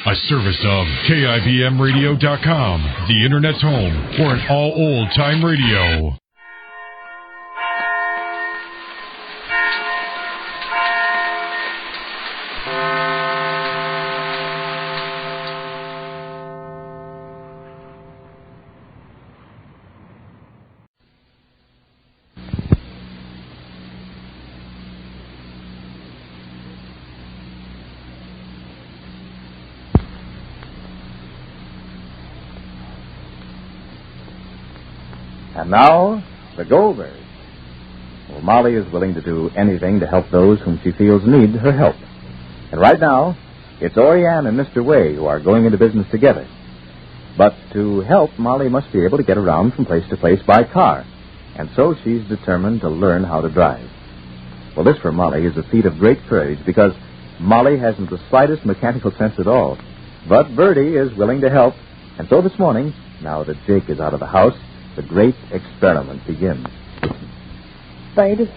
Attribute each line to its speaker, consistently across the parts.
Speaker 1: A service of KIBMradio.com, the Internet's home for an all old-time radio.
Speaker 2: And now, the Goldbergs. Well, Molly is willing to do anything to help those whom she feels need her help. And right now, it's Orianne and Mr. Way who are going into business together. But to help, Molly must be able to get around from place to place by car. And so she's determined to learn how to drive. Well, this for Molly is a feat of great courage because Molly hasn't the slightest mechanical sense at all. But Bertie is willing to help. And so this morning, now that Jake is out of the house, the great experiment begins.
Speaker 3: Bertie,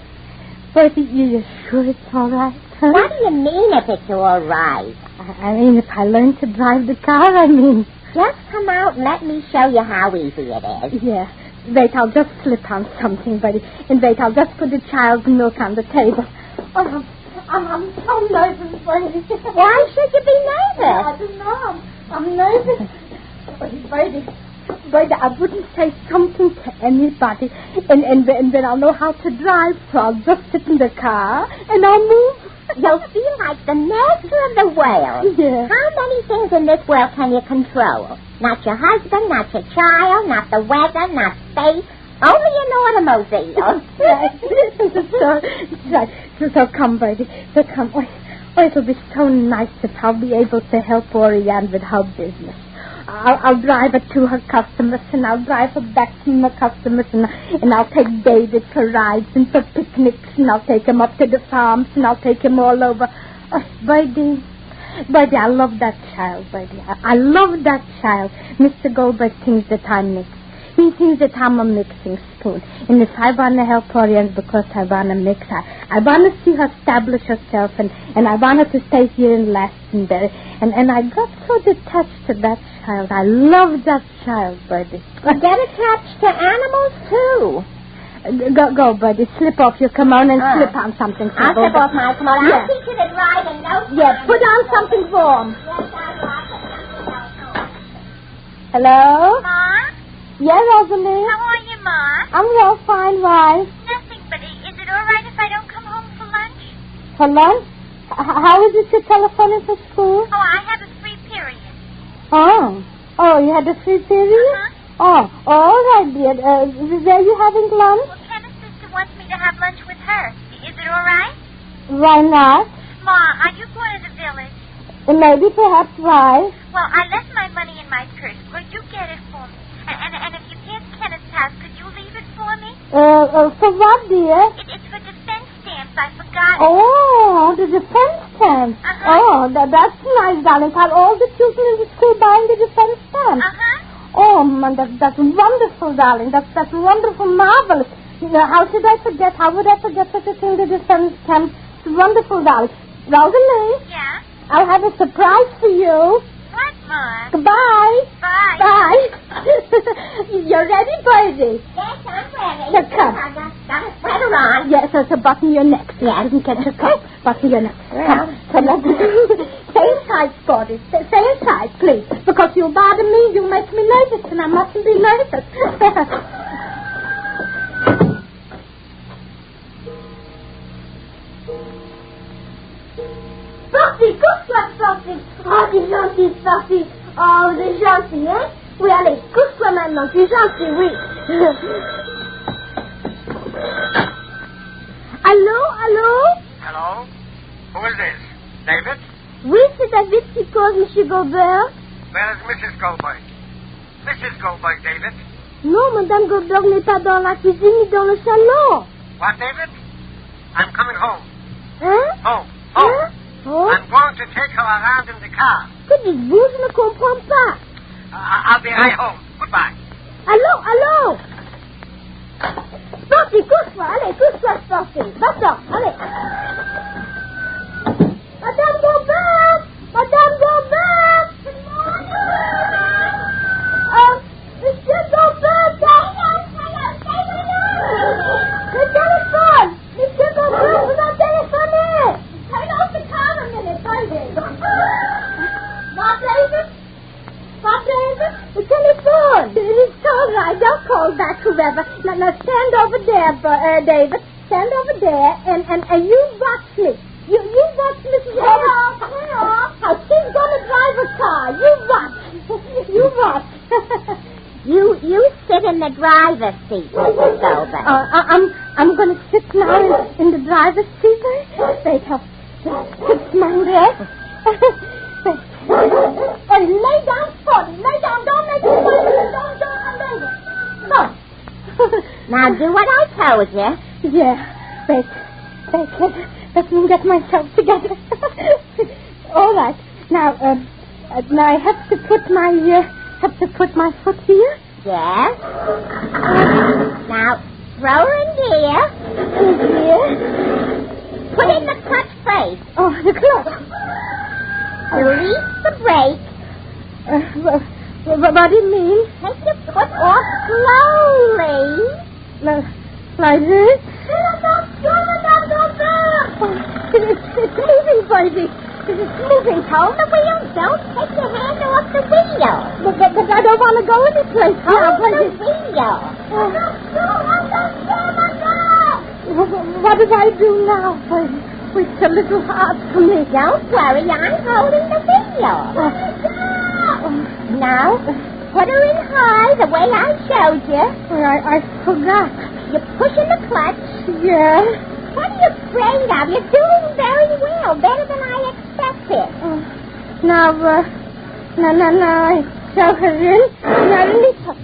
Speaker 3: you're sure it's all right? Huh?
Speaker 4: What do you mean if it's all right?
Speaker 3: I mean, if I learn to drive the car, I mean.
Speaker 4: Just come out and let me show you how easy it is.
Speaker 3: Yeah. Wait, I'll just slip on something, Bertie. And wait, I'll just put the child's milk on the table. Oh, I'm so nervous, Bertie.
Speaker 4: Why should you be nervous?
Speaker 3: I don't know. I'm nervous. Bertie, I wouldn't say something to anybody, and then I'll know how to drive, so I'll just sit in the car, and I'll move.
Speaker 4: You'll feel like the master of the world.
Speaker 3: Yeah.
Speaker 4: How many things in this world can you control? Not your husband, not your child, not the weather, not space, only an automobile.
Speaker 3: So come, Bertie, so come. Oh, it'll be so nice if I'll be able to help Orianne with her business. I'll drive her to her customers, and I'll drive her back from her customers, and I'll take David for rides and for picnics, and I'll take him up to the farms, and I'll take him all over. Oh, Bertie, I love that child, Bertie. I love that child. Mr. Goldberg thinks that I mix. He thinks that I'm a mixing spoon. And if I want to help Orianne because I want to mix, I want to see her establish herself, and I want her to stay here in Glastonbury. And I got so attached to that child. I love that child, Bertie.
Speaker 4: Get attached to animals, too.
Speaker 3: Go, Bertie. Slip off your kimono and slip on something.
Speaker 4: I'll slip off my kimono. I'll teach you to drive and no...
Speaker 3: Yeah, put on something warm.
Speaker 4: Yes, I will.
Speaker 3: Hello?
Speaker 5: Ma?
Speaker 3: Yeah, Rosalie?
Speaker 5: How are you, Ma?
Speaker 3: I'm well, fine, why?
Speaker 5: Nothing, but is it all right if I don't come home for lunch?
Speaker 3: For lunch? How is it you're telephoning for school?
Speaker 5: Oh, I have a free period.
Speaker 3: Oh, you had a free period?
Speaker 5: Uh-huh.
Speaker 3: All right, dear. Where are you having lunch?
Speaker 5: Well, Kenna's sister wants me to have lunch with her. Is it all right?
Speaker 3: Why not?
Speaker 5: Ma, are you going to the village?
Speaker 3: Maybe, perhaps, why?
Speaker 5: Well, I left my money in my purse. Could you get it for me? And if you get Kenneth's house, could you leave it for me?
Speaker 3: For what, dear?
Speaker 5: It's for defense stamps. I forgot it.
Speaker 3: Oh, the defense stamps.
Speaker 5: Uh-huh.
Speaker 3: Oh, that's nice, darling. Are all the children in the school buying the defense stamps?
Speaker 5: Uh-huh.
Speaker 3: Oh, man, that's wonderful, darling. That's wonderful, marvelous. You know, how should I forget? How would I forget such a thing, the defense stamps? It's wonderful, darling. Rosalie?
Speaker 5: Yeah?
Speaker 3: I'll have a surprise for you.
Speaker 5: What, Ma?
Speaker 3: Goodbye.
Speaker 5: Bye.
Speaker 3: Bye. You're ready, Bertie?
Speaker 4: Yes, I'm ready.
Speaker 3: Now, come.
Speaker 4: I got a sweater on.
Speaker 3: Yes, so button your neck. Yeah, I didn't catch your coat. Button your neck. Come. So let's... Stay inside, Sporty. Stay inside, please. Because you'll bother me, you'll make me nervous, and I mustn't be nervous. Sporty, couche-toi, Sporty. Oh, t'es gentil, Sporty. Oh, t'es gentil, hein? Oui, allez, couche-toi maintenant. T'es gentil, oui. Allô?
Speaker 6: Hello? Who is this? David?
Speaker 3: Oui, c'est David qui cause, M. Goldberg.
Speaker 6: Where is Mrs. Goldberg? Mrs. Goldberg, David.
Speaker 3: Non, Madame Goldberg n'est pas dans la cuisine ni dans le salon.
Speaker 6: What, David? I'm coming home.
Speaker 3: Hein?
Speaker 6: Home.
Speaker 3: Hein? Oh?
Speaker 6: I'm going to take her around in the car.
Speaker 3: Que dites-vous? Je ne comprends pas.
Speaker 6: I'll be right home. Goodbye.
Speaker 3: Allô? Sporty, couche-toi. Allez, couche-toi, Sporty. Va-t'en, allez. Madame Goldberg! All right, I'll call back whoever. Now stand over there, David. Stand over there, and you watch me. You watch Mrs. Devon. How she's going to drive a car. You watch. You watch.
Speaker 4: You sit in the driver's seat, Mrs. Goldbergs.
Speaker 3: I'm going to sit now in the driver's seat. Wait, I'll fix my dress. Oh, lay down, Spotty. Lay down. Don't make me noise. Don't. No.
Speaker 4: Now do what I told you.
Speaker 3: Yeah. Wait. Let me get myself together. All right. Now I have to put my foot here.
Speaker 4: Yes. Now throw her in gear.
Speaker 3: Here.
Speaker 4: Put in the clutch first.
Speaker 3: Oh, the clutch.
Speaker 4: Release the brake.
Speaker 3: What do you mean?
Speaker 4: Take your foot off slowly.
Speaker 3: Like this? It's moving, baby. It's moving.
Speaker 4: Hold the wheel. Don't take your hand off the wheel.
Speaker 3: But I don't want to go any place.
Speaker 4: Hold the wheel.
Speaker 3: What did I do now, baby? It's a little hard for me.
Speaker 4: Don't worry. I'm holding the wheel. Now, put her in high the way I showed you.
Speaker 3: I forgot.
Speaker 4: You push in the clutch.
Speaker 3: Yeah.
Speaker 4: What are you afraid of? You're doing very well. Better than I expected.
Speaker 3: Now, I show her in. Now, release her.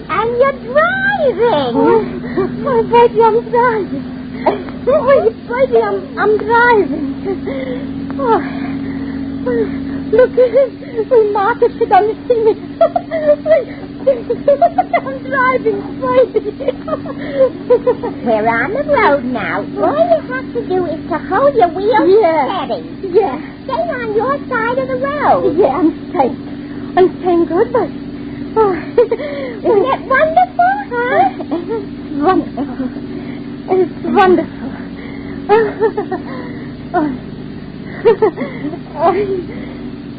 Speaker 4: And you're driving.
Speaker 3: Baby, I'm driving. Baby, I'm driving. Look at him. Martha should only see me. I'm driving, baby.
Speaker 4: We're on the road now. All you have to do is to hold your wheel steady.
Speaker 3: Yeah.
Speaker 4: Stay on your side of the road.
Speaker 3: Yeah, I'm staying good, but...
Speaker 4: Isn't it wonderful, huh?
Speaker 3: It's wonderful.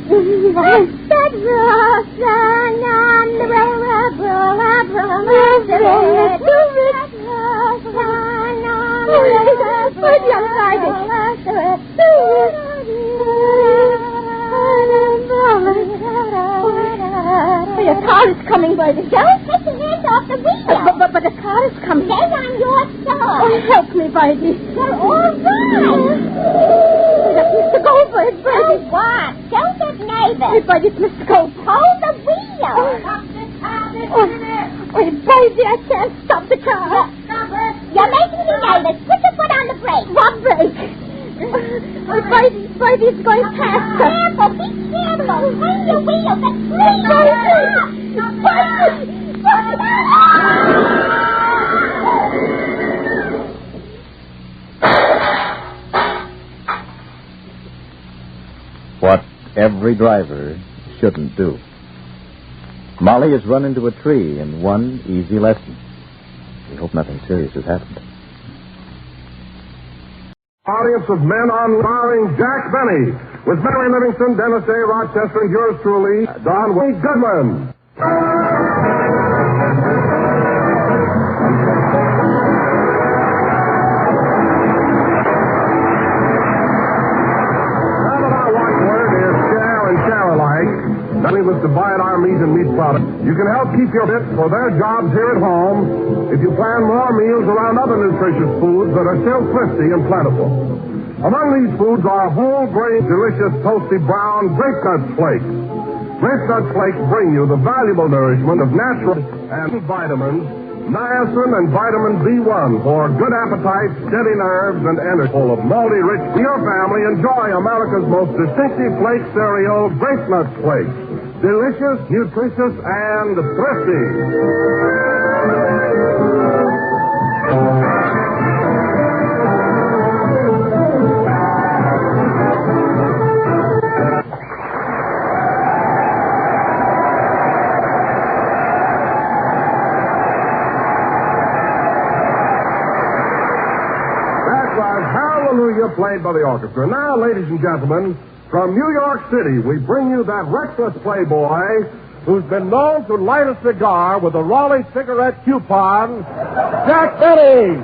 Speaker 4: What's that rustling on the railroad?
Speaker 3: A car is coming, baby.
Speaker 4: Don't take your hands off the wheel.
Speaker 3: But the car is coming.
Speaker 4: Stay on your side.
Speaker 3: Oh, help me, baby.
Speaker 4: You're all right.
Speaker 3: Mr. Goldbergs, baby.
Speaker 4: Oh, what? Don't get nervous.
Speaker 3: Hey, baby, it's Mr. Goldbergs.
Speaker 4: Hold the wheel.
Speaker 3: Stop the car, baby, I can't stop the car.
Speaker 4: Stop it. You're making me nervous. Put your foot on the brake.
Speaker 3: What brake? Baby, it's going faster.
Speaker 4: Careful, be careful. Turn your wheel, but
Speaker 2: What every driver shouldn't do. Molly has run into a tree in one easy lesson. We hope nothing serious has happened.
Speaker 7: Audience of men on starring Jack Benny with Mary Livingston, Dennis A. Rochester, and yours truly, Don Wade Goodman. Now that our watchword is share and share alike, that means to buy at our meat and meat products. You can help keep your bits for their jobs here at home if you plan more meals around other nutritious foods that are still thrifty and plentiful. Among these foods are whole grain, delicious, toasty brown grape nut flakes. Grape nut flakes bring you the valuable nourishment of natural and vitamins, niacin and vitamin B1 for good appetite, steady nerves, and energy. Full of malty rich for your family, enjoy America's most distinctive flake cereal, grape nut flakes. Delicious, nutritious, and thrifty. That was Hallelujah played by the orchestra. Now, ladies and gentlemen, From New York City, we bring you that reckless playboy who's been known to light a cigar with a Raleigh cigarette coupon, Jack Benny.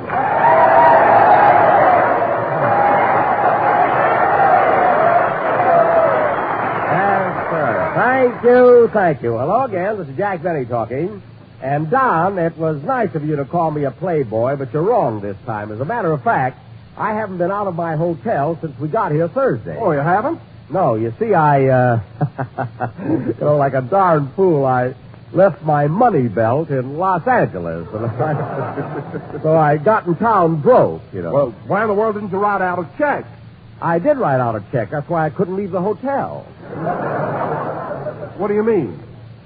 Speaker 8: Yes, sir. Thank you. Hello again. This is Jack Benny talking. And, Don, it was nice of you to call me a playboy, but you're wrong this time. As a matter of fact, I haven't been out of my hotel since we got here Thursday.
Speaker 7: Oh, you haven't?
Speaker 8: No, you see, like a darn fool, I left my money belt in Los Angeles. So I got in town broke,
Speaker 7: Well, why in the world didn't you write out a check?
Speaker 8: I did write out a check. That's why I couldn't leave the hotel.
Speaker 7: What do you mean?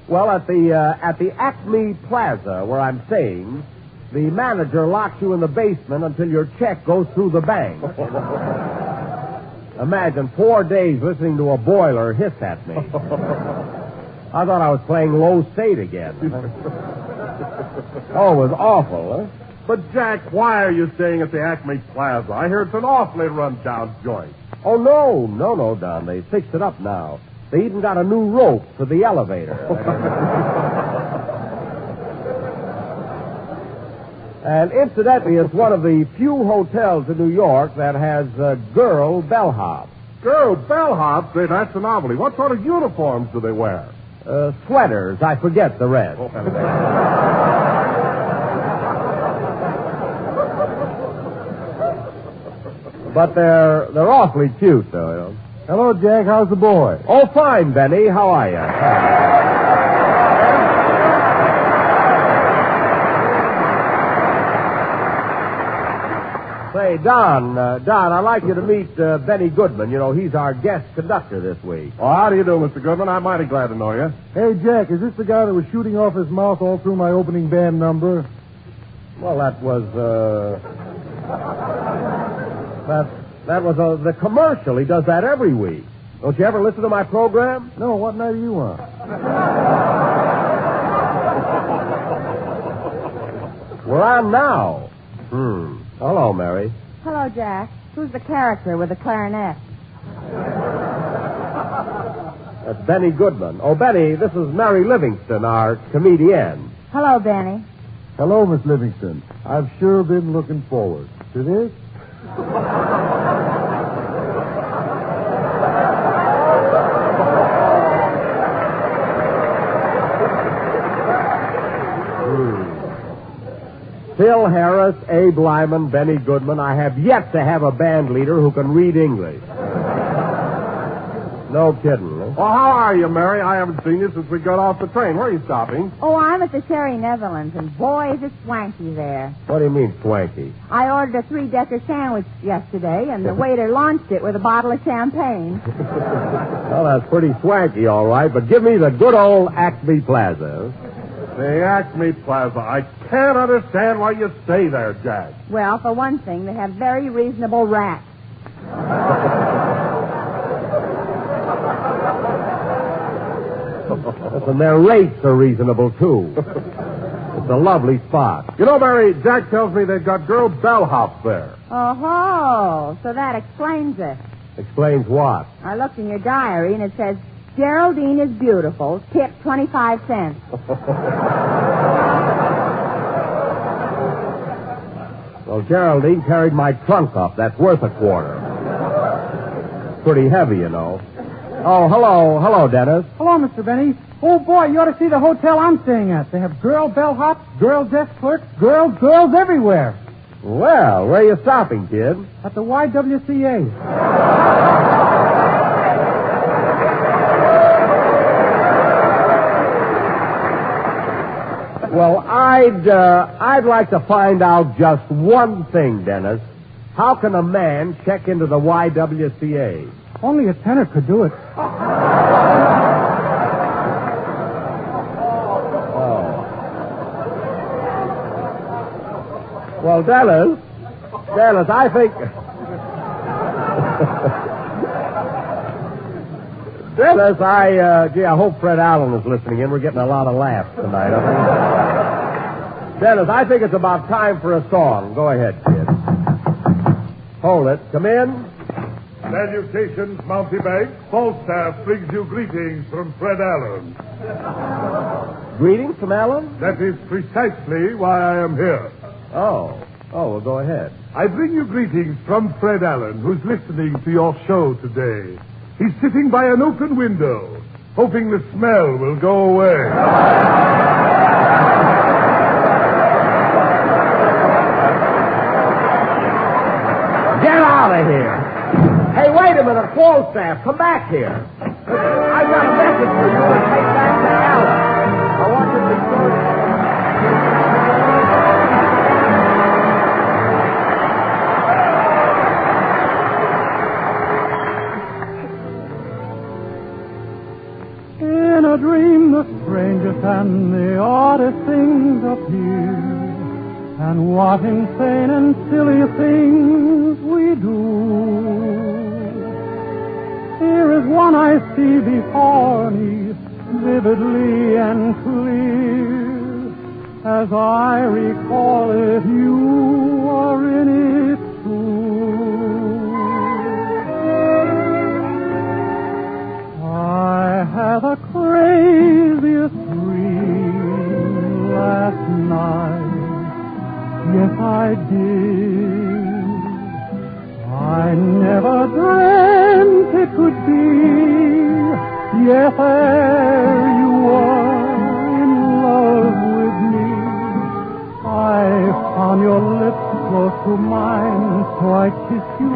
Speaker 8: Well, at the Acme Plaza where I'm staying, the manager locks you in the basement until your check goes through the bank. Imagine 4 days listening to a boiler hiss at me. I thought I was playing low state again. Oh, it was awful, huh?
Speaker 7: But, Jack, why are you staying at the Acme Plaza? I hear it's an awfully run-down joint.
Speaker 8: Oh, no, Don. They fixed it up now. They even got a new rope for the elevator. And incidentally, it's one of the few hotels in New York that has girl bellhops.
Speaker 7: Girl bellhops? Say, that's a novelty. What sort of uniforms do they wear?
Speaker 8: Sweaters. I forget the rest. But they're awfully cute, though.
Speaker 7: Hello, Jack. How's the boy?
Speaker 8: Oh, fine, Benny. How are you? Say, Don, I'd like you to meet Benny Goodman. He's our guest conductor this week.
Speaker 7: Oh, how do you do, Mr. Goodman? I'm mighty glad to know you.
Speaker 9: Hey, Jack, is this the guy that was shooting off his mouth all through my opening band number?
Speaker 8: Well, that was the commercial. He does that every week. Don't you ever listen to my program?
Speaker 9: No, what night are you on?
Speaker 8: We're on now. Hello, Mary.
Speaker 10: Hello, Jack. Who's the character with the clarinet?
Speaker 8: That's Benny Goodman. Oh, Benny, this is Mary Livingston, our comedienne.
Speaker 10: Hello, Benny.
Speaker 9: Hello, Miss Livingston. I've sure been looking forward to this.
Speaker 8: Phil Harris, Abe Lyman, Benny Goodman. I have yet to have a band leader who can read English. No kidding, huh?
Speaker 7: Well, how are you, Mary? I haven't seen you since we got off the train. Where are you stopping?
Speaker 10: Oh, I'm at the Sherry Netherlands, and boy, is it swanky there.
Speaker 8: What do you mean, swanky?
Speaker 10: I ordered a 3-decker sandwich yesterday, and the waiter launched it with a bottle of champagne.
Speaker 8: Well, that's pretty swanky, all right, but give me the good old Acme Plaza.
Speaker 7: The Acme Plaza. I can't understand why you stay there, Jack.
Speaker 10: Well, for one thing, they have very reasonable rats.
Speaker 8: And their rates are reasonable, too. It's a lovely spot.
Speaker 7: You know, Mary, Jack tells me they've got girl bellhops there.
Speaker 10: Oh, so that explains it.
Speaker 8: Explains what?
Speaker 10: I looked in your diary, and it says, Geraldine is beautiful, tip 25 cents.
Speaker 8: Well, Geraldine carried my trunk up. That's worth a quarter. Pretty heavy, you know. Oh, hello, Dennis.
Speaker 11: Hello, Mr. Benny. Oh, boy, you ought to see the hotel I'm staying at. They have girl bellhops, girl desk clerks, girls everywhere.
Speaker 8: Well, where are you stopping, kid?
Speaker 11: At the YWCA.
Speaker 8: Well, I'd like to find out just one thing, Dennis. How can a man check into the YWCA?
Speaker 11: Only a tenor could do it.
Speaker 8: Well, Dennis, I think... Dennis, I hope Fred Allen is listening in. We're getting a lot of laughs tonight. Dennis, I think it's about time for a song. Go ahead, kid. Hold it. Come in.
Speaker 7: Salutations, Mountebank. Falstaff brings you greetings from Fred Allen.
Speaker 8: Greetings from Allen?
Speaker 7: That is precisely why I am here.
Speaker 8: Oh, well, go ahead.
Speaker 7: I bring you greetings from Fred Allen, who's listening to your show today. He's sitting by an open window, hoping the smell will go away.
Speaker 8: Get out of here. Hey, wait a minute, Falstaff, come back here. I've got a message for you to take back to Allen. I want you to be sure.
Speaker 11: In a dream, the strangest and the oddest things appear. And what insane and silly things we do. Here is one I see before me, vividly and clear. As I recall it, you are in it too. I had the craziest dream last night. Yes, I did. I never dreamt it could be. Yes, there you were in love with me. I found your lips close to mine, so I kissed you.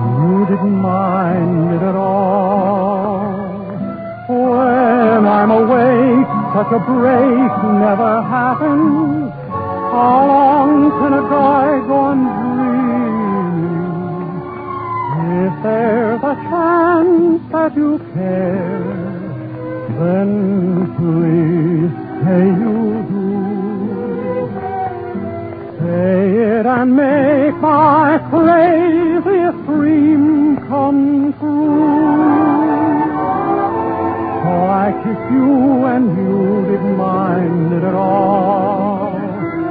Speaker 11: You didn't mind it at all. When I'm awake, such a break never happens. How long can a guy go on dreaming? If there's a chance that you care, then please say you do. Say it and make my craziest dream come true. So I kissed you and you didn't mind it at all.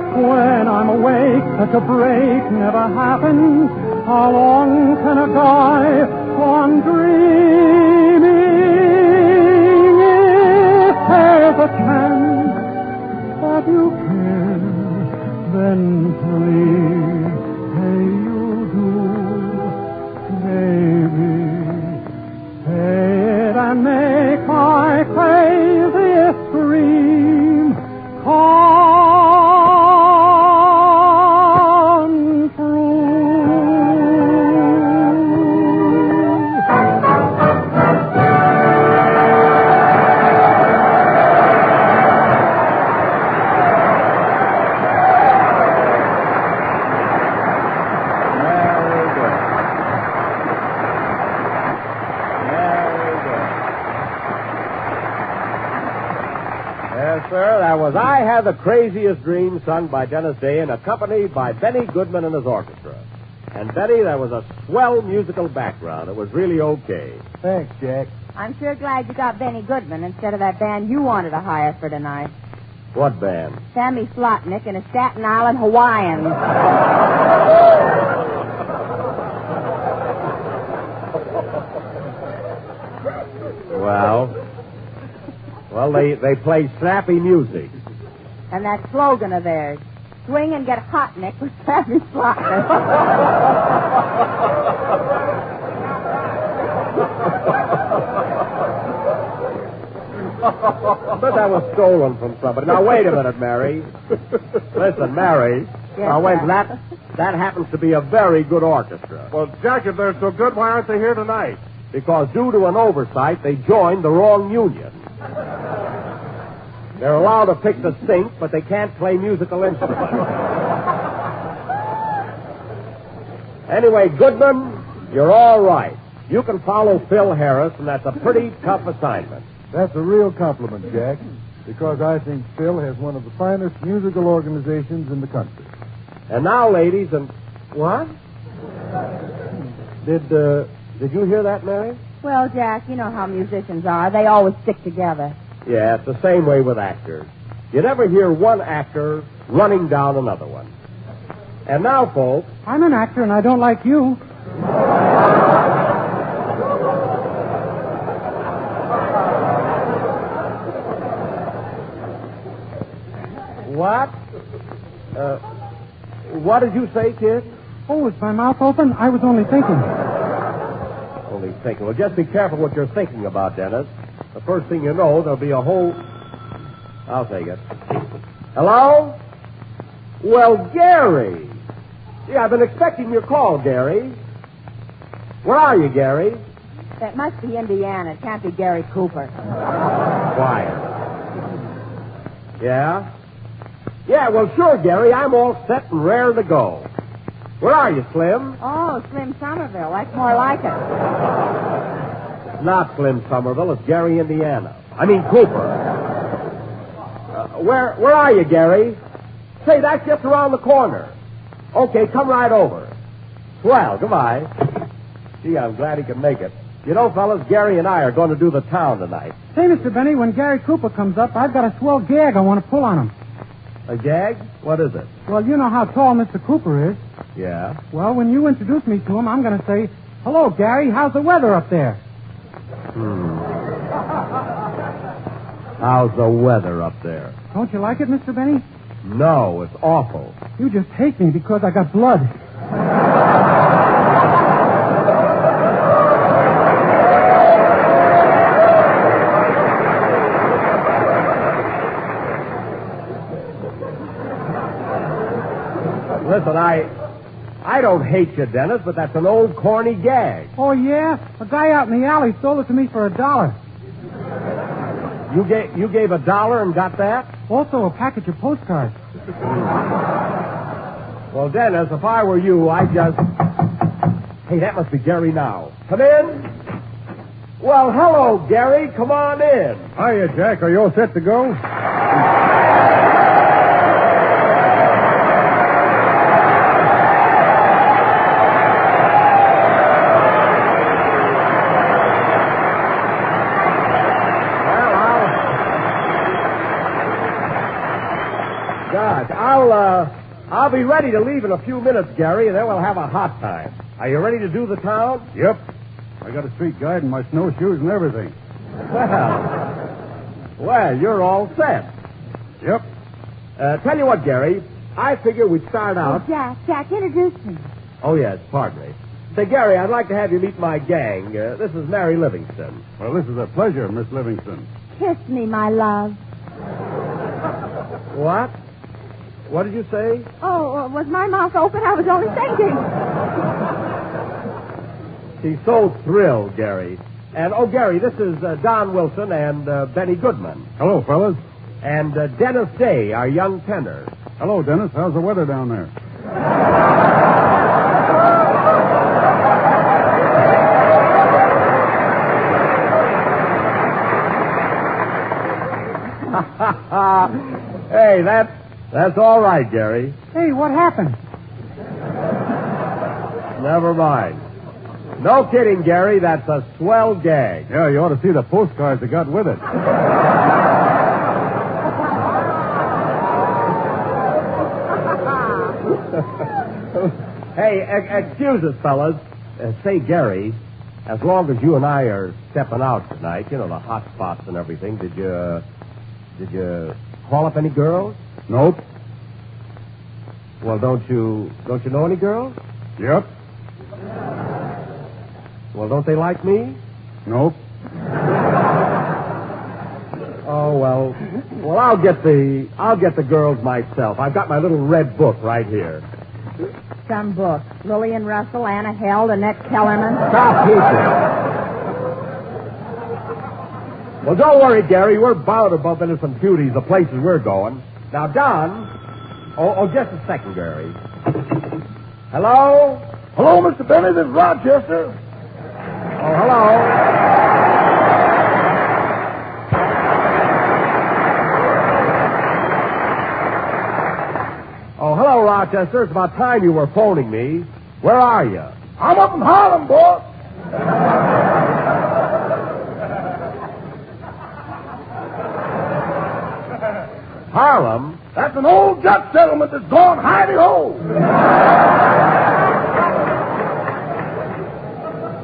Speaker 11: When I'm awake, such a break never happens. How long can a guy go on dreaming? If there's a chance that you care, then please say you do, baby. Say it and make my craziest dream come.
Speaker 8: I Had the Craziest Dream, sung by Dennis Day and accompanied by Benny Goodman and his orchestra. And, Benny, that was a swell musical background. It was really okay.
Speaker 9: Thanks, Jack.
Speaker 10: I'm sure glad you got Benny Goodman instead of that band you wanted to hire for tonight.
Speaker 8: What band?
Speaker 10: Sammy Slotnick and the Staten Island Hawaiians.
Speaker 8: Well, they play snappy music.
Speaker 10: And that slogan of theirs, swing and get hot, Nick, with Sammy Slotnick.
Speaker 8: But that was stolen from somebody. Now, wait a minute, Mary. Listen, Mary.
Speaker 10: Yes,
Speaker 8: now, wait,
Speaker 10: sir.
Speaker 8: that happens to be a very good orchestra.
Speaker 7: Well, Jack, if they're so good, why aren't they here tonight?
Speaker 8: Because due to an oversight, they joined the wrong union. They're allowed to pick the sync, but they can't play musical instruments. Anyway, Goodman, you're all right. You can follow Phil Harris, and that's a pretty tough assignment.
Speaker 9: That's a real compliment, Jack, because I think Phil has one of the finest musical organizations in the country.
Speaker 8: And now, ladies, and... What? Did you hear that, Mary?
Speaker 10: Well, Jack, you know how musicians are. They always stick together.
Speaker 8: Yeah, it's the same way with actors. You never hear one actor running down another one. And now, folks...
Speaker 11: I'm an actor and I don't like you.
Speaker 8: What did you say, kid?
Speaker 11: Oh, is my mouth open? I was only thinking.
Speaker 8: Only thinking. Well, just be careful what you're thinking about, Dennis. The first thing you know, there'll be a whole... I'll take it. Hello? Well, Gary. Yeah, I've been expecting your call, Gary. Where are you, Gary?
Speaker 10: That must be Indiana. It can't be Gary Cooper.
Speaker 8: Quiet. Yeah? Yeah, well, sure, Gary. I'm all set and raring to go. Where are you, Slim?
Speaker 10: Oh, Slim Somerville. That's more like it.
Speaker 8: It's not Slim Somerville. It's Gary, Indiana. I mean, Cooper. Where are you, Gary? Say, that's just around the corner. Okay, come right over. Swell, goodbye. Gee, I'm glad he can make it. You know, fellas, Gary and I are going to do the town tonight.
Speaker 11: Say, Mr. Benny, when Gary Cooper comes up, I've got a swell gag I want to pull on him.
Speaker 8: A gag? What is it?
Speaker 11: Well, you know how tall Mr. Cooper is.
Speaker 8: Yeah?
Speaker 11: Well, when you introduce me to him, I'm going to say, hello, Gary, how's the weather up there?
Speaker 8: How's the weather up there?
Speaker 11: Don't you like it, Mr. Benny?
Speaker 8: No, it's awful.
Speaker 11: You just hate me because I got blood.
Speaker 8: Listen, I don't hate you, Dennis, but that's an old corny gag.
Speaker 11: Oh, yeah? A guy out in the alley sold it to me for $1.
Speaker 8: You gave $1 and got that?
Speaker 11: Also a package of postcards.
Speaker 8: Well, Dennis, if I were you, I'd just... Hey, that must be Gary now. Come in. Well, hello, Gary. Come on in.
Speaker 9: Hiya, Jack. Are you all set to go?
Speaker 8: I'll be ready to leave in a few minutes, Gary, and then we'll have a hot time. Are you ready to do the town?
Speaker 9: Yep. I got a street guide and my snowshoes and everything.
Speaker 8: Well, you're all set.
Speaker 9: Yep.
Speaker 8: Tell you what, Gary, I figure we'd start out...
Speaker 10: Oh, Jack, introduce me.
Speaker 8: Oh, yes, pardon me. Say, Gary, I'd like to have you meet my gang. This is Mary Livingston.
Speaker 9: Well, this is a pleasure, Miss Livingston.
Speaker 10: Kiss me, my love.
Speaker 8: What? What did you say?
Speaker 10: Oh, was my mouth open? I was only thinking.
Speaker 8: She's so thrilled, Gary. And, oh, Gary, this is Don Wilson and Benny Goodman.
Speaker 9: Hello, fellas.
Speaker 8: And Dennis Day, our young tenor.
Speaker 9: Hello, Dennis. How's the weather down there?
Speaker 8: Hey, that's all right, Gary.
Speaker 11: Hey, what happened?
Speaker 8: Never mind. No kidding, Gary. That's a swell gag.
Speaker 9: Yeah, you ought to see the postcards that got with it.
Speaker 8: Hey, excuse us, fellas. Say, Gary, as long as you and I are stepping out tonight, you know, the hot spots and everything, did you call up any girls?
Speaker 9: Nope.
Speaker 8: Well, don't you know any girls?
Speaker 9: Yep.
Speaker 8: Well, don't they like me?
Speaker 9: Nope.
Speaker 8: Oh, well, I'll get the girls myself. I've got my little red book right here.
Speaker 10: Some book. Lillian Russell, Anna Held, Annette Kellerman.
Speaker 8: Stop teaching. Well, don't worry, Gary. We're bound to bump into some beauties, the places we're going. Now, Don... Oh, just a second, Gary. Hello?
Speaker 7: Hello, Mr. Benny. This is Rochester.
Speaker 8: Oh, hello. Oh, hello, Rochester. It's about time you were phoning me. Where are you?
Speaker 7: I'm up in Harlem, boss.
Speaker 8: Harlem?
Speaker 7: That's an old Dutch settlement that's gone hidey-ho.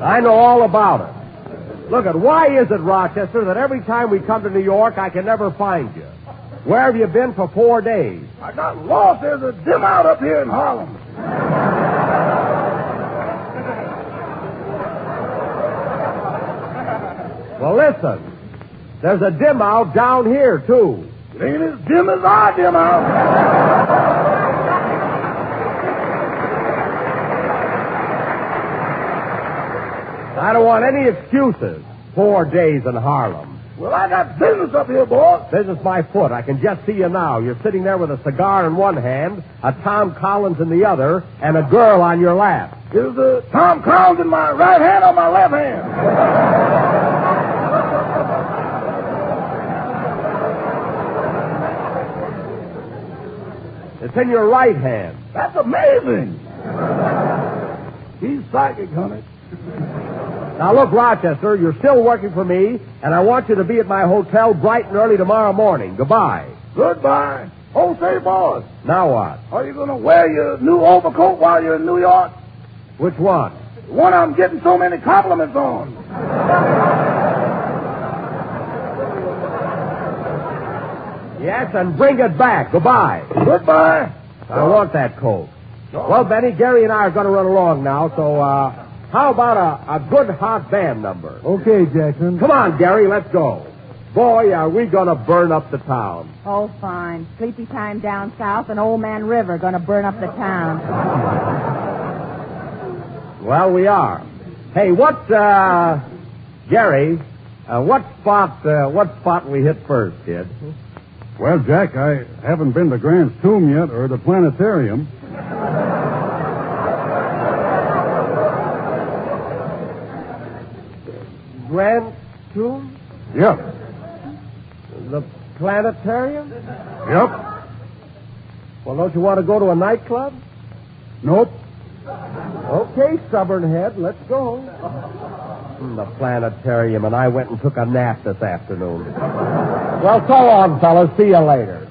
Speaker 8: I know all about it. Look, why is it, Rochester, that every time we come to New York, I can never find you? Where have you been for 4 days?
Speaker 7: I got lost. There's a dim out up here in Harlem.
Speaker 8: Well, listen. There's a dim out down here, too.
Speaker 7: It ain't as dim as our dim out.
Speaker 8: I don't want any excuses. 4 days in Harlem.
Speaker 7: Well, I got business up here, boy.
Speaker 8: Business my foot. I can just see you now. You're sitting there with a cigar in one hand, a Tom Collins in the other, and a girl on your lap.
Speaker 7: Is the Tom Collins in my right hand or my left hand?
Speaker 8: It's in your right hand.
Speaker 7: That's amazing. He's psychic, honey.
Speaker 8: Now, look, Rochester, you're still working for me, and I want you to be at my hotel bright and early tomorrow morning. Goodbye.
Speaker 7: Goodbye. Oh, say, boss.
Speaker 8: Now what?
Speaker 7: Are you going to wear your new overcoat while you're in New York?
Speaker 8: Which one?
Speaker 7: The one I'm getting so many compliments on.
Speaker 8: Yes, and bring it back. Goodbye.
Speaker 7: Goodbye.
Speaker 8: I want that coat. Well, Benny, Gary and I are going to run along now, so, how about a good hot band number?
Speaker 9: Okay, Jackson.
Speaker 8: Come on, Gary, let's go. Boy, are we going to burn up the town.
Speaker 10: Oh, fine. Sleepy time down south and Old Man River going to burn up the town.
Speaker 8: Well, we are. Hey, Gary, what spot we hit first, kid?
Speaker 9: Well, Jack, I haven't been to Grant's Tomb yet or the planetarium.
Speaker 8: Grant's Tomb?
Speaker 9: Yep.
Speaker 8: The planetarium?
Speaker 9: Yep.
Speaker 8: Well, don't you want to go to a nightclub?
Speaker 9: Nope.
Speaker 8: Okay, stubborn head, let's go. The planetarium, and I went and took a nap this afternoon. Well, so long, fellas. See you later.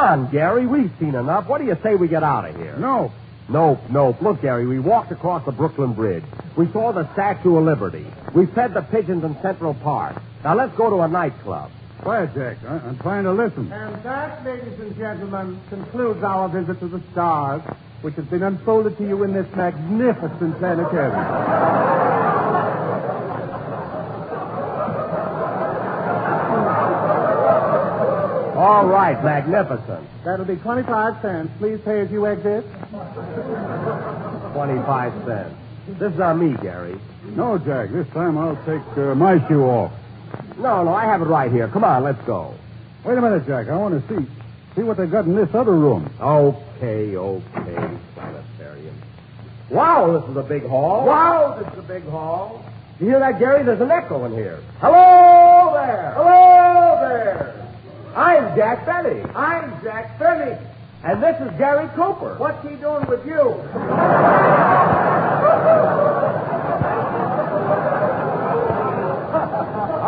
Speaker 8: on, Gary. We've seen enough. What do you say we get out of here?
Speaker 9: No.
Speaker 8: Nope. Look, Gary, we walked across the Brooklyn Bridge. We saw the Statue of Liberty. We fed the pigeons in Central Park. Now let's go to a nightclub.
Speaker 9: Quiet, Jack. I'm trying to listen.
Speaker 11: And that, ladies and gentlemen, concludes our visit to the stars, which has been unfolded to you in this magnificent planetarium.
Speaker 8: All right, magnificent.
Speaker 11: That'll be 25 cents. Please pay as you exit.
Speaker 8: 25 cents. This is on me, Gary.
Speaker 9: No, Jack. This time I'll take my shoe off.
Speaker 8: No, I have it right here. Come on, let's go.
Speaker 9: Wait a minute, Jack. I want to see what they got in this other room.
Speaker 8: Okay, planetarium. Wow, this is a big hall. You hear that, Gary? There's an echo in here. Hello there. I'm Jack Benny. And this is Gary Cooper. What's he doing with you?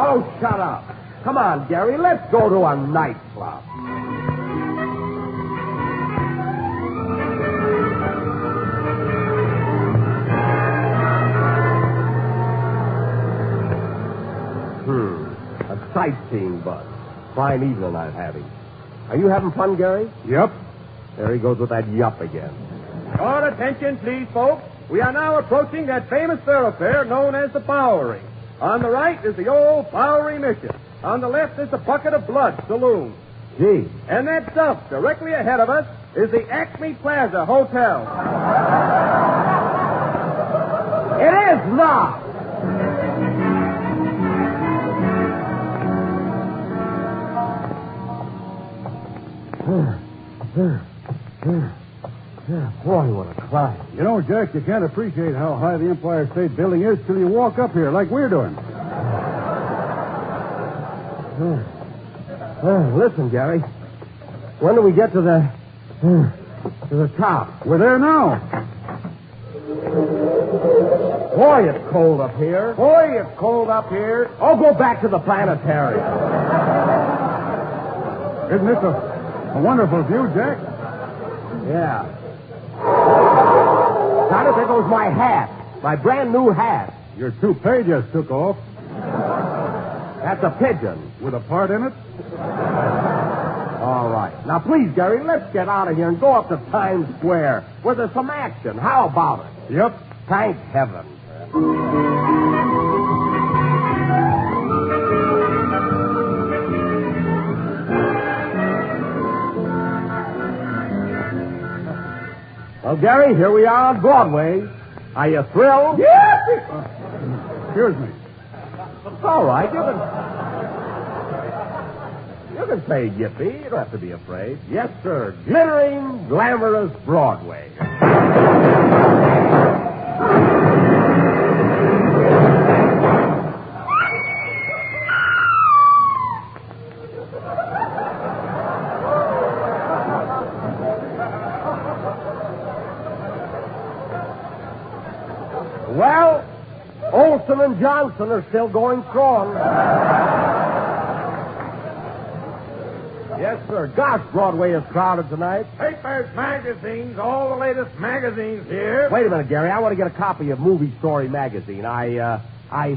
Speaker 8: Oh, shut up. Come on, Gary, let's go to a nightclub. A sightseeing bus. Fine evening I'm having. Are you having fun, Gary?
Speaker 9: Yep.
Speaker 8: There he goes with that yup again.
Speaker 11: Your attention, please, folks. We are now approaching that famous thoroughfare known as the Bowery. On the right is the old Bowery Mission. On the left is the Bucket of Blood Saloon.
Speaker 8: Gee.
Speaker 11: And that dump directly ahead of us is the Acme Plaza Hotel.
Speaker 8: It is not. Boy, what a climb.
Speaker 9: You know, Jack, you can't appreciate how high the Empire State Building is till you walk up here like we're doing.
Speaker 8: Listen, Gary. When do we get to the top?
Speaker 9: We're there now.
Speaker 8: Boy, it's cold up here. Oh, go back to the planetarium.
Speaker 9: Isn't this a wonderful view, Jack?
Speaker 8: Yeah. Now, there goes my hat. My brand new hat.
Speaker 9: Your toupee just took off.
Speaker 8: That's a pigeon.
Speaker 9: With a part in it?
Speaker 8: All right. Now, please, Gary, let's get out of here and go up to Times Square where there's some action. How about it?
Speaker 9: Yep.
Speaker 8: Thank heaven. Well, Gary, here we are on Broadway. Are you thrilled?
Speaker 9: Yes! Excuse me.
Speaker 8: It's all right. You can say yippee. You don't have to be afraid. Yes, sir. Glittering, glamorous Broadway. Well, Olson and Johnson are still going strong. Yes, sir. Gosh, Broadway is crowded tonight.
Speaker 11: Papers, magazines, all the latest magazines here.
Speaker 8: Wait a minute, Gary. I want to get a copy of Movie Story magazine. I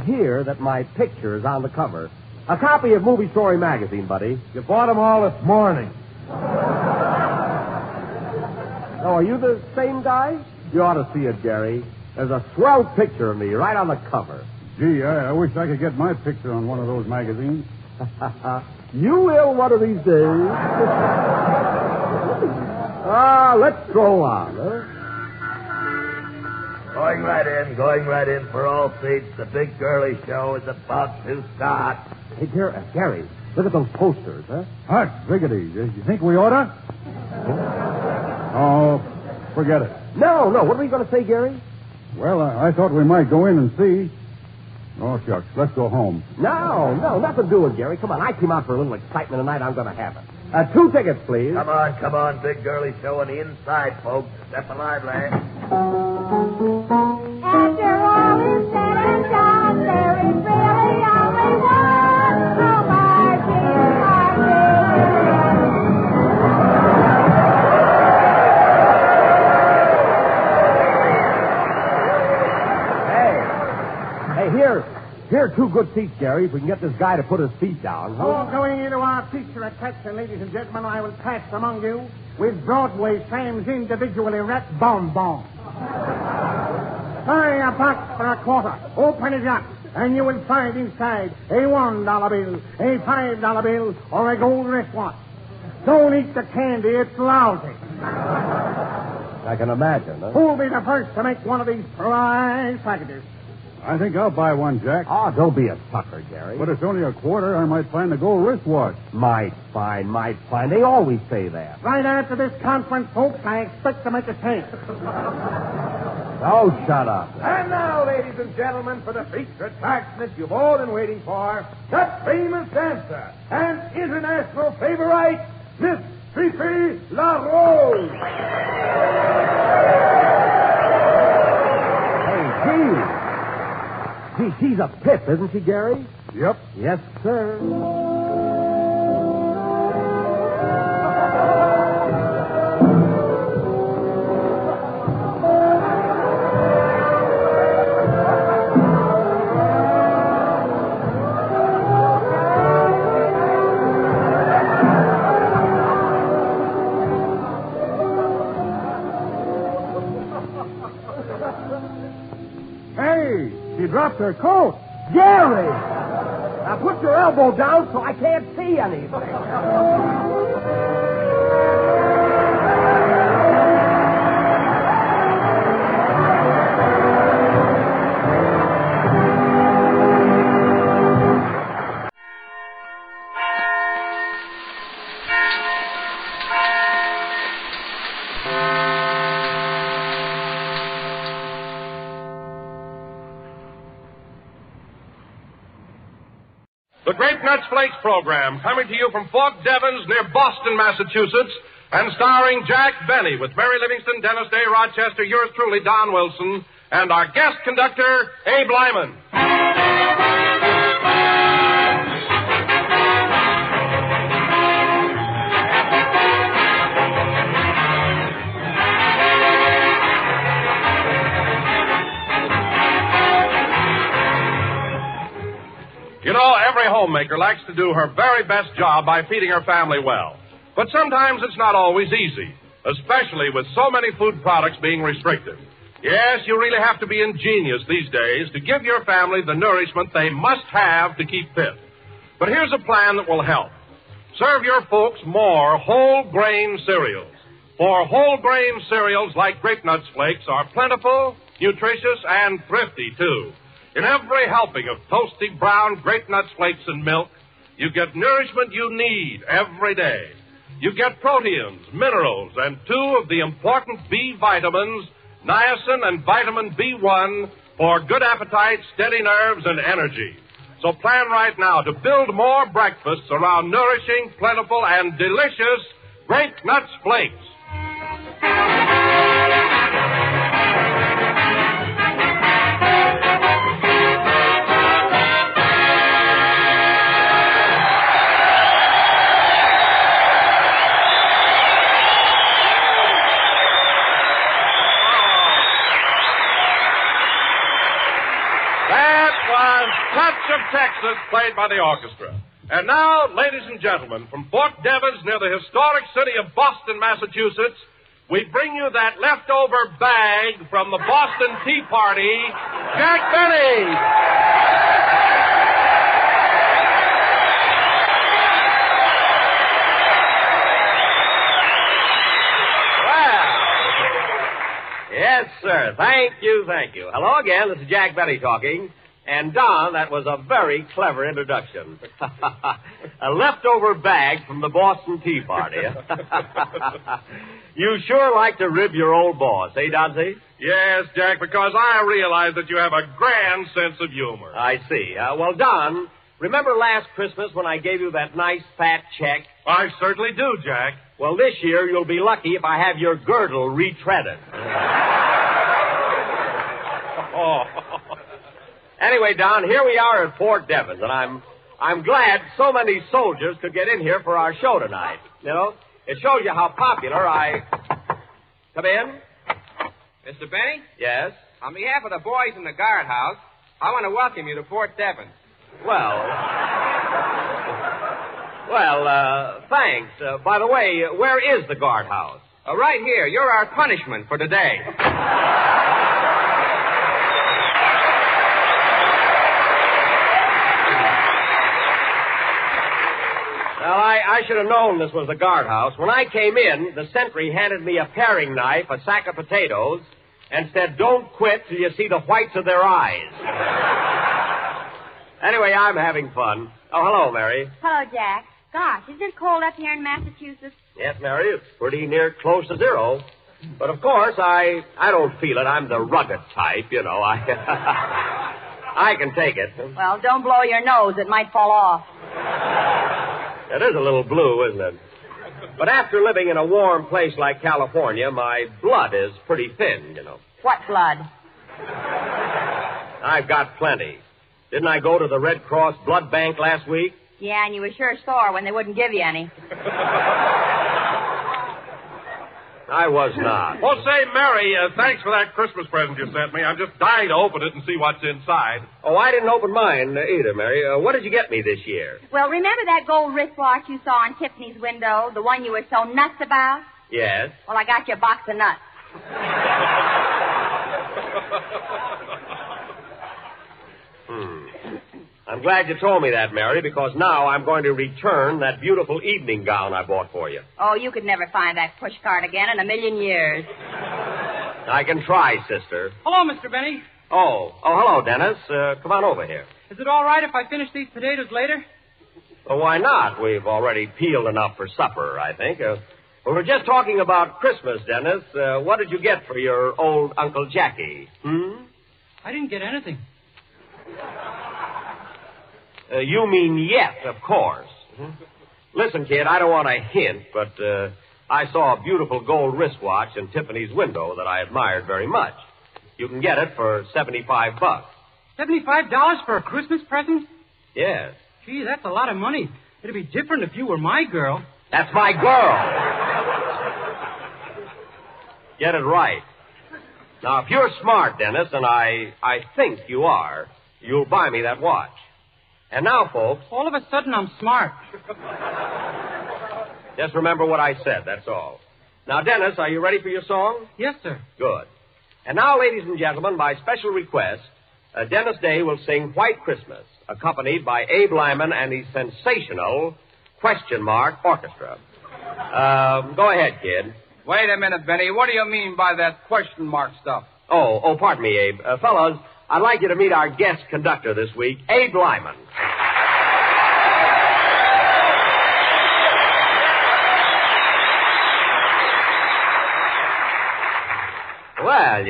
Speaker 8: hear that my picture is on the cover. A copy of Movie Story magazine, buddy.
Speaker 11: You bought them all this morning.
Speaker 8: Oh, are you the same guy? You ought to see it, Gary. There's a swell picture of me right on the cover.
Speaker 9: Gee, I wish I could get my picture on one of those magazines.
Speaker 8: You will one of these days. Let's go on, huh?
Speaker 12: Going right in for all seats. The big girly show is about to start.
Speaker 8: Hey, Gary, look at those posters, huh?
Speaker 9: Hot biggity. You think we oughta? Oh, forget it.
Speaker 8: No. What are we going to say, Gary?
Speaker 9: Well, I thought we might go in and see. Oh, shucks. Let's go home.
Speaker 8: No, nothing doing, Gary. Come on, I came out for a little excitement tonight. I'm going to have it. 2 tickets, please.
Speaker 12: Come on. Big girly show on the inside, folks. Step lively.
Speaker 4: After all is said and done, there is really only one. Oh, Margie.
Speaker 8: here are 2 good seats, Jerry, if we can get this guy to put his feet down.
Speaker 13: Before going into our feature attraction, ladies and gentlemen, I will pass among you with Broadway fame's individually wrapped bonbon. Buy a box for a quarter. Open it up, and you will find inside a $1 bill, a $5 bill, or a gold wristwatch. Don't eat the candy. It's lousy.
Speaker 8: I can imagine, huh?
Speaker 13: Who'll be the first to make one of these prize packages?
Speaker 9: I think I'll buy one, Jack.
Speaker 8: Oh, don't be a sucker, Jerry.
Speaker 9: But it's only a quarter. I might find a gold wristwatch.
Speaker 8: Might find. They always say that.
Speaker 13: Right after this conference, folks, I expect to make a change.
Speaker 8: Oh, shut up.
Speaker 14: And now, ladies and gentlemen, for the feature attraction that you've all been waiting for, the famous dancer and international favorite, Miss Fifi LaRose.
Speaker 8: Hey, she's a pip, isn't she, Gary?
Speaker 9: Yep.
Speaker 8: Yes, sir.
Speaker 9: She dropped her coat.
Speaker 8: Gary! Now put your elbow down so I can't see anything.
Speaker 15: The Grape Nuts Flakes program, coming to you from Fort Devons near Boston, Massachusetts, and starring Jack Benny with Mary Livingston, Dennis Day, Rochester, yours truly, Don Wilson, and our guest conductor, Abe Lyman. You know, every homemaker likes to do her very best job by feeding her family well. But sometimes it's not always easy, especially with so many food products being restricted. Yes, you really have to be ingenious these days to give your family the nourishment they must have to keep fit. But here's a plan that will help. Serve your folks more whole grain cereals. For whole grain cereals like Grape Nuts Flakes are plentiful, nutritious, and thrifty, too. In every helping of toasty brown Grape Nuts Flakes and milk, you get nourishment you need every day. You get proteins, minerals, and 2 of the important B vitamins, niacin and vitamin B1, for good appetite, steady nerves, and energy. So plan right now to build more breakfasts around nourishing, plentiful, and delicious Grape Nuts Flakes. Of Texas, played by the orchestra. And now, ladies and gentlemen, from Fort Devens near the historic city of Boston, Massachusetts, we bring you that leftover bag from the Boston Tea Party, Jack Benny.
Speaker 8: Well, yes, sir. Thank you. Hello again. This is Jack Benny talking. And, Don, that was a very clever introduction. A leftover bag from the Boston Tea Party. You sure like to rib your old boss, eh, Donsey?
Speaker 15: Yes, Jack, because I realize that you have a grand sense of humor.
Speaker 8: I see. Well, Don, remember last Christmas when I gave you that nice fat check?
Speaker 15: I certainly do, Jack.
Speaker 8: Well, this year you'll be lucky if I have your girdle retreaded.
Speaker 15: Oh.
Speaker 8: Anyway, Don, here we are at Fort Devens, and I'm glad so many soldiers could get in here for our show tonight. You know, it shows you how popular Come in.
Speaker 16: Mr. Benny?
Speaker 8: Yes?
Speaker 16: On behalf of the boys in the guardhouse, I want to welcome you to Fort Devon.
Speaker 8: Thanks. By the way, where is the guardhouse?
Speaker 16: Right here. You're our punishment for today.
Speaker 8: Well, I should have known this was the guardhouse. When I came in, the sentry handed me a paring knife, a sack of potatoes, and said, "Don't quit till you see the whites of their eyes." Anyway, I'm having fun. Oh, hello, Mary.
Speaker 10: Hello, Jack. Gosh, isn't it cold up here in Massachusetts?
Speaker 8: Yes, Mary, it's pretty near close to zero. But, of course, I don't feel it. I'm the rugged type, you know. I can take it.
Speaker 10: Well, don't blow your nose. It might fall off.
Speaker 8: It is a little blue, isn't it? But after living in a warm place like California, my blood is pretty thin, you know.
Speaker 10: What blood?
Speaker 8: I've got plenty. Didn't I go to the Red Cross blood bank last week?
Speaker 10: Yeah, and you were sure sore when they wouldn't give you any.
Speaker 8: I was not.
Speaker 15: Well, say, Mary, thanks for that Christmas present you sent me. I'm just dying to open it and see what's inside.
Speaker 8: Oh, I didn't open mine either, Mary. What did you get me this year?
Speaker 10: Well, remember that gold wristwatch you saw on Tiffany's window, the one you were so nuts about?
Speaker 8: Yes.
Speaker 10: Well, I got you a box of nuts.
Speaker 8: I'm glad you told me that, Mary, because now I'm going to return that beautiful evening gown I bought for you.
Speaker 10: Oh, you could never find that pushcart again in a million years.
Speaker 8: I can try, sister.
Speaker 17: Hello, Mr. Benny.
Speaker 8: Oh, hello, Dennis. Come on over here.
Speaker 17: Is it all right if I finish these potatoes later?
Speaker 8: Well, why not? We've already peeled enough for supper, I think. We were just talking about Christmas, Dennis. What did you get for your old Uncle Jackie?
Speaker 17: I didn't get anything.
Speaker 8: You mean yet, of course. Listen, kid, I don't want to hint, but I saw a beautiful gold wristwatch in Tiffany's window that I admired very much. You can get it for $75.
Speaker 17: $75 for a Christmas present?
Speaker 8: Yes.
Speaker 17: Gee, that's a lot of money. It'd be different if you were my girl.
Speaker 8: That's my girl. Get it right. Now, if you're smart, Dennis, and I think you are, you'll buy me that watch. And now, folks...
Speaker 17: All of a sudden, I'm smart.
Speaker 8: Just remember what I said, that's all. Now, Dennis, are you ready for your song?
Speaker 17: Yes, sir.
Speaker 8: Good. And now, ladies and gentlemen, by special request, Dennis Day will sing White Christmas, accompanied by Abe Lyman and his sensational Question Mark Orchestra. Go ahead, kid.
Speaker 16: Wait a minute, Benny. What do you mean by that question mark stuff?
Speaker 8: Oh, pardon me, Abe. Fellas, I'd like you to meet our guest conductor this week, Abe Lyman. Well,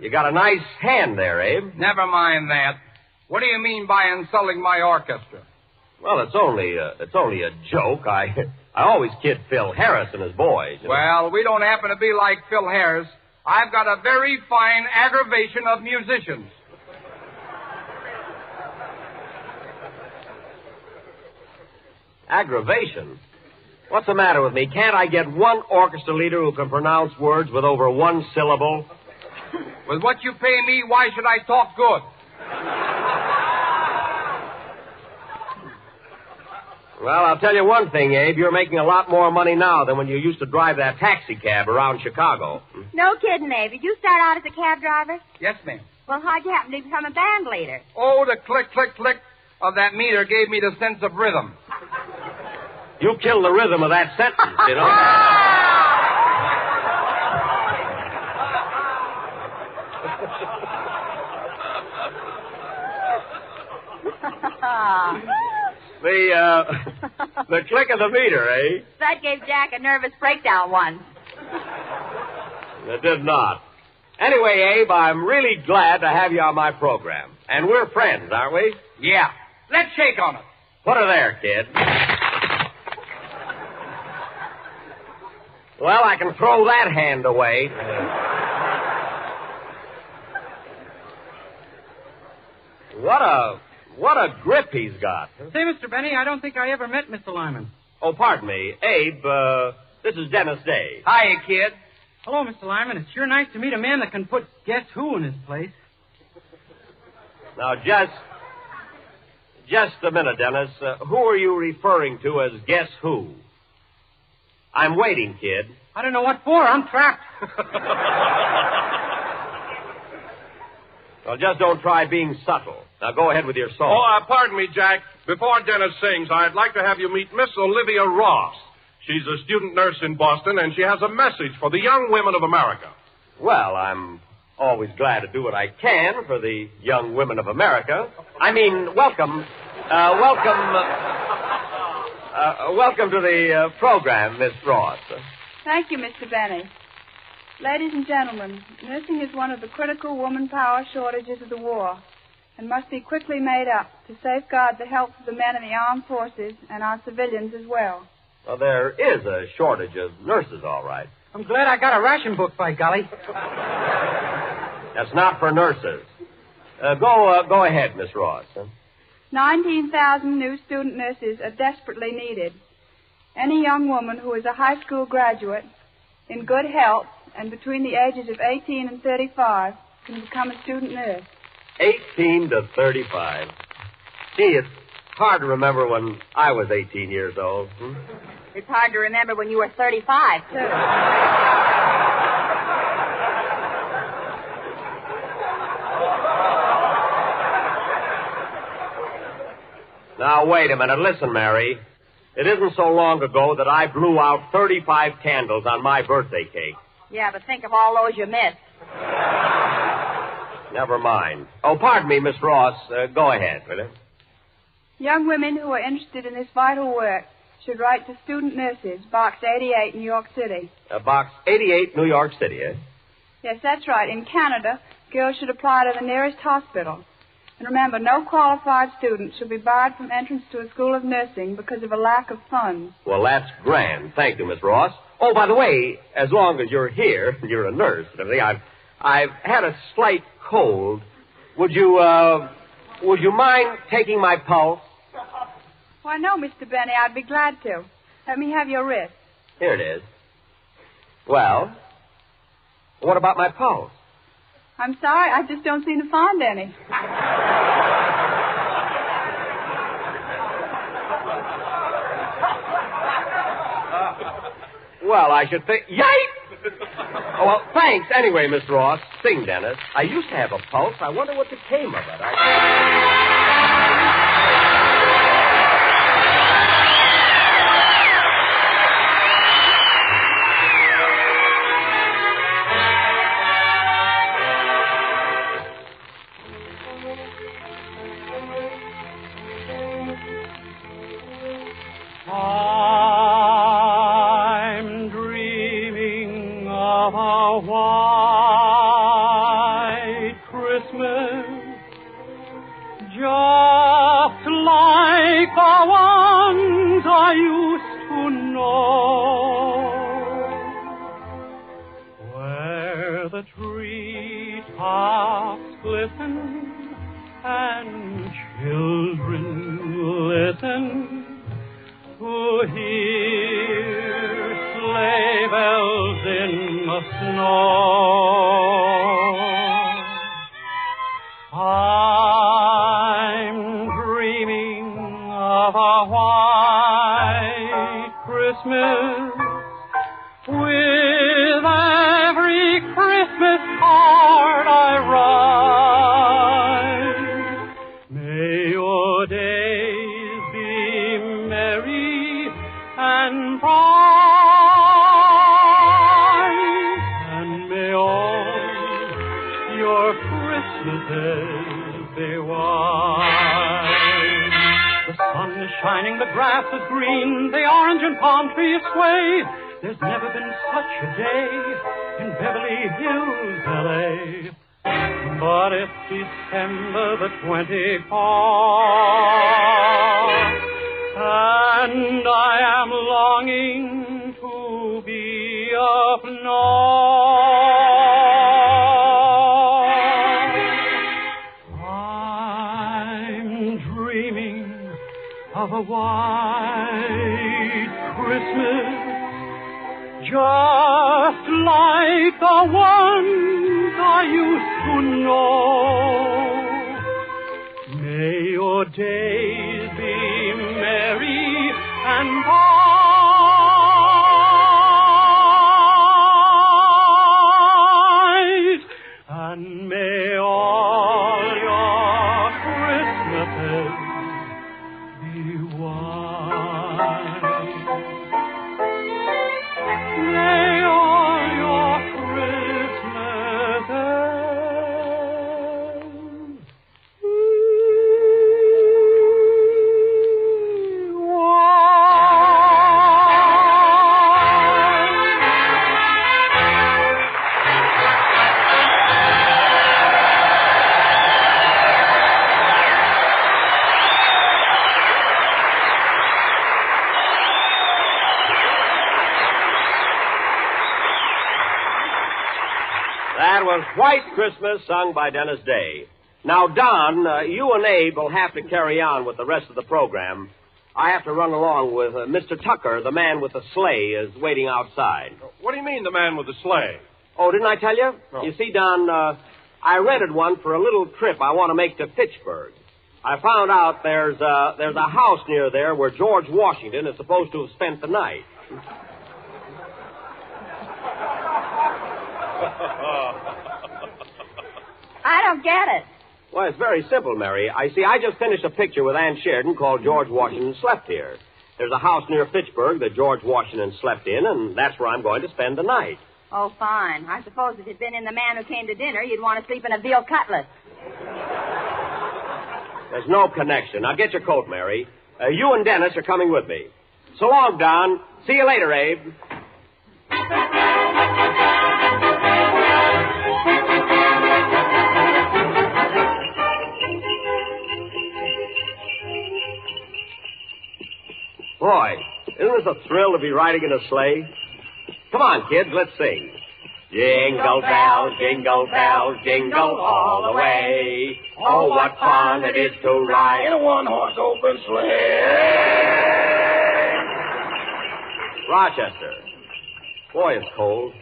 Speaker 8: you got a nice hand there, Abe.
Speaker 16: Never mind that. What do you mean by insulting my orchestra?
Speaker 8: Well, it's only a joke. I always kid Phil Harris and his boys. You know?
Speaker 16: Well, we don't happen to be like Phil Harris. I've got a very fine aggravation of musicians.
Speaker 8: Aggravation? What's the matter with me? Can't I get one orchestra leader who can pronounce words with over one syllable?
Speaker 16: With what you pay me, why should I talk good?
Speaker 8: Well, I'll tell you one thing, Abe. You're making a lot more money now than when you used to drive that taxi cab around Chicago.
Speaker 10: No kidding, Abe. Did you start out as a cab driver?
Speaker 16: Yes, ma'am.
Speaker 10: Well, how'd you happen to become a band leader?
Speaker 16: Oh, the click, click, click of that meter gave me the sense of rhythm.
Speaker 8: You killed the rhythm of that sentence, you know. The click of the meter, eh?
Speaker 10: That gave Jack a nervous breakdown once.
Speaker 8: It did not. Anyway, Abe, I'm really glad to have you on my program. And we're friends, aren't we?
Speaker 16: Yeah. Let's shake on it.
Speaker 8: Put her there, kid. Well, I can throw that hand away. What a grip he's got.
Speaker 17: Say, Mr. Benny, I don't think I ever met Mr. Lyman.
Speaker 8: Oh, pardon me. Abe, this is Dennis Day.
Speaker 16: Hiya, kid.
Speaker 17: Hello, Mr. Lyman. It's sure nice to meet a man that can put guess who in his place.
Speaker 18: Now, just a minute, Dennis. Who are you referring to as guess who? I'm waiting, kid.
Speaker 17: I don't know what for. I'm trapped.
Speaker 18: Well, just don't try being subtle. Now, go ahead with your song.
Speaker 15: Oh, pardon me, Jack. Before Dennis sings, I'd like to have you meet Miss Olivia Ross. She's a student nurse in Boston, and she has a message for the young women of America.
Speaker 18: Well, I'm always glad to do what I can for the young women of America. I mean, welcome to the program, Miss Ross.
Speaker 19: Thank you, Mr. Benny. Ladies and gentlemen, nursing is one of the critical woman power shortages of the war and must be quickly made up to safeguard the health of the men in the armed forces and our civilians as well.
Speaker 18: Well, there is a shortage of nurses, all right.
Speaker 17: I'm glad I got a ration book, by golly.
Speaker 18: That's not for nurses. Go ahead, Miss Ross.
Speaker 19: 19,000 new student nurses are desperately needed. Any young woman who is a high school graduate, in good health, and between the ages of 18 and 35 can become a student nurse.
Speaker 18: 18 to 35. Gee, it's hard to remember when I was 18 years old.
Speaker 10: It's hard to remember when you were 35, too.
Speaker 18: Now, wait a minute. Listen, Mary. It isn't so long ago that I blew out 35 candles on my birthday cake.
Speaker 10: Yeah, but think of all those you missed.
Speaker 18: Never mind. Oh, pardon me, Miss Ross. Go ahead, will you?
Speaker 19: Young women who are interested in this vital work should write to Student Nurses, Box 88, New York City.
Speaker 18: Box 88, New York City, eh?
Speaker 19: Yes, that's right. In Canada, girls should apply to the nearest hospital. And remember, no qualified student should be barred from entrance to a school of nursing because of a lack of funds.
Speaker 18: Well, that's grand. Thank you, Miss Ross. Oh, by the way, as long as you're here, you're a nurse and everything, I've had a slight cold. Would you mind taking my pulse?
Speaker 19: Why, no, Mr. Benny, I'd be glad to. Let me have your wrist.
Speaker 18: Here it is. Well, what about my pulse?
Speaker 19: I'm sorry, I just don't seem to find any.
Speaker 18: Well, I should think... Yipe! Oh, well, thanks anyway, Miss Ross. Sing, Dennis. I used to have a pulse. I wonder what became of it.
Speaker 11: I'm dreaming of a white Christmas, just like the ones I used to know, where the treetops glisten and children listen to hear sleigh bells in the snow. I'm dreaming of a white Christmas with every Christmas card I write. May your days be merry and bright, and may all your Christmases be white. The sun is shining, the grass is green, the orange and palm trees sway. There's never been such a day in Beverly Hills, L.A. But it's December the 24th, and I am longing to be up north. I'm dreaming of a white Christmas, just like the ones I used to know, days be merry and bright, and may all your Christmases be white. May all your Christmases be
Speaker 18: That was White Christmas, sung by Dennis Day. Now, Don, you and Abe will have to carry on with the rest of the program. I have to run along with Mr. Tucker, the man with the sleigh, is waiting outside.
Speaker 15: What do you mean, the man with the sleigh?
Speaker 18: Oh, didn't I tell you?
Speaker 15: No.
Speaker 18: You see, Don, I rented one for a little trip I want to make to Fitchburg. I found out there's a house near there where George Washington is supposed to have spent the night.
Speaker 10: I don't get it.
Speaker 18: Well, it's very simple, Mary. I just finished a picture with Ann Sheridan called George Washington Slept Here. There's a house near Fitchburg that George Washington slept in, and that's where I'm going to spend the night.
Speaker 10: Oh, fine. I suppose if you'd been in The Man Who Came to Dinner, you'd want to sleep in a veal cutlet.
Speaker 18: There's no connection. Now, get your coat, Mary. You and Dennis are coming with me. So long, Don. See you later, Abe. Boy, isn't this a thrill to be riding in a sleigh? Come on, kids, let's sing. Jingle bells, jingle all the way. Oh, what fun it is to ride in a one-horse open sleigh. Rochester. Boy, it's cold.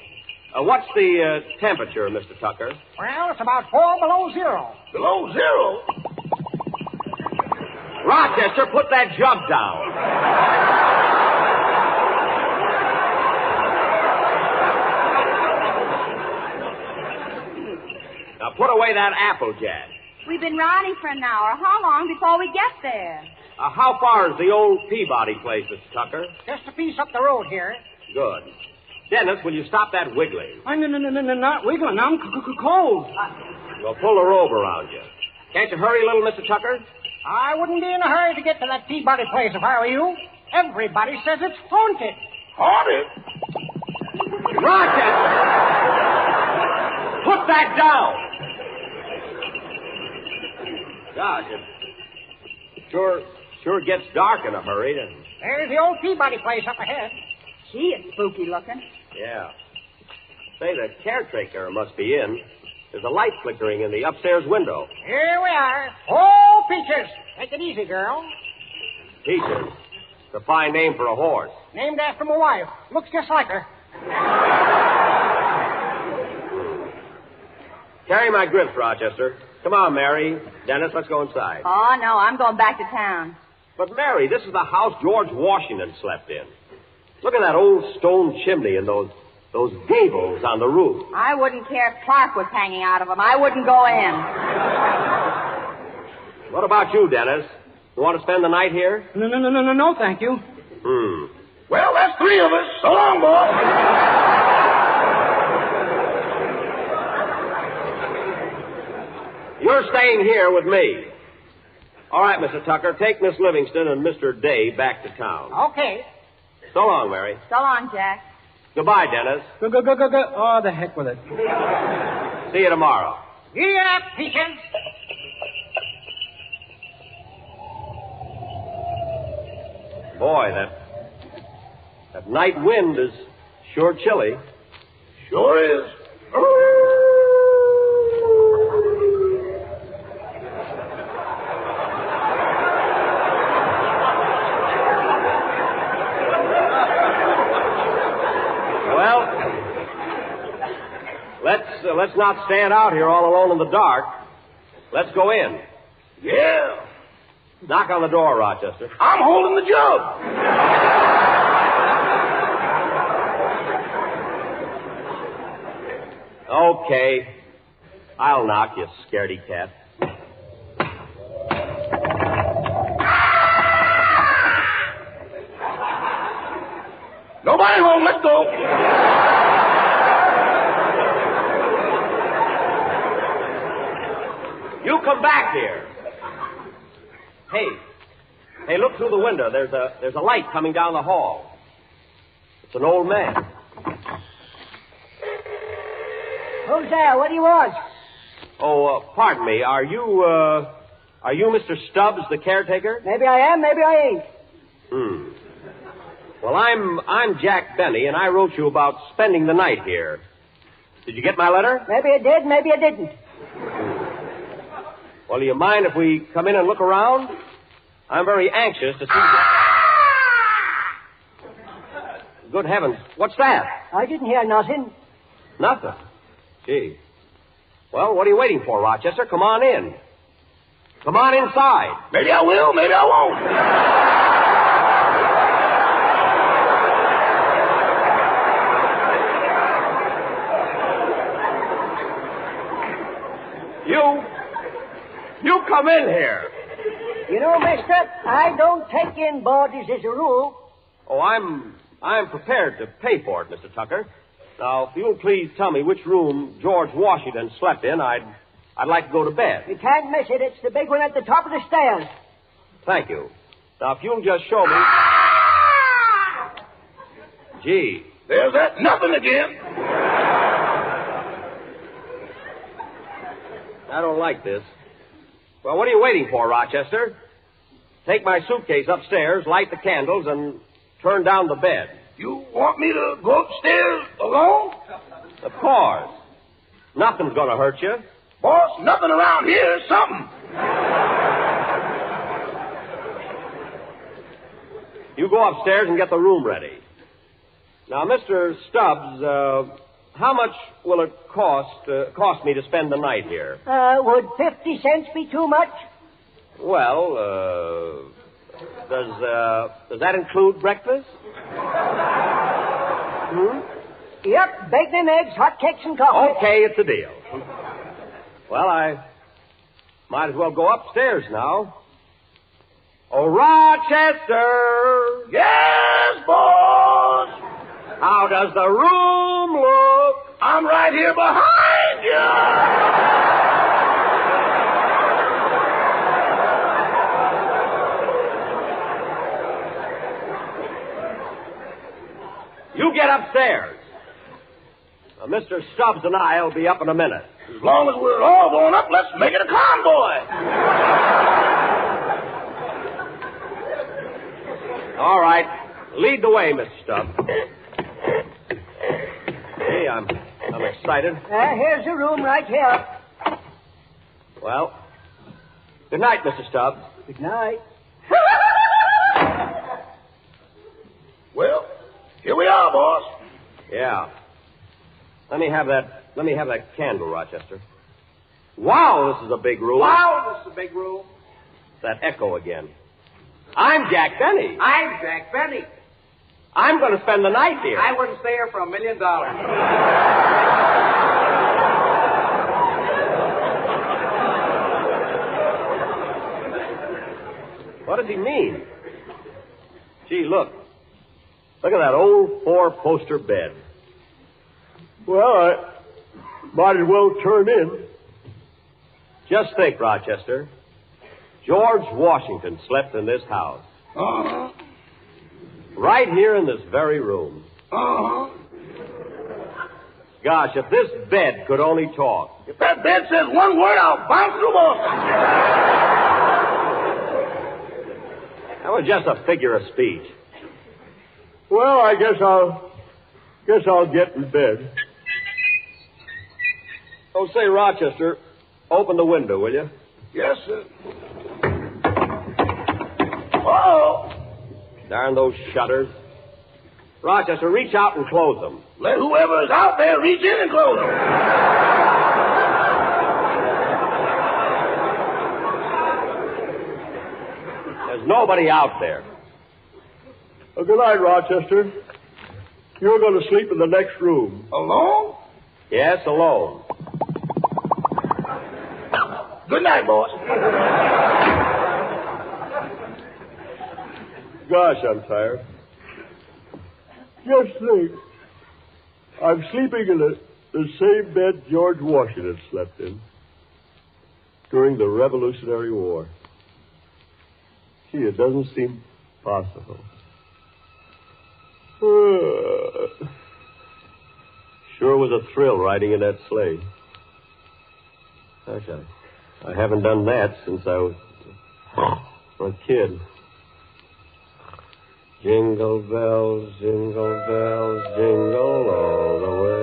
Speaker 18: What's the temperature, Mr. Tucker?
Speaker 13: Well, it's about 4 below zero.
Speaker 18: Below zero? Rochester, put that jug down. Now, put away that Applejack.
Speaker 10: We've been riding for an hour. How long before we get there?
Speaker 18: How far is the old Peabody place, Mr. Tucker?
Speaker 13: Just a piece up the road here.
Speaker 18: Good. Dennis, will you stop that wiggling?
Speaker 17: No, not wiggling. I'm cold.
Speaker 18: Well, pull the robe around you. Can't you hurry a little, Mr. Tucker?
Speaker 13: I wouldn't be in a hurry to get to that Peabody place if I were you. Everybody says it's haunted.
Speaker 18: Haunted? Rochester! Put that down! Gosh, it sure gets dark in a hurry.
Speaker 13: There's the old Peabody place up ahead.
Speaker 10: Gee, it's spooky looking.
Speaker 18: Yeah. Say, the caretaker must be in. There's a light flickering in the upstairs window.
Speaker 13: Here we are. Oh, Peaches. Take it easy, girl.
Speaker 18: Peaches. It's a fine name for a horse.
Speaker 13: Named after my wife. Looks just like her.
Speaker 18: Carry my grips, Rochester. Come on, Mary. Dennis, let's go inside.
Speaker 10: Oh, no, I'm going back to town.
Speaker 18: But, Mary, this is the house George Washington slept in. Look at that old stone chimney and those gables on the roof.
Speaker 10: I wouldn't care if Clark was hanging out of them. I wouldn't go in.
Speaker 18: What about you, Dennis? You want to spend the night here?
Speaker 17: No, thank you.
Speaker 14: Well, that's 3 of us. So long, boy.
Speaker 18: You're staying here with me. All right, Mr. Tucker, take Miss Livingston and Mr. Day back to town.
Speaker 13: Okay.
Speaker 18: So long, Mary.
Speaker 10: So long, Jack.
Speaker 18: Goodbye, Dennis.
Speaker 17: Go. Oh, the heck with it.
Speaker 18: See you tomorrow.
Speaker 13: Yeah, Peaches.
Speaker 18: Boy, that night wind is sure chilly.
Speaker 14: Sure is.
Speaker 18: Let's not stand out here all alone in the dark. Let's go in.
Speaker 14: Yeah.
Speaker 18: Knock on the door, Rochester.
Speaker 14: I'm holding the jug.
Speaker 18: Okay. I'll knock, you scaredy cat.
Speaker 14: Nobody home. Let's go.
Speaker 18: You come back here. Hey, look through the window. There's a light coming down the hall. It's an old man.
Speaker 20: Who's there? What do you want?
Speaker 18: Oh, pardon me. Are you Mr. Stubbs, the caretaker?
Speaker 20: Maybe I am, maybe I ain't.
Speaker 18: Well, I'm Jack Benny, and I wrote you about spending the night here. Did you get my letter?
Speaker 20: Maybe I did, maybe I didn't.
Speaker 18: Well, do you mind if we come in and look around? I'm very anxious to see Good heavens, what's that?
Speaker 20: I didn't hear nothing.
Speaker 18: Nothing? Gee. Well, what are you waiting for, Rochester? Come on in. Come on inside.
Speaker 14: Maybe I will, maybe I won't.
Speaker 18: You come in here.
Speaker 20: You know, mister, I don't take in boarders as a rule.
Speaker 18: Oh, I'm prepared to pay for it, Mr. Tucker. Now, if you'll please tell me which room George Washington slept in, I'd like to go to bed.
Speaker 20: You can't miss it. It's the big one at the top of the stairs.
Speaker 18: Thank you. Now, if you'll just show me... Gee.
Speaker 14: There's that nothing again.
Speaker 18: I don't like this. Well, what are you waiting for, Rochester? Take my suitcase upstairs, light the candles, and turn down the bed.
Speaker 14: You want me to go upstairs alone?
Speaker 18: Of course. Nothing's going to hurt you.
Speaker 14: Boss, nothing around here is something.
Speaker 18: You go upstairs and get the room ready. Now, Mr. Stubbs, how much will it cost me to spend the night here?
Speaker 20: Would 50 cents be too much?
Speaker 18: Well, does that include breakfast?
Speaker 20: Yep, bacon and eggs, hot cakes and coffee.
Speaker 18: Okay, it's a deal. Well, I might as well go upstairs now. Oh, Rochester!
Speaker 14: Yes, boss!
Speaker 18: How does the room look?
Speaker 14: I'm right here behind
Speaker 18: you. You get upstairs. Now, Mr. Stubbs and I'll be up in a minute.
Speaker 14: As long as we're all going up, let's make it a convoy.
Speaker 18: All right. Lead the way, Mr. Stubbs. Hey, I'm excited.
Speaker 20: Here's the room right here.
Speaker 18: Well, good night, Mr. Stubbs.
Speaker 20: Good night.
Speaker 14: Well, here we are, boss.
Speaker 18: Yeah. Let me have that candle, Rochester. Wow, this is a big room.
Speaker 16: Wow, this is a big room.
Speaker 18: That echo again. I'm Jack Benny.
Speaker 16: I'm Jack Benny.
Speaker 18: I'm going to spend the night here.
Speaker 16: I wouldn't stay here for $1 million.
Speaker 18: What does he mean? Gee, look. Look at that old four-poster bed. Well, I might as well turn in. Just think, Rochester. George Washington slept in this house.
Speaker 14: Uh-huh.
Speaker 18: Right here in this very room.
Speaker 14: Uh-huh.
Speaker 18: Gosh, if this bed could only talk.
Speaker 14: If that bed says one word, I'll bounce through Boston.
Speaker 18: That was just a figure of speech.
Speaker 21: Well, I guess I'll get in bed.
Speaker 18: Oh, say, Rochester, open the window, will you?
Speaker 14: Yes, sir. Uh-oh.
Speaker 18: Darn those shutters. Rochester, reach out and close them.
Speaker 14: Let whoever is out there reach in and close them.
Speaker 18: nobody out there.
Speaker 21: Good night, Rochester. You're going to sleep in the next room.
Speaker 14: Alone?
Speaker 18: Yes, alone.
Speaker 14: Good night, boss.
Speaker 21: Gosh, I'm tired. Just think. I'm sleeping in the same bed George Washington slept in during the Revolutionary War. Gee, it doesn't seem possible. Sure was a thrill riding in that sleigh. Gosh, I haven't done that since I was a kid. Jingle bells, jingle all the way.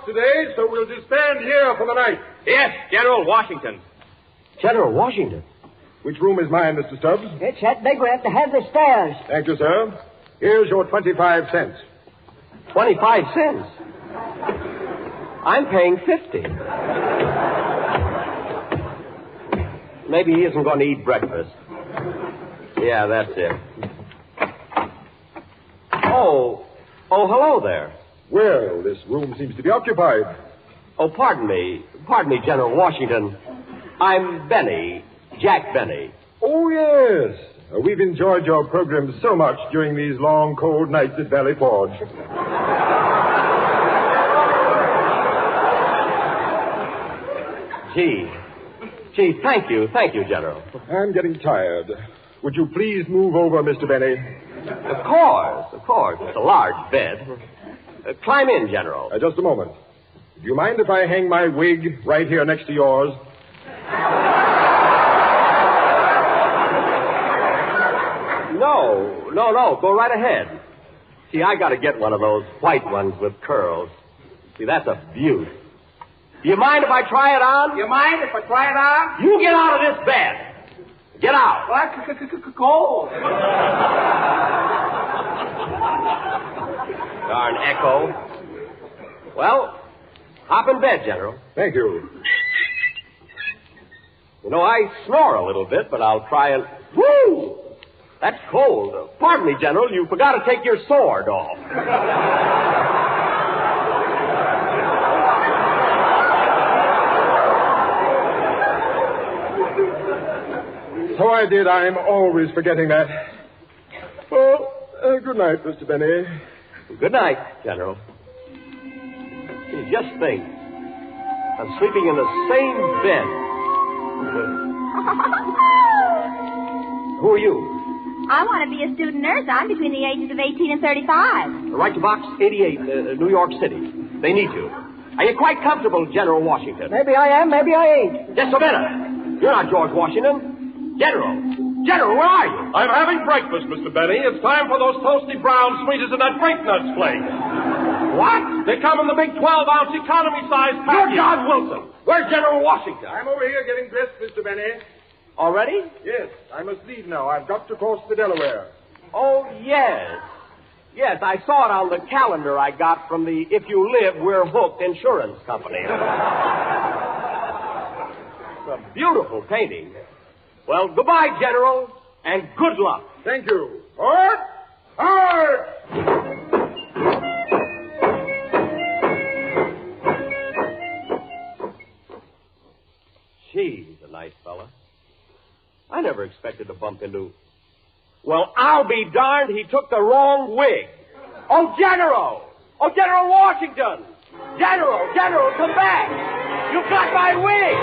Speaker 14: Today, so we'll disband here for the night.
Speaker 18: Yes, General Washington. General Washington?
Speaker 14: Which room is mine, Mr. Stubbs?
Speaker 20: It's that big one at the head of the stairs.
Speaker 14: Thank you, sir. Here's your 25 cents.
Speaker 18: 25 cents? I'm paying 50. Maybe he isn't going to eat breakfast. Yeah, that's it. Oh, hello there.
Speaker 14: Well, this room seems to be occupied.
Speaker 18: Oh, pardon me, General Washington. I'm Benny, Jack Benny.
Speaker 14: Oh, yes. We've enjoyed your program so much during these long, cold nights at Valley Forge.
Speaker 18: Gee, thank you, General.
Speaker 14: I'm getting tired. Would you please move over, Mr. Benny?
Speaker 18: Of course. It's a large bed. Climb in, General.
Speaker 14: Just a moment. Do you mind if I hang my wig right here next to yours?
Speaker 18: No. Go right ahead. See, I got to get one of those white ones with curls. See, that's a beaut. Do you mind if I try it on?
Speaker 16: You mind if I try it on?
Speaker 18: You get out of this bed. Get out.
Speaker 16: What? Cold.
Speaker 18: Darn echo. Well, hop in bed, General.
Speaker 14: Thank you.
Speaker 18: You know, I snore a little bit, but I'll try and... Woo! That's cold. Pardon me, General, you forgot to take your sword off.
Speaker 14: So I did. I'm always forgetting that. Well, good night, Mr. Benny.
Speaker 18: Good night, General. Gee, just think. I'm sleeping in the same bed. Who are you?
Speaker 10: I want to be a student nurse. I'm between the ages of 18 and 35.
Speaker 18: Right to Box 88, New York City. They need you. Are you quite comfortable, General Washington?
Speaker 20: Maybe I am, maybe I ain't.
Speaker 18: Just a minute. You're not George Washington. General, where are you?
Speaker 15: I'm having breakfast, Mr. Benny. It's time for those toasty brown sweeties and that grape nuts flake.
Speaker 18: What?
Speaker 15: They come in the big 12-ounce economy-size package.
Speaker 18: You're John Wilson. Where's General Washington?
Speaker 14: I'm over here getting dressed, Mr. Benny.
Speaker 18: Already?
Speaker 14: Yes, I must leave now. I've got to cross the Delaware.
Speaker 18: Oh, yes. Yes, I saw it on the calendar I got from the If You Live, We're Hooked insurance company. It's a beautiful painting. Well, goodbye, General, and good luck.
Speaker 14: Thank you. Hard! Hard!
Speaker 18: Gee, he's a nice fella. I never expected to bump into... Well, I'll be darned, he took the wrong wig. Oh, General! Oh, General Washington! General, come back! You've got my wig!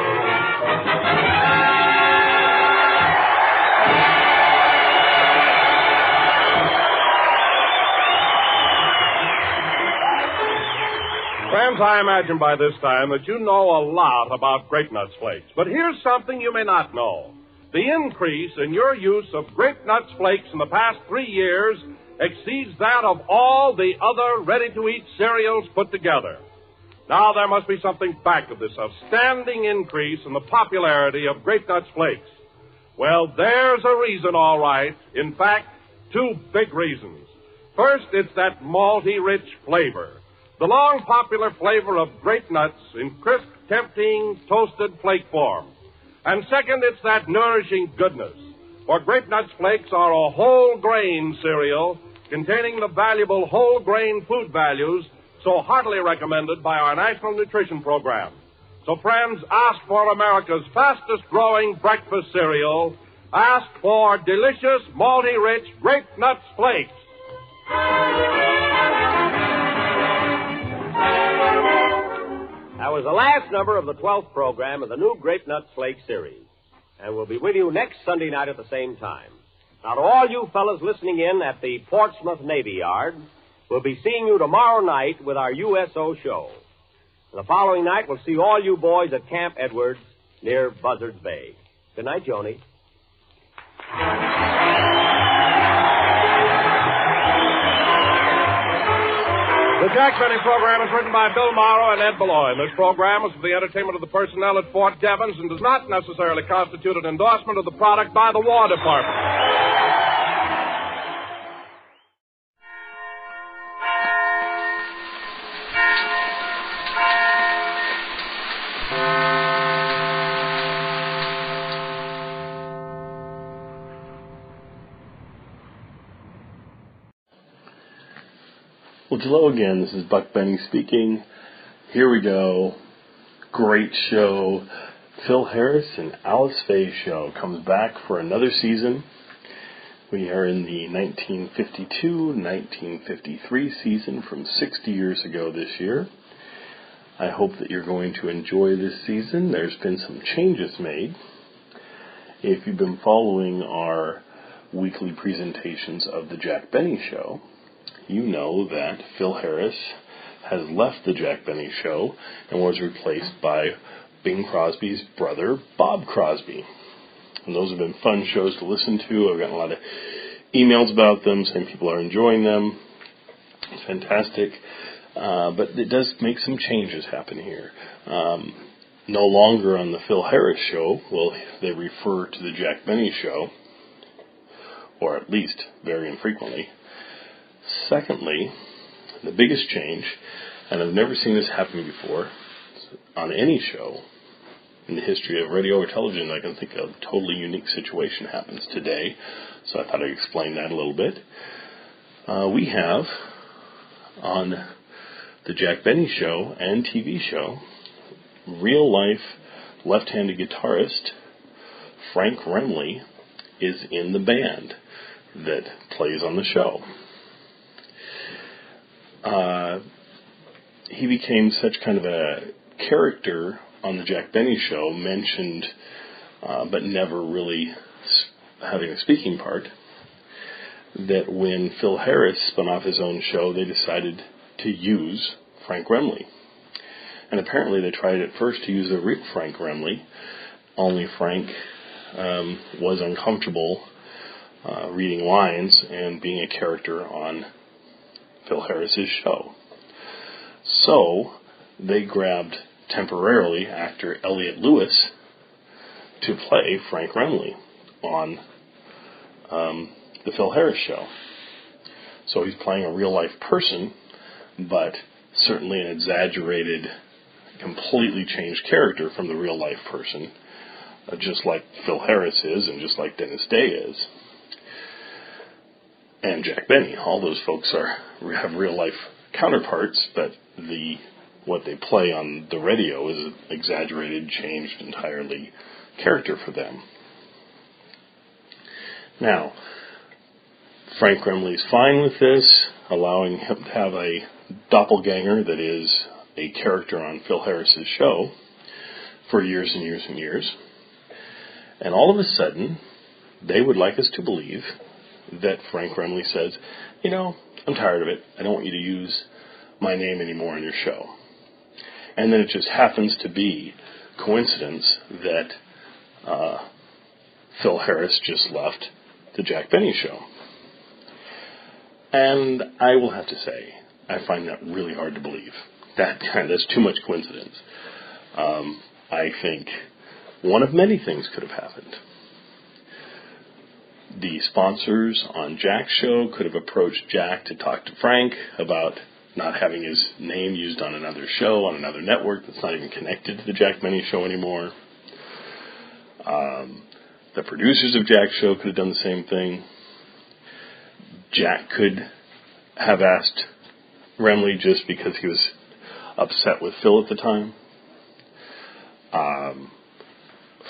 Speaker 15: Friends, I imagine by this time that you know a lot about Grape Nuts Flakes. But here's something you may not know. The increase in your use of Grape Nuts Flakes in the past 3 years exceeds that of all the other ready-to-eat cereals put together. Now, there must be something back of this outstanding increase in the popularity of Grape Nuts Flakes. Well, there's a reason, all right. In fact, 2 big reasons. First, it's that malty, rich flavor. The long popular flavor of grape nuts in crisp, tempting, toasted flake form. And second, it's that nourishing goodness. For Grape Nuts Flakes are a whole grain cereal containing the valuable whole grain food values so heartily recommended by our National Nutrition Program. So, friends, ask for America's fastest growing breakfast cereal. Ask for delicious, malty, rich Grape Nuts Flakes.
Speaker 18: That was the last number of the 12th program of the new Grape Nuts Flake series. And we'll be with you next Sunday night at the same time. Now, to all you fellas listening in at the Portsmouth Navy Yard, we'll be seeing you tomorrow night with our USO show. And the following night, we'll see all you boys at Camp Edwards near Buzzards Bay. Good night, Joni.
Speaker 15: The Jack Benny program is written by Bill Morrow and Ed Beloy. This program is for the entertainment of the personnel at Fort Devens and does not necessarily constitute an endorsement of the product by the War Department.
Speaker 1: Well, hello again. This is Buck Benny speaking. Here we go. Great show. Phil Harris and Alice Faye show comes back for another season. We are in the 1952-1953 season from 60 years ago this year. I hope that you're going to enjoy this season. There's been some changes made. If you've been following our weekly presentations of the Jack Benny show, you know that Phil Harris has left the Jack Benny show and was replaced by Bing Crosby's brother, Bob Crosby. And those have been fun shows to listen to. I've gotten a lot of emails about them, saying people are enjoying them. It's fantastic. But it does make some changes happen here. No longer on the Phil Harris show will they refer to the Jack Benny show, or at least very infrequently. Secondly, the biggest change, and I've never seen this happen before on any show in the history of radio or television, I can think of a totally unique situation happens today, so I thought I'd explain that a little bit. We have on the Jack Benny show and TV show, real-life left-handed guitarist Frank Remley is in the band that plays on the show. He became such kind of a character on the Jack Benny show, mentioned but never really having a speaking part, that when Phil Harris spun off his own show, they decided to use Frank Remley. And apparently they tried at first to use the real Frank Remley, only Frank was uncomfortable reading lines and being a character on Phil Harris's show. So they grabbed temporarily actor Elliot Lewis to play Frank Remley on the Phil Harris show. So he's playing a real-life person, but certainly an exaggerated, completely changed character from the real-life person, just like Phil Harris is and just like Dennis Day is. And Jack Benny. All those folks have real-life counterparts, but what they play on the radio is an exaggerated, changed entirely character for them. Now, Frank Remley's fine with this, allowing him to have a doppelganger that is a character on Phil Harris's show for years and years and years. And all of a sudden, they would like us to believe that Frank Remley says, I'm tired of it. I don't want you to use my name anymore on your show. And then it just happens to be coincidence that Phil Harris just left the Jack Benny Show. And I will have to say, I find that really hard to believe. That's too much coincidence. I think one of many things could have happened. The sponsors on Jack's show could have approached Jack to talk to Frank about not having his name used on another show, on another network that's not even connected to the Jack Benny Show anymore. The producers of Jack's show could have done the same thing. Jack could have asked Remley just because he was upset with Phil at the time.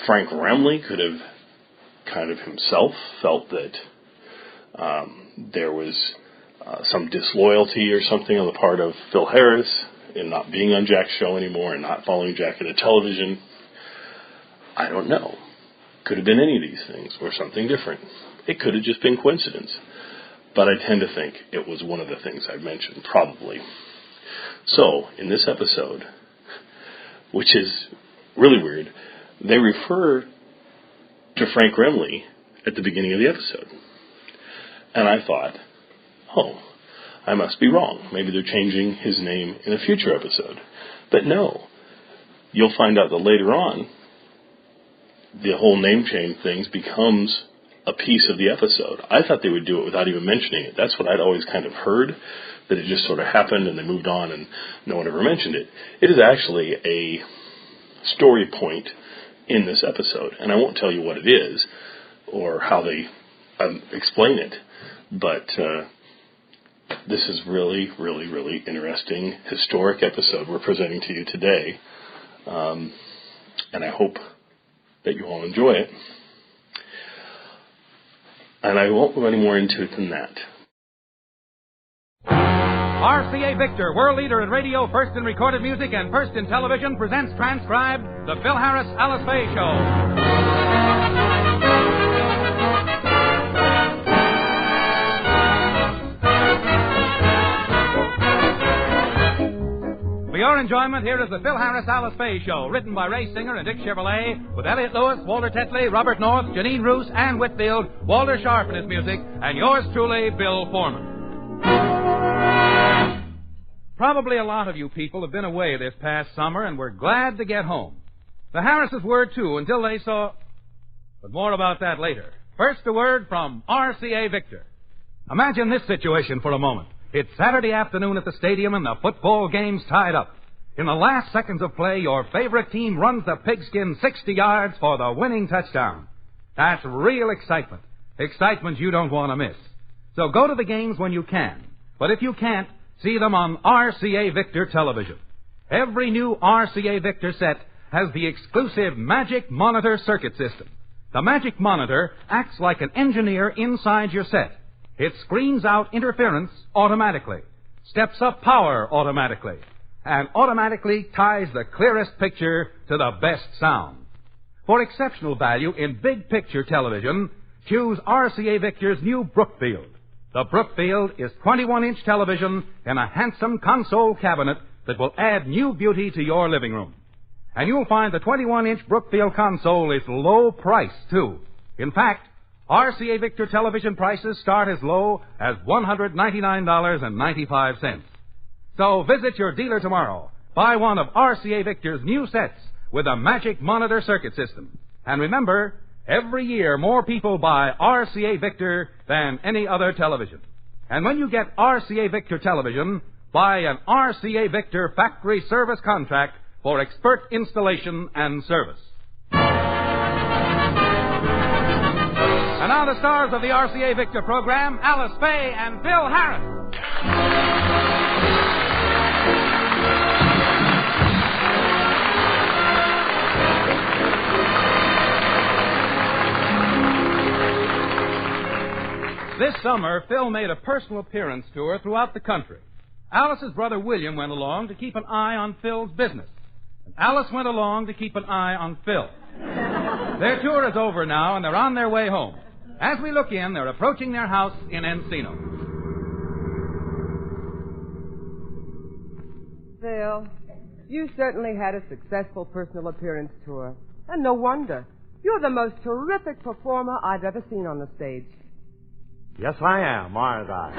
Speaker 1: Frank Remley could have kind of himself felt that there was some disloyalty or something on the part of Phil Harris in not being on Jack's show anymore and not following Jack into television. I don't know. Could have been any of these things or something different. It could have just been coincidence. But I tend to think it was one of the things I've mentioned, probably. So, in this episode, which is really weird, they refer to Frank Remley at the beginning of the episode. And I thought, oh, I must be wrong. Maybe they're changing his name in a future episode. But no. You'll find out that later on, the whole name change things becomes a piece of the episode. I thought they would do it without even mentioning it. That's what I'd always kind of heard, that it just sort of happened and they moved on and no one ever mentioned it. It is actually a story point in this episode, and I won't tell you what it is or how they explain it, but this is really, really, really interesting, historic episode we're presenting to you today, and I hope that you all enjoy it. And I won't go any more into it than that.
Speaker 5: RCA Victor, world leader in radio, first in recorded music, and first in television, presents transcribed the Phil Harris Alice Faye Show. For your enjoyment, here is the Phil Harris Alice Faye Show, written by Ray Singer and Dick Chevrolet, with Elliot Lewis, Walter Tetley, Robert North, Janine Roos, Ann Whitfield, Walter Sharp in his music, and yours truly, Bill Foreman. Probably a lot of you people have been away this past summer and were glad to get home. The Harrises were, too, until they saw... But more about that later. First, a word from RCA Victor. Imagine this situation for a moment. It's Saturday afternoon at the stadium and the football game's tied up. In the last seconds of play, your favorite team runs the pigskin 60 yards for the winning touchdown. That's real excitement. Excitement you don't want to miss. So go to the games when you can. But if you can't, see them on RCA Victor television. Every new RCA Victor set has the exclusive Magic Monitor circuit system. The Magic Monitor acts like an engineer inside your set. It screens out interference automatically, steps up power automatically, and automatically ties the clearest picture to the best sound. For exceptional value in big picture television, choose RCA Victor's new Brookfield. The Brookfield is 21-inch television in a handsome console cabinet that will add new beauty to your living room. And you'll find the 21-inch Brookfield console is low price, too. In fact, RCA Victor television prices start as low as $199.95. So visit your dealer tomorrow. Buy one of RCA Victor's new sets with a Magic Monitor circuit system. And remember, every year more people buy RCA Victor than any other television. And when you get RCA Victor television, buy an RCA Victor factory service contract for expert installation and service. And now the stars of the RCA Victor program, Alice Faye and Phil Harris. This summer, Phil made a personal appearance tour throughout the country. Alice's brother William went along to keep an eye on Phil's business. And Alice went along to keep an eye on Phil. Their tour is over now, and they're on their way home. As we look in, they're approaching their house in Encino.
Speaker 19: Phil,
Speaker 6: You certainly had a successful personal appearance tour. And no wonder. You're the most terrific performer I've ever seen on the stage.
Speaker 22: Yes, I am, aren't I?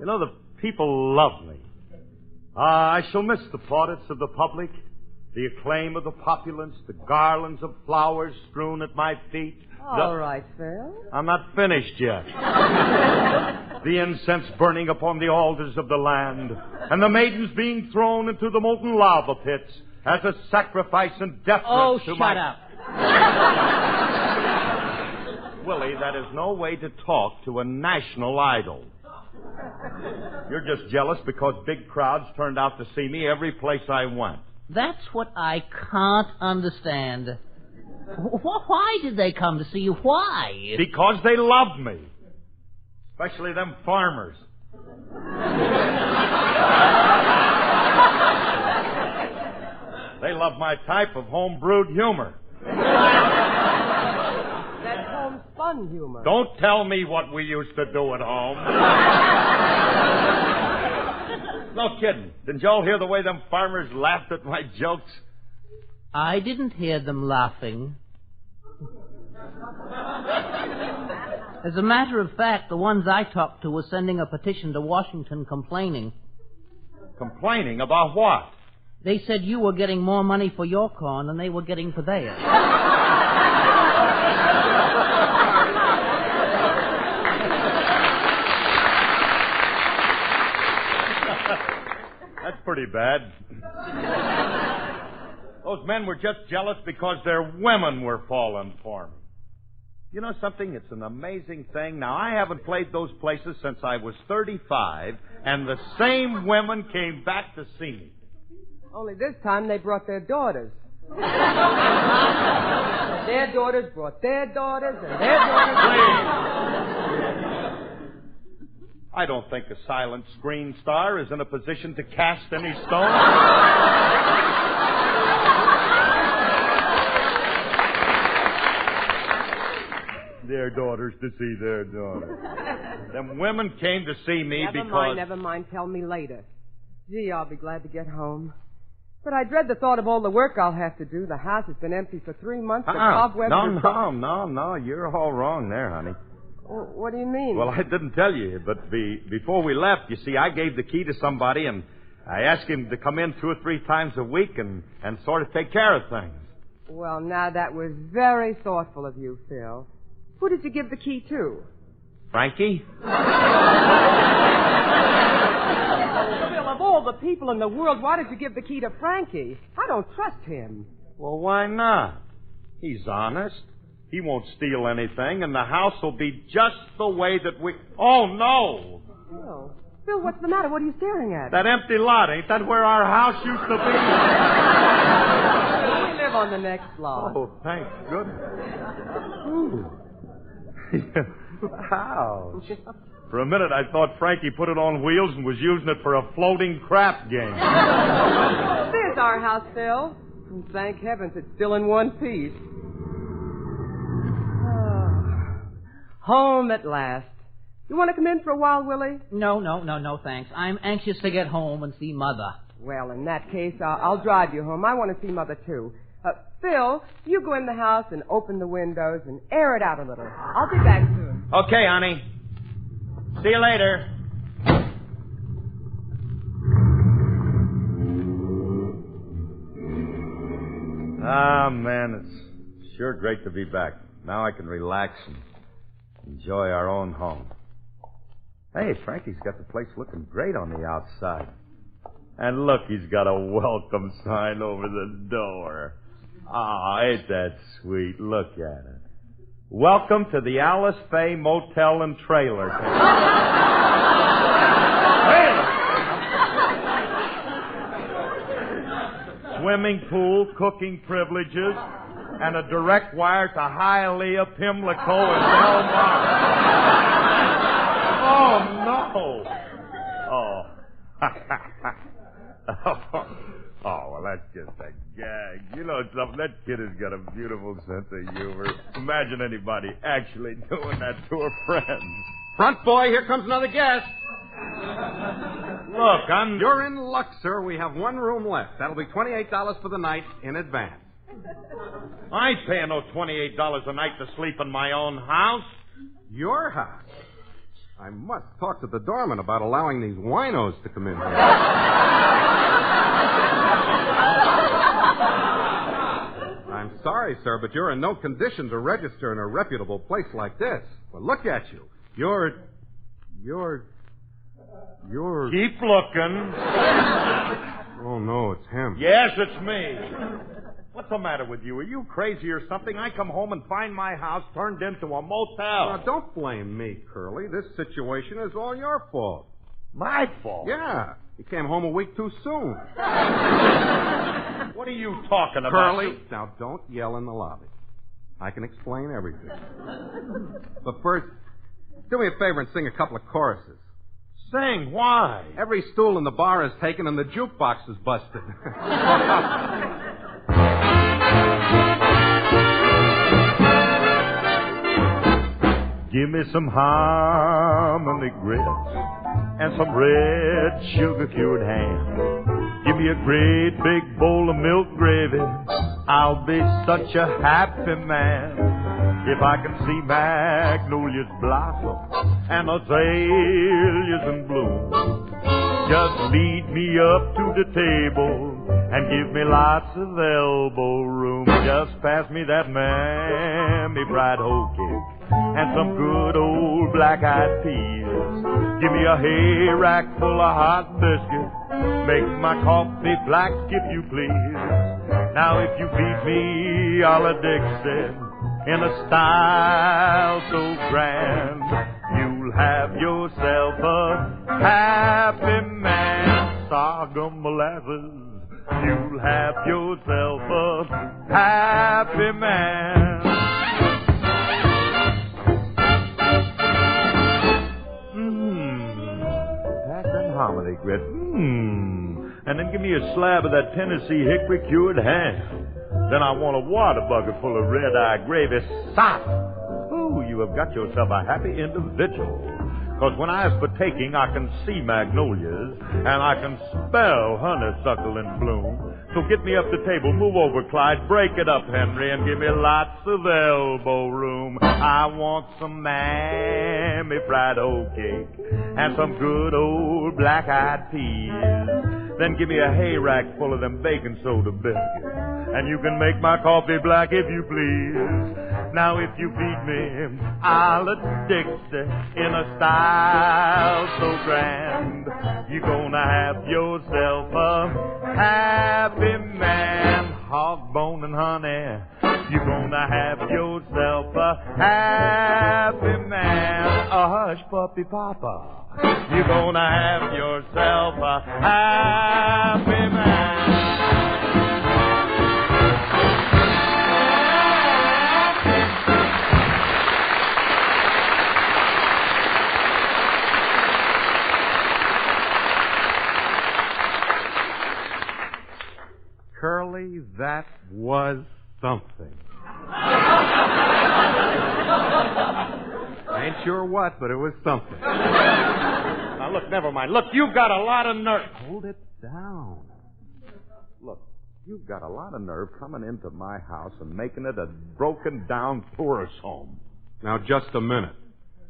Speaker 22: You know, the people love me. I shall miss the plaudits of the public, the acclaim of the populace, the garlands of flowers strewn at my feet.
Speaker 6: All right, Phil.
Speaker 22: I'm not finished yet. The incense burning upon the altars of the land, and the maidens being thrown into the molten lava pits as a sacrifice and deference to my...
Speaker 23: shut up.
Speaker 22: Willie, that is no way to talk to a national idol. You're just jealous because big crowds turned out to see me every place I went.
Speaker 23: That's what I can't understand. Why did they come to see you? Why?
Speaker 22: Because they love me. Especially them farmers. They love my type of home-brewed humor.
Speaker 6: That's homespun humor.
Speaker 22: Don't tell me what we used to do at home. No kidding. Didn't y'all hear the way them farmers laughed at my jokes?
Speaker 23: I didn't hear them laughing. As a matter of fact, the ones I talked to were sending a petition to Washington complaining.
Speaker 22: Complaining about what?
Speaker 23: They said you were getting more money for your corn than they were getting for theirs.
Speaker 22: That's pretty bad. Those men were just jealous because their women were falling for me. You know something? It's an amazing thing. Now, I haven't played those places since I was 35, and the same women came back to see me.
Speaker 6: Only this time they brought their daughters. Their daughters brought their daughters, and their daughters...
Speaker 22: I don't think a silent screen star is in a position to cast any stone. Their daughters to see their daughters. Them women came to see me
Speaker 6: Never mind. Tell me later. Gee, I'll be glad to get home. But I dread the thought of all the work I'll have to do. The house has been empty for 3 months. The cobwebs
Speaker 22: No. You're all wrong there, honey.
Speaker 6: What do you mean?
Speaker 22: Well, I didn't tell you, but before we left, you see, I gave the key to somebody, and I asked him to come in 2 or 3 times a week and sort of take care of things.
Speaker 6: Well, now, that was very thoughtful of you, Phil. Who did you give the key to?
Speaker 22: Frankie?
Speaker 6: Phil, of all the people in the world, why did you give the key to Frankie? I don't trust him.
Speaker 22: Well, why not? He's honest. He won't steal anything, and the house will be just the way that we... Oh, no!
Speaker 6: Oh. Phil, what's the matter? What are you staring at?
Speaker 22: That empty lot. Ain't that where our house used to be?
Speaker 6: We live on the next block.
Speaker 22: Oh, thank goodness. Ooh. Ouch. For a minute, I thought Frankie put it on wheels and was using it for a floating crap game.
Speaker 6: There's our house, Phil. And thank heavens it's still in one piece. Home at last. You want to come in for a while, Willie?
Speaker 23: No, thanks. I'm anxious to get home and see Mother.
Speaker 6: Well, in that case, I'll drive you home. I want to see Mother, too. Phil, you go in the house and open the windows and air it out a little. I'll be back soon.
Speaker 22: Okay, honey. See you later. Ah, man, it's sure great to be back. Now I can relax and enjoy our own home. Hey, Frankie's got the place looking great on the outside. And look, he's got a welcome sign over the door. Ah, ain't that sweet? Look at it. Welcome to the Alice Faye Motel and Trailer. Swimming pool, cooking privileges, and a direct wire to Hialeah, Pimlico, and Belmont. Oh, no. Oh, well, that's just a gag. You know something? That kid has got a beautiful sense of humor. Imagine anybody actually doing that to a friend.
Speaker 5: Front boy, here comes another guest.
Speaker 22: Look,
Speaker 2: You're in luck, sir. We have one room left. That'll be $28 for the night in advance.
Speaker 22: I ain't paying no $28 a night to sleep in my own house.
Speaker 2: Your house? I must talk to the doorman about allowing these winos to come in here. I'm sorry, sir, but you're in no condition to register in a reputable place like this. Well, look at you. You're...
Speaker 22: Keep looking.
Speaker 2: Oh, no, it's him.
Speaker 22: Yes, it's me. What's the matter with you? Are you crazy or something? I come home and find my house turned into a motel.
Speaker 2: Now, don't blame me, Curly. This situation is all your fault.
Speaker 22: My fault?
Speaker 2: Yeah. You came home a week too soon.
Speaker 22: What are you talking about?
Speaker 2: Curly, now don't yell in the lobby. I can explain everything. But first, do me a favor and sing a couple of choruses.
Speaker 22: Sing? Why?
Speaker 2: Every stool in the bar is taken and the jukebox is busted.
Speaker 22: Give me some harmony grits and some red sugar-cured ham. Give me a great big bowl of milk gravy. I'll be such a happy man if I can see magnolias blossom and azaleas in bloom. Just lead me up to the table and give me lots of elbow room. Just pass me that mammy fried hoe cake and some good old black-eyed peas. Give me a hay rack full of hot biscuits. Make my coffee black if you please. Now if you feed me a la Dixie in a style so grand, you'll have yourself a happy man. Sorghum molasses. You'll have yourself a happy man. Pass that hominy grit. And then give me a slab of that Tennessee hickory cured ham. Then I want a water bucket full of red-eye gravy. Stop! Ooh, you have got yourself a happy individual. Because when I was partaking, I can see magnolias, and I can spell honeysuckle in bloom. So get me up the table, move over, Clyde, break it up, Henry, and give me lots of elbow room. I want some mammy fried hoe cake, and some good old black-eyed peas. Then give me a hay rack full of them baking soda biscuits, and you can make my coffee black if you please. Now if you feed me a la Dixie in a style so grand, you're gonna have yourself a happy man. Hog bone and honey, you're gonna have yourself a happy man. A hush puppy papa, you're gonna have yourself a happy man.
Speaker 2: Curly, that was something. I ain't sure what, but it was something.
Speaker 22: Now, look, never mind. Look, you've got a lot of nerve.
Speaker 2: Hold it down. Look, you've got a lot of nerve coming into my house and making it a broken-down tourist home. Now, just a minute.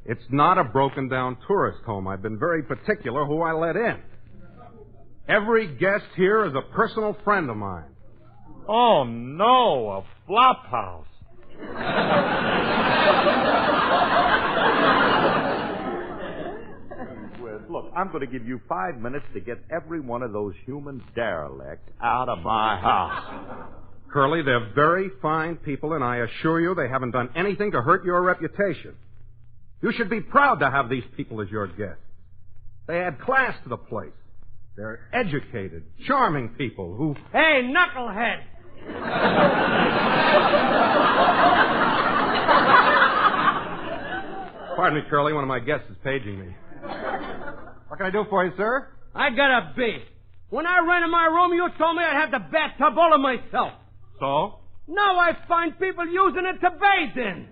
Speaker 2: It's not a broken-down tourist home. I've been very particular who I let in. Every guest here is a personal friend of mine.
Speaker 22: Oh, no, a flop house. Look, I'm going to give you 5 minutes to get every one of those human derelicts out of my house.
Speaker 2: Curly, they're very fine people, and I assure you they haven't done anything to hurt your reputation. You should be proud to have these people as your guests. They add class to the place. They're educated, charming people who...
Speaker 13: Hey, knucklehead!
Speaker 2: Pardon me, Curly. One of my guests is paging me. What can I do for you, sir?
Speaker 13: I got a bid. When I rented my room, you told me I'd have the bathtub all to myself.
Speaker 2: So?
Speaker 13: Now I find people using it to bathe in.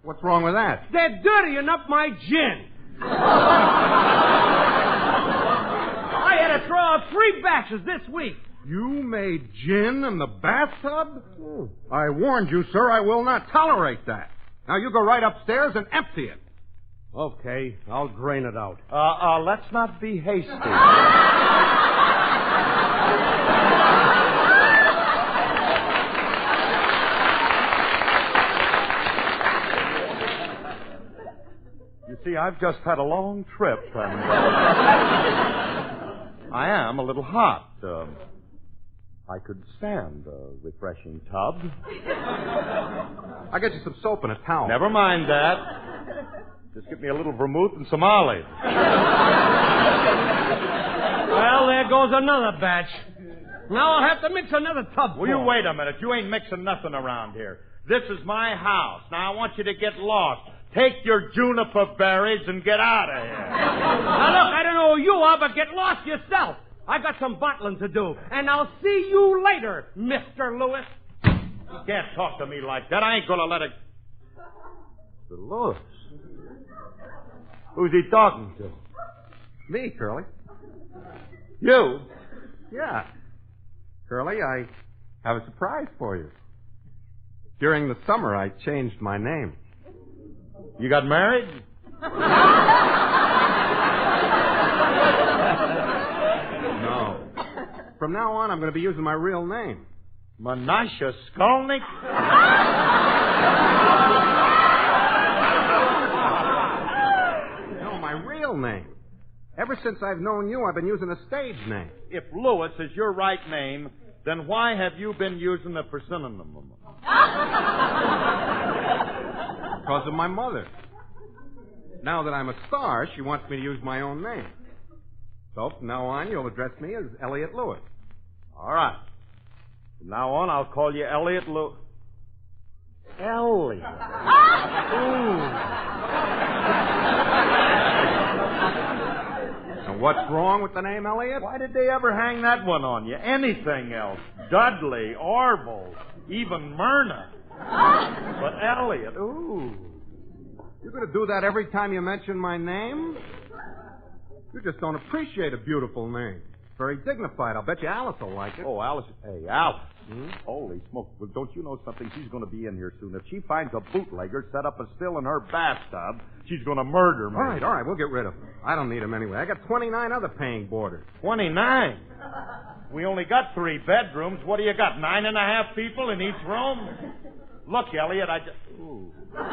Speaker 2: What's wrong with that?
Speaker 13: They're dirtying up my gin.
Speaker 17: out 3 batches this week.
Speaker 2: You made gin in the bathtub? I warned you, sir, I will not tolerate that. Now you go right upstairs and empty it.
Speaker 22: Okay, I'll drain it out. Let's not be hasty. You see, I've just had a long trip, and I am a little hot. I could stand a refreshing tub.
Speaker 2: I'll get you some soap and a towel.
Speaker 22: Never mind that. Just get me a little vermouth and some olives.
Speaker 17: Well, there goes another batch. Now I'll have to mix another tub.
Speaker 22: Will you wait a minute? You ain't mixing nothing around here. This is my house. Now I want you to get lost. Take your juniper berries and get out of here.
Speaker 17: Now look, I don't know who you are, but get lost yourself. I got some bottling to do, and I'll see you later, Mr. Lewis.
Speaker 22: You can't talk to me like that. I ain't gonna let it... Mr. Lewis? Who's he talking to?
Speaker 2: Me, Curly.
Speaker 22: You?
Speaker 2: Yeah. Curly, I have a surprise for you. During the summer, I changed my name.
Speaker 22: You got married?
Speaker 2: No. From now on, I'm going to be using my real name.
Speaker 22: Menashe Skolnick?
Speaker 2: No, my real name. Ever since I've known you, I've been using a stage name.
Speaker 22: If Lewis is your right name, then why have you been using a synonym?
Speaker 2: Because of my mother. Now that I'm a star, she wants me to use my own name. So from now on, you'll address me as Elliot Lewis.
Speaker 22: All right. From now on, I'll call you Elliot Lewis. Elliot.
Speaker 2: And what's wrong with the name Elliot?
Speaker 22: Why did they ever hang that one on you? Anything else? Dudley, Orville, even Myrna. But Elliot, ooh.
Speaker 2: You're going to do that every time you mention my name? You just don't appreciate a beautiful name. Very dignified. I'll bet you Alice will like it.
Speaker 22: Oh, Alice. Hey, Alice. Holy smoke. Well, don't you know something? She's going to be in here soon. If she finds a bootlegger set up a still in her bathtub, she's going to murder me.
Speaker 2: All right. We'll get rid of him. I don't need him anyway. I got 29 other paying boarders.
Speaker 22: 29? We only got 3 bedrooms. What do you got, 9.5 people in each room? Look, Elliot, Ooh. Look,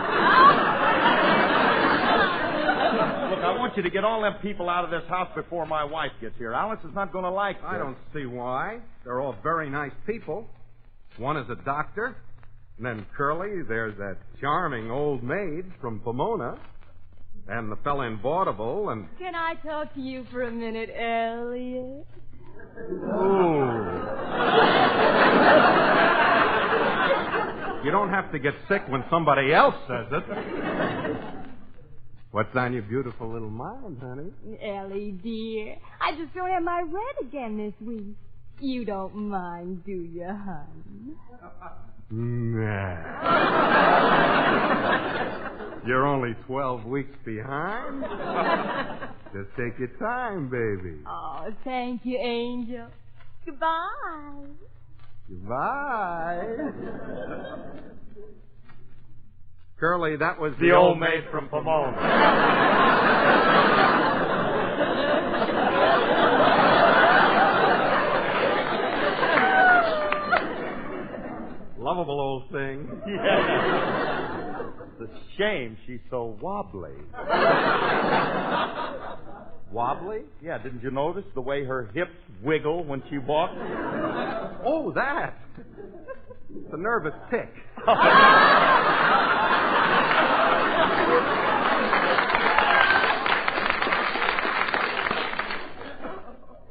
Speaker 22: I want you to get all them people out of this house before my wife gets here. Alice is not going to like this.
Speaker 2: I don't see why. They're all very nice people. One is a doctor. And then Curly, there's that charming old maid from Pomona. And the fella in vaudeville, and...
Speaker 10: Can I talk to you for a minute, Elliot?
Speaker 2: Ooh. You don't have to get sick when somebody else says it. What's on your beautiful little mind, honey?
Speaker 10: Ellie, dear, I just don't have my rent again this week. You don't mind, do you, hon?
Speaker 2: Nah. You're only 12 weeks behind. Just take your time, baby.
Speaker 10: Oh, thank you, Angel. Goodbye.
Speaker 2: Goodbye. Curly, that was
Speaker 22: the old maid from Pomona.
Speaker 2: Lovable old thing.
Speaker 22: Yeah. It's a shame she's so wobbly. Wobbly? Yeah, didn't you notice the way her hips wiggle when she walks?
Speaker 2: Oh, that. It's a nervous tick.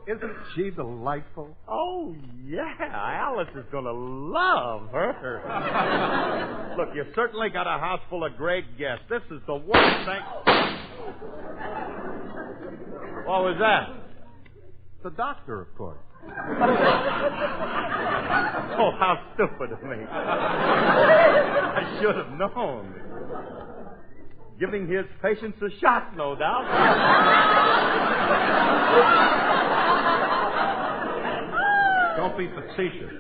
Speaker 2: Isn't she delightful?
Speaker 22: Oh, yeah. Alice is going to love her. Look, you certainly got a house full of great guests. This is the worst thing. What was that?
Speaker 2: The doctor, of course.
Speaker 22: Oh, how stupid of me. I should have known. Giving his patients a shot, no doubt.
Speaker 2: don't be facetious.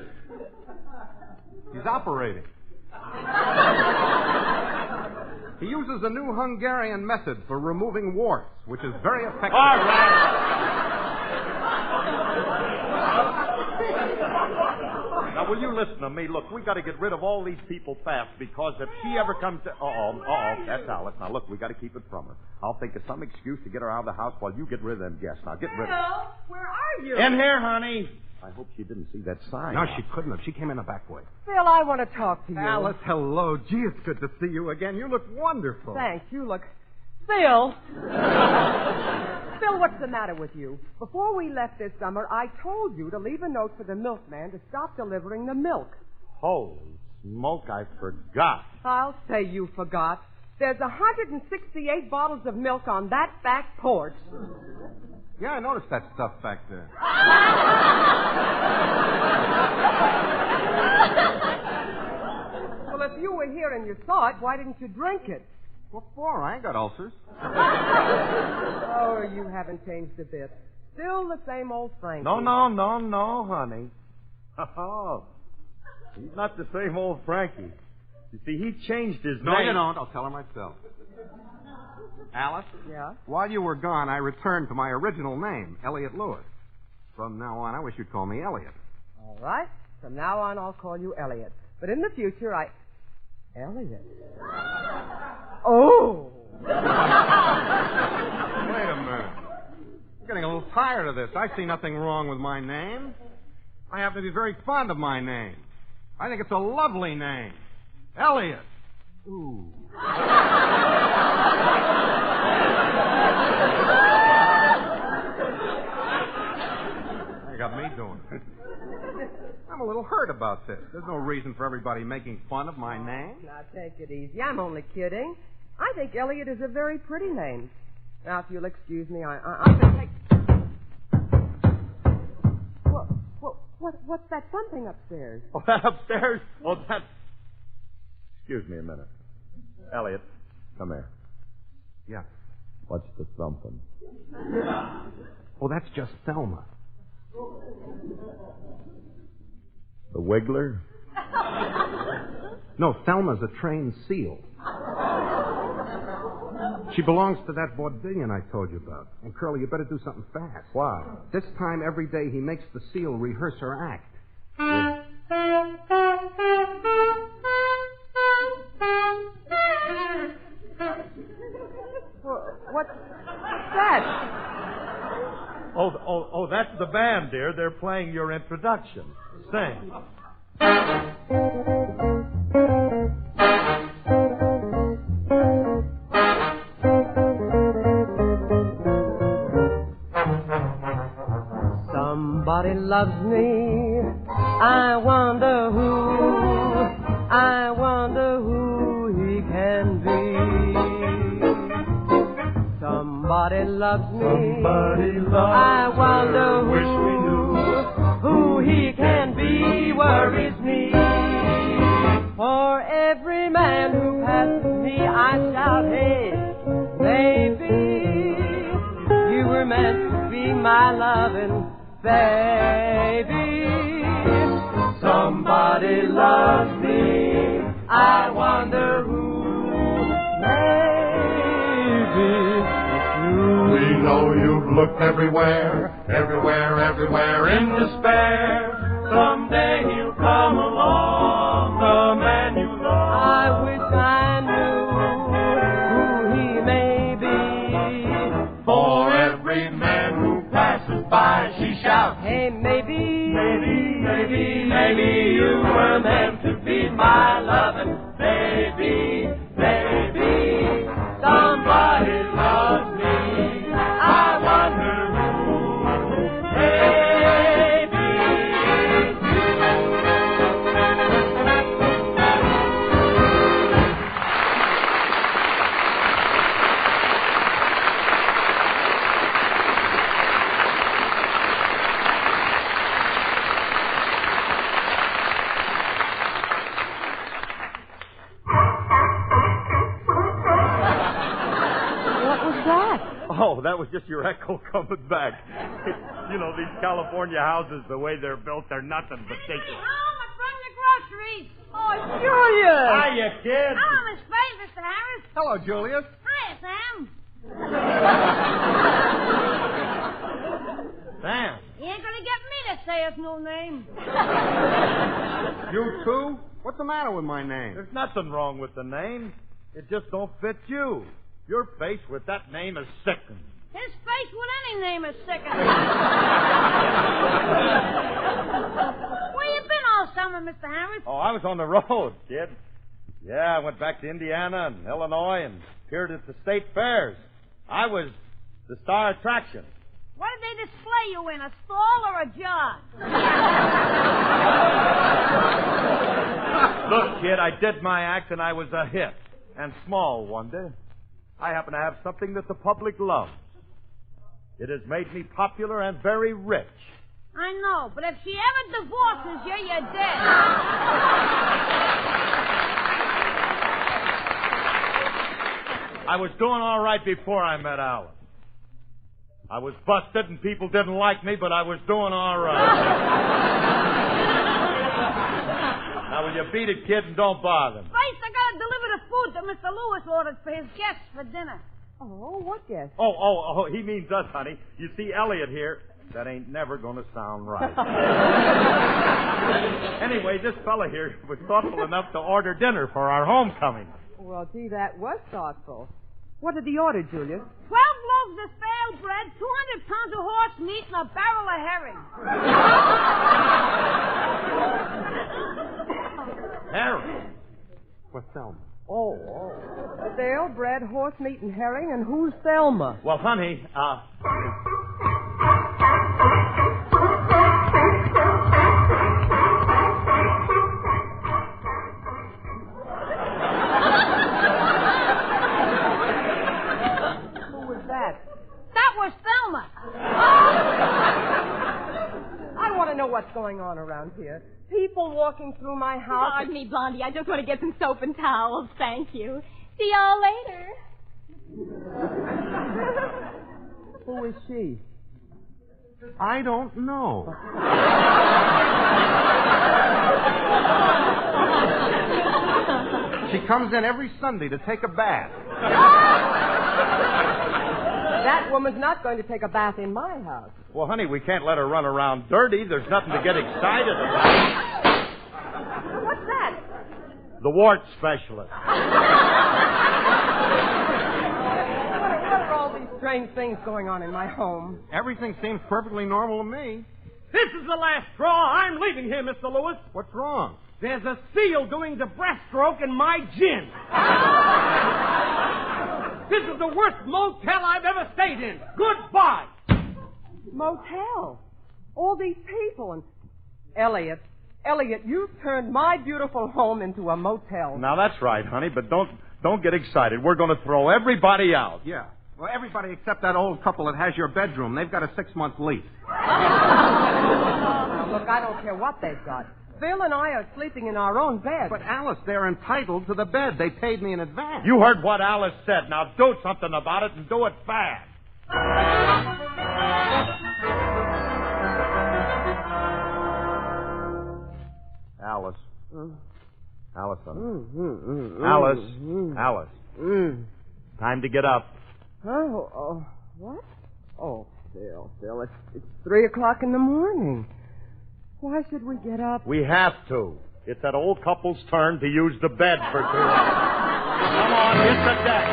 Speaker 2: He's operating. He uses a new Hungarian method for removing warts, which is very effective.
Speaker 17: All right.
Speaker 2: Now, will you listen to me? Look, we got to get rid of all these people fast because if she ever comes to... that's Alice. Now, look, we got to keep it from her. I'll think of some excuse to get her out of the house while you get rid of them guests. Now, get rid of her.
Speaker 6: Phil, where are you?
Speaker 17: In here, honey.
Speaker 2: I hope she didn't see that sign.
Speaker 17: No, she couldn't have. She came in the back way.
Speaker 6: Phil, I want to talk to you.
Speaker 2: Alice, hello. Gee, it's good to see you again. You look wonderful.
Speaker 6: Thanks. You look... Phil! Phil, what's the matter with you? Before we left this summer, I told you to leave a note for the milkman to stop delivering the milk.
Speaker 2: Holy smoke, I forgot.
Speaker 6: I'll say you forgot. There's 168 bottles of milk on that back porch.
Speaker 2: Yeah, I noticed that stuff back there.
Speaker 6: Well, if you were here and you saw it, why didn't you drink it?
Speaker 2: What for? I ain't got ulcers.
Speaker 6: Oh, you haven't changed a bit. Still the same old Frankie.
Speaker 2: No, honey. Oh, he's not the same old Frankie. You see, he changed his name.
Speaker 17: No, you don't. I'll tell her myself. Alice?
Speaker 6: Yeah?
Speaker 17: While you were gone, I returned to my original name, Elliot Lewis. From now on, I wish you'd call me Elliot.
Speaker 6: All right. From now on, I'll call you Elliot. But in the future, Elliot. Oh!
Speaker 17: Wait a minute. I'm getting a little tired of this. I see nothing wrong with my name. I happen to be very fond of my name. I think it's a lovely name. Elliot. Ooh. You got me doing it. I'm a little hurt about this. There's no reason for everybody making fun of my name.
Speaker 6: Now, take it easy. I'm only kidding. I think Elliot is a very pretty name. Now, if you'll excuse me, I'm going to take... What's that thumping upstairs?
Speaker 2: Oh, that upstairs? Oh, that... Excuse me a minute. Elliot, come here.
Speaker 17: Yeah.
Speaker 2: What's the thumping?
Speaker 17: Oh, that's just Thelma.
Speaker 2: The Wiggler?
Speaker 17: No, Thelma's a trained seal. She belongs to that vaudevillian I told you about. And, Curly, you better do something fast.
Speaker 2: Why?
Speaker 17: This time every day he makes the seal rehearse her act.
Speaker 6: What's that?
Speaker 2: Oh, that's the band, dear. They're playing your introduction. Sing.
Speaker 6: Somebody loves me. I wonder who he can be. Somebody loves me. I wonder who he can be. Worries me. For every man who passes me, I shout, hey, baby, you were meant to be my loving baby. Somebody loves me. I wonder who. Maybe it's you.
Speaker 14: We know you've looked everywhere in despair. Someday he'll come along, the man you love.
Speaker 6: I wish I knew who he may be.
Speaker 14: For every man who passes by, she shouts,
Speaker 6: hey, maybe
Speaker 14: you were meant to be my loving baby, baby. Somebody loves me. I wonder who.
Speaker 2: Oh, that was just your echo coming back.
Speaker 22: You know, these California houses, the way they're built, they're nothing but
Speaker 3: Home,
Speaker 22: ridiculous.
Speaker 3: I brought the groceries.
Speaker 6: Oh, Julius!
Speaker 22: Hiya, kid.
Speaker 3: Hello, Miss Faye, Mr. Harris.
Speaker 17: Hello, Julius.
Speaker 3: Hiya, Sam.
Speaker 17: Sam.
Speaker 3: You ain't gonna get me to say his new name.
Speaker 17: You too? What's the matter with my name?
Speaker 22: There's nothing wrong with the name. It just don't fit you. Your face with that name is sickening.
Speaker 3: His face with any name is sickening. Where you been all summer, Mr. Harris?
Speaker 22: Oh, I was on the road, kid. Yeah, I went back to Indiana and Illinois and appeared at the state fairs. I was the star attraction.
Speaker 3: What did they display you in, a stall or a jar?
Speaker 22: Look, kid, I did my act and I was a hit. And small wonder. I happen to have something that the public loves. It has made me popular and very rich.
Speaker 3: I know, but if she ever divorces you, you're dead.
Speaker 22: I was doing all right before I met Alice. I was busted and people didn't like me, but I was doing all right. Now, will you beat it, kid, and don't bother me?
Speaker 3: First, I gotta deliver the food that Mr. Lewis ordered for his guests for dinner.
Speaker 6: Oh, what guest?
Speaker 22: Oh, he means us, honey. You see, Elliot here. That ain't never going to sound right. Anyway, this fella here was thoughtful enough to order dinner for our homecoming.
Speaker 6: Well, gee, that was thoughtful. What did he order, Julius?
Speaker 3: 12 loaves of stale bread, 200 pounds of horse meat, and a barrel of herring.
Speaker 22: Herring? What's Thelma?
Speaker 6: Oh. Stale bread, horse meat, and herring, and who's Thelma?
Speaker 22: Well, honey,
Speaker 6: Who was that?
Speaker 3: That was Thelma.
Speaker 6: I want to know what's going on around here. People walking through my house.
Speaker 10: Pardon me, Blondie. I just want to get some soap and towels. Thank you. See y'all later.
Speaker 6: Who is she?
Speaker 17: I don't know. She comes in every Sunday to take a bath.
Speaker 6: That woman's not going to take a bath in my house.
Speaker 22: well, honey, we can't let her run around dirty. There's nothing to get excited about.
Speaker 6: What's that?
Speaker 22: The wart specialist.
Speaker 6: What are all these strange things going on in my home?
Speaker 17: Everything seems perfectly normal to me.
Speaker 13: This is the last straw. I'm leaving here, Mr. Lewis.
Speaker 17: What's wrong?
Speaker 13: There's a seal doing the breaststroke in my gin. This is the worst motel I've ever stayed in. Goodbye.
Speaker 6: Motel. All these people and... Elliot, you've turned my beautiful home into a motel.
Speaker 22: Now, that's right, honey, but don't get excited. We're going to throw everybody out.
Speaker 17: Yeah. Well, everybody except that old couple that has your bedroom. They've got a 6-month lease.
Speaker 6: Now, look, I don't care what they've got. Phil and I are sleeping in our own bed.
Speaker 17: But, Alice, they're entitled to the bed. They paid me in advance.
Speaker 22: You heard what Alice said. Now, do something about it and do it fast. Alice. Allison. Alice. Time to get up.
Speaker 6: Oh, what? Oh, Phil, it's 3 o'clock in the morning. Why should we get up?
Speaker 22: We have to. It's that old couple's turn to use the bed for 2 hours. Come on, hit the deck.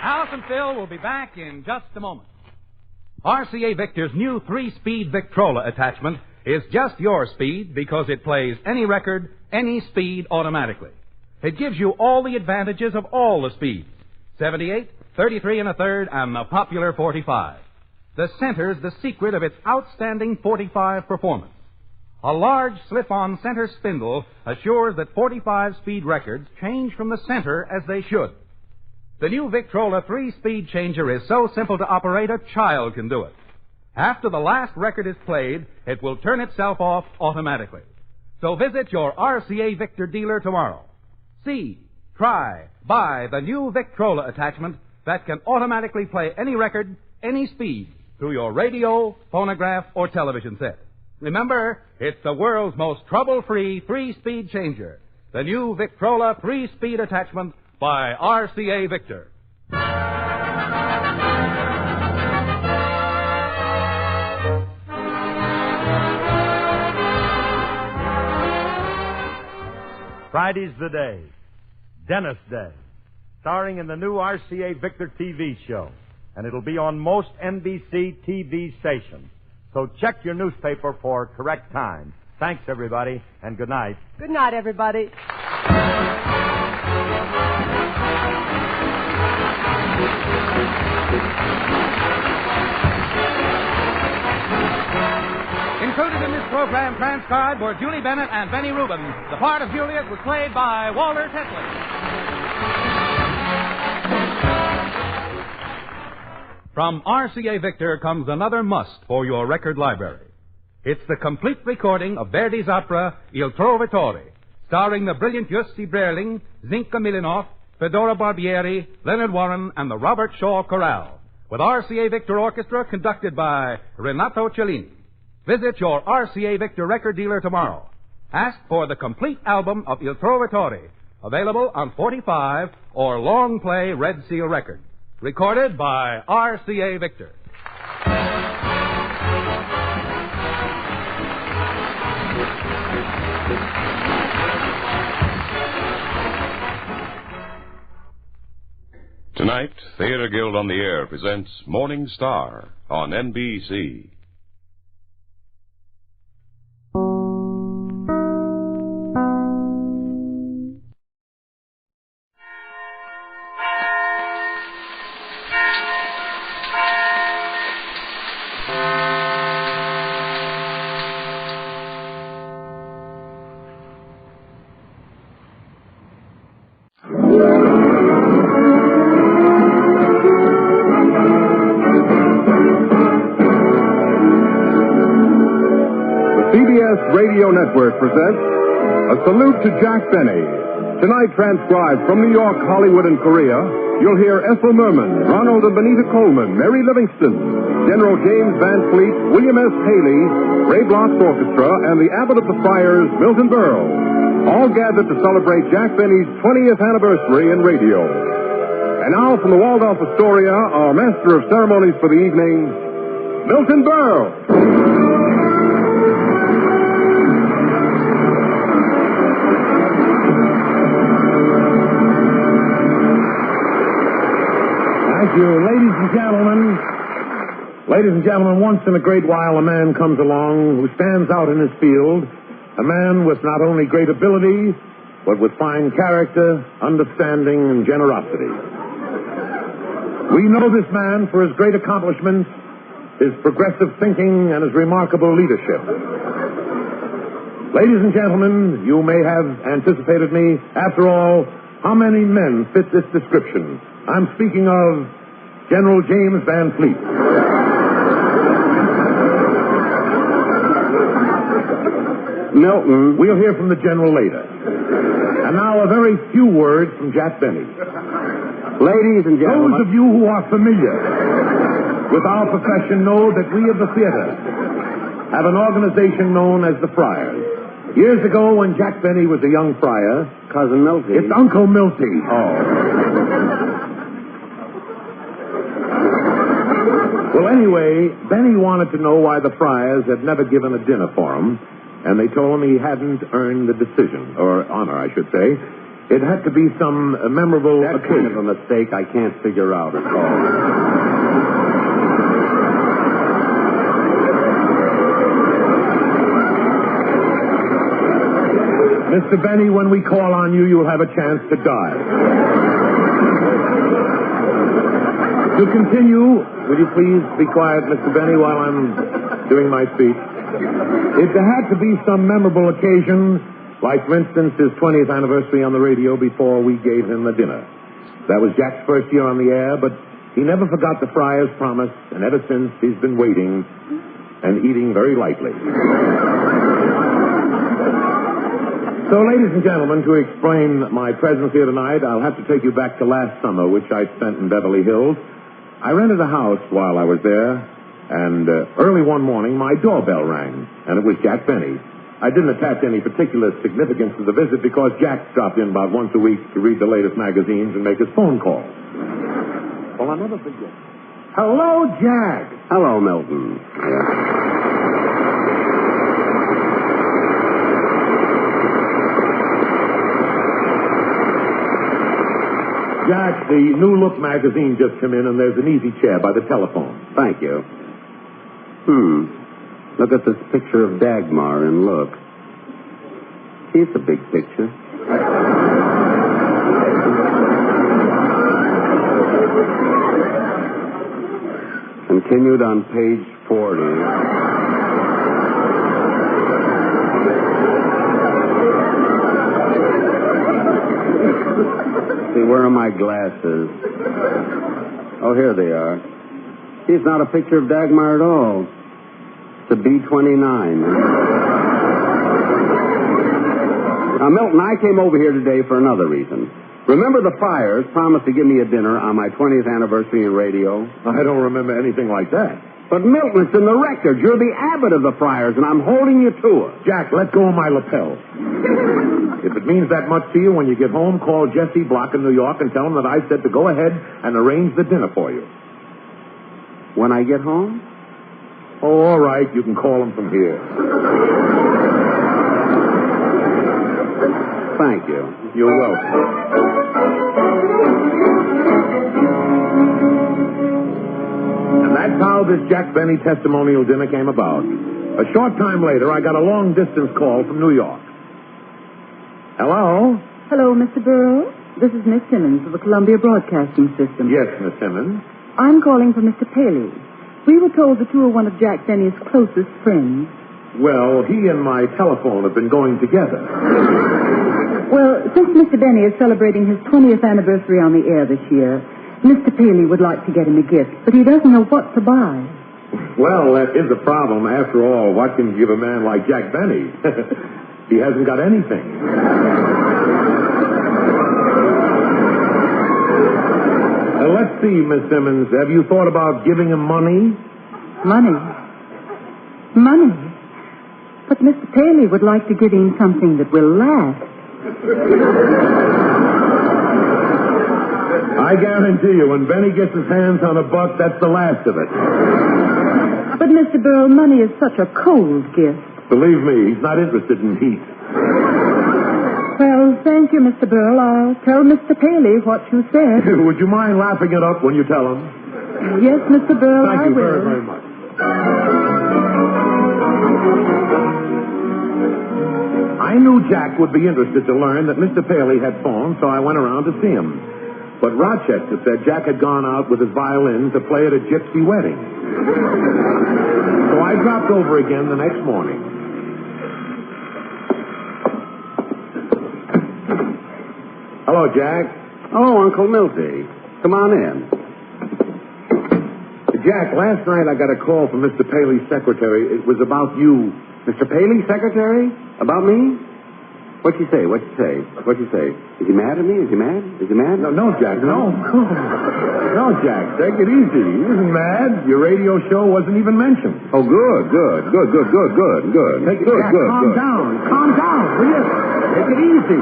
Speaker 5: Alice and Phil will be back in just a moment. RCA Victor's new 3-speed Victrola attachment is just your speed because it plays any record, any speed automatically. It gives you all the advantages of all the speeds. 78, 33 1/3, and the popular 45. The center's the secret of its outstanding 45 performance. A large slip-on center spindle assures that 45-speed records change from the center as they should. The new Victrola 3-speed changer is so simple to operate, a child can do it. After the last record is played, it will turn itself off automatically. So visit your RCA Victor dealer tomorrow. See, try, buy the new Victrola attachment that can automatically play any record, any speed, through your radio, phonograph, or television set. Remember, it's the world's most trouble-free three-speed changer. The new Victrola three-speed attachment by RCA Victor.
Speaker 22: Friday's the day. Dennis Day. Starring in the new RCA Victor TV show. And it'll be on most NBC TV stations. So check your newspaper for correct time. Thanks, everybody, and good night.
Speaker 6: Good night, everybody.
Speaker 5: Included in this program, transcribed, were Julie Bennett and Benny Rubin. The part of Juliet was played by Walter Tetley. From RCA Victor comes another must for your record library. It's the complete recording of Verdi's opera Il Trovatore, starring the brilliant Jussi Björling, Zinka Milanov, Fedora Barbieri, Leonard Warren, and the Robert Shaw Chorale, with RCA Victor Orchestra conducted by Renato Cellini. Visit your RCA Victor record dealer tomorrow. Ask for the complete album of Il Trovatore, available on 45 or long play Red Seal records. Recorded by RCA Victor.
Speaker 4: Tonight, Theater Guild on the Air presents Morning Star on NBC.
Speaker 7: Radio Network presents A Salute to Jack Benny. Tonight, transcribed from New York, Hollywood, and Korea, you'll hear Ethel Merman, Ronald and Benita Coleman, Mary Livingston, General James Van Fleet, William S. Haley, Ray Bloch's Orchestra, and the Abbot of the Friars, Milton Berle, all gathered to celebrate Jack Benny's 20th anniversary in radio. And now, from the Waldorf Astoria, our master of ceremonies for the evening, Milton Berle.
Speaker 12: Thank you, ladies and gentlemen. Ladies and gentlemen, once in a great while a man comes along who stands out in his field, a man with not only great ability, but with fine character, understanding, and generosity. We know this man for his great accomplishments, his progressive thinking, and his remarkable leadership. Ladies and gentlemen, you may have anticipated me. After all, how many men fit this description? I'm speaking of General James Van Fleet. Milton. We'll hear from the General later. And now a very few words from Jack Benny. Ladies and gentlemen. Those of you who are familiar with our profession know that we of the theater have an organization known as the Friars. Years ago, when Jack Benny was a young friar... Cousin Milty. It's Uncle Milty. Oh. Well, anyway, Benny wanted to know why the Friars had never given a dinner for him, and they told him he hadn't earned the decision, or honor, I should say. It had to be some memorable occasion. That kind of a mistake I can't figure out at all. Mr. Benny, when we call on you, you'll have a chance to die. To continue, will you please be quiet, Mr. Benny, while I'm doing my speech? If there had to be some memorable occasion, like, for instance, his 20th anniversary on the radio before we gave him a dinner. That was Jack's first year on the air, but He never forgot the friar's promise, and ever since he's been waiting and eating very lightly. So, ladies and gentlemen, to explain my presence here tonight, I'll have to take you back to last summer, which I spent in Beverly Hills. I rented a house while I was there, and early one morning, my doorbell rang, and it was Jack Benny. I didn't attach any particular significance to the visit because Jack stopped in about once a week to read the latest magazines and make his phone calls. Well, I'll never forget. Hello, Jack.
Speaker 8: Hello, Milton.
Speaker 12: Jack, the New Look magazine just came in, and there's an easy chair by the telephone.
Speaker 8: Thank you. Look at this picture of Dagmar and look. She's a big picture. Continued on page 40. See, where are my glasses? Oh, here they are. She's not a picture of Dagmar at all. It's a B-29. Now, Milton, I came over here today for another reason. Remember the Friars promised to give me a dinner on my 20th anniversary in radio?
Speaker 12: I don't remember anything like that.
Speaker 8: But, Milton, it's in the records. You're the abbot of the Friars, and I'm holding you to it.
Speaker 12: Jack, let go of my lapel. If it means that much to you, when you get home, call Jesse Block in New York and tell him that I said to go ahead and arrange the dinner for you.
Speaker 8: When I get home?
Speaker 12: Oh, all right. You can call him from here.
Speaker 8: Thank you.
Speaker 12: You're welcome. And that's how this Jack Benny testimonial dinner came about. A short time later, I got a long-distance call from New York. Hello?
Speaker 9: Hello, Mr. Burrow. This is Miss Simmons of the Columbia Broadcasting System.
Speaker 12: Yes, Miss Simmons.
Speaker 9: I'm calling for Mr. Paley. We were told that you are one of Jack Benny's closest friends.
Speaker 12: Well, he and my telephone have been going together.
Speaker 9: Well, since Mr. Benny is celebrating his 20th anniversary on the air this year, Mr. Paley would like to get him a gift, but he doesn't know what to buy.
Speaker 12: Well, that is a problem. After all, what can you give a man like Jack Benny? He hasn't got anything. Let's see, Miss Simmons. Have you thought about giving him money?
Speaker 9: Money? Money? But Mr. Paley would like to give him something that will last.
Speaker 12: I guarantee you, when Benny gets his hands on a buck, that's the last of it.
Speaker 9: But, Mr. Burrow, money is such a cold gift.
Speaker 12: Believe me, he's not interested in heat.
Speaker 9: Well, thank you, Mr. Burrow. I'll tell Mr. Paley what you said.
Speaker 12: Would you mind laughing it up when you tell him?
Speaker 9: Yes, Mr. Burrow,
Speaker 12: Thank
Speaker 9: I
Speaker 12: you
Speaker 9: will.
Speaker 12: very, very much. I knew Jack would be interested to learn that Mr. Paley had phoned, so I went around to see him. But Rochester said Jack had gone out with his violin to play at a gypsy wedding. So I dropped over again the next morning. Hello, Jack.
Speaker 8: Oh, Uncle Milty. Come on in.
Speaker 12: Jack, last night I got a call from Mr. Paley's secretary. It was about you.
Speaker 8: Mr. Paley's secretary? About me? What'd you say? Is he mad at me? Is he mad?
Speaker 12: No, Jack, no. No, Jack, take it easy. He isn't mad. Your radio show wasn't even mentioned.
Speaker 8: Oh, good.
Speaker 12: Take it, Jack, calm down, will you? Take it easy.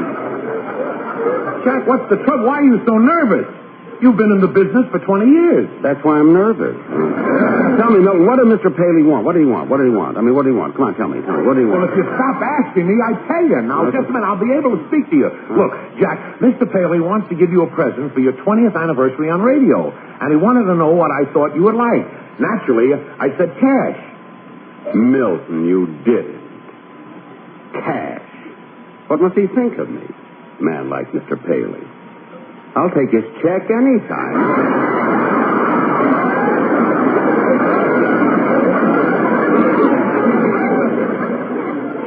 Speaker 12: Jack, what's the trouble? Why are you so nervous? You've been in the business for 20 years.
Speaker 8: That's why I'm nervous. Tell me, Milton, what did Mr. Paley want? What did he want? I mean, what did he want? Come on, tell me. What did he want?
Speaker 12: Well, if you stop asking me, I tell you. Now, just a minute, I'll be able to speak to you. Look, Jack, Mr. Paley wants to give you a present for your 20th anniversary on radio, and he wanted to know what I thought you would like. Naturally, I said cash.
Speaker 8: Milton, you did it. Cash. What must he think of me? A man like Mr. Paley. I'll take his check anytime.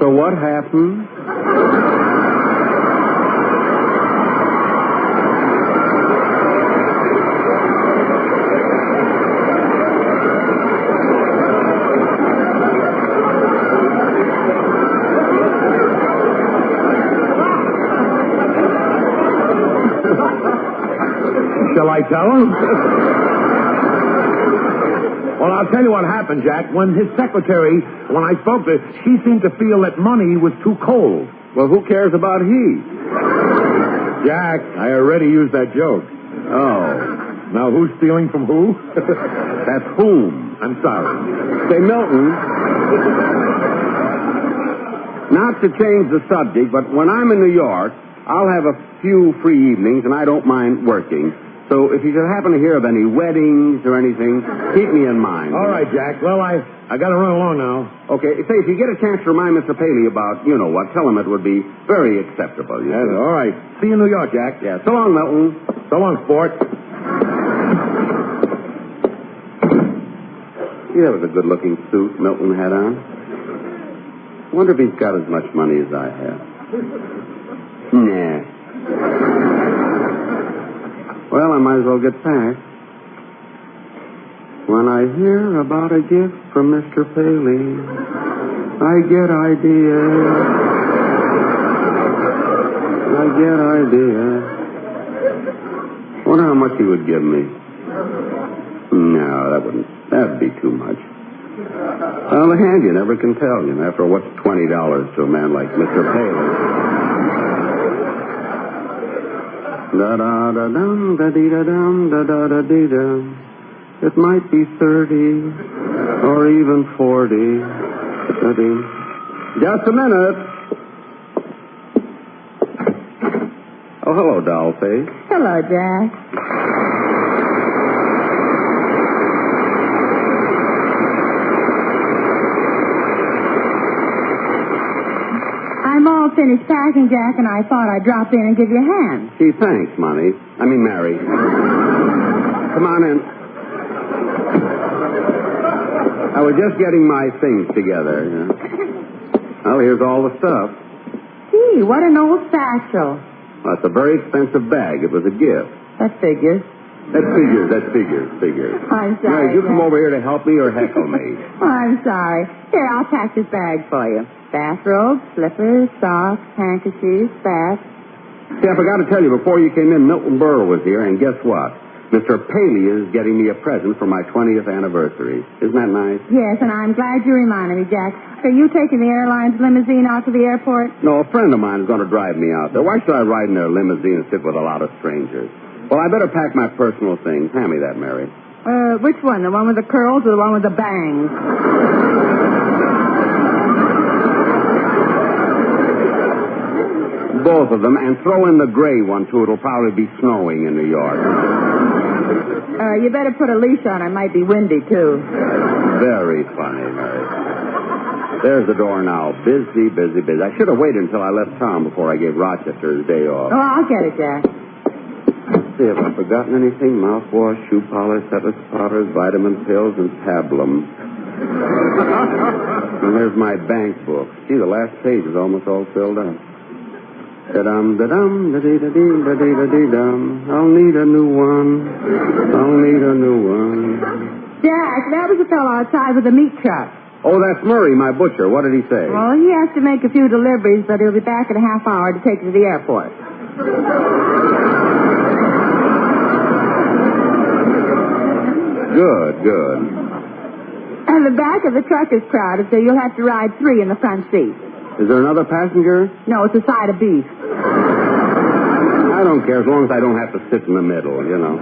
Speaker 8: So what happened?
Speaker 12: I tell him. Well, I'll tell you what happened, Jack. When his secretary, when I spoke to her, she seemed to feel that money was too cold.
Speaker 8: Well, who cares about he?
Speaker 12: Jack, I already used that joke.
Speaker 8: Oh.
Speaker 12: Now, who's stealing from who?
Speaker 8: That's whom.
Speaker 12: I'm sorry.
Speaker 8: Say, Milton, not to change the subject, but when I'm in New York, I'll have a few free evenings, and I don't mind working. So if you should happen to hear of any weddings or anything, keep me in mind.
Speaker 12: All right, Jack. Well, I got to run along now.
Speaker 8: Okay. Say, if you get a chance to remind Mr. Paley about, you know what, tell him it would be very acceptable.
Speaker 12: Yes, all right. See you in New York, Jack.
Speaker 8: Yeah. So long, Milton.
Speaker 12: So long, sport.
Speaker 8: See, that was a good-looking suit Milton had on. I wonder if he's got as much money as I have. Nah. Well, I might as well get packed. When I hear about a gift from Mr. Paley, I get ideas. Wonder how much he would give me. No, that'd be too much. On the hand, you never can tell, you know. After all, what's $20 to a man like Mr. Paley? Da-da-da-dum, da-dee-da-dum, da-da-da-dee-dum. It might be 30 or even 40. Da-dee. Just a minute. Oh, hello, Dollface.
Speaker 9: Hello, Jack. I'm all finished packing, Jack, and I thought I'd drop in and give you a hand.
Speaker 8: Gee, thanks, Mary. Come on in. I was just getting my things together. You know. Well, here's all the stuff.
Speaker 9: Gee, what an old satchel.
Speaker 8: Well, it's a very expensive bag. It was a gift.
Speaker 9: That figures.
Speaker 8: That figures.
Speaker 9: I'm sorry.
Speaker 8: Mary, you come over here to help me or heckle me?
Speaker 9: Oh, I'm sorry. Here, I'll pack this bag for you. Bathrobes, slippers, socks, handkerchiefs, spats.
Speaker 8: See, I forgot to tell you, before you came in, Milton Berle was here, and guess what? Mr. Paley is getting me a present for my 20th anniversary. Isn't that nice?
Speaker 9: Yes, and I'm glad you reminded me, Jack. Are you taking the airline's limousine out to the airport?
Speaker 8: No, a friend of mine is going to drive me out there. Why should I ride in their limousine and sit with a lot of strangers? Well, I better pack my personal things. Hand me that, Mary.
Speaker 9: Which one? The one with the curls or the one with the bangs?
Speaker 8: Both of them, and throw in the gray one, too. It'll probably be snowing in New York.
Speaker 9: You better put a leash on. It might be windy, too.
Speaker 8: Very funny, Mary. There's the door now. Busy. I should have waited until I left town before I gave Rochester his day off.
Speaker 9: Oh, I'll get it, Jack.
Speaker 8: Let's see if I've forgotten anything. Mouthwash, shoe polish, Cetus powders, vitamin pills, and pablum. And there's my bank book. Gee, the last page is almost all filled up. Da-dum, da-dum, da-dee-da-dee, da-dee-da-dee-dum. I'll need a new one.
Speaker 9: Jack, that was the fellow outside with the meat truck.
Speaker 8: Oh, that's Murray, my butcher. What did he say?
Speaker 9: Well, he has to make a few deliveries, but he'll be back in a half hour to take you to the airport.
Speaker 8: Good.
Speaker 9: And the back of the truck is crowded, so you'll have to ride 3 in the front seat.
Speaker 8: Is there another passenger?
Speaker 9: No, it's a side of beef.
Speaker 8: I don't care, as long as I don't have to sit in the middle, you know.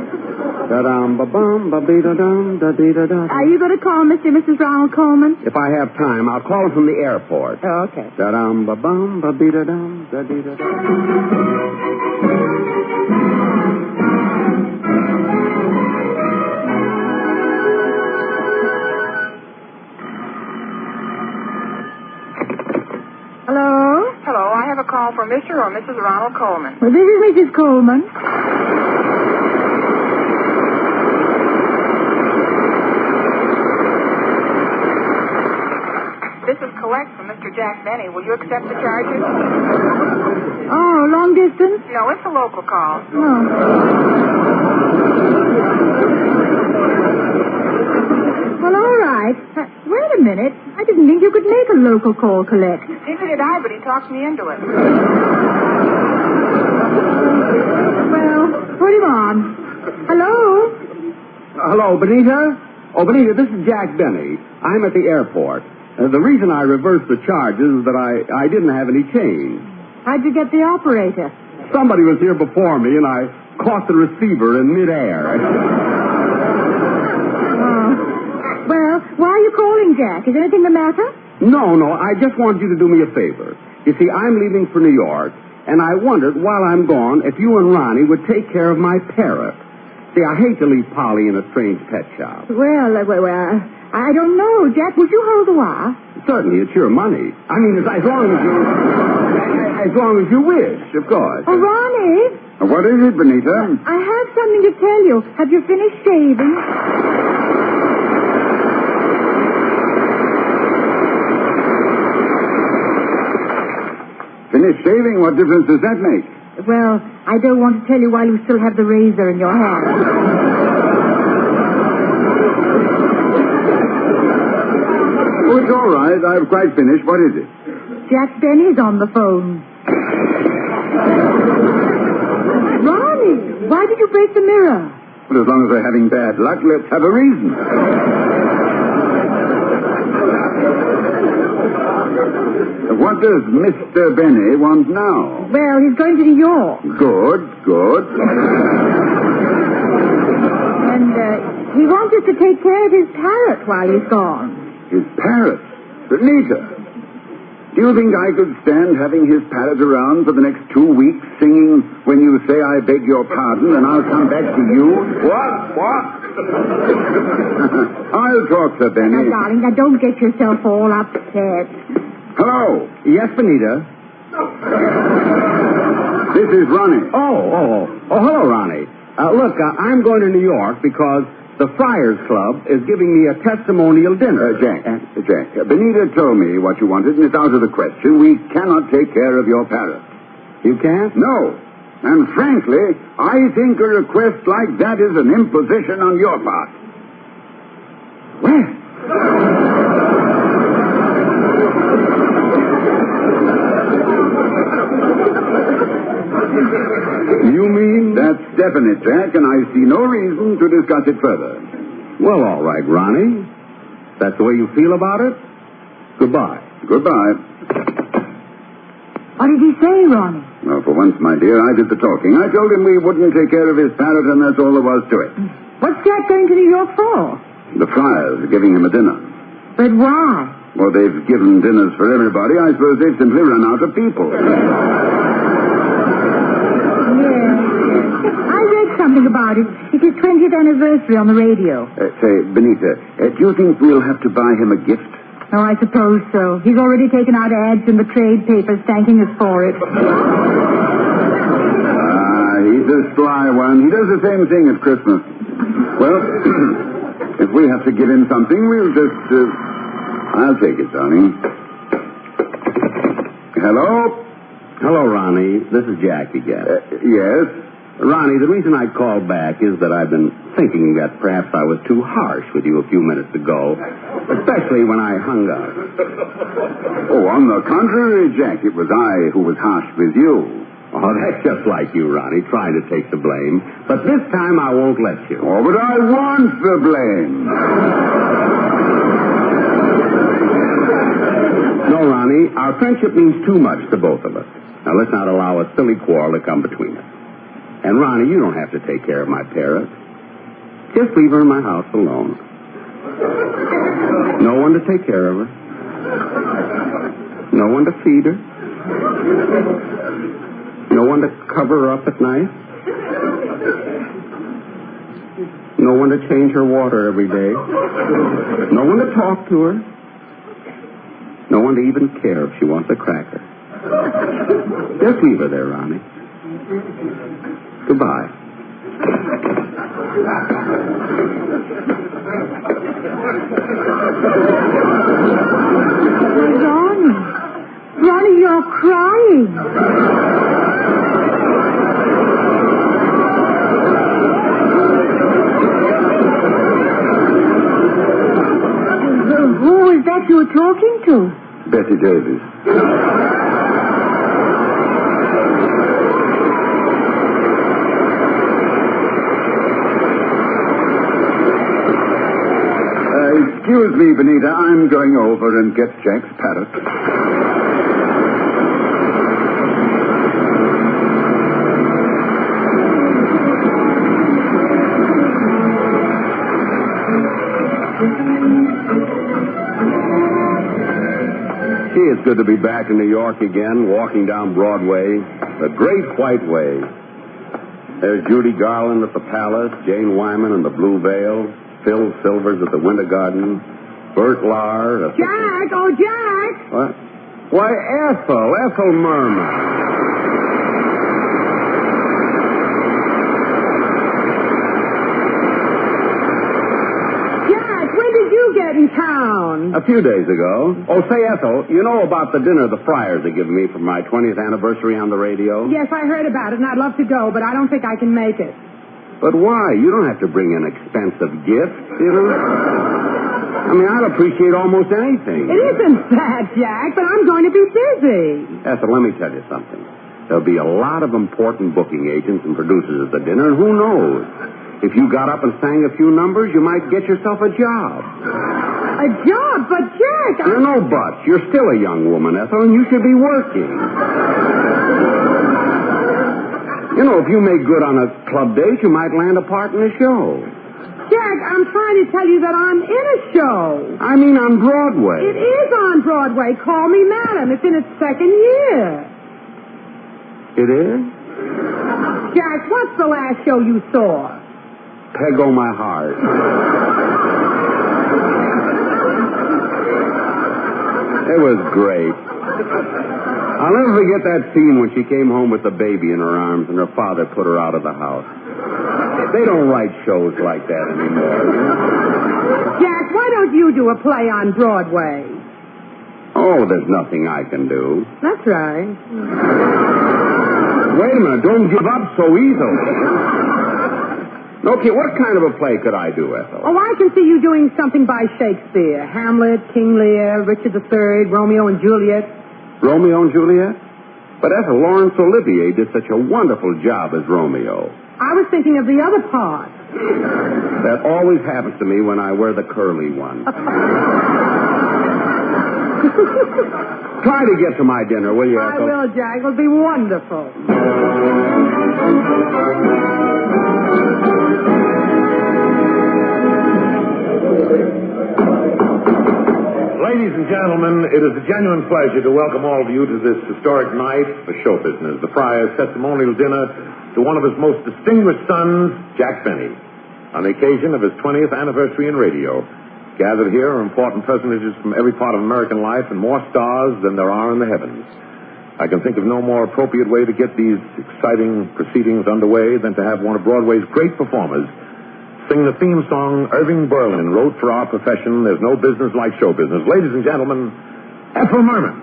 Speaker 8: Da-dum, ba-bum, ba-dee-da-dum, da-dee-da-da.
Speaker 9: Are you going to call Mr. and Mrs. Ronald Coleman?
Speaker 8: If I have time, I'll call him from the airport.
Speaker 9: Oh, okay.
Speaker 8: Da-dum, ba-bum, ba-dee-da-dum, da-dee-da-da.
Speaker 6: Hello, I have a call for Mr. or Mrs. Ronald Coleman.
Speaker 9: Well, this is Mrs. Coleman.
Speaker 6: This is collect from Mr. Jack Benny. Will you accept the charges?
Speaker 9: Oh, long distance?
Speaker 6: No, it's a local call.
Speaker 9: Oh. Well, all right. Wait a minute. I didn't think you could make a local call collect.
Speaker 6: Neither did I, but he talked me into it.
Speaker 9: Well, put him on. Hello,
Speaker 8: Hello, Benita? Oh, Benita, this is Jack Benny. I'm at the airport. The reason I reversed the charges is that I didn't have any change.
Speaker 9: How'd you get the operator?
Speaker 8: Somebody was here before me, and I caught the receiver in midair.
Speaker 9: Well, why are you calling, Jack? Is anything the matter?
Speaker 8: No, I just want you to do me a favor. You see, I'm leaving for New York, and I wondered, while I'm gone, if you and Ronnie would take care of my parrot. See, I hate to leave Polly in a strange pet shop.
Speaker 9: Well, I don't know. Jack, would you hold the wire?
Speaker 8: Certainly, it's your money. I mean, as long as you wish, of course.
Speaker 9: Oh, Ronnie?
Speaker 8: What is it, Benita?
Speaker 9: I have something to tell you. Have you finished shaving?
Speaker 8: Finished shaving? What difference does that make?
Speaker 9: Well, I don't want to tell you while you still have the razor in your hand.
Speaker 8: Oh, it's all right. I've quite finished. What is it?
Speaker 9: Jack Benny's on the phone. Ronnie, why did you break the mirror?
Speaker 8: Well, as long as we're having bad luck, let's have a reason. What does Mr. Benny want now?
Speaker 9: Well, he's going to New York.
Speaker 8: Good.
Speaker 9: And he wants us to take care of his parrot while he's gone.
Speaker 8: His parrot? Benita, do you think I could stand having his parrot around for the next 2 weeks singing When You Say I Beg Your Pardon and I'll Come Back to You? What? I'll talk to Benny.
Speaker 9: Now, darling, now don't get yourself all upset.
Speaker 8: Hello. Yes, Benita. This is Ronnie. Oh, hello, Ronnie. Look, I'm going to New York because the Friars Club is giving me a testimonial dinner. Jack, Benita told me what you wanted, and it's out of the question. We cannot take care of your parrot. You can't? No. And frankly, I think a request like that is an imposition on your part. Well... You mean? That's definite, Jack, and I see no reason to discuss it further. Well, all right, Ronnie. That's the way you feel about it? Goodbye.
Speaker 9: What did he say, Ronnie?
Speaker 8: Well, for once, my dear, I did the talking. I told him we wouldn't take care of his parrot, and that's all there was to it.
Speaker 9: What's Jack going to New York for?
Speaker 8: The Friars are giving him a dinner.
Speaker 9: But why?
Speaker 8: Well, they've given dinners for everybody. I suppose they've simply run out of people.
Speaker 9: Something about it. It's his 20th anniversary on the radio.
Speaker 8: Say, Benita, do you think we'll have to buy him a gift?
Speaker 9: Oh, I suppose so. He's already taken out ads in the trade papers thanking us for it.
Speaker 8: He's a sly one. He does the same thing at Christmas. Well, if we have to give him something, we'll just... I'll take it, darling. Hello? Hello, Ronnie. This is Jack again. Yes? Ronnie, the reason I called back is that I've been thinking that perhaps I was too harsh with you a few minutes ago, especially when I hung up. Oh, on the contrary, Jack, it was I who was harsh with you. Oh, that's just like you, Ronnie, trying to take the blame. But this time I won't let you. Oh, but I want the blame. No, Ronnie, our friendship means too much to both of us. Now, let's not allow a silly quarrel to come between us. And, Ronnie, you don't have to take care of my parrot. Just leave her in my house alone. No one to take care of her. No one to feed her. No one to cover her up at night. No one to change her water every day. No one to talk to her. No one to even care if she wants a cracker. Just leave her there, Ronnie. Goodbye.
Speaker 9: Ronnie, you're crying. Who is that you were talking to?
Speaker 8: Bessie Davis.
Speaker 7: Excuse me, Benita. I'm going over and get Jack's parrot.
Speaker 8: Gee, it's good to be back in New York again, walking down Broadway, the Great White Way. There's Judy Garland at the Palace, Jane Wyman in the Blue Veil, Phil Silvers at the Winter Garden, Bert Lahr at the...
Speaker 3: Jack! Oh, Jack!
Speaker 8: What? Why, Ethel Merman.
Speaker 3: In town.
Speaker 8: A few days ago. Oh, say, Ethel, you know about the dinner the Friars are giving me for my 20th anniversary on the radio?
Speaker 3: Yes, I heard about it, and I'd love to go, but I don't think I can make it.
Speaker 8: But why? You don't have to bring an expensive gift, you know? I mean, I'd appreciate almost anything.
Speaker 3: It isn't that, Jack, but I'm going to be busy.
Speaker 8: Ethel, let me tell you something. There'll be a lot of important booking agents and producers at the dinner, and who knows? If you got up and sang a few numbers, you might get yourself a job.
Speaker 3: A job? But, Jack,
Speaker 8: There are no buts. You're still a young woman, Ethel, and you should be working. You know, if you make good on a club date, you might land a part in a show.
Speaker 3: Jack, I'm trying to tell you that I'm in a show.
Speaker 8: I mean on Broadway.
Speaker 3: It is on Broadway. Call me Madam. It's in its second year.
Speaker 8: It is?
Speaker 3: Jack, what's the last show you saw?
Speaker 8: Peg O' My Heart. It was great. I'll never forget that scene when she came home with the baby in her arms and her father put her out of the house. They don't write shows like that anymore.
Speaker 3: Jack, why don't you do a play on Broadway?
Speaker 8: Oh, there's nothing I can do.
Speaker 3: That's right.
Speaker 8: Wait a minute. Don't give up so easily. Okay, what kind of a play could I do, Ethel?
Speaker 3: Oh, I can see you doing something by Shakespeare. Hamlet, King Lear, Richard III, Romeo and Juliet.
Speaker 8: Romeo and Juliet? But Ethel, Laurence Olivier did such a wonderful job as Romeo.
Speaker 3: I was thinking of the other part.
Speaker 8: That always happens to me when I wear the curly one. Try to get to my dinner, will you, Ethel?
Speaker 3: I will, Jack. It'll be wonderful.
Speaker 12: Ladies and gentlemen, it is a genuine pleasure to welcome all of you to this historic night for show business, the Friars' testimonial dinner to one of his most distinguished sons, Jack Benny, on the occasion of his 20th anniversary in radio. Gathered here are important personages from every part of American life and more stars than there are in the heavens. I can think of no more appropriate way to get these exciting proceedings underway than to have one of Broadway's great performers sing the theme song Irving Berlin wrote for our profession, There's No Business Like Show Business. Ladies and gentlemen, Ethel Merman.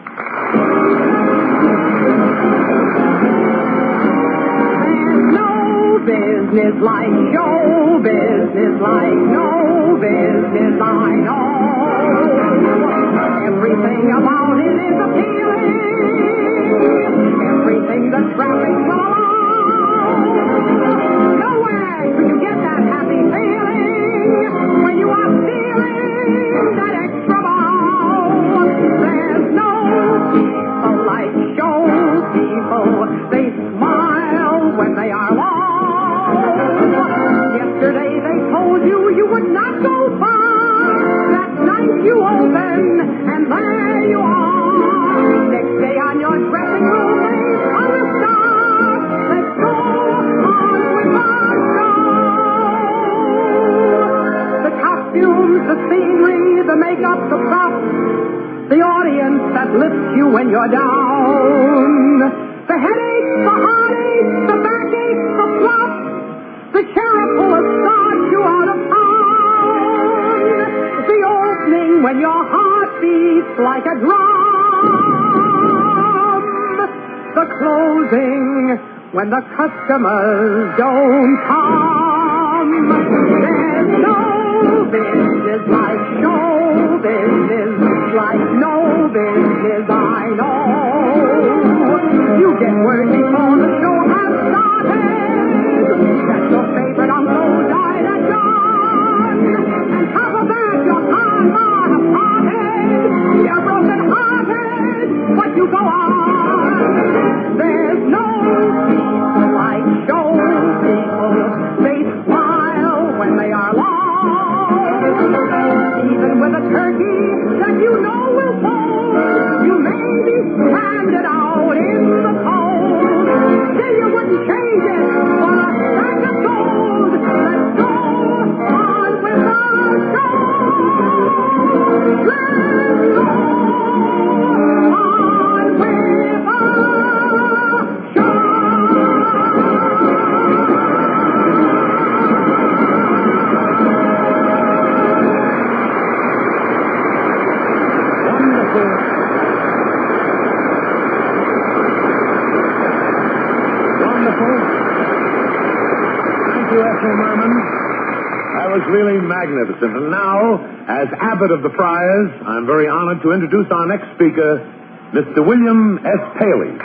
Speaker 3: Business like show business, like no business I know. Everything about it is appealing. Everything the traffic's along. Nowhere can you get that happy feeling when you are feeling that extra ball. There's no people like show people. They smile when they are lost. Yesterday they told you you would not go far. That night you open, and there you are. Next day on your dressing room, they hung a star. Let's go on with our show. The costumes, the scenery, the makeup, the props, the audience that lifts you when you're down. The headaches, the heartaches, the backaches, the flops. The sheriff who will start you out of town. The opening when your heart beats like a drum. The closing when the customers don't come. There's no business like show business, like no business I know. You get word before the show has started. That your favorite uncle died at dawn. And top of that, your time
Speaker 12: Ethel. Thank you, Ethel Merman. That was really magnificent. And now, as abbot of the Friars, I'm very honored to introduce our next speaker, Mr. William S. Paley.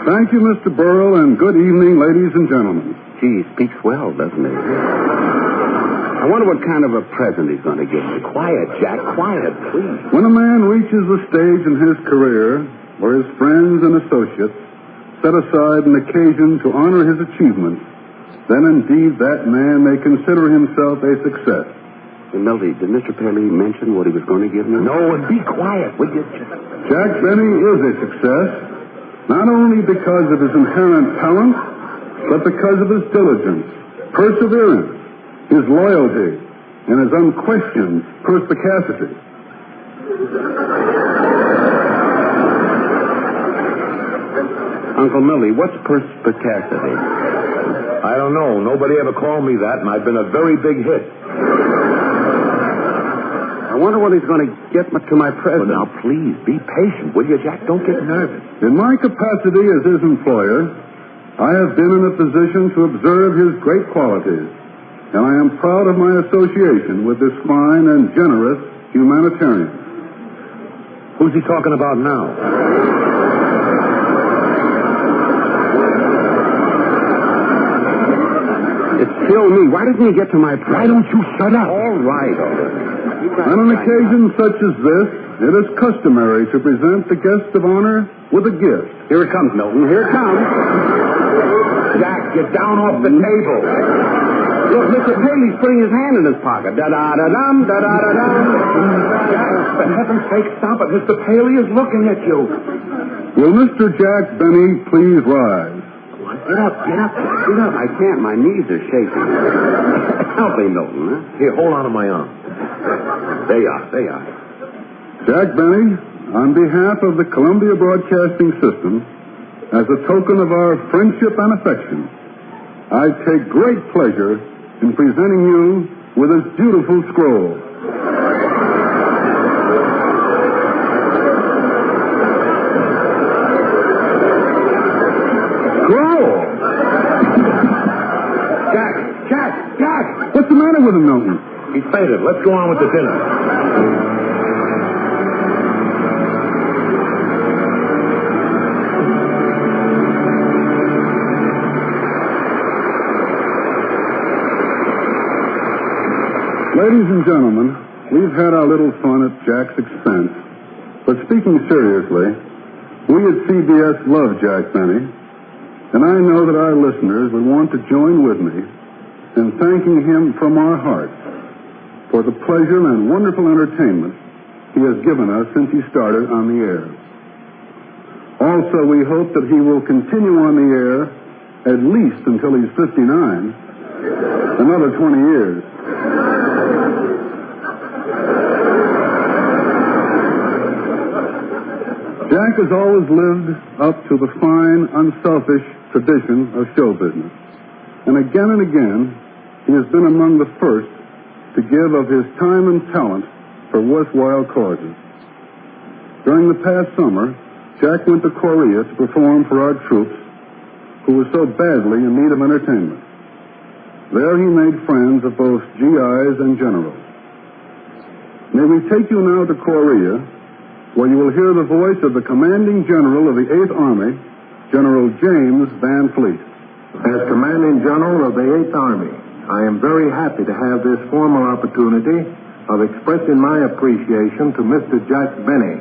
Speaker 11: Thank you, Mr. Burrell, and good evening, ladies and gentlemen.
Speaker 8: Gee, he speaks well, doesn't he? I wonder what kind of a present he's going to give me.
Speaker 12: Quiet, Jack, quiet, please.
Speaker 11: When a man reaches the stage in his career where his friends and associates set aside an occasion to honor his achievements, then indeed that man may consider himself a success.
Speaker 8: Hey, Melody, did Mr. Paley mention what he was going to give me?
Speaker 12: No, and be quiet, will you?
Speaker 11: Jack Benny is a success, not only because of his inherent talent, but because of his diligence, perseverance, his loyalty, and his unquestioned perspicacity.
Speaker 8: Uncle Millie, what's perspicacity?
Speaker 12: I don't know. Nobody ever called me that, and I've been a very big hit.
Speaker 8: I wonder what he's going to get to my present.
Speaker 12: Well, now, please, be patient, will you, Jack? Don't get nervous.
Speaker 11: In my capacity as his employer, I have been in a position to observe his great qualities, and I am proud of my association with this fine and generous humanitarian.
Speaker 12: Who's he talking about now?
Speaker 8: It's still me. Why doesn't he get to my present?
Speaker 12: Why don't you shut up?
Speaker 8: All right, all right.
Speaker 11: On an occasion such as this, it is customary to present the guest of honor with a gift.
Speaker 8: Here it comes, Milton. Here it comes.
Speaker 12: Jack, get down off the table.
Speaker 8: Look, Mr. Paley's putting his hand in his pocket. Da-da-da-dum, da-da-da-dum.
Speaker 12: Jack, for heaven's sake, stop it. Mr. Paley is looking at you.
Speaker 11: Will Mr. Jack Benny please rise?
Speaker 8: Get up, get up, get up. I can't. My knees are shaking. Help me, Milton, huh?
Speaker 12: Here, hold on to my arm. There you are, there you are.
Speaker 11: Jack Benny, on behalf of the Columbia Broadcasting System, as a token of our friendship and affection, I take great pleasure in presenting you with this beautiful scroll. Scroll? Jack! What's the matter with him, Milton?
Speaker 12: He's fainted. Let's go on with the dinner.
Speaker 11: Ladies and gentlemen, we've had our little fun at Jack's expense, but speaking seriously, we at CBS love Jack Benny, and I know that our listeners would want to join with me in thanking him from our hearts for the pleasure and wonderful entertainment he has given us since he started on the air. Also, we hope that he will continue on the air at least until he's 59, another 20 years. Jack has always lived up to the fine, unselfish tradition of show business. And again, he has been among the first to give of his time and talent for worthwhile causes. During the past summer, Jack went to Korea to perform for our troops who were so badly in need of entertainment. There he made friends of both GIs and generals. May we take you now to Korea, where you will hear the voice of the commanding general of the 8th Army, General James Van Fleet.
Speaker 12: As commanding general of the 8th Army, I am very happy to have this formal opportunity of expressing my appreciation to Mr. Jack Benny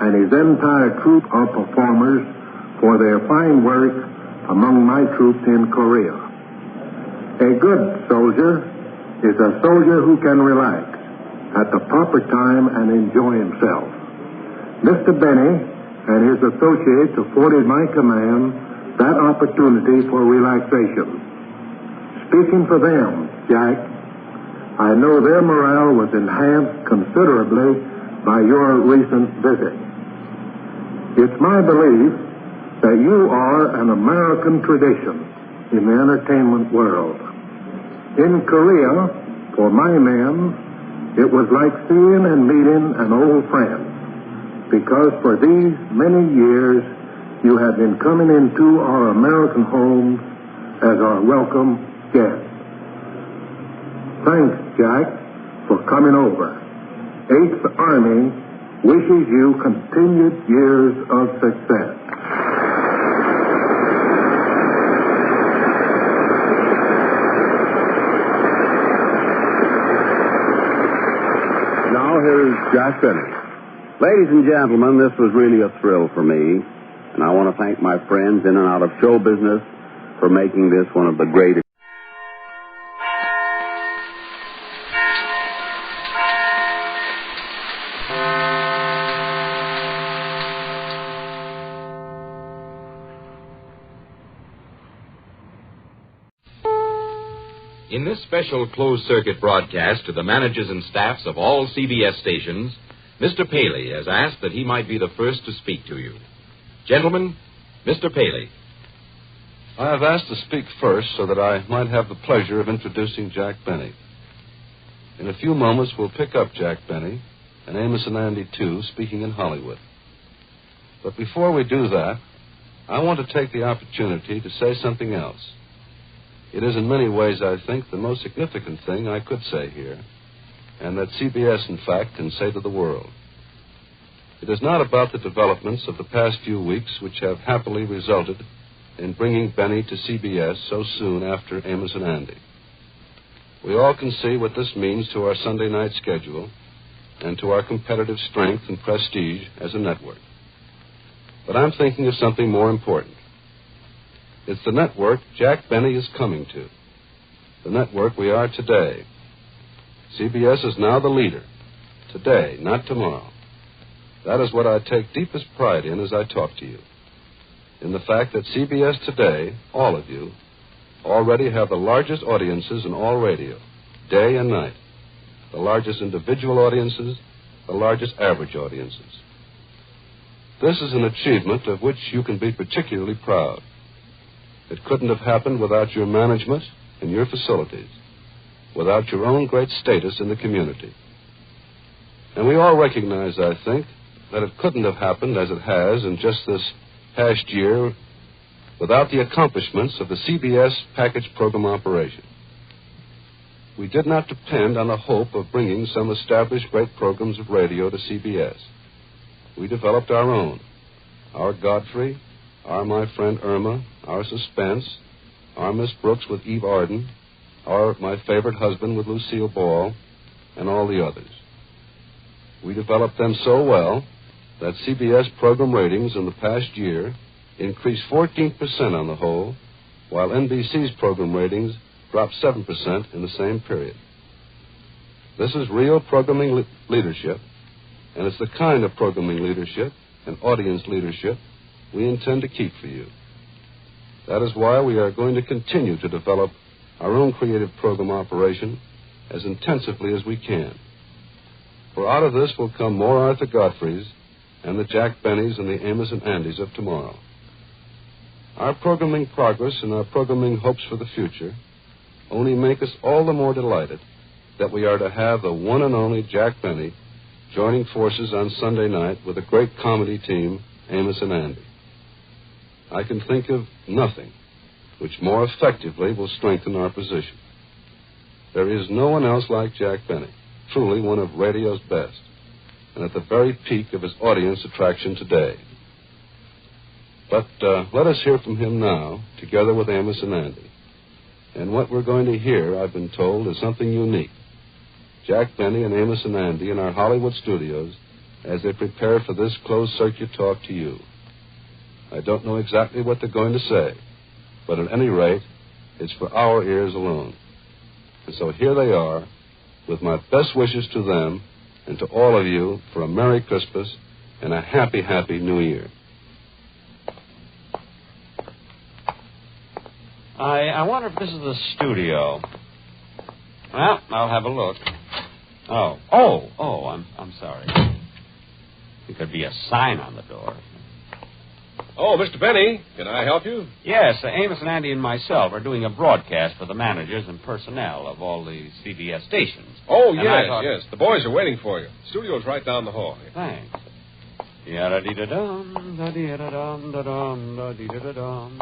Speaker 12: and his entire troop of performers for their fine work among my troops in Korea. A good soldier is a soldier who can relax at the proper time and enjoy himself. Mr. Benny and his associates afforded my command that opportunity for relaxation. Speaking for them, Jack, I know their morale was enhanced considerably by your recent visit. It's my belief that you are an American tradition in the entertainment world. In Korea, for my men, It was like seeing and meeting an old friend, because for these many years you have been coming into our American homes as our welcome guest. Thanks, Jack, for coming over. 8th Army wishes you continued years of success.
Speaker 8: Now here's Jack Benny. Ladies and gentlemen, this was really a thrill for me, and I want to thank my friends in and out of show business for making this one of the greatest.
Speaker 16: In this special closed-circuit broadcast to the managers and staffs of all CBS stations, Mr. Paley has asked that he might be the first to speak to you. Gentlemen, Mr. Paley.
Speaker 20: I have asked to speak first so that I might have the pleasure of introducing Jack Benny. In a few moments, we'll pick up Jack Benny and Amos and Andy, too, speaking in Hollywood. But before we do that, I want to take the opportunity to say something else. It is in many ways, I think, the most significant thing I could say here, and that CBS, in fact, can say to the world. It is not about the developments of the past few weeks which have happily resulted in bringing Benny to CBS so soon after Amos and Andy. We all can see what this means to our Sunday night schedule and to our competitive strength and prestige as a network. But I'm thinking of something more important. It's the network Jack Benny is coming to. The network we are today. CBS is now the leader. Today, not tomorrow. That is what I take deepest pride in as I talk to you. In the fact that CBS today, all of you, already have the largest audiences in all radio, day and night. The largest individual audiences, the largest average audiences. This is an achievement of which you can be particularly proud. It couldn't have happened without your management and your facilities, without your own great status in the community. And we all recognize, I think, that it couldn't have happened as it has in just this past year without the accomplishments of the CBS package program operation. We did not depend on the hope of bringing some established great programs of radio to CBS. We developed our own. Our Godfrey, our My Friend Irma, our Suspense, our Miss Brooks with Eve Arden, our My Favorite Husband with Lucille Ball, and all the others. We developed them so well that CBS program ratings in the past year increased 14% on the whole, while NBC's program ratings dropped 7% in the same period. This is real programming leadership, and it's the kind of programming leadership and audience leadership we intend to keep for you. That is why we are going to continue to develop our own creative program operation as intensively as we can. For out of this will come more Arthur Godfreys and the Jack Bennys and the Amos and Andys of tomorrow. Our programming progress and our programming hopes for the future only make us all the more delighted that we are to have the one and only Jack Benny joining forces on Sunday night with a great comedy team, Amos and Andy. I can think of nothing which more effectively will strengthen our position. There is no one else like Jack Benny, truly one of radio's best, and at the very peak of his audience attraction today. But let us hear from him now, together with Amos and Andy. And what we're going to hear, I've been told, is something unique. Jack Benny and Amos and Andy in our Hollywood studios as they prepare for this closed-circuit talk to you. I don't know exactly what they're going to say, but at any rate, it's for our ears alone. And so here they are, with my best wishes to them and to all of you for a Merry Christmas and a happy, happy New Year.
Speaker 21: I wonder if this is the studio. Well, I'll have a look. I'm sorry. There could be a sign on the door.
Speaker 4: Oh, Mr. Benny, can I help you?
Speaker 21: Yes, Amos and Andy and myself are doing a broadcast for the managers and personnel of all the CBS stations.
Speaker 4: Oh,
Speaker 21: And
Speaker 4: yes,
Speaker 21: thought...
Speaker 4: yes. The boys are waiting for you. Studio's right down the hall.
Speaker 21: Thanks. Yada-dee-da-dum, da-dee-da-dum, da-dum, da-dee-da-dum.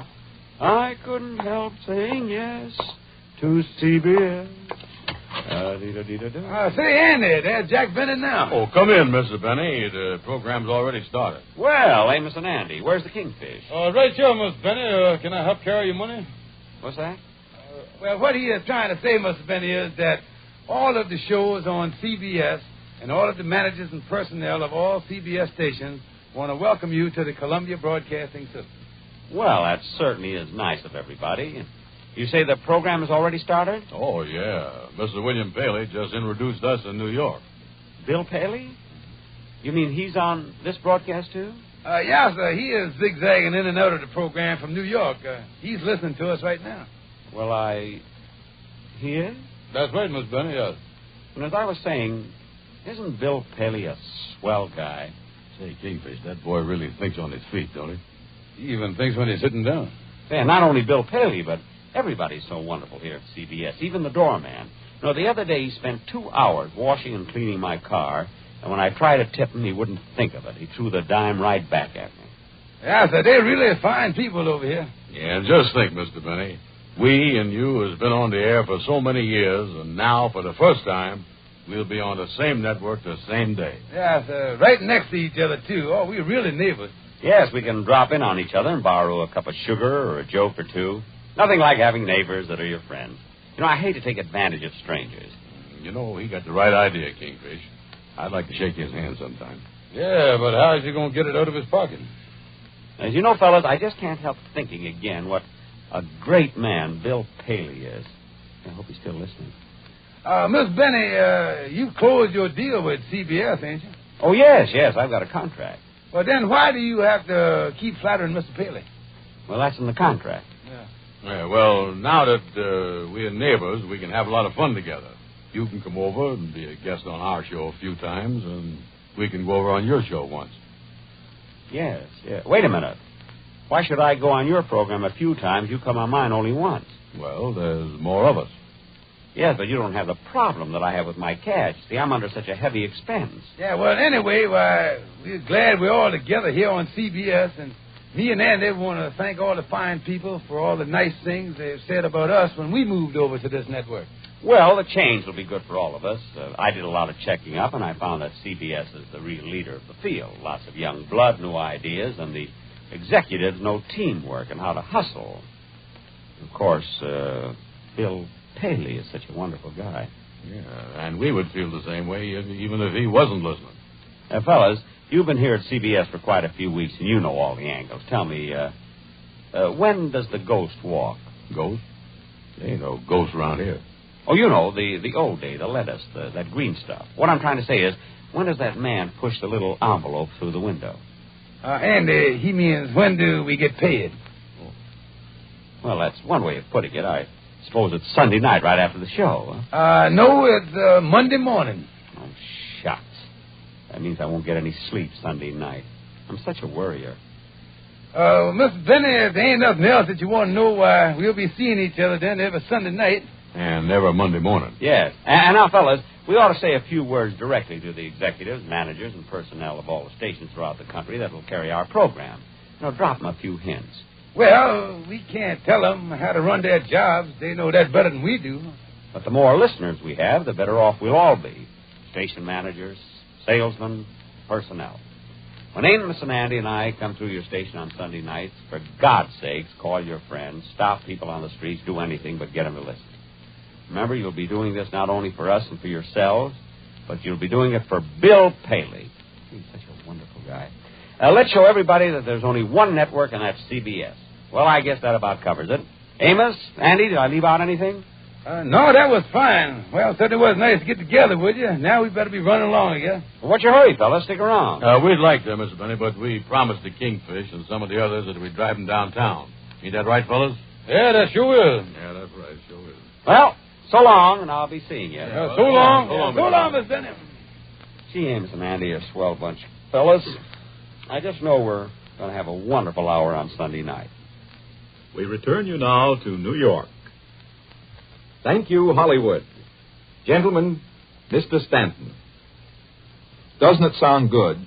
Speaker 21: I couldn't help saying yes to CBS.
Speaker 1: Say, Andy, there's Jack Bennett now.
Speaker 15: Oh, come in, Mr. Benny. The program's already started.
Speaker 21: Well, Amos and Andy, where's the kingfish?
Speaker 1: Right here, Miss Benny. Can I help carry your money?
Speaker 21: What's that?
Speaker 1: Well, what he is trying to say, Mr. Benny, is that all of the shows on CBS and all of the managers and personnel of all CBS stations want to welcome you to the Columbia Broadcasting System.
Speaker 21: Well, that certainly is nice of everybody. You say the program has already started?
Speaker 15: Oh, yeah. Mr. William Paley just introduced us in New York.
Speaker 21: Bill Paley? You mean he's on this broadcast, too?
Speaker 1: Yes, sir. He is zigzagging in and out of the program from New York. He's listening to us right now.
Speaker 21: Well, He is?
Speaker 15: That's right, Miss Benny, yes.
Speaker 21: And as I was saying, isn't Bill Paley a swell guy?
Speaker 15: Say, Kingfish, that boy really thinks on his feet, don't he? He even thinks when he's sitting down.
Speaker 21: Yeah, not only Bill Paley, but everybody's so wonderful here at CBS, even the doorman. You know, the other day he spent 2 hours washing and cleaning my car, and when I tried to tip him, he wouldn't think of it. He threw the dime right back at me.
Speaker 1: Yeah, sir, they're really fine people over here.
Speaker 15: Yeah, and just think, Mr. Benny, we and you has been on the air for so many years, and now, for the first time, we'll be on the same network the same day.
Speaker 1: Yeah, sir, right next to each other, too. Oh, we're really neighbors.
Speaker 21: Yes, we can drop in on each other and borrow a cup of sugar or a joke or two. Nothing like having neighbors that are your friends. You know, I hate to take advantage of strangers.
Speaker 15: You know, he got the right idea, Kingfish. I'd like to shake his hand sometime.
Speaker 1: Yeah, but how's he going to get it out of his pocket?
Speaker 21: As you know, fellas, I just can't help thinking again what a great man Bill Paley is. I hope he's still listening.
Speaker 1: Miss Benny, you closed your deal with CBS, ain't you?
Speaker 21: Oh, yes, I've got a contract.
Speaker 1: Well, then why do you have to keep flattering Mr. Paley?
Speaker 21: Well, that's in the contract.
Speaker 15: Yeah, well, now that we're neighbors, we can have a lot of fun together. You can come over and be a guest on our show a few times, and we can go over on your show once.
Speaker 21: Yes. Wait a minute. Why should I go on your program a few times? You come on mine only once.
Speaker 15: Well, there's more of us.
Speaker 21: Yes, but you don't have the problem that I have with my cash. See, I'm under such a heavy expense.
Speaker 1: Yeah, well, anyway, we're glad we're all together here on CBS, and me and Andy want to thank all the fine people for all the nice things they've said about us when we moved over to this network.
Speaker 21: Well, the change will be good for all of us. I did a lot of checking up, and I found that CBS is the real leader of the field. Lots of young blood, new ideas, and the executives know teamwork and how to hustle. Of course, Bill Paley is such a wonderful guy.
Speaker 15: Yeah, and we would feel the same way even if he wasn't listening.
Speaker 21: Fellas, you've been here at CBS for quite a few weeks, and you know all the angles. Tell me, when does the ghost walk?
Speaker 15: Ghost? There ain't no ghost around here.
Speaker 21: Oh, you know, the old day, the lettuce, that green stuff. What I'm trying to say is, when does that man push the little envelope through the window?
Speaker 1: Andy, he means when do we get paid?
Speaker 21: Oh. Well, that's one way of putting it. I suppose it's Sunday night right after the show, huh?
Speaker 1: No, it's Monday morning.
Speaker 21: Oh, shucks. That means I won't get any sleep Sunday night. I'm such a worrier.
Speaker 1: Miss Benny, if there ain't nothing else that you want to know, why we'll be seeing each other then every Sunday night.
Speaker 15: And every Monday morning.
Speaker 21: Yes. And now, fellas, we ought to say a few words directly to the executives, managers, and personnel of all the stations throughout the country that will carry our program. You know, drop them a few hints.
Speaker 1: Well, we can't tell them how to run their jobs. They know that better than we do.
Speaker 21: But the more listeners we have, the better off we'll all be. Station managers, salesmen, personnel. When Amos and Andy and I come through your station on Sunday nights, for God's sakes, call your friends, stop people on the streets, do anything but get them to listen. Remember, you'll be doing this not only for us and for yourselves, but you'll be doing it for Bill Paley. He's such a wonderful guy. Let's show everybody that there's only one network, and that's CBS. Well, I guess that about covers it. Amos, Andy, did I leave out anything?
Speaker 1: No, that was fine. Well, certainly was nice to get together with you. Now we better be running along again.
Speaker 21: Well, what's your hurry, fellas? Stick around.
Speaker 15: We'd like to, Mr. Benny, but we promised the Kingfish and some of the others that we'd drive them downtown. Ain't that right, fellas?
Speaker 1: Yeah, that sure is.
Speaker 15: Yeah, that's right. Sure is.
Speaker 21: Well, so long, and I'll be seeing you.
Speaker 1: So long. So long, Miss Denham.
Speaker 21: Gee, Amos and Andy are a swell bunch. Fellas, I just know we're Going to have a wonderful hour on Sunday night.
Speaker 18: We return you now to New York.
Speaker 16: Thank you, Hollywood. Gentlemen, Mr. Stanton.
Speaker 19: Doesn't it sound good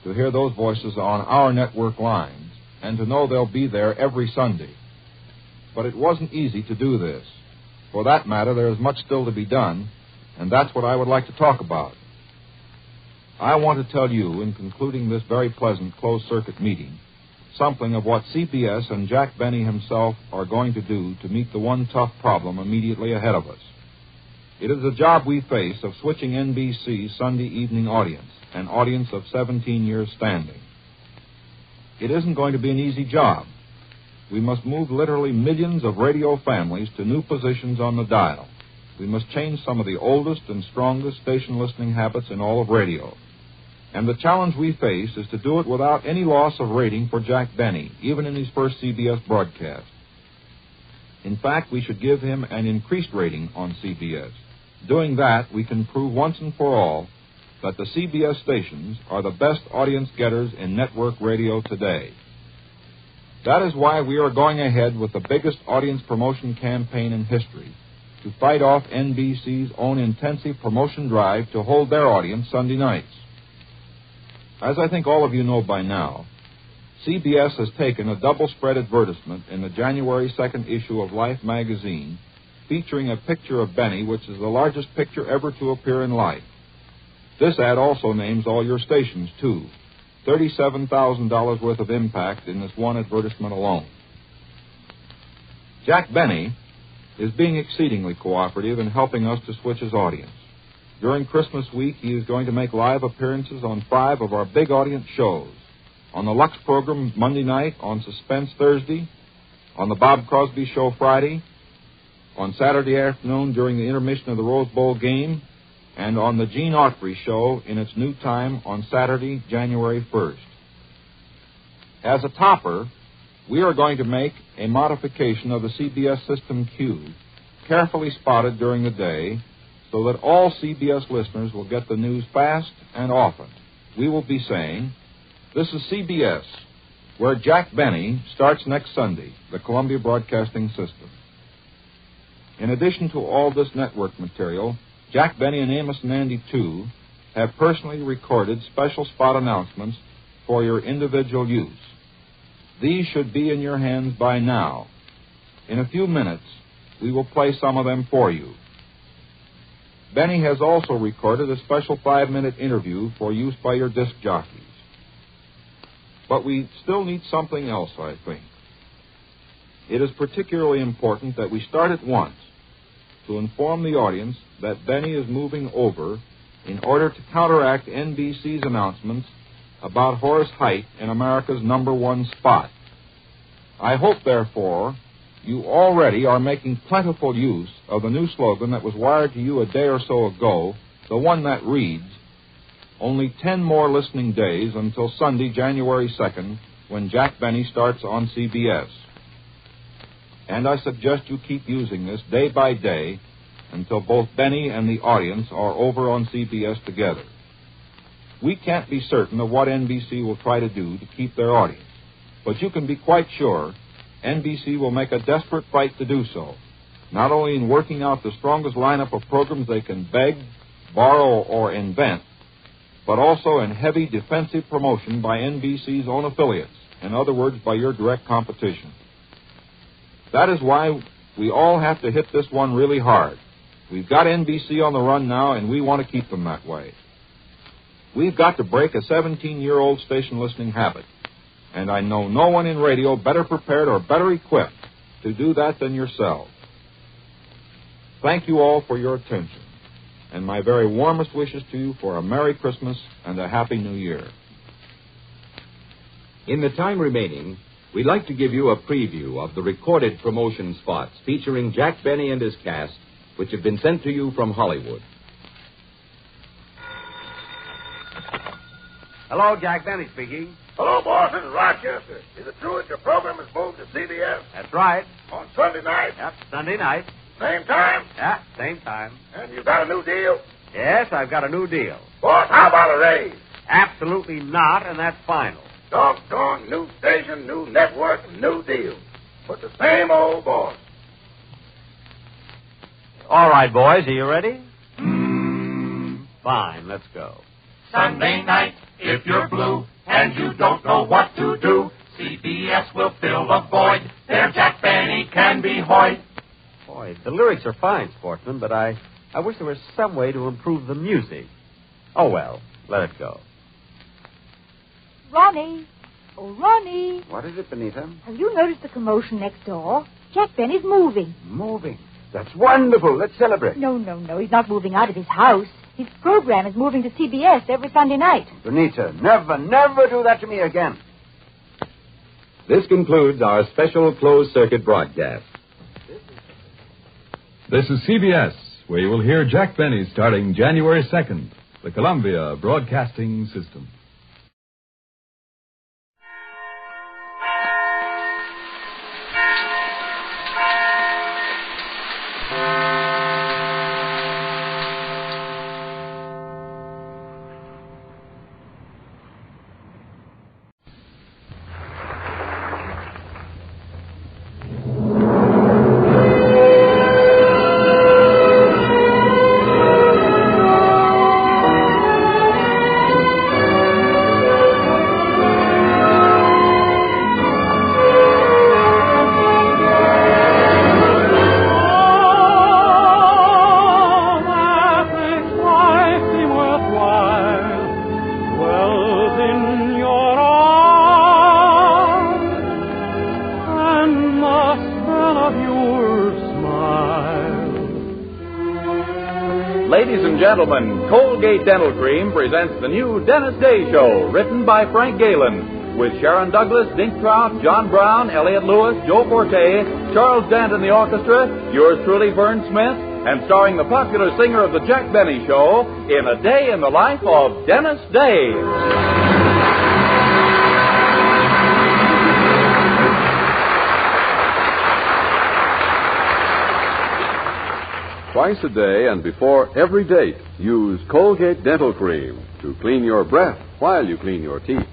Speaker 19: to hear those voices on our network lines and to know they'll be there every Sunday? But it wasn't easy to do this. For that matter, there is much still to be done, and that's what I would like to talk about. I want to tell you, in concluding this very pleasant closed-circuit meeting, something of what CBS and Jack Benny himself are going to do to meet the one tough problem immediately ahead of us. It is a job we face of switching NBC's Sunday evening audience, an audience of 17 years standing. It isn't going to be an easy job. We must move literally millions of radio families to new positions on the dial. We must change some of the oldest and strongest station listening habits in all of radio. And the challenge we face is to do it without any loss of rating for Jack Benny, even in his first CBS broadcast. In fact, we should give him an increased rating on CBS. Doing that, we can prove once and for all that the CBS stations are the best audience getters in network radio today. That is why we are going ahead with the biggest audience promotion campaign in history to fight off NBC's own intensive promotion drive to hold their audience Sunday nights. As I think all of you know by now, CBS has taken a double-spread advertisement in the January 2nd issue of Life magazine featuring a picture of Benny, which is the largest picture ever to appear in Life. This ad also names all your stations, too. $37,000 worth of impact in this one advertisement alone. Jack Benny is being exceedingly cooperative in helping us to switch his audience. During Christmas week, he is going to make live appearances on 5 of our big audience shows. On the Lux program Monday night, on Suspense Thursday, on the Bob Crosby Show Friday, on Saturday afternoon during the intermission of the Rose Bowl game, and on the Gene Autry Show in its new time on Saturday, January 1st. As a topper, we are going to make a modification of the CBS System Q, carefully spotted during the day, so that all CBS listeners will get the news fast and often. We will be saying, "This is CBS, where Jack Benny starts next Sunday, the Columbia Broadcasting System." In addition to all this network material, Jack Benny and Amos and Andy, too, have personally recorded special spot announcements for your individual use. These should be in your hands by now. In a few minutes, we will play some of them for you. Benny has also recorded a special 5-minute interview for use by your disc jockeys. But we still need something else, I think. It is particularly important that we start at once to inform the audience that Benny is moving over in order to counteract NBC's announcements about Horace Heidt in America's #1 spot. I hope, therefore, you already are making plentiful use of the new slogan that was wired to you a day or so ago, the one that reads, "Only 10 more listening days until Sunday, January 2nd, when Jack Benny starts on CBS." And I suggest you keep using this day by day until both Benny and the audience are over on CBS together. We can't be certain of what NBC will try to do to keep their audience, but you can be quite sure NBC will make a desperate fight to do so, not only in working out the strongest lineup of programs they can beg, borrow, or invent, but also in heavy defensive promotion by NBC's own affiliates, in other words, by your direct competition. That is why we all have to hit this one really hard. We've got NBC on the run now, and we want to keep them that way. We've got to break a 17-year-old station listening habit, and I know no one in radio better prepared or better equipped to do that than yourselves. Thank you all for your attention, and my very warmest wishes to you for a Merry Christmas and a Happy New Year.
Speaker 16: In the time remaining, we'd like to give you a preview of the recorded promotion spots featuring Jack Benny and his cast, which have been sent to you from Hollywood.
Speaker 21: Hello, Jack Benny speaking.
Speaker 14: Hello, boss. This is Rochester. Is it true that your program is moved to CBS?
Speaker 21: That's right.
Speaker 14: On Sunday night?
Speaker 21: Yep, Sunday night.
Speaker 14: Same time?
Speaker 21: Yeah, same time.
Speaker 14: And you got a new deal?
Speaker 21: Yes, I've got a new deal.
Speaker 14: Boss, how about a raise?
Speaker 21: Absolutely not, and that's final.
Speaker 14: Doggone new station, new network, new deal. But the same old boss.
Speaker 21: All right, boys, are you ready? Fine, let's go.
Speaker 2: Sunday night, if you're blue and you don't know what to do, CBS will fill the void. There Jack Benny can be Hoyt.
Speaker 21: Boy, the lyrics are fine, Sportsman, but I wish there was some way to improve the music. Oh, well, let it go.
Speaker 10: Ronnie. Oh, Ronnie.
Speaker 8: What is it, Benita?
Speaker 10: Have you noticed the commotion next door? Jack Benny's moving.
Speaker 8: Moving. That's wonderful. Let's celebrate.
Speaker 10: No. He's not moving out of his house. His program is moving to CBS every Sunday night.
Speaker 8: Benita, never do that to me again.
Speaker 4: This concludes our special closed-circuit broadcast.
Speaker 23: This is CBS, where you will hear Jack Benny starting January 2nd, the Columbia Broadcasting System.
Speaker 5: Gentlemen, Colgate Dental Cream presents the new Dennis Day Show, written by Frank Galen, with Sharon Douglas, Dink Trout, John Brown, Elliott Lewis, Joe Forte, Charles Dant in the orchestra, yours truly, Vern Smith, and starring the popular singer of the Jack Benny Show in A Day in the Life of Dennis Day.
Speaker 4: Twice a day and before every date, use Colgate Dental Cream to clean your breath while you clean your teeth.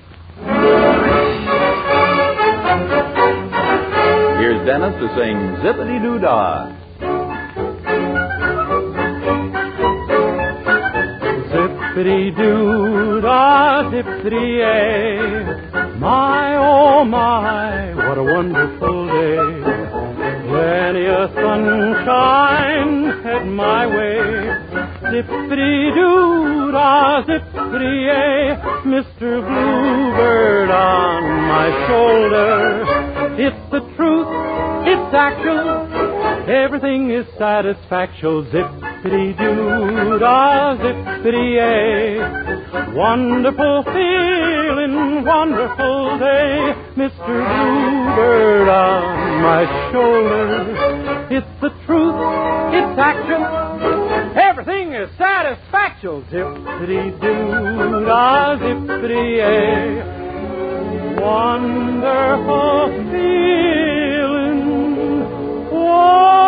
Speaker 5: Here's Dennis to sing Zippity-Doo-Dah.
Speaker 3: Zippity-doo-dah, zippity-ay. My, oh my, what a wonderful day. Plenty of sunshine head my way. Zippity-doo-dah, zippity-ay. Mr. Bluebird on my shoulder. It's the truth, it's actual. Everything is satisfactual. Zippity-doo-dah, zippity-ay. Wonderful feeling, wonderful day. Mr. Bluebird on my shoulder. It's the truth, it's action. Everything is satisfactual. Zippity-doo-dah, zippity-ay. Wonderful feeling, wonderful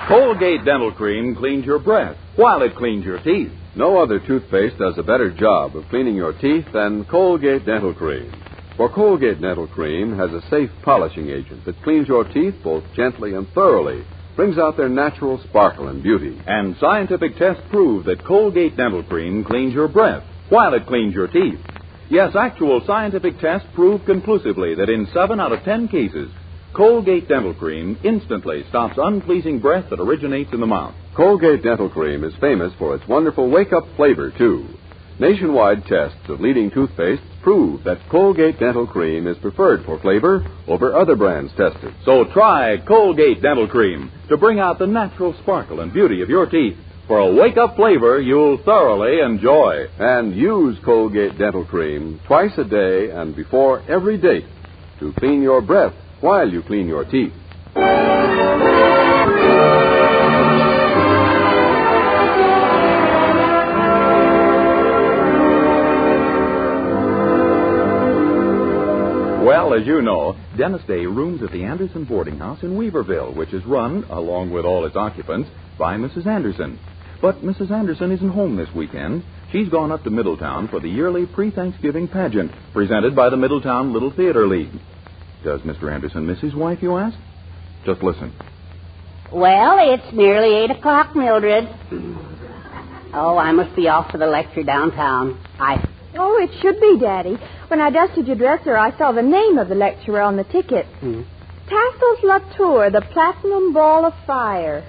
Speaker 5: Colgate Dental Cream cleans your breath while it cleans your teeth.
Speaker 4: No other toothpaste does a better job of cleaning your teeth than Colgate Dental Cream. For Colgate Dental Cream has a safe polishing agent that cleans your teeth both gently and thoroughly, brings out their natural sparkle and beauty.
Speaker 5: And scientific tests prove that Colgate Dental Cream cleans your breath while it cleans your teeth. Yes, actual scientific tests prove conclusively that in 7 out of 10 cases, Colgate Dental Cream instantly stops unpleasing breath that originates in the mouth.
Speaker 4: Colgate Dental Cream is famous for its wonderful wake-up flavor, too. Nationwide tests of leading toothpastes prove that Colgate Dental Cream is preferred for flavor over other brands tested.
Speaker 5: So try Colgate Dental Cream to bring out the natural sparkle and beauty of your teeth for a wake-up flavor you'll thoroughly enjoy.
Speaker 4: And use Colgate Dental Cream twice a day and before every date to clean your breath while you clean your teeth.
Speaker 13: Well, as you know, Dennis Day rooms at the Anderson boarding house in Weaverville, which is run, along with all its occupants, by Mrs. Anderson. But Mrs. Anderson isn't home this weekend. She's gone up to Middletown for the yearly pre-Thanksgiving pageant presented by the Middletown Little Theater League. Does Mr. Anderson miss his wife, you ask? Just listen.
Speaker 17: Well, it's nearly 8 o'clock, Mildred. Oh, I must be off for the lecture downtown.
Speaker 10: Oh, it should be, Daddy. When I dusted your dresser, I saw the name of the lecturer on the ticket. Tassos Latour, the Platinum Ball of Fire.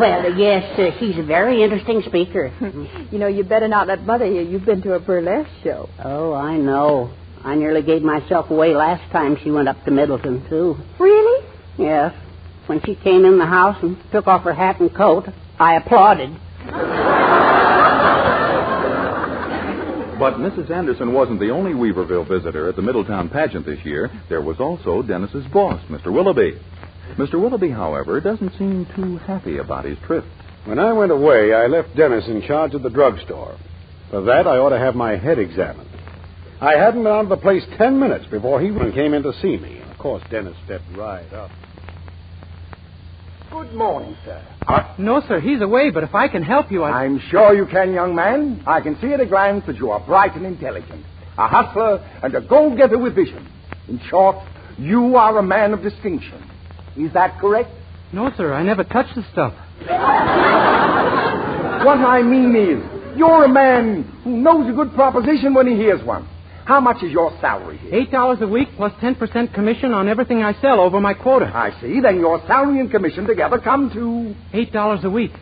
Speaker 17: Well, yes, he's a very interesting speaker.
Speaker 10: You know, you better not let Mother hear you've been to a burlesque show.
Speaker 17: Oh, I know. I nearly gave myself away last time she went up to Middleton, too.
Speaker 10: Really?
Speaker 17: Yes. When she came in the house and took off her hat and coat, I applauded.
Speaker 13: But Mrs. Anderson wasn't the only Weaverville visitor at the Middletown pageant this year. There was also Dennis's boss, Mr. Willoughby. Mr. Willoughby, however, doesn't seem too happy about his trip.
Speaker 12: When I went away, I left Dennis in charge of the drugstore. For that, I ought to have my head examined. I hadn't been out of the place 10 minutes before he came in to see me. Of course, Dennis stepped right up.
Speaker 22: Good morning, sir.
Speaker 24: No, sir, he's away, but if I can help you,
Speaker 22: I'm sure you can, young man. I can see at a glance that you are bright and intelligent, a hustler and a go-getter with vision. In short, you are a man of distinction. Is that correct?
Speaker 24: No, sir, I never touched the stuff.
Speaker 22: What I mean is, you're a man who knows a good proposition when he hears one. How much is your salary here?
Speaker 24: $8 a week plus 10% commission on everything I sell over my quota.
Speaker 22: I see. Then your salary and commission together come to...
Speaker 24: $8 a week.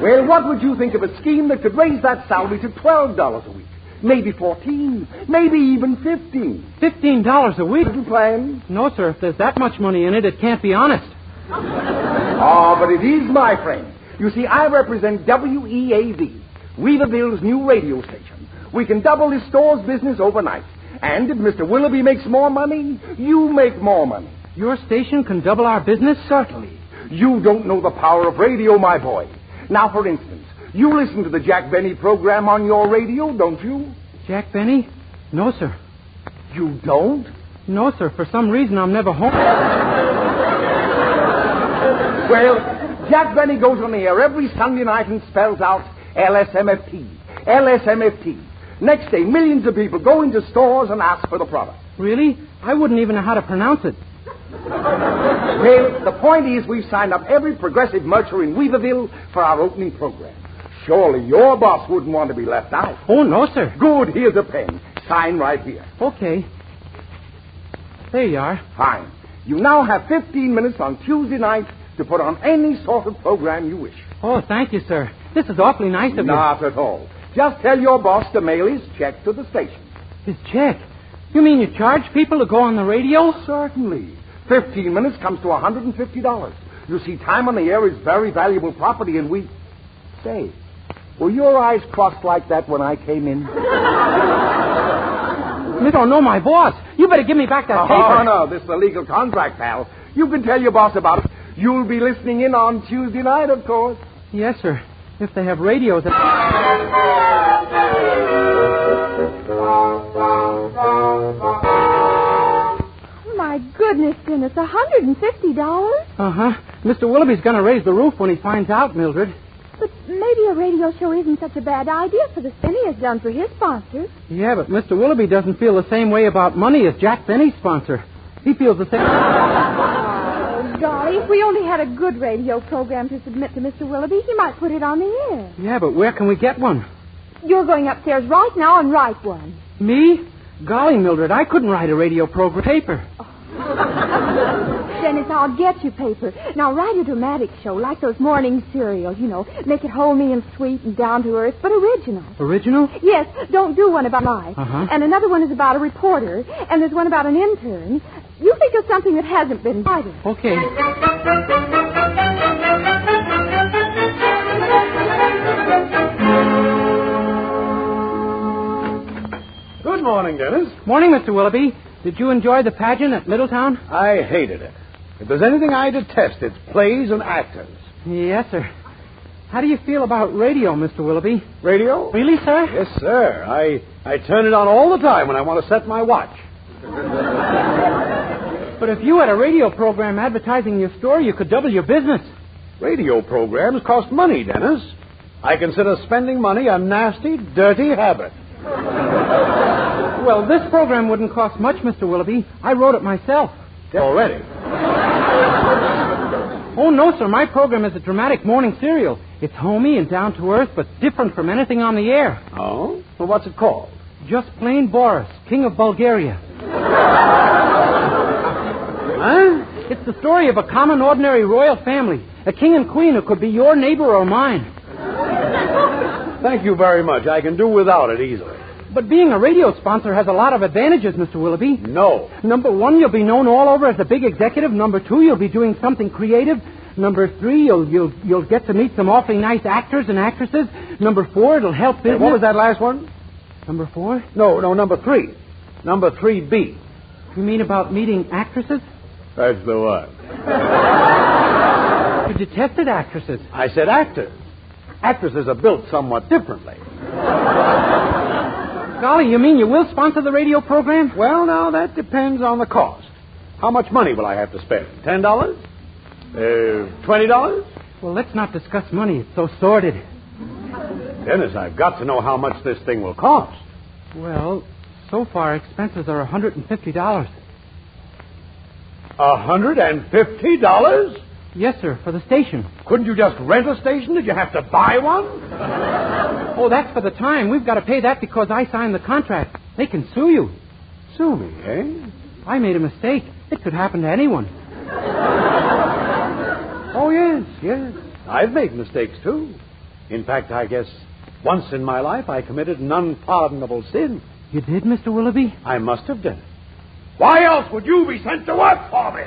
Speaker 22: Well, what would you think of a scheme that could raise that salary to $12 a week? Maybe 14, maybe even 15.
Speaker 24: $15 a week?
Speaker 22: Little plan?
Speaker 24: No, sir. If there's that much money in it, it can't be honest.
Speaker 22: Oh, but it is, my friend. You see, I represent WEAV, Weaverville's new radio station. We can double this store's business overnight. And if Mr. Willoughby makes more money, you make more money.
Speaker 24: Your station can double our business?
Speaker 22: Certainly. You don't know the power of radio, my boy. Now, for instance, you listen to the Jack Benny program on your radio, don't you?
Speaker 24: Jack Benny? No, sir.
Speaker 22: You don't?
Speaker 24: No, sir. For some reason, I'm never home.
Speaker 22: Well, Jack Benny goes on the air every Sunday night and spells out LSMFT. LSMFT. Next day, millions of people go into stores and ask for the product.
Speaker 24: Really? I wouldn't even know how to pronounce it.
Speaker 22: Well, the point is we've signed up every progressive merchant in Weaverville for our opening program. Surely your boss wouldn't want to be left out.
Speaker 24: Oh, no, sir.
Speaker 22: Good. Here's a pen. Sign right here.
Speaker 24: Okay. There you are.
Speaker 22: Fine. You now have 15 minutes on Tuesday night to put on any sort of program you wish.
Speaker 24: Oh, thank you, sir. This is awfully nice of you.
Speaker 22: Not at all. Just tell your boss to mail his check to the station.
Speaker 24: His check? You mean you charge people to go on the radio?
Speaker 22: Certainly. 15 minutes comes to $150. You see, time on the air is very valuable property, and we... Say, were your eyes crossed like that when I came in?
Speaker 24: You don't know my boss. You better give me back that paper.
Speaker 22: Oh, no, this is a legal contract, pal. You can tell your boss about it. You'll be listening in on Tuesday night, of course.
Speaker 24: Yes, sir. If they have radios...
Speaker 10: My goodness, Dennis, $150?
Speaker 24: Uh-huh. Mr. Willoughby's going to raise the roof when he finds out, Mildred.
Speaker 10: But maybe a radio show isn't such a bad idea for the Benny has done for his sponsors.
Speaker 24: Yeah, but Mr. Willoughby doesn't feel the same way about money as Jack Benny's sponsor. He feels the same...
Speaker 10: Oh, golly, if we only had a good radio program to submit to Mr. Willoughby, he might put it on the air.
Speaker 24: Yeah, but where can we get one?
Speaker 10: You're going upstairs right now and write one.
Speaker 24: Me? Golly, Mildred, I couldn't write a radio program paper.
Speaker 10: Dennis, I'll get you paper. Now, write a dramatic show, like those morning serials, you know. Make it homey and sweet and down to earth, but original.
Speaker 24: Original?
Speaker 10: Yes, don't do one about life.
Speaker 24: Uh-huh.
Speaker 10: And another one is about a reporter, and there's one about an intern. You think of something that hasn't been written.
Speaker 24: Okay.
Speaker 22: Good morning, Dennis.
Speaker 24: Morning, Mr. Willoughby. Did you enjoy the pageant at Middletown?
Speaker 22: I hated it. If there's anything I detest, it's plays and actors.
Speaker 24: Yes, sir. How do you feel about radio, Mr. Willoughby?
Speaker 6: Radio?
Speaker 24: Really, sir?
Speaker 6: Yes, sir. I turn it on all the time when I want to set my watch.
Speaker 24: But if you had a radio program advertising your store, you could double your business.
Speaker 6: Radio programs cost money, Dennis. I consider spending money a nasty, dirty habit.
Speaker 24: Well, this program wouldn't cost much, Mr. Willoughby. I wrote it myself.
Speaker 6: Already?
Speaker 24: Oh, no, sir. My program is a dramatic morning serial. It's homey and down to earth, but different from anything on the air.
Speaker 6: Oh? Well, what's it called?
Speaker 24: Just plain Boris, King of Bulgaria.
Speaker 6: Huh?
Speaker 24: It's the story of a common, ordinary royal family. A king and queen who could be your neighbor or mine.
Speaker 6: Thank you very much. I can do without it easily.
Speaker 24: But being a radio sponsor has a lot of advantages, Mr. Willoughby.
Speaker 6: No.
Speaker 24: Number 1, you'll be known all over as a big executive. Number 2, you'll be doing something creative. Number 3, you'll get to meet some awfully nice actors and actresses. Number 4, it'll help business.
Speaker 6: What was that last one?
Speaker 24: Number 4?
Speaker 6: No, number 3. Number 3B.
Speaker 24: You mean about meeting actresses?
Speaker 6: That's the one.
Speaker 24: You detested actresses.
Speaker 6: I said actors. Actresses are built somewhat differently.
Speaker 24: Golly, you mean you will sponsor the radio program?
Speaker 6: Well, now, that depends on the cost. How much money will I have to spend? $10? $20?
Speaker 24: Well, let's not discuss money. It's so sordid.
Speaker 6: Dennis, I've got to know how much this thing will cost.
Speaker 24: Well, so far, expenses are $150.
Speaker 6: $150?
Speaker 24: Yes, sir, for the station.
Speaker 6: Couldn't you just rent a station? Did you have to buy one?
Speaker 24: Oh, that's for the time. We've got to pay that because I signed the contract. They can sue you.
Speaker 6: Sue me, eh?
Speaker 24: I made a mistake. It could happen to anyone.
Speaker 6: Oh, yes. I've made mistakes, too. In fact, I guess once in my life I committed an unpardonable sin.
Speaker 24: You did, Mr. Willoughby?
Speaker 6: I must have done it. Why else would you be sent to work for me?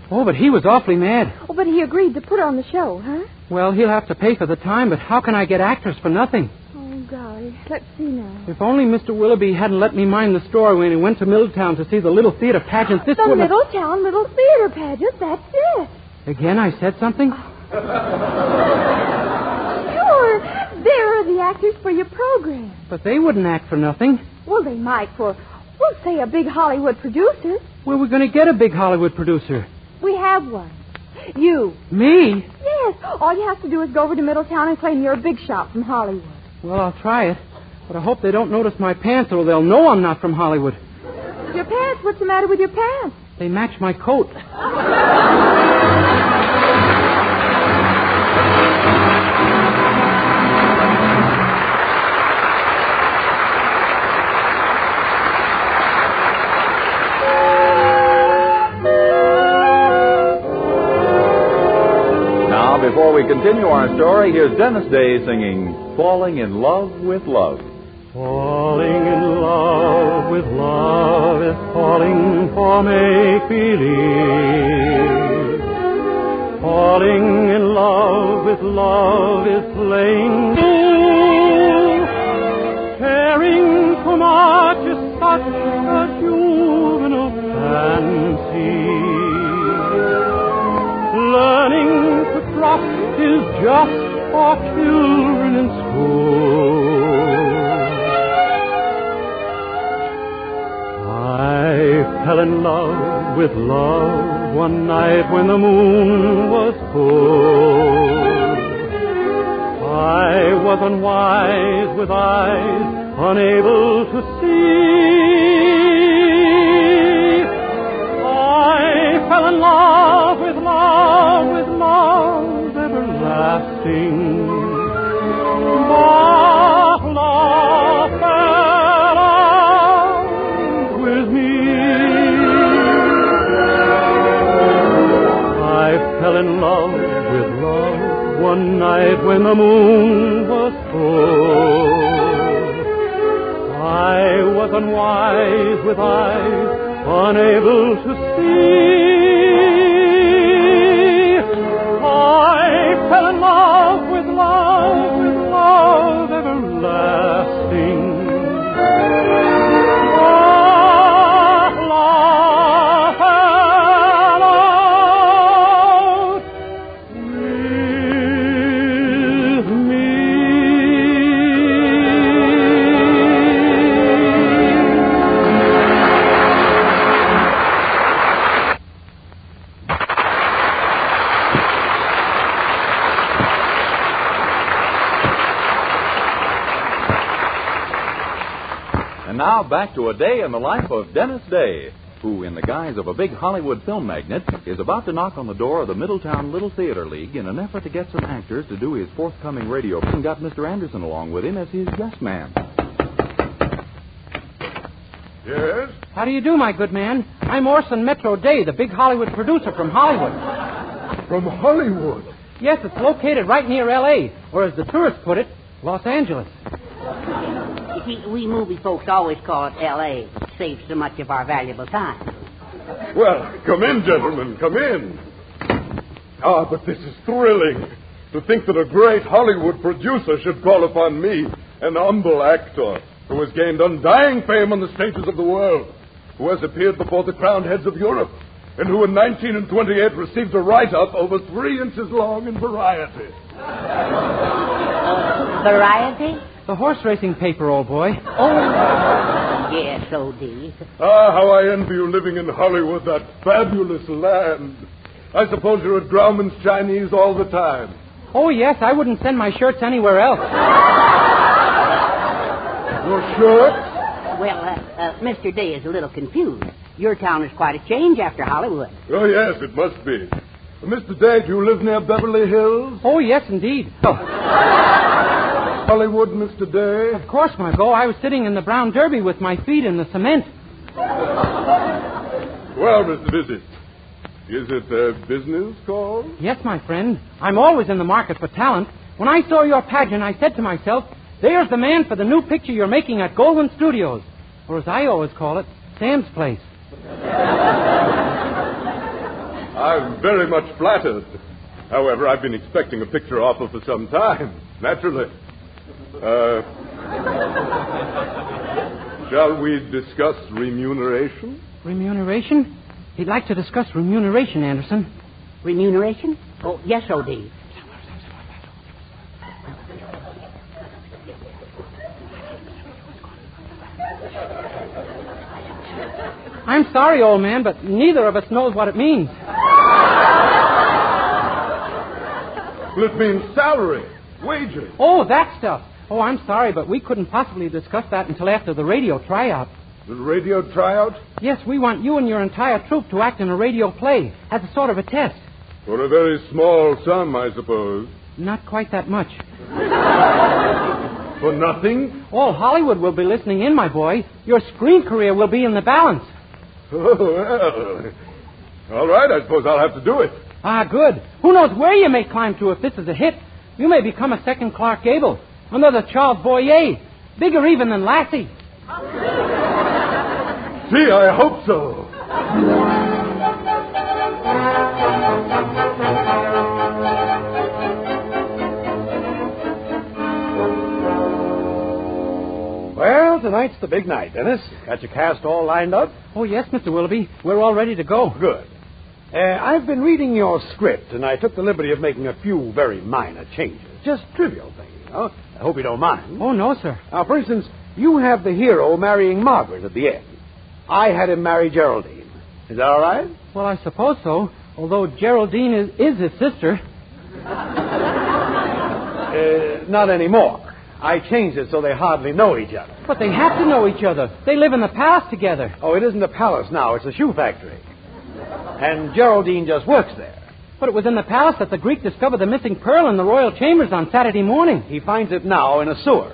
Speaker 24: Oh, but he was awfully mad.
Speaker 10: Oh, but he agreed to put on the show, huh?
Speaker 24: Well, he'll have to pay for the time, but how can I get actors for nothing?
Speaker 10: Oh, golly. Let's see now.
Speaker 24: If only Mr. Willoughby hadn't let me mind the store when he went to Middletown to see the Little Theater pageant, this
Speaker 10: The
Speaker 24: wouldn't
Speaker 10: Middletown Little Theater pageant, that's it.
Speaker 24: Again, I said something?
Speaker 10: Sure. There are the actors for your program.
Speaker 24: But they wouldn't act for nothing.
Speaker 10: Well, they might for, we'll say, a big Hollywood producer.
Speaker 24: Where are we going to get a big Hollywood producer?
Speaker 10: We have one. You.
Speaker 24: Me?
Speaker 10: Yes. All you have to do is go over to Middletown and claim you're a big shot from Hollywood.
Speaker 24: Well, I'll try it. But I hope they don't notice my pants or they'll know I'm not from Hollywood.
Speaker 10: Your pants? What's the matter with your pants?
Speaker 24: They match my coat.
Speaker 13: Before we continue our story, here's Dennis Day singing Falling in Love with Love.
Speaker 7: Falling in love with love is falling for make-believe. Falling in love with love is playing fool. Caring too much is such a juvenile fancy. Learning to trust is just for children in school. I fell in love with love one night when the moon was full. I was unwise with eyes unable to see. I fell in love with love everlasting. But love fell out with me. I fell in love with love one night when the moon was full. I was unwise with eyes unable to see. I fell in love with love everlasting.
Speaker 13: And now back to a day in the life of Dennis Day, who, in the guise of a big Hollywood film magnate, is about to knock on the door of the Middletown Little Theater League in an effort to get some actors to do his forthcoming radio and got Mr. Anderson along with him as his yes man.
Speaker 12: Yes?
Speaker 24: How do you do, my good man? I'm Orson Metro Day, the big Hollywood producer from Hollywood.
Speaker 12: From Hollywood?
Speaker 24: Yes, it's located right near L.A., or as the tourists put it, Los Angeles.
Speaker 17: You see, we movie folks always call it L.A. It saves so much of our valuable time.
Speaker 12: Well, come in, gentlemen, come in. Ah, but this is thrilling. To think that a great Hollywood producer should call upon me, an humble actor, who has gained undying fame on the stages of the world, who has appeared before the crowned heads of Europe, and who in 1928 received a write-up over 3 inches long in Variety.
Speaker 17: Variety?
Speaker 24: The horse racing paper, old boy.
Speaker 17: Oh, yes, O.D.
Speaker 12: Ah, how I envy you living in Hollywood, that fabulous land. I suppose you're at Grauman's Chinese all the time.
Speaker 24: Oh, yes, I wouldn't send my shirts anywhere else.
Speaker 12: Your shirts?
Speaker 17: Well, Mr. Day is a little confused. Your town is quite a change after Hollywood.
Speaker 12: Oh, yes, it must be. Mr. Day, do you live near Beverly Hills?
Speaker 24: Oh, yes, indeed.
Speaker 12: Hollywood, Mr. Day?
Speaker 24: Of course, Margot. I was sitting in the brown derby with my feet in the cement.
Speaker 12: Well, Mr. Visit, is it a business call?
Speaker 24: Yes, my friend. I'm always in the market for talent. When I saw your pageant, I said to myself, there's the man for the new picture you're making at Goldwyn Studios. Or as I always call it, Sam's Place.
Speaker 12: I'm very much flattered. However, I've been expecting a picture offer for some time, naturally. Shall we discuss remuneration?
Speaker 24: Remuneration? He'd like to discuss remuneration, Anderson.
Speaker 17: Remuneration? Oh, yes, O.D.
Speaker 24: I'm sorry, old man, but neither of us knows what it means.
Speaker 12: Well, it means salary, wages.
Speaker 24: Oh, that stuff. Oh, I'm sorry, but we couldn't possibly discuss that until after the radio tryout.
Speaker 12: The radio tryout?
Speaker 24: Yes, we want you and your entire troupe to act in a radio play as a sort of a test.
Speaker 12: For a very small sum, I suppose.
Speaker 24: Not quite that much.
Speaker 12: For nothing?
Speaker 24: All Hollywood will be listening in, my boy. Your screen career will be in the balance.
Speaker 12: Oh, well. All right, I suppose I'll have to do it.
Speaker 24: Ah, good. Who knows where you may climb to if this is a hit. You may become a second Clark Gable, another Charles Boyer, bigger even than Lassie.
Speaker 12: Gee, I hope so.
Speaker 6: Well, tonight's the big night, Dennis. Got your cast all lined up?
Speaker 24: Oh, yes, Mr. Willoughby. We're all ready to go.
Speaker 6: Good. I've been reading your script, and I took the liberty of making a few very minor changes. Just trivial things, you know. I hope you don't mind.
Speaker 24: Oh, no, sir.
Speaker 6: Now, for instance, you have the hero marrying Margaret at the end. I had him marry Geraldine. Is that all right?
Speaker 24: Well, I suppose so, although Geraldine is his sister.
Speaker 6: Not anymore. I changed it so they hardly know each other.
Speaker 24: But they have to know each other. They live in the palace together.
Speaker 6: Oh, it isn't a palace now. It's a shoe factory. And Geraldine just works there.
Speaker 24: But it was in the palace that the Greek discovered the missing pearl in the royal chambers on Saturday morning.
Speaker 6: He finds it now in a sewer.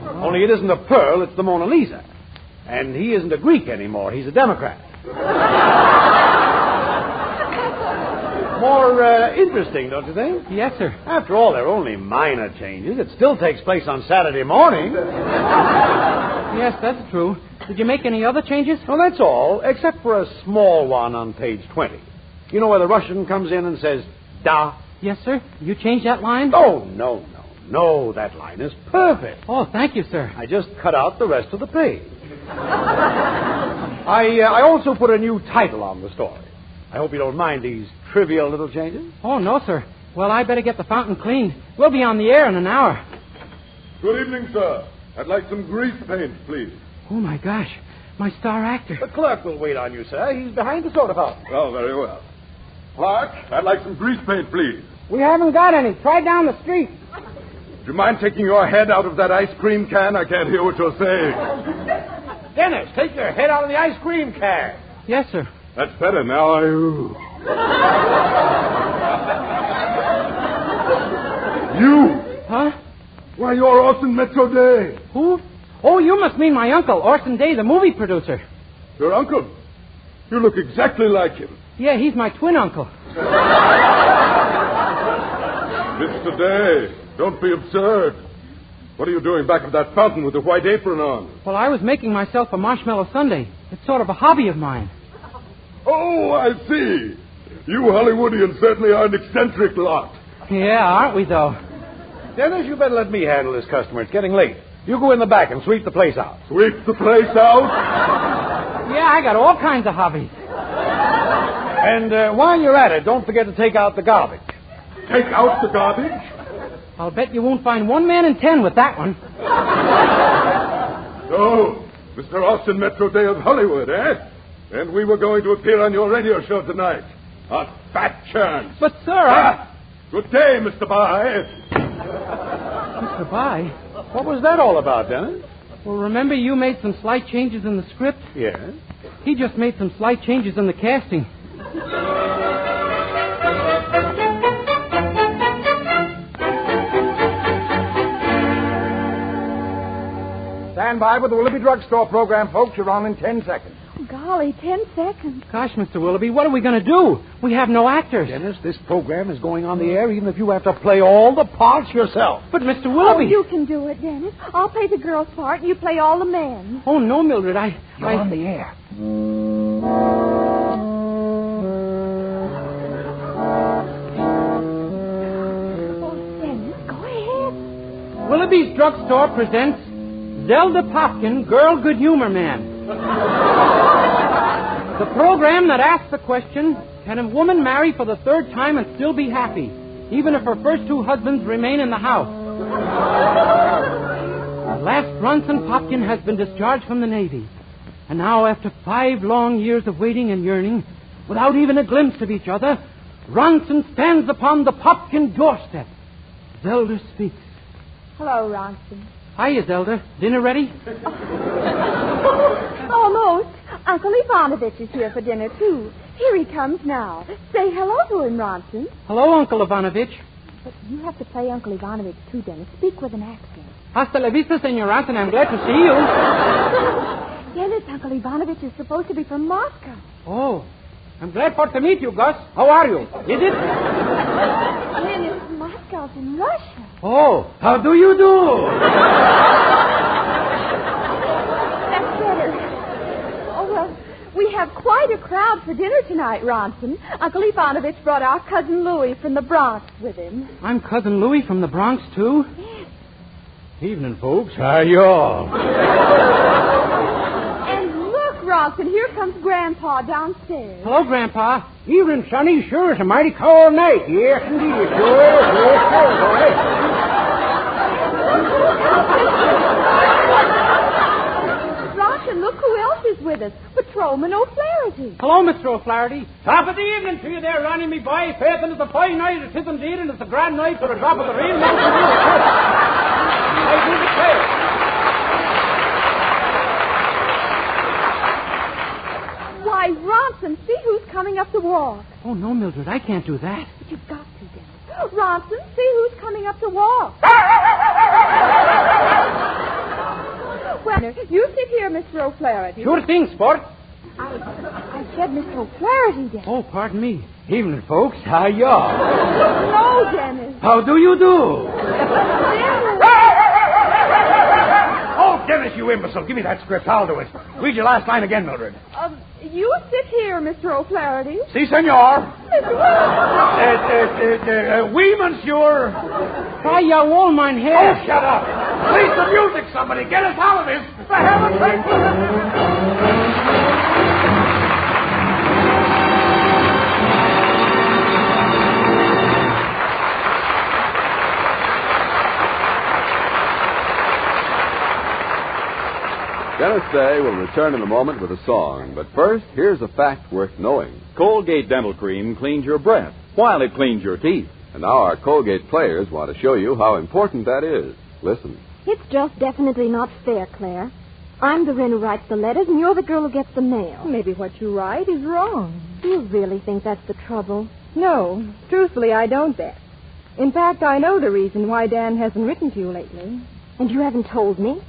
Speaker 6: Only it isn't a pearl, it's the Mona Lisa. And he isn't a Greek anymore. He's a Democrat. More interesting, don't you think?
Speaker 24: Yes, sir.
Speaker 6: After all, they're only minor changes. It still takes place on Saturday morning.
Speaker 24: Yes, that's true. Did you make any other changes?
Speaker 6: Well, that's all, except for a small one on page 20. You know where the Russian comes in and says, da?
Speaker 24: Yes, sir. You changed that line?
Speaker 6: Oh, no. That line is perfect.
Speaker 24: Oh, thank you, sir.
Speaker 6: I just cut out the rest of the page. I also put a new title on the story. I hope you don't mind these trivial little changes.
Speaker 24: Oh, no, sir. Well, I better get the fountain cleaned. We'll be on the air in an hour.
Speaker 12: Good evening, sir. I'd like some grease paint, please.
Speaker 24: Oh, my gosh. My star actor.
Speaker 6: The clerk will wait on you, sir. He's behind the soda fountain.
Speaker 12: Oh, very well. Clark, I'd like some grease paint, please.
Speaker 24: We haven't got any. Try down the street.
Speaker 9: Do you mind taking your head out of that ice cream can? I can't hear what you're saying.
Speaker 6: Dennis, take your head out of the ice cream can.
Speaker 24: Yes, sir.
Speaker 9: That's better now. You?
Speaker 24: Huh?
Speaker 9: Why, you're Orson Metro Day.
Speaker 24: Who? Oh, you must mean my uncle, Orson Day, the movie producer.
Speaker 9: Your uncle? You look exactly like him.
Speaker 24: Yeah, he's my twin uncle.
Speaker 9: Mr. Day, don't be absurd. What are you doing back of that fountain with the white apron on?
Speaker 24: Well, I was making myself a marshmallow sundae. It's sort of a hobby of mine.
Speaker 9: Oh, I see. You Hollywoodians certainly are an eccentric lot.
Speaker 24: Yeah, aren't we, though?
Speaker 6: Dennis, you better let me handle this customer. It's getting late. You go in the back and sweep the place out.
Speaker 9: Sweep the place out?
Speaker 24: Yeah, I got all kinds of hobbies.
Speaker 6: And while you're at it, don't forget to take out the garbage.
Speaker 9: Take out the garbage?
Speaker 24: I'll bet you won't find 1 man in 10 with that one.
Speaker 9: So, Mr. Austin Metro Day of Hollywood, eh? And we were going to appear on your radio show tonight. A fat chance.
Speaker 24: But, sir,
Speaker 9: Good day, Mr. Bye.
Speaker 24: Mr. Bye?
Speaker 6: What was that all about, Dennis?
Speaker 24: Well, remember you made some slight changes in the script?
Speaker 6: Yes.
Speaker 24: He just made some slight changes in the casting.
Speaker 22: Stand by with the Willoughby Drugstore program, folks. You're on in 10 seconds.
Speaker 10: Golly, 10 seconds.
Speaker 24: Gosh, Mr. Willoughby, what are we going to do? We have no actors.
Speaker 6: Dennis, this program is going on the air even if you have to play all the parts yourself.
Speaker 24: But, Mr. Willoughby...
Speaker 10: Oh, you can do it, Dennis. I'll play the girl's part and you play all the men.
Speaker 24: Oh, no, Mildred,
Speaker 6: You're on the air.
Speaker 10: Oh, Dennis, go ahead.
Speaker 24: Willoughby's Drugstore presents Zelda Popkin, Girl Good Humor Man. The program that asks the question, can a woman marry for the third time and still be happy, even if her first 2 husbands remain in the house? At last, Ronson Popkin has been discharged from the Navy. And now, after 5 long years of waiting and yearning, without even a glimpse of each other, Ronson stands upon the Popkin doorstep. Zelda speaks.
Speaker 10: Hello, Ronson.
Speaker 24: Hiya, Zelda. Dinner ready?
Speaker 10: Almost. Uncle Ivanovich is here for dinner, too. Here he comes now. Say hello to him, Ronson.
Speaker 24: Hello, Uncle Ivanovich.
Speaker 10: But you have to play Uncle Ivanovich, too, Dennis. Speak with an accent.
Speaker 24: Hasta la vista, Senor Ronson. I'm glad to see you.
Speaker 10: Dennis, Uncle Ivanovich is supposed to be from Moscow.
Speaker 24: Oh, I'm glad for to meet you, Gus. How are you? Is it?
Speaker 10: Dennis, Moscow's in Russia.
Speaker 24: Oh, how do you do?
Speaker 10: That's better. Oh, well, we have quite a crowd for dinner tonight, Ronson. Uncle Ivanovich brought our cousin Louis from the Bronx with him.
Speaker 24: I'm Cousin Louis from the Bronx, too?
Speaker 10: Yes.
Speaker 6: Evening, folks. How y'all?
Speaker 10: And look, Ronson, here comes Grandpa downstairs.
Speaker 24: Hello, Grandpa.
Speaker 22: Evening, Sonny. Sure is a mighty cold night. Yes, indeed. Sure is. Yes, sure, boy.
Speaker 10: Ronson, look who else is with us. Patrolman O'Flaherty.
Speaker 24: Hello, Mr. O'Flaherty. Top of the evening to you there, Ronnie, me boy. Faith, and it's a fine night. It is indeed, and it's a grand night for a drop of the rain. I do declare.
Speaker 10: Why, Ronson, see who's coming up the walk.
Speaker 24: Oh, no, Mildred, I can't do that.
Speaker 10: But you've got to, Dennis. Ronson, see who's coming up the walk. Well, you sit here, Mr. O'Flaherty.
Speaker 24: Sure thing, sport.
Speaker 10: I said Mr. O'Flaherty, Dennis.
Speaker 24: Oh, pardon me.
Speaker 6: Evening, folks. How y'all?
Speaker 10: No, Dennis.
Speaker 6: How do you do? Oh, Dennis, you imbecile. Give me that script. I'll do it. Read your last line again, Mildred.
Speaker 10: You sit here, Mr. O'Flaherty.
Speaker 6: Si, senor.
Speaker 10: Mr.
Speaker 6: Oui, monsieur.
Speaker 24: Try your wool, mein Herr.
Speaker 6: Oh, shut up. Please, the music, somebody. Get us out of this. For heaven's sake.
Speaker 4: Dennis Day will return in a moment with a song. But first, here's a fact worth knowing.
Speaker 13: Colgate Dental Cream cleans your breath while it cleans your teeth.
Speaker 4: And now our Colgate players want to show you how important that is. Listen.
Speaker 10: It's just definitely not fair, Claire. I'm the wren who writes the letters, and you're the girl who gets the mail.
Speaker 1: Maybe what you write is wrong.
Speaker 10: Do you really think that's the trouble?
Speaker 1: No. Truthfully, I don't, Beth. In fact, I know the reason why Dan hasn't written to you lately.
Speaker 10: And you haven't told me?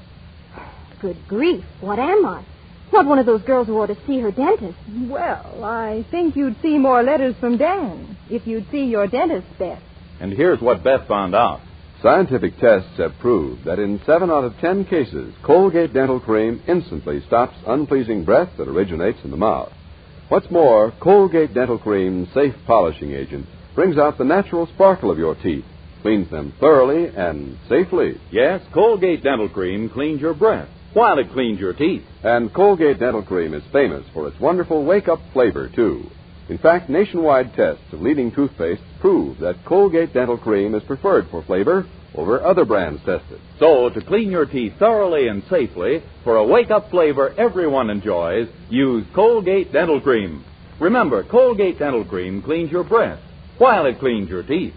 Speaker 10: Good grief, what am I? Not one of those girls who ought to see her dentist.
Speaker 1: Well, I think you'd see more letters from Dan if you'd see your dentist, Beth.
Speaker 13: And here's what Beth found out.
Speaker 4: Scientific tests have proved that in 7 out of 10 cases, Colgate Dental Cream instantly stops unpleasing breath that originates in the mouth. What's more, Colgate Dental Cream's safe polishing agent brings out the natural sparkle of your teeth, cleans them thoroughly and safely.
Speaker 13: Yes, Colgate Dental Cream cleans your breath while it cleans your teeth.
Speaker 4: And Colgate Dental Cream is famous for its wonderful wake-up flavor, too. In fact, nationwide tests of leading toothpastes prove that Colgate Dental Cream is preferred for flavor over other brands tested.
Speaker 13: So, to clean your teeth thoroughly and safely, for a wake-up flavor everyone enjoys, use Colgate Dental Cream. Remember, Colgate Dental Cream cleans your breath while it cleans your teeth.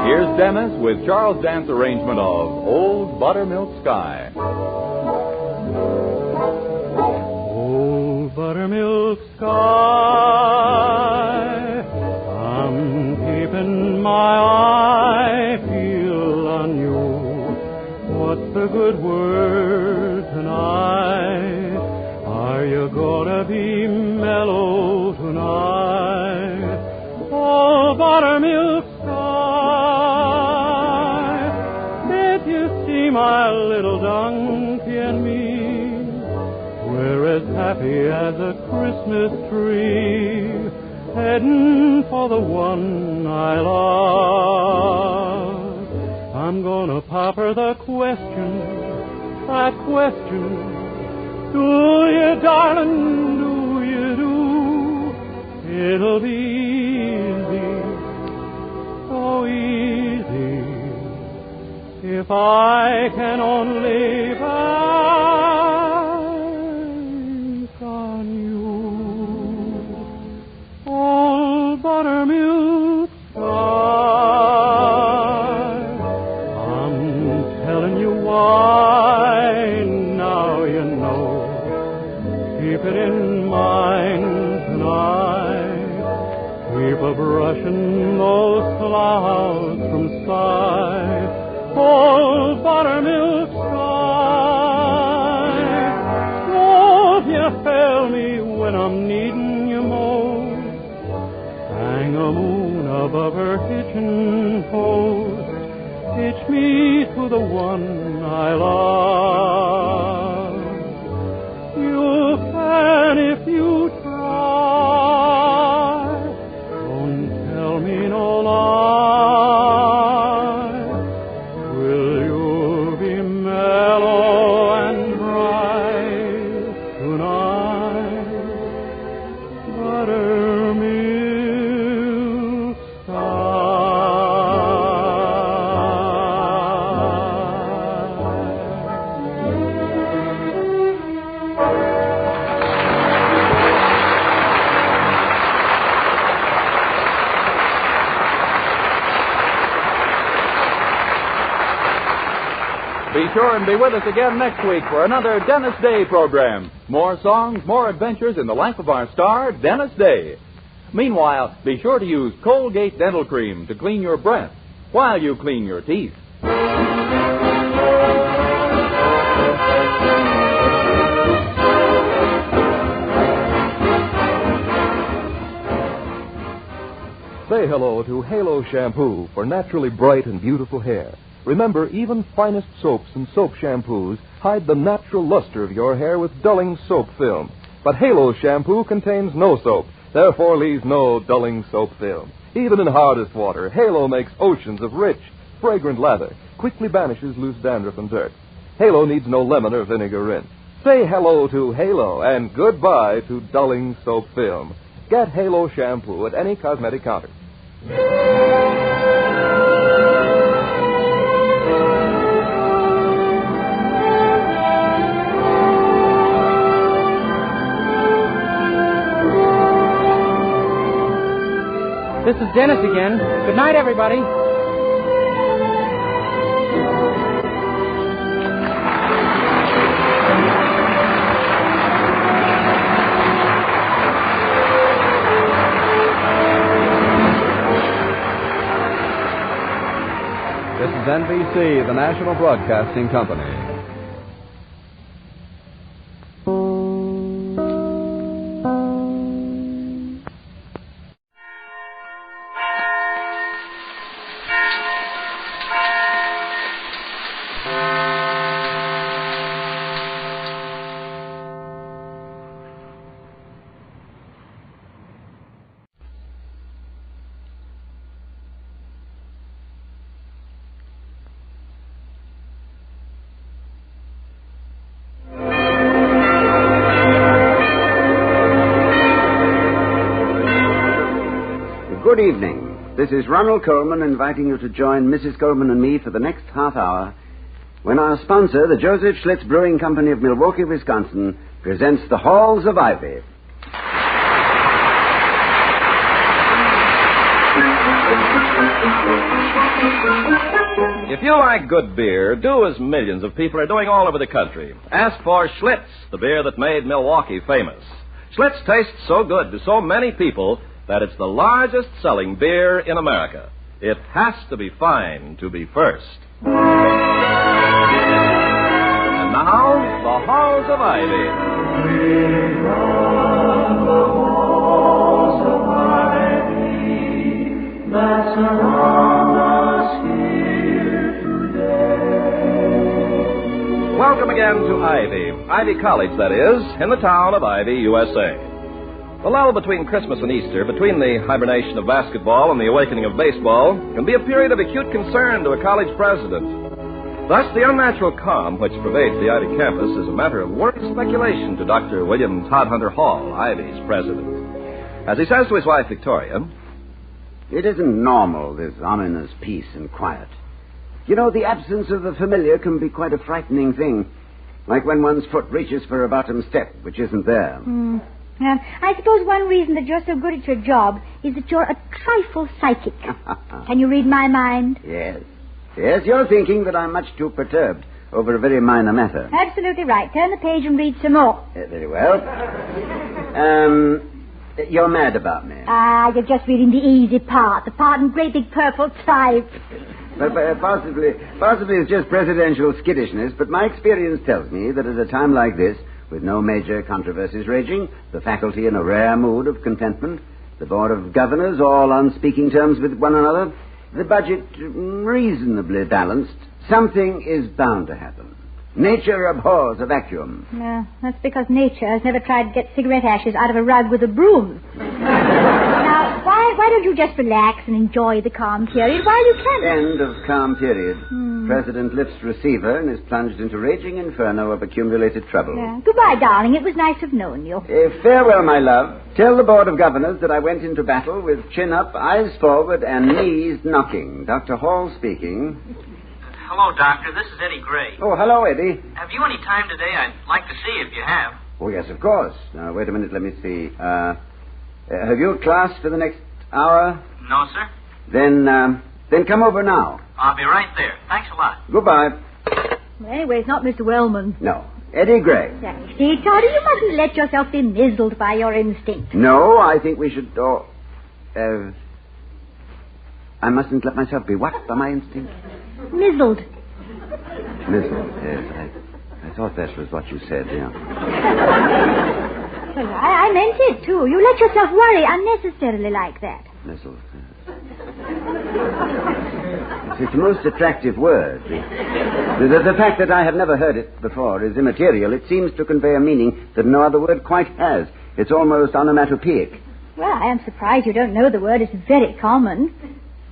Speaker 13: Here's Dennis with Charles Dant's arrangement of Old Buttermilk Sky.
Speaker 7: Old buttermilk sky, I'm keeping my eye peeled on you. What's the good word tonight? Are you gonna be mellow tonight? Oh, buttermilk my little donkey and me, we're as happy as a Christmas tree, heading for the one I love. I'm gonna pop her the question, that question, do you, darling, do you do? It'll be easy, so easy, if I can only bank on you. Old buttermilk sky, I'm telling you why, now you know. Keep it in mind tonight. Keep a-brushing those clouds from sight. Old buttermilk sky, don't you fail me when I'm needing you most. Hang a moon above her kitchen post, hitch me to the one I love. You can if you try, don't tell me no lie.
Speaker 13: Be sure and be with us again next week for another Dennis Day program. More songs, more adventures in the life of our star, Dennis Day. Meanwhile, be sure to use Colgate Dental Cream to clean your breath while you clean your teeth.
Speaker 11: Say hello to Halo Shampoo for naturally bright and beautiful hair. Remember, even finest soaps and soap shampoos hide the natural luster of your hair with dulling soap film. But Halo Shampoo contains no soap, therefore leaves no dulling soap film. Even in hardest water, Halo makes oceans of rich, fragrant lather, quickly banishes loose dandruff and dirt. Halo needs no lemon or vinegar rinse. Say hello to Halo and goodbye to dulling soap film. Get Halo Shampoo at any cosmetic counter.
Speaker 24: Dennis again. Good night, everybody.
Speaker 4: This is NBC, the National Broadcasting Company.
Speaker 15: Good evening. This is Ronald Coleman inviting you to join Mrs. Coleman and me for the next half hour when our sponsor, the Joseph Schlitz Brewing Company of Milwaukee, Wisconsin, presents The Halls of Ivy.
Speaker 18: If you like good beer, do as millions of people are doing all over the country. Ask for Schlitz, the beer that made Milwaukee famous. Schlitz tastes so good to so many people that it's the largest selling beer in America. It has to be fine to be first. And now, the Halls of Ivy. We are the Halls of Ivy that surround us here today. Welcome again to Ivy College, that is, in the town of Ivy, USA. The lull between Christmas and Easter, between the hibernation of basketball and the awakening of baseball, can be a period of acute concern to a college president. Thus, the unnatural calm which pervades the Ivy campus is a matter of worried speculation to Dr. William Todhunter Hall, Ivy's president. As he says to his wife, Victoria,
Speaker 15: "It isn't normal, this ominous peace and quiet. You know, the absence of the familiar can be quite a frightening thing, like when one's foot reaches for a bottom step, which isn't there."
Speaker 19: I suppose one reason that you're so good at your job is that you're a trifle psychic. Can you read my mind?
Speaker 15: Yes. Yes, you're thinking that I'm much too perturbed over a very minor matter.
Speaker 19: Absolutely right. Turn the page and read some more.
Speaker 15: Very well. You're mad about me.
Speaker 19: You're just reading the easy part, the part in great big purple type.
Speaker 15: But possibly it's just presidential skittishness, but my experience tells me that at a time like this, with no major controversies raging, the faculty in a rare mood of contentment, the Board of Governors all on speaking terms with one another, the budget reasonably balanced, something is bound to happen. Nature abhors a vacuum.
Speaker 19: No, that's because nature has never tried to get cigarette ashes out of a rug with a broom. Now, why don't you just relax and enjoy the calm period while you can?
Speaker 15: End of calm period. President lifts receiver and is plunged into raging inferno of accumulated trouble.
Speaker 19: Yeah. Goodbye, darling. It was nice to have known you.
Speaker 15: Farewell, my love. Tell the Board of Governors that I went into battle with chin up, eyes forward, and knees knocking. Dr. Hall speaking.
Speaker 20: Hello, Doctor. This is Eddie Gray.
Speaker 15: Oh, hello, Eddie.
Speaker 20: Have you any time today? I'd like to see if you have.
Speaker 15: Oh, yes, of course. Now, wait a minute. Let me see. Have you a class for the next hour?
Speaker 20: No, sir.
Speaker 19: Then
Speaker 15: come over now.
Speaker 20: I'll be right there. Thanks a lot.
Speaker 15: Goodbye.
Speaker 19: Well, anyway, it's not Mr. Wellman.
Speaker 15: No. Eddie Gray.
Speaker 19: See, Toddy, you mustn't let yourself be mizzled by your instinct.
Speaker 15: No, I think we should... I mustn't let myself be what by my instinct?
Speaker 19: Mizzled.
Speaker 15: Mizzled, yes. I thought that was what you said, yeah.
Speaker 19: Well, I meant it, too. You let yourself worry unnecessarily like that.
Speaker 15: Mizzled. It's a most attractive word. The fact that I have never heard it before is immaterial. It seems to convey a meaning that no other word quite has. It's almost onomatopoeic.
Speaker 19: Well, I am surprised you don't know the word. It's very common.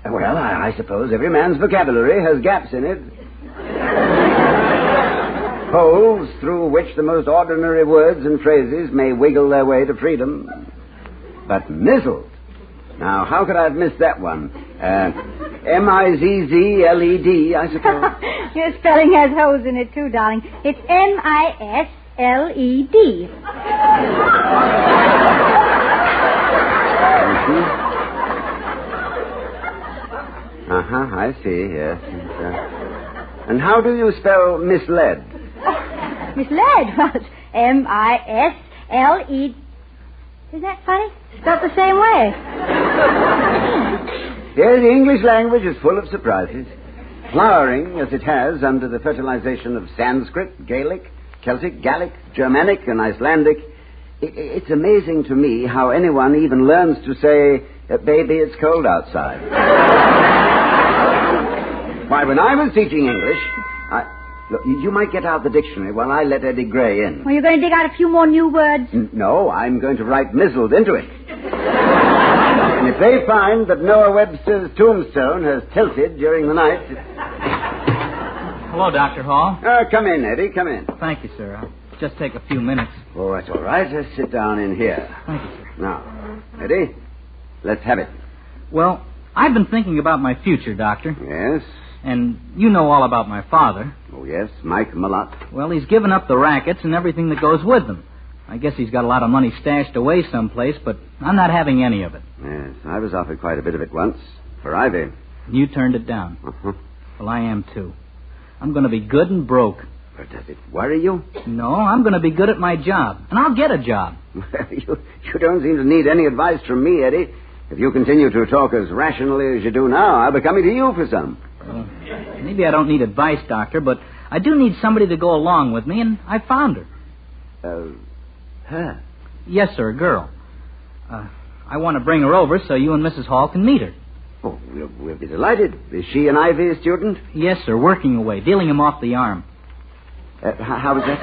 Speaker 15: Well, I suppose every man's vocabulary has gaps in it. Holes through which the most ordinary words and phrases may wiggle their way to freedom. But mizzled. Now, how could I have missed that one? M-I-Z-Z-L-E-D, I suppose.
Speaker 19: Your spelling has holes in it, too, darling. It's M-I-S-L-E-D.
Speaker 15: I see, yes. And how do you spell misled?
Speaker 19: Misled? Well, it's M-I-S-L-E... Isn't that funny? Spelled the same way.
Speaker 15: Yes, the English language is full of surprises. Flowering, as it has, under the fertilization of Sanskrit, Gaelic, Celtic, Gallic, Germanic, and Icelandic, it's amazing to me how anyone even learns to say, baby, it's cold outside. Why, when I was teaching English, look, you might get out the dictionary while I let Eddie Gray in.
Speaker 19: Well, you're going to dig out a few more new words?
Speaker 15: No, I'm going to write mizzled into it. And if they find that Noah Webster's tombstone has tilted during the night...
Speaker 2: Hello, Dr. Hall.
Speaker 15: Come in, Eddie, come in.
Speaker 2: Thank you, sir. I'll just take a few minutes.
Speaker 15: Oh, that's all right. Let's sit down in here.
Speaker 2: Thank you, sir.
Speaker 15: Now, Eddie, let's have it.
Speaker 2: Well, I've been thinking about my future, Doctor.
Speaker 15: Yes?
Speaker 2: And you know all about my father.
Speaker 15: Oh, yes, Mike Malott.
Speaker 2: Well, he's given up the rackets and everything that goes with them. I guess he's got a lot of money stashed away someplace, but I'm not having any of it.
Speaker 15: Yes, I was offered quite a bit of it once. For Ivy.
Speaker 2: You turned it down.
Speaker 15: Uh-huh.
Speaker 2: Well, I am, too. I'm going to be good and broke.
Speaker 15: But does it worry you?
Speaker 2: No, I'm going to be good at my job. And I'll get a job.
Speaker 15: Well, you don't seem to need any advice from me, Eddie. If you continue to talk as rationally as you do now, I'll be coming to you for some.
Speaker 2: Maybe I don't need advice, Doctor, but I do need somebody to go along with me, and I found her.
Speaker 15: Her?
Speaker 2: Yes, sir, a girl. I want to bring her over so you and Mrs. Hall can meet her.
Speaker 15: Oh, we'll be delighted. Is she an Ivy student?
Speaker 2: Yes, sir, working away, dealing him off the arm.
Speaker 15: How is that?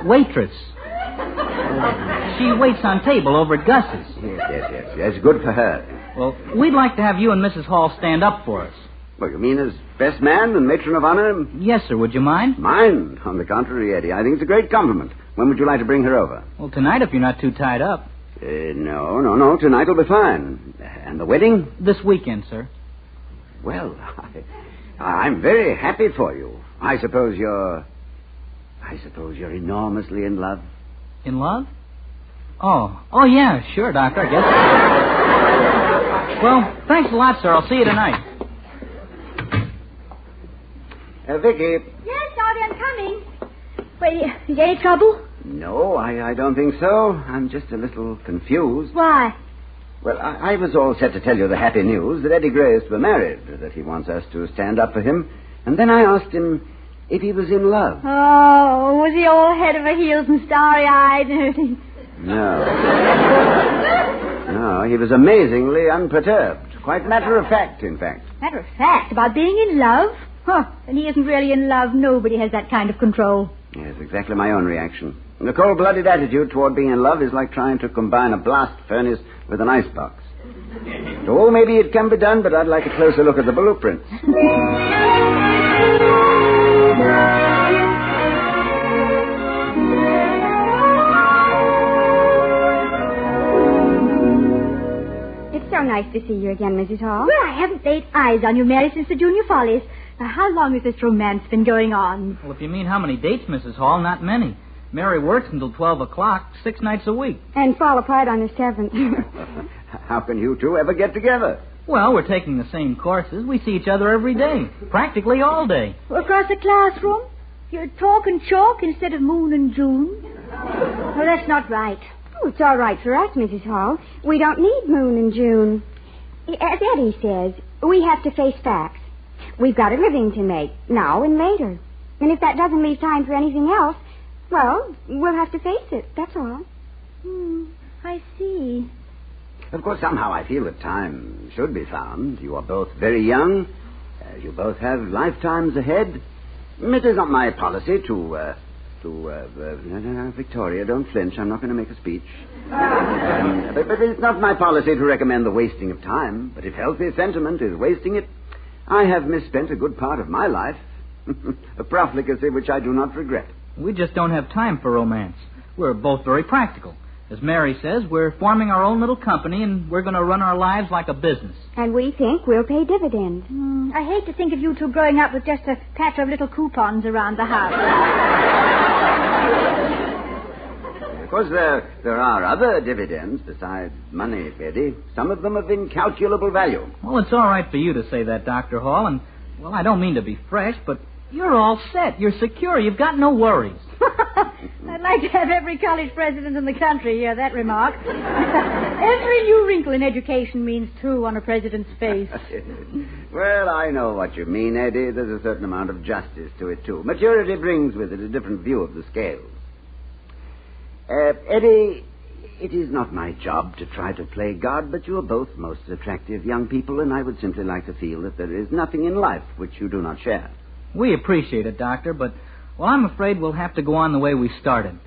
Speaker 2: Waitress. She waits on table over at Gus's.
Speaker 15: Yes. Good for her.
Speaker 2: Well, we'd like to have you and Mrs. Hall stand up for us.
Speaker 15: Well, you mean as best man and matron of honor?
Speaker 2: Yes, sir. Would you mind?
Speaker 15: Mind? On the contrary, Eddie. I think it's a great compliment. When would you like to bring her over?
Speaker 2: Well, tonight, if you're not too tied up.
Speaker 15: No. Tonight will be fine. And the wedding?
Speaker 2: This weekend, sir.
Speaker 15: Well, I'm very happy for you. I suppose you're enormously in love.
Speaker 2: In love? Oh, yeah, sure, Doctor, I guess. Well, thanks a lot, sir. I'll see you tonight.
Speaker 15: Vicky.
Speaker 19: Yes, Darby, I'm coming. Wait, is there any trouble?
Speaker 15: No, I don't think so. I'm just a little confused.
Speaker 19: Why?
Speaker 15: Well, I was all set to tell you the happy news that Eddie Gray is to be married, that he wants us to stand up for him. And then I asked him if he was in love.
Speaker 19: Oh, was he all head over heels and starry-eyed?
Speaker 15: No, he was amazingly unperturbed. Quite matter of fact, in fact.
Speaker 19: Matter of fact, about being in love? Huh, and he isn't really in love. Nobody has that kind of control.
Speaker 15: Yes, exactly my own reaction. The cold-blooded attitude toward being in love is like trying to combine a blast furnace with an icebox. So maybe it can be done, but I'd like a closer look at the blueprints.
Speaker 10: It's so nice to see you again, Mrs. Hall.
Speaker 19: Well, I haven't laid eyes on you, Mary, since the Junior Follies. Now, how long has this romance been going on?
Speaker 2: Well, if you mean how many dates, Mrs. Hall, not many. Mary works until 12 o'clock, 6 nights a week.
Speaker 10: And fall apart on the 7th.
Speaker 15: How can you two ever get together?
Speaker 2: Well, we're taking the same courses. We see each other every day, practically all day.
Speaker 19: Across the classroom? You're talk and chalk instead of moon and June? Well, that's not right.
Speaker 10: Oh, it's all right for us, Mrs. Hall. We don't need moon and June. As Eddie says, we have to face facts. We've got a living to make, now and later. And if that doesn't leave time for anything else, well, we'll have to face it, that's all.
Speaker 19: I see.
Speaker 15: Of course, somehow I feel that time should be found. You are both very young. You both have lifetimes ahead. It is not my policy to Victoria, don't flinch. I'm not going to make a speech. But it's not my policy to recommend the wasting of time. But if healthy sentiment is wasting it, I have misspent a good part of my life. A profligacy which I do not regret.
Speaker 2: We just don't have time for romance. We're both very practical. As Mary says, we're forming our own little company, and we're going to run our lives like a business.
Speaker 10: And we think we'll pay dividends.
Speaker 19: I hate to think of you two growing up with just a patch of little coupons around the house.
Speaker 15: Of course, there are other dividends besides money, Eddie. Some of them of incalculable value.
Speaker 2: Well, it's all right for you to say that, Dr. Hall, and, well, I don't mean to be fresh, but you're all set. You're secure. You've got no worries.
Speaker 19: I'd like to have every college president in the country hear that remark. Every new wrinkle in education means two on a president's face.
Speaker 15: Well, I know what you mean, Eddie. There's a certain amount of justice to it, too. Maturity brings with it a different view of the scales. Eddie, it is not my job to try to play God, but you are both most attractive young people, and I would simply like to feel that there is nothing in life which you do not share.
Speaker 2: We appreciate it, Doctor, but, well, I'm afraid we'll have to go on the way we started.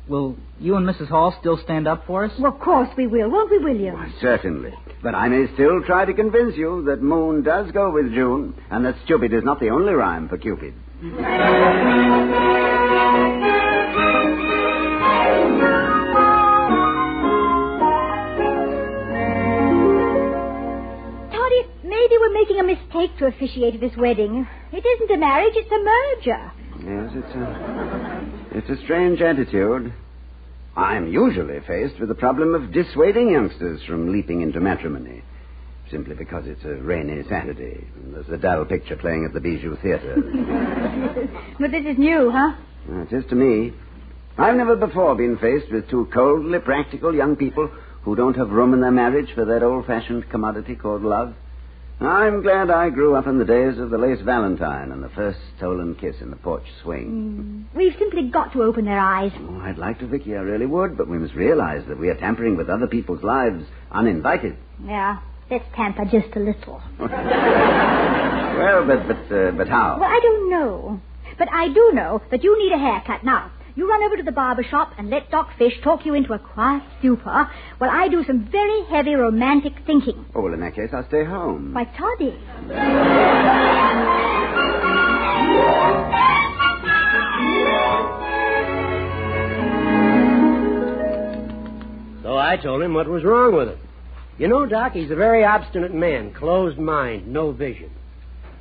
Speaker 2: Will you and Mrs. Hall still stand up for us?
Speaker 19: Well, of course we will, won't we, William?
Speaker 15: Why, certainly. But I may still try to convince you that Moon does go with June, and that stupid is not the only rhyme for Cupid.
Speaker 19: Toddy, maybe we're making a mistake to officiate this wedding. It isn't a marriage, it's a merger.
Speaker 15: Yes, it's a strange attitude. I'm usually faced with the problem of dissuading youngsters from leaping into matrimony, simply because it's a rainy Saturday and there's a dull picture playing at the Bijou Theater.
Speaker 19: But this is new, huh?
Speaker 15: It is to me. I've never before been faced with two coldly practical young people who don't have room in their marriage for that old-fashioned commodity called love. I'm glad I grew up in the days of the lace valentine and the first stolen kiss in the porch swing.
Speaker 19: We've simply got to open their eyes.
Speaker 15: Oh, I'd like to, Vicky, I really would, but we must realize that we are tampering with other people's lives uninvited.
Speaker 19: Yeah, let's tamper just a little.
Speaker 15: Well, but how?
Speaker 19: Well, I don't know. But I do know that you need a haircut now. You run over to the barber shop and let Doc Fish talk you into a quiet stupor while I do some very heavy romantic thinking.
Speaker 15: Oh, well, in that case, I'll stay home.
Speaker 19: Why, Toddy.
Speaker 8: So I told him what was wrong with him. You know, Doc, he's a very obstinate man, closed mind, no vision.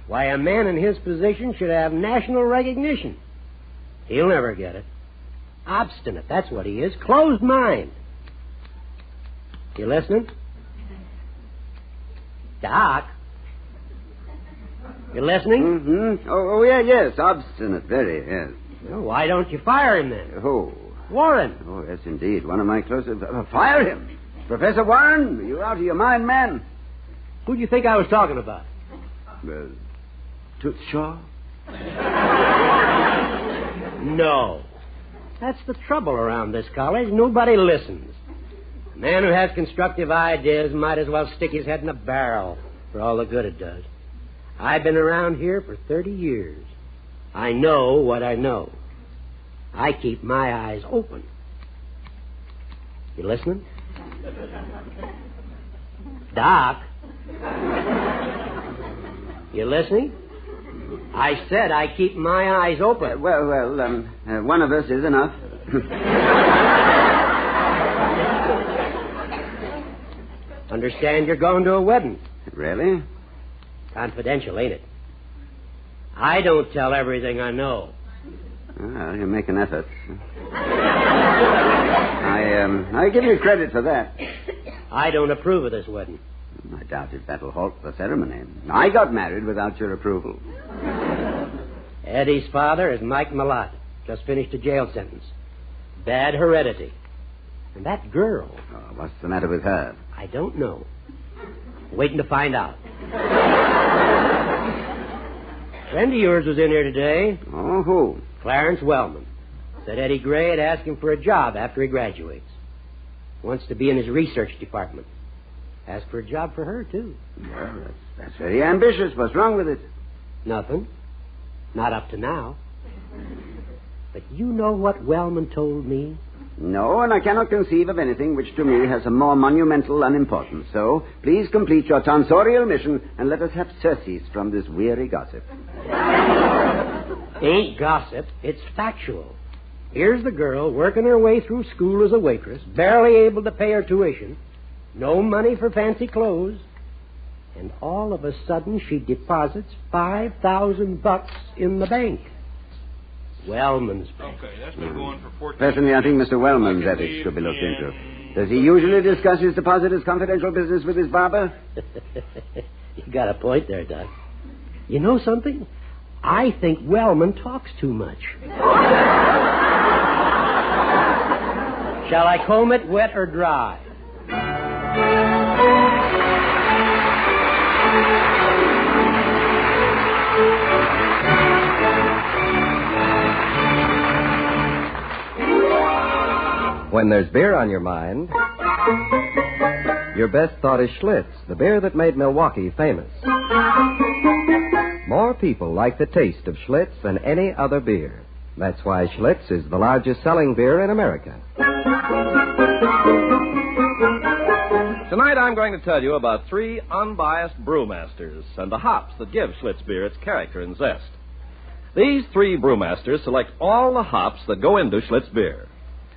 Speaker 8: Why, a man in his position should have national recognition. He'll never get it. Obstinate, that's what he is. Closed mind. You listening? Doc? You listening?
Speaker 15: Mm-hmm. Oh, yeah, yes. Obstinate, very, yes.
Speaker 8: Well, why don't you fire him then?
Speaker 15: Who?
Speaker 8: Warren.
Speaker 15: Oh, yes, indeed. One of my closest... fire him! Professor Warren, are you out of your mind, man?
Speaker 8: Who do you think I was talking about?
Speaker 15: Toots Shaw?
Speaker 8: No. That's the trouble around this college. Nobody listens. A man who has constructive ideas might as well stick his head in a barrel for all the good it does. I've been around here for 30 years. I know what I know. I keep my eyes open. You listening? Doc? You listening? I said I keep my eyes open.
Speaker 15: One of us is enough.
Speaker 8: Understand you're going to a wedding.
Speaker 15: Really?
Speaker 8: Confidential, ain't it? I don't tell everything I know.
Speaker 15: Well, you make an effort. I give you credit for that.
Speaker 8: I don't approve of this wedding.
Speaker 15: I doubt if that'll halt the ceremony. I got married without your approval.
Speaker 8: Eddie's father is Mike Malott. Just finished a jail sentence. Bad heredity. And that girl...
Speaker 15: Oh, what's the matter with her?
Speaker 8: I don't know. Waiting to find out. A friend of yours was in here today.
Speaker 15: Oh, who?
Speaker 8: Clarence Wellman. Said Eddie Gray had asked him for a job after he graduates. Wants to be in his research department. Asked for a job for her, too.
Speaker 15: Well, that's very ambitious. What's wrong with it?
Speaker 8: Nothing. Not up to now. But you know what Wellman told me?
Speaker 15: No, and I cannot conceive of anything which to me has a more monumental unimportance. So, please complete your tonsorial mission and let us have surcease from this weary gossip.
Speaker 8: Ain't gossip. It's factual. Here's the girl working her way through school as a waitress, barely able to pay her tuition, no money for fancy clothes, and all of a sudden she deposits $5,000 in the bank. Wellman's bank.
Speaker 5: Okay, that's been going for 14
Speaker 15: Personally, I think Mr. Wellman's ethics should be looked into. Does he usually discuss his depositors' confidential business with his barber?
Speaker 8: You got a point there, Doc. You know something? I think Wellman talks too much. Shall I comb it wet or dry?
Speaker 14: When there's beer on your mind, your best thought is Schlitz, the beer that made Milwaukee famous. More people like the taste of Schlitz than any other beer. That's why Schlitz is the largest selling beer in America.
Speaker 18: Tonight I'm going to tell you about 3 unbiased brewmasters and the hops that give Schlitz beer its character and zest. These 3 brewmasters select all the hops that go into Schlitz beer.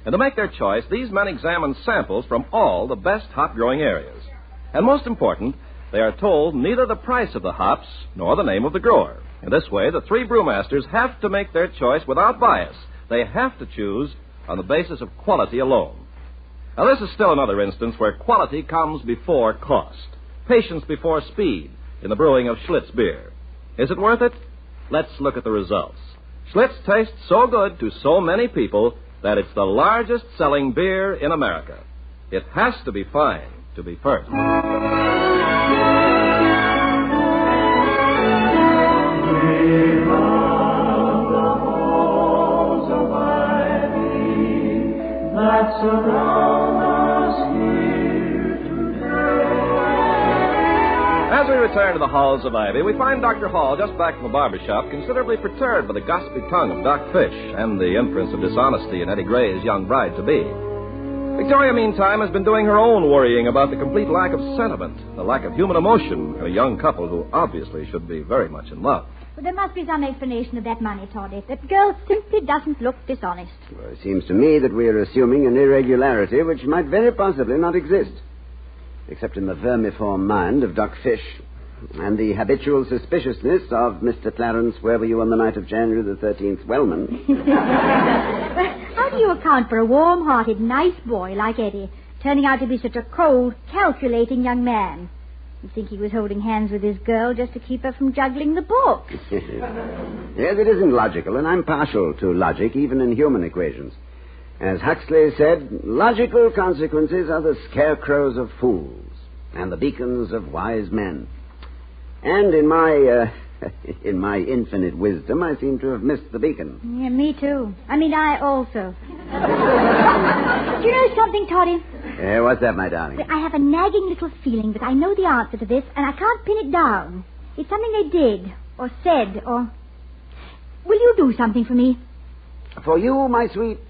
Speaker 18: And to make their choice, these men examine samples from all the best hop-growing areas. And most important, they are told neither the price of the hops nor the name of the grower. In this way, the 3 brewmasters have to make their choice without bias. They have to choose on the basis of quality alone. Now, this is still another instance where quality comes before cost. Patience before speed in the brewing of Schlitz beer. Is it worth it? Let's look at the results. Schlitz tastes so good to so many people that it's the largest selling beer in America. It has to be fine to be first. As we return to the halls of Ivy, we find Dr. Hall just back from the barber shop, considerably perturbed by the gossipy tongue of Doc Fish and the inference of dishonesty in Eddie Gray's young bride-to-be. Victoria, meantime, has been doing her own worrying about the complete lack of sentiment, the lack of human emotion in a young couple who obviously should be very much in love.
Speaker 19: Well, there must be some explanation of that money, Toddy. That girl simply doesn't look dishonest.
Speaker 15: Well, it seems to me that we are assuming an irregularity which might very possibly not exist. Except in the vermiform mind of Doc Fish and the habitual suspiciousness of Mr. Clarence, where were you on the night of January the 13th, Wellman?
Speaker 19: How do you account for a warm-hearted, nice boy like Eddie turning out to be such a cold, calculating young man? You'd think he was holding hands with his girl just to keep her from juggling the book.
Speaker 15: Yes, it isn't logical, and I'm partial to logic, even in human equations. As Huxley said, logical consequences are the scarecrows of fools and the beacons of wise men. And in my infinite wisdom, I seem to have missed the beacon.
Speaker 19: Yeah, me too. I also. Do you know something, Toddy?
Speaker 15: What's that, my darling?
Speaker 19: I have a nagging little feeling that I know the answer to this, and I can't pin it down. It's something they did, or said, or... Will you do something for me?
Speaker 15: For you, my sweet,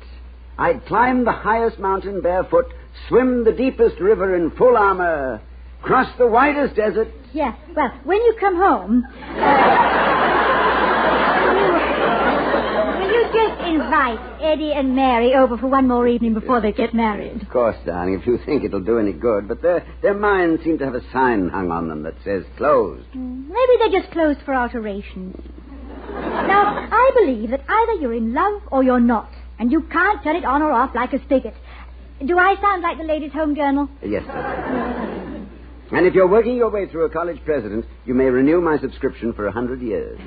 Speaker 15: I'd climb the highest mountain barefoot, swim the deepest river in full armor, cross the widest desert.
Speaker 19: Yeah, well, when you come home... will you just invite Eddie and Mary over for one more evening before they get married?
Speaker 15: Of course, darling, if you think it'll do any good, but their minds seem to have a sign hung on them that says closed.
Speaker 19: Maybe they're just closed for alterations. Now, I believe that either you're in love or you're not, and you can't turn it on or off like a spigot. Do I sound like the Ladies' Home Journal?
Speaker 15: Yes, sir. And if you're working your way through a college president, you may renew my subscription for 100 years.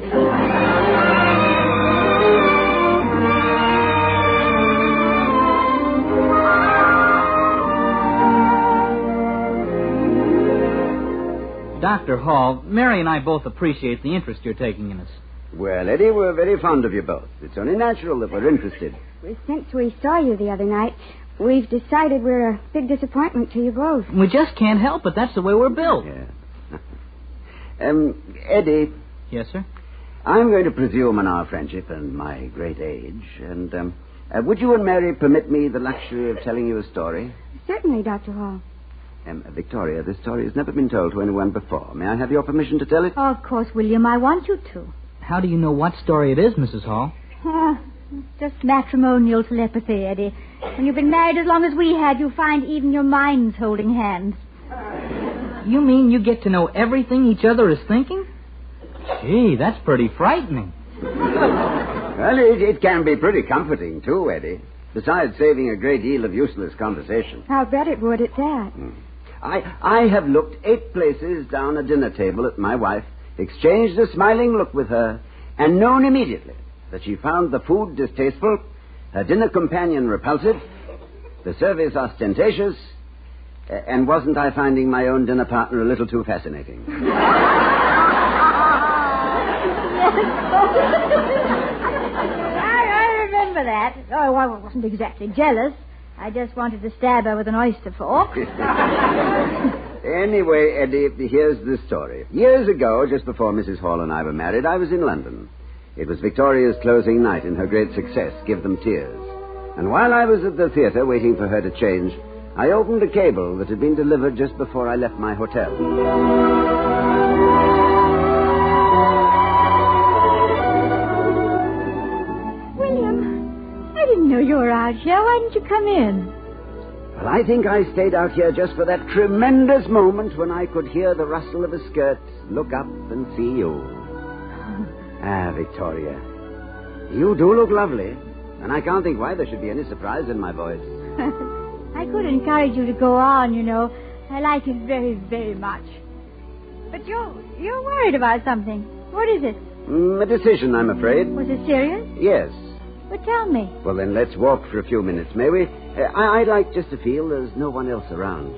Speaker 2: Dr. Hall, Mary and I both appreciate the interest you're taking in us.
Speaker 15: Well, Eddie, we're very fond of you both. It's only natural that we're interested.
Speaker 10: Well, since we saw you the other night, we've decided we're a big disappointment to you both.
Speaker 2: We just can't help it. That's the way we're built.
Speaker 15: Yeah. Eddie.
Speaker 2: Yes, sir?
Speaker 15: I'm going to presume on our friendship and my great age. And would you and Mary permit me the luxury of telling you a story?
Speaker 10: Certainly, Dr. Hall.
Speaker 15: Victoria, this story has never been told to anyone before. May I have your permission to tell it?
Speaker 19: Oh, of course, William. I want you to.
Speaker 2: How do you know what story it is, Mrs. Hall?
Speaker 19: It's just matrimonial telepathy, Eddie. When you've been married as long as we had, you find even your minds holding hands.
Speaker 2: You mean you get to know everything each other is thinking? Gee, that's pretty frightening.
Speaker 15: Well, it can be pretty comforting, too, Eddie. Besides saving a great deal of useless conversation.
Speaker 10: I'll bet it would at that.
Speaker 15: I have looked 8 places down a dinner table at my wife, exchanged a smiling look with her, and known immediately that she found the food distasteful, her dinner companion repulsive, the service ostentatious, and wasn't I finding my own dinner partner a little too fascinating?
Speaker 19: I remember that. Oh, I wasn't exactly jealous. I just wanted to stab her with an oyster fork.
Speaker 15: Anyway, Eddie, here's the story. Years ago, just before Mrs. Hall and I were married, I was in London. It was Victoria's closing night in her great success, Give Them Tears. And while I was at the theater waiting for her to change, I opened a cable that had been delivered just before I left my hotel.
Speaker 19: I didn't know you were out here. Why didn't you come in?
Speaker 15: Well, I think I stayed out here just for that tremendous moment when I could hear the rustle of a skirt, look up and see you. Victoria, you do look lovely, and I can't think why there should be any surprise in my voice.
Speaker 19: I could encourage you to go on, you know. I like it very, very much. But you're worried about something. What is it?
Speaker 15: A decision, I'm afraid.
Speaker 19: Was it serious?
Speaker 15: Yes.
Speaker 19: But tell me.
Speaker 15: Well, then let's walk for a few minutes, may we? I'd like just to feel there's no one else around.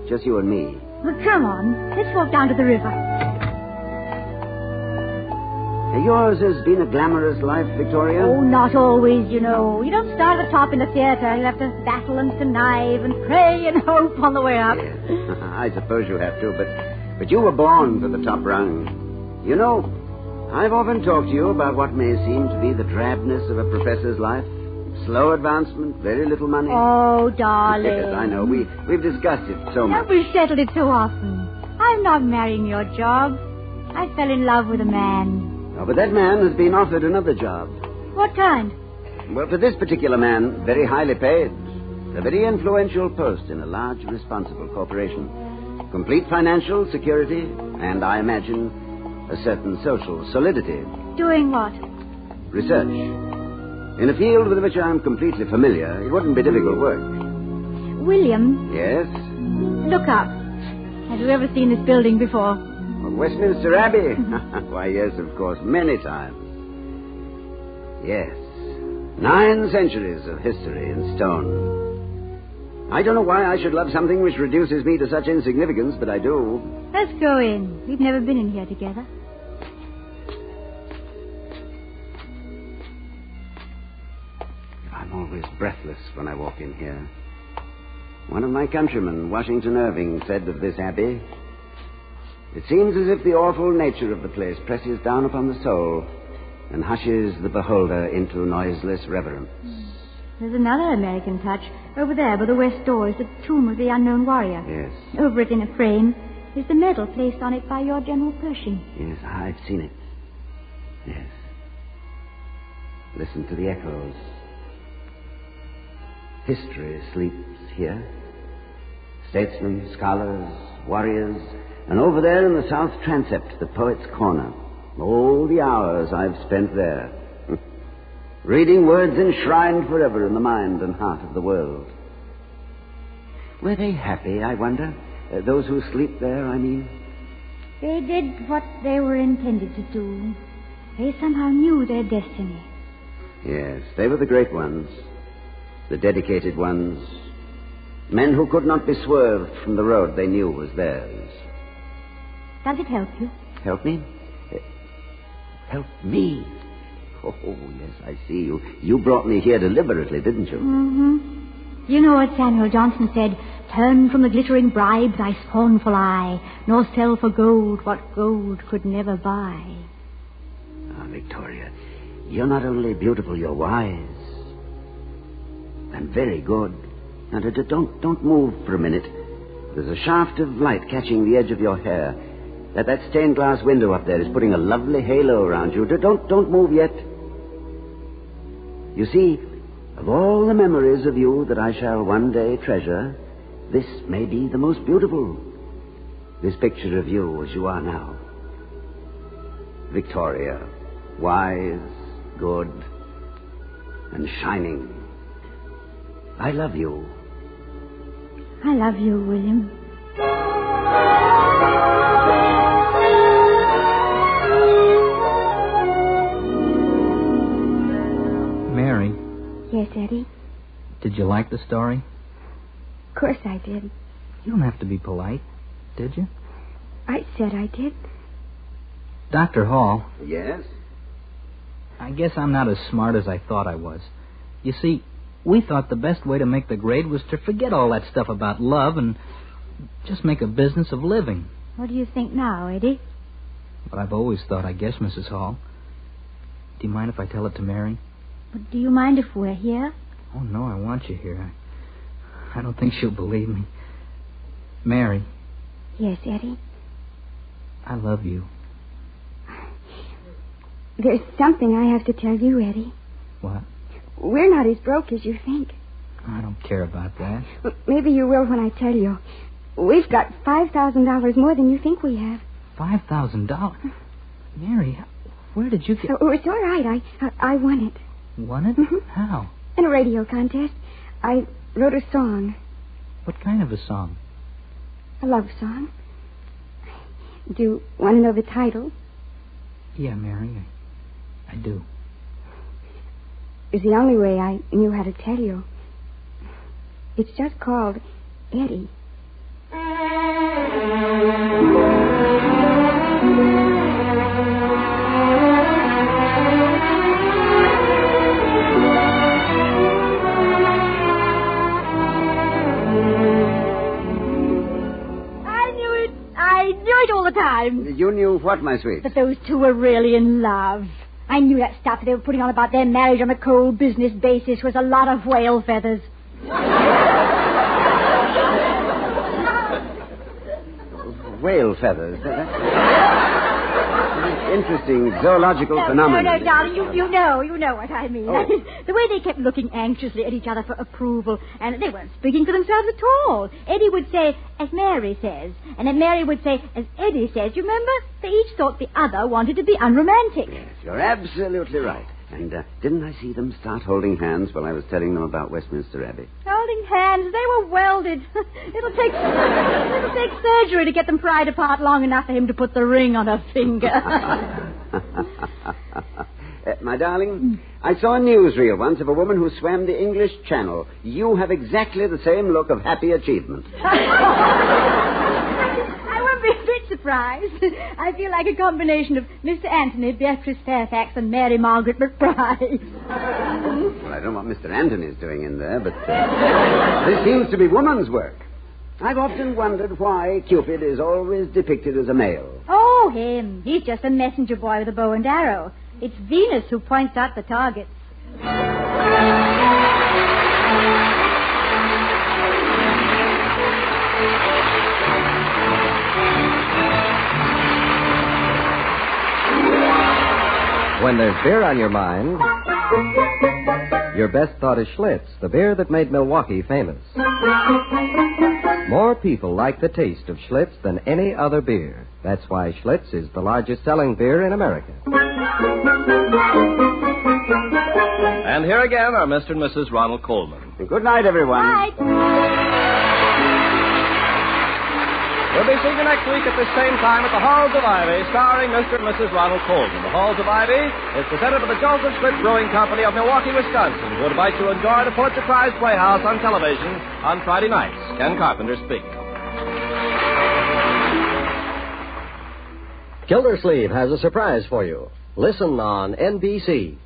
Speaker 15: Just you and me.
Speaker 19: Well, come on. Let's walk down to the river.
Speaker 15: Yours has been a glamorous life, Victoria?
Speaker 19: Oh, not always, you know. You don't start at the top in the theater. You have to battle and connive and pray and hope on the way up.
Speaker 15: Yes. I suppose you have to, but you were born for the top rung. You know, I've often talked to you about what may seem to be the drabness of a professor's life. Slow advancement, very little money.
Speaker 19: Oh, darling.
Speaker 15: Yes, I know. We've discussed it so much.
Speaker 19: We've settled it so often. I'm not marrying your job. I fell in love with a man.
Speaker 15: Oh, but that man has been offered another job.
Speaker 19: What kind?
Speaker 15: Well, for this particular man, very highly paid. A very influential post in a large, responsible corporation. Complete financial security, and I imagine a certain social solidity.
Speaker 19: Doing what?
Speaker 15: Research. In a field with which I'm completely familiar, it wouldn't be difficult work.
Speaker 19: William?
Speaker 15: Yes?
Speaker 19: Look up. Have you ever seen this building before?
Speaker 15: Westminster Abbey? Why, yes, of course, many times. Yes. 9 centuries of history in stone. I don't know why I should love something which reduces me to such insignificance, but I do.
Speaker 19: Let's go in. We've never been in here together.
Speaker 15: I'm always breathless when I walk in here. One of my countrymen, Washington Irving, said of this abbey, "It seems as if the awful nature of the place presses down upon the soul and hushes the beholder into noiseless reverence."
Speaker 19: There's another American touch. Over there by the west door is the tomb of the unknown warrior.
Speaker 15: Yes.
Speaker 19: Over it in a frame is the medal placed on it by your General Pershing.
Speaker 15: Yes, I've seen it. Yes. Listen to the echoes. History sleeps here. Statesmen, scholars, warriors, and over there in the south transept, the Poet's Corner. All the hours I've spent there. Reading words enshrined forever in the mind and heart of the world. Were they happy, I wonder? Those who sleep there, I mean?
Speaker 19: They did what they were intended to do. They somehow knew their destiny.
Speaker 15: Yes, they were the great ones. The dedicated ones. Men who could not be swerved from the road they knew was theirs.
Speaker 19: Does it help you?
Speaker 15: Help me? Help me? Oh, yes, I see you. You brought me here deliberately, didn't you?
Speaker 19: Mm-hmm. You know what Samuel Johnson said? Turn from the glittering bribe thy scornful eye, nor sell for gold what gold could never buy.
Speaker 15: Ah, Victoria, you're not only beautiful, you're wise. And very good. Now, don't move for a minute. There's a shaft of light catching the edge of your hair. That stained glass window up there is putting a lovely halo around you. Don't move yet. You see, of all the memories of you that I shall one day treasure, this may be the most beautiful. This picture of you as you are now. Victoria, wise, good, and shining. I love you.
Speaker 19: I love you, William.
Speaker 2: Mary.
Speaker 10: Yes, Eddie?
Speaker 2: Did you like the story?
Speaker 10: Of course I did.
Speaker 2: You don't have to be polite, did you?
Speaker 10: I said I did.
Speaker 2: Dr. Hall.
Speaker 15: Yes?
Speaker 2: I guess I'm not as smart as I thought I was. You see, we thought the best way to make the grade was to forget all that stuff about love and just make a business of living.
Speaker 19: What do you think now, Eddie?
Speaker 2: What I've always thought, I guess, Mrs. Hall. Do you mind if I tell it to Mary?
Speaker 19: But do you mind if we're here?
Speaker 2: Oh, no, I want you here. I don't think she'll believe me. Mary.
Speaker 10: Yes, Eddie?
Speaker 2: I love you.
Speaker 10: There's something I have to tell you, Eddie.
Speaker 2: What?
Speaker 10: We're not as broke as you think.
Speaker 2: I don't care about that.
Speaker 10: Well, maybe you will when I tell you. We've got $5,000 more than you think we have.
Speaker 2: $5,000? Mary, where did you get...
Speaker 10: Oh, it's all right. I won it.
Speaker 2: Won it?
Speaker 10: Mm-hmm.
Speaker 2: How?
Speaker 10: In a radio contest. I wrote a song.
Speaker 2: What kind of a song?
Speaker 10: A love song. Do you want to know the title?
Speaker 2: Yeah, Mary, I do.
Speaker 10: It's the only way I knew how to tell you. It's just called Eddie.
Speaker 19: I knew it all the time.
Speaker 15: You knew what, my sweet?
Speaker 19: That those two were really in love. I knew that stuff they were putting on about their marriage on a cold business basis was a lot of whale feathers.
Speaker 15: Whale feathers. Interesting zoological phenomenon.
Speaker 19: No, darling, you know what I mean. Oh. The way they kept looking anxiously at each other for approval, and they weren't speaking for themselves at all. Eddie would say, as Mary says, and then Mary would say, as Eddie says. You remember? They each thought the other wanted to be unromantic.
Speaker 15: Yes, you're absolutely right. And didn't I see them start holding hands while I was telling them about Westminster Abbey?
Speaker 19: Holding hands? They were welded. It'll take surgery to get them pried apart long enough for him to put the ring on her finger.
Speaker 15: My darling, I saw a newsreel once of a woman who swam the English Channel. You have exactly the same look of happy achievement.
Speaker 19: I won't be a bit surprised. I feel like a combination of Mr. Anthony, Beatrice Fairfax, and Mary Margaret McBride.
Speaker 15: Well, I don't know what Mr. Anthony's doing in there, but this seems to be woman's work. I've often wondered why Cupid is always depicted as a male.
Speaker 19: Oh, him. He's just a messenger boy with a bow and arrow. It's Venus who points out the targets.
Speaker 14: When there's beer on your mind, your best thought is Schlitz, the beer that made Milwaukee famous. More people like the taste of Schlitz than any other beer. That's why Schlitz is the largest selling beer in America.
Speaker 18: And here again are Mr. and Mrs. Ronald Coleman.
Speaker 15: Good night, everyone.
Speaker 19: Night.
Speaker 18: We'll be seeing you next week at the same time at the Halls of Ivy, starring Mr. and Mrs. Ronald Coleman. The Halls of Ivy is presented by the Joseph Schlitz Brewing Company of Milwaukee, Wisconsin, who invite you to enjoy the Pulitzer Prize Playhouse on television on Friday nights. Ken Carpenter speaking.
Speaker 3: Gildersleeve has a surprise for you. Listen on NBC.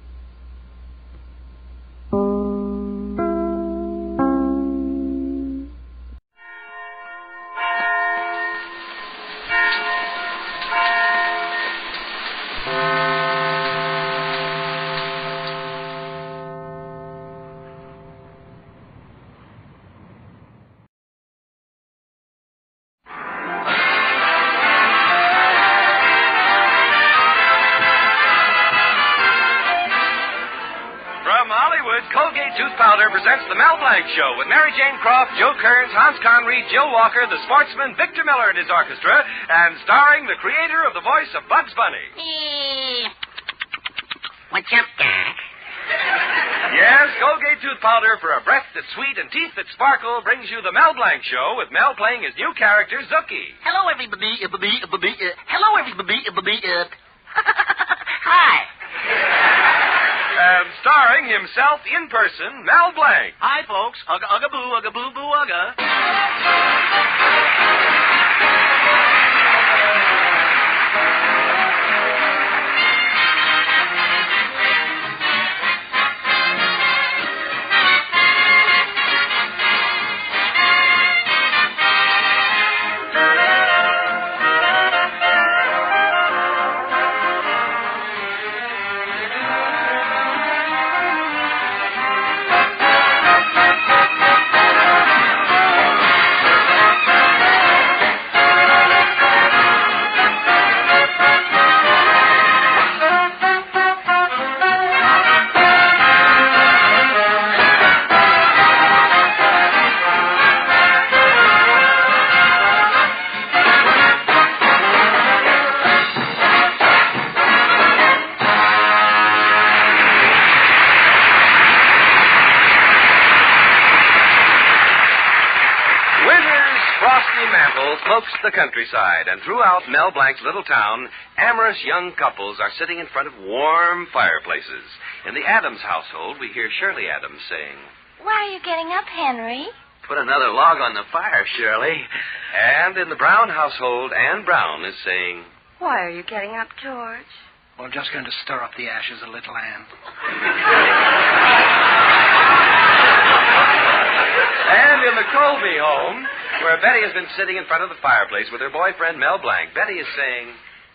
Speaker 16: Presents the Mel Blanc Show with Mary Jane Croft, Joe Kearns, Hans Conried, Jill Walker, the sportsman Victor Miller and his orchestra, and starring the creator of the voice of Bugs Bunny.
Speaker 17: What's up, Doc?
Speaker 16: Yes, Colgate tooth powder for a breath that's sweet and teeth that sparkle brings you the Mel Blanc Show with Mel playing his new character, Zookie.
Speaker 20: Hello, everybody. Hello, everybody. Hi.
Speaker 16: And starring himself in person, Mel Blanc.
Speaker 20: Hi, folks. Ugga, ugga, boo, ugga, boo, boo, ugga.
Speaker 16: Smokes the countryside, and throughout Mel Blanc's little town, amorous young couples are sitting in front of warm fireplaces. In the Adams household, we hear Shirley Adams saying,
Speaker 9: "Why are you getting up, Henry?"
Speaker 16: "Put another log on the fire, Shirley." And in the Brown household, Ann Brown is saying,
Speaker 9: "Why are you getting up, George?"
Speaker 12: "Well, I'm just going to stir up the ashes a little, Ann."
Speaker 16: And in the Colby home, where Betty has been sitting in front of the fireplace with her boyfriend, Mel Blanc, Betty is saying,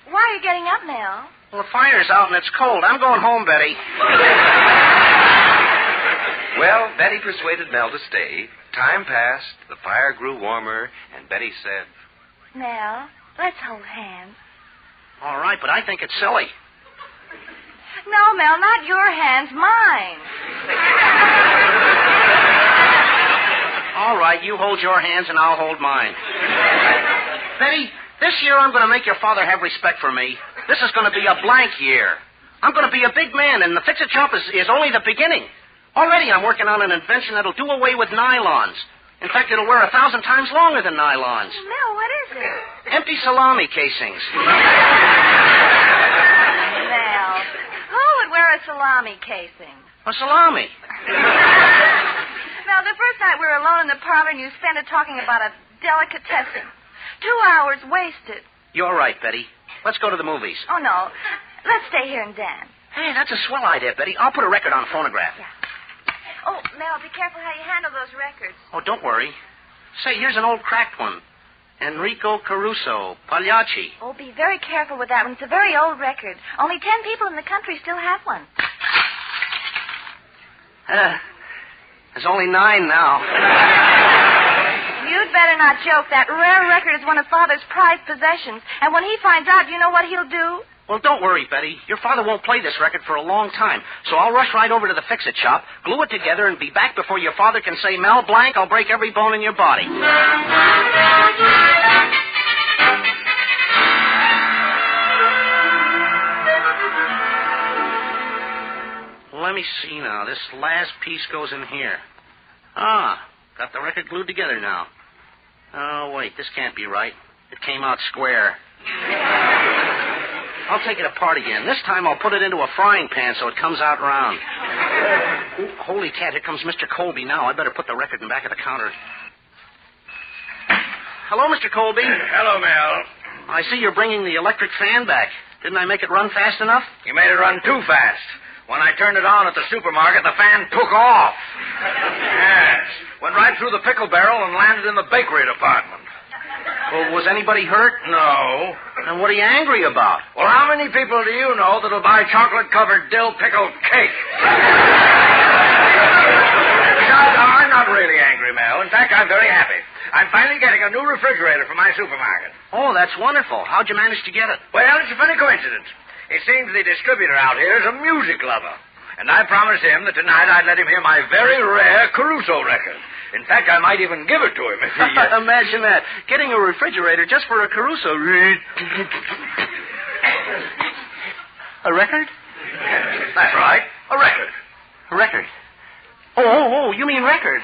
Speaker 9: "Why are you getting up, Mel?"
Speaker 12: "Well, the fire's out and it's cold. I'm going home, Betty."
Speaker 16: Well, Betty persuaded Mel to stay. Time passed, the fire grew warmer, and Betty said,
Speaker 9: "Mel, let's hold hands."
Speaker 12: "All right, but I think it's silly."
Speaker 9: "No, Mel, not your hands, mine."
Speaker 12: "All right, you hold your hands and I'll hold mine." "Betty, this year I'm going to make your father have respect for me. This is going to be a blank year. I'm going to be a big man, and the fix-it-shop is only the beginning. Already I'm working on an invention that'll do away with nylons. In fact, it'll wear 1,000 times longer than nylons.
Speaker 9: Mel, what is it?
Speaker 12: Empty salami casings."
Speaker 9: Mel, who would wear a salami casing?
Speaker 12: A salami.
Speaker 9: Mel, the first night we were alone in the parlor and you spent it talking about a delicatessen. 2 hours wasted.
Speaker 12: You're right, Betty. Let's go to the movies.
Speaker 9: Oh, no. Let's stay here and dance.
Speaker 12: Hey, that's a swell idea, Betty. I'll put a record on a phonograph.
Speaker 9: Yeah. Oh, Mel, be careful how you handle those records.
Speaker 12: Oh, don't worry. Say, here's an old cracked one. Enrico Caruso, Pagliacci.
Speaker 9: Oh, be very careful with that one. It's a very old record. Only 10 people in the country still have one.
Speaker 12: There's only 9 now.
Speaker 9: You'd better not joke. That rare record is one of Father's prized possessions. And when he finds out, you know what he'll do?
Speaker 12: Well, don't worry, Betty. Your father won't play this record for a long time. So I'll rush right over to the fix-it shop, glue it together, and be back before your father can say, "Mel Blanc, I'll break every bone in your body." Let me see now. This last piece goes in here. Got the record glued together now. Oh, wait, this can't be right. It came out square. I'll take it apart again. This time I'll put it into a frying pan so it comes out round. Ooh, holy cat, here comes Mr. Colby now. I better put the record in back of the counter. Hello, Mr. Colby.
Speaker 21: Hello, Mel.
Speaker 12: I see you're bringing the electric fan back. Didn't I make it run fast enough?
Speaker 21: You made it run too fast. When I turned it on at the supermarket, the fan took off. Yes. Went right through the pickle barrel and landed in the bakery department.
Speaker 12: Well, was anybody hurt?
Speaker 21: No.
Speaker 12: Then what are you angry about?
Speaker 21: Well, how many people do you know that'll buy chocolate-covered dill pickle cake? I'm not really angry, Mel. In fact, I'm very happy. I'm finally getting a new refrigerator for my supermarket.
Speaker 12: Oh, that's wonderful. How'd you manage to get it?
Speaker 21: Well, it's a funny coincidence. It seems the distributor out here is a music lover. And I promised him that tonight I'd let him hear my very rare Caruso record. In fact, I might even give it to him if he...
Speaker 12: Imagine that. Getting a refrigerator just for a Caruso. A record?
Speaker 21: That's right. A record.
Speaker 12: A record. Oh, you mean record?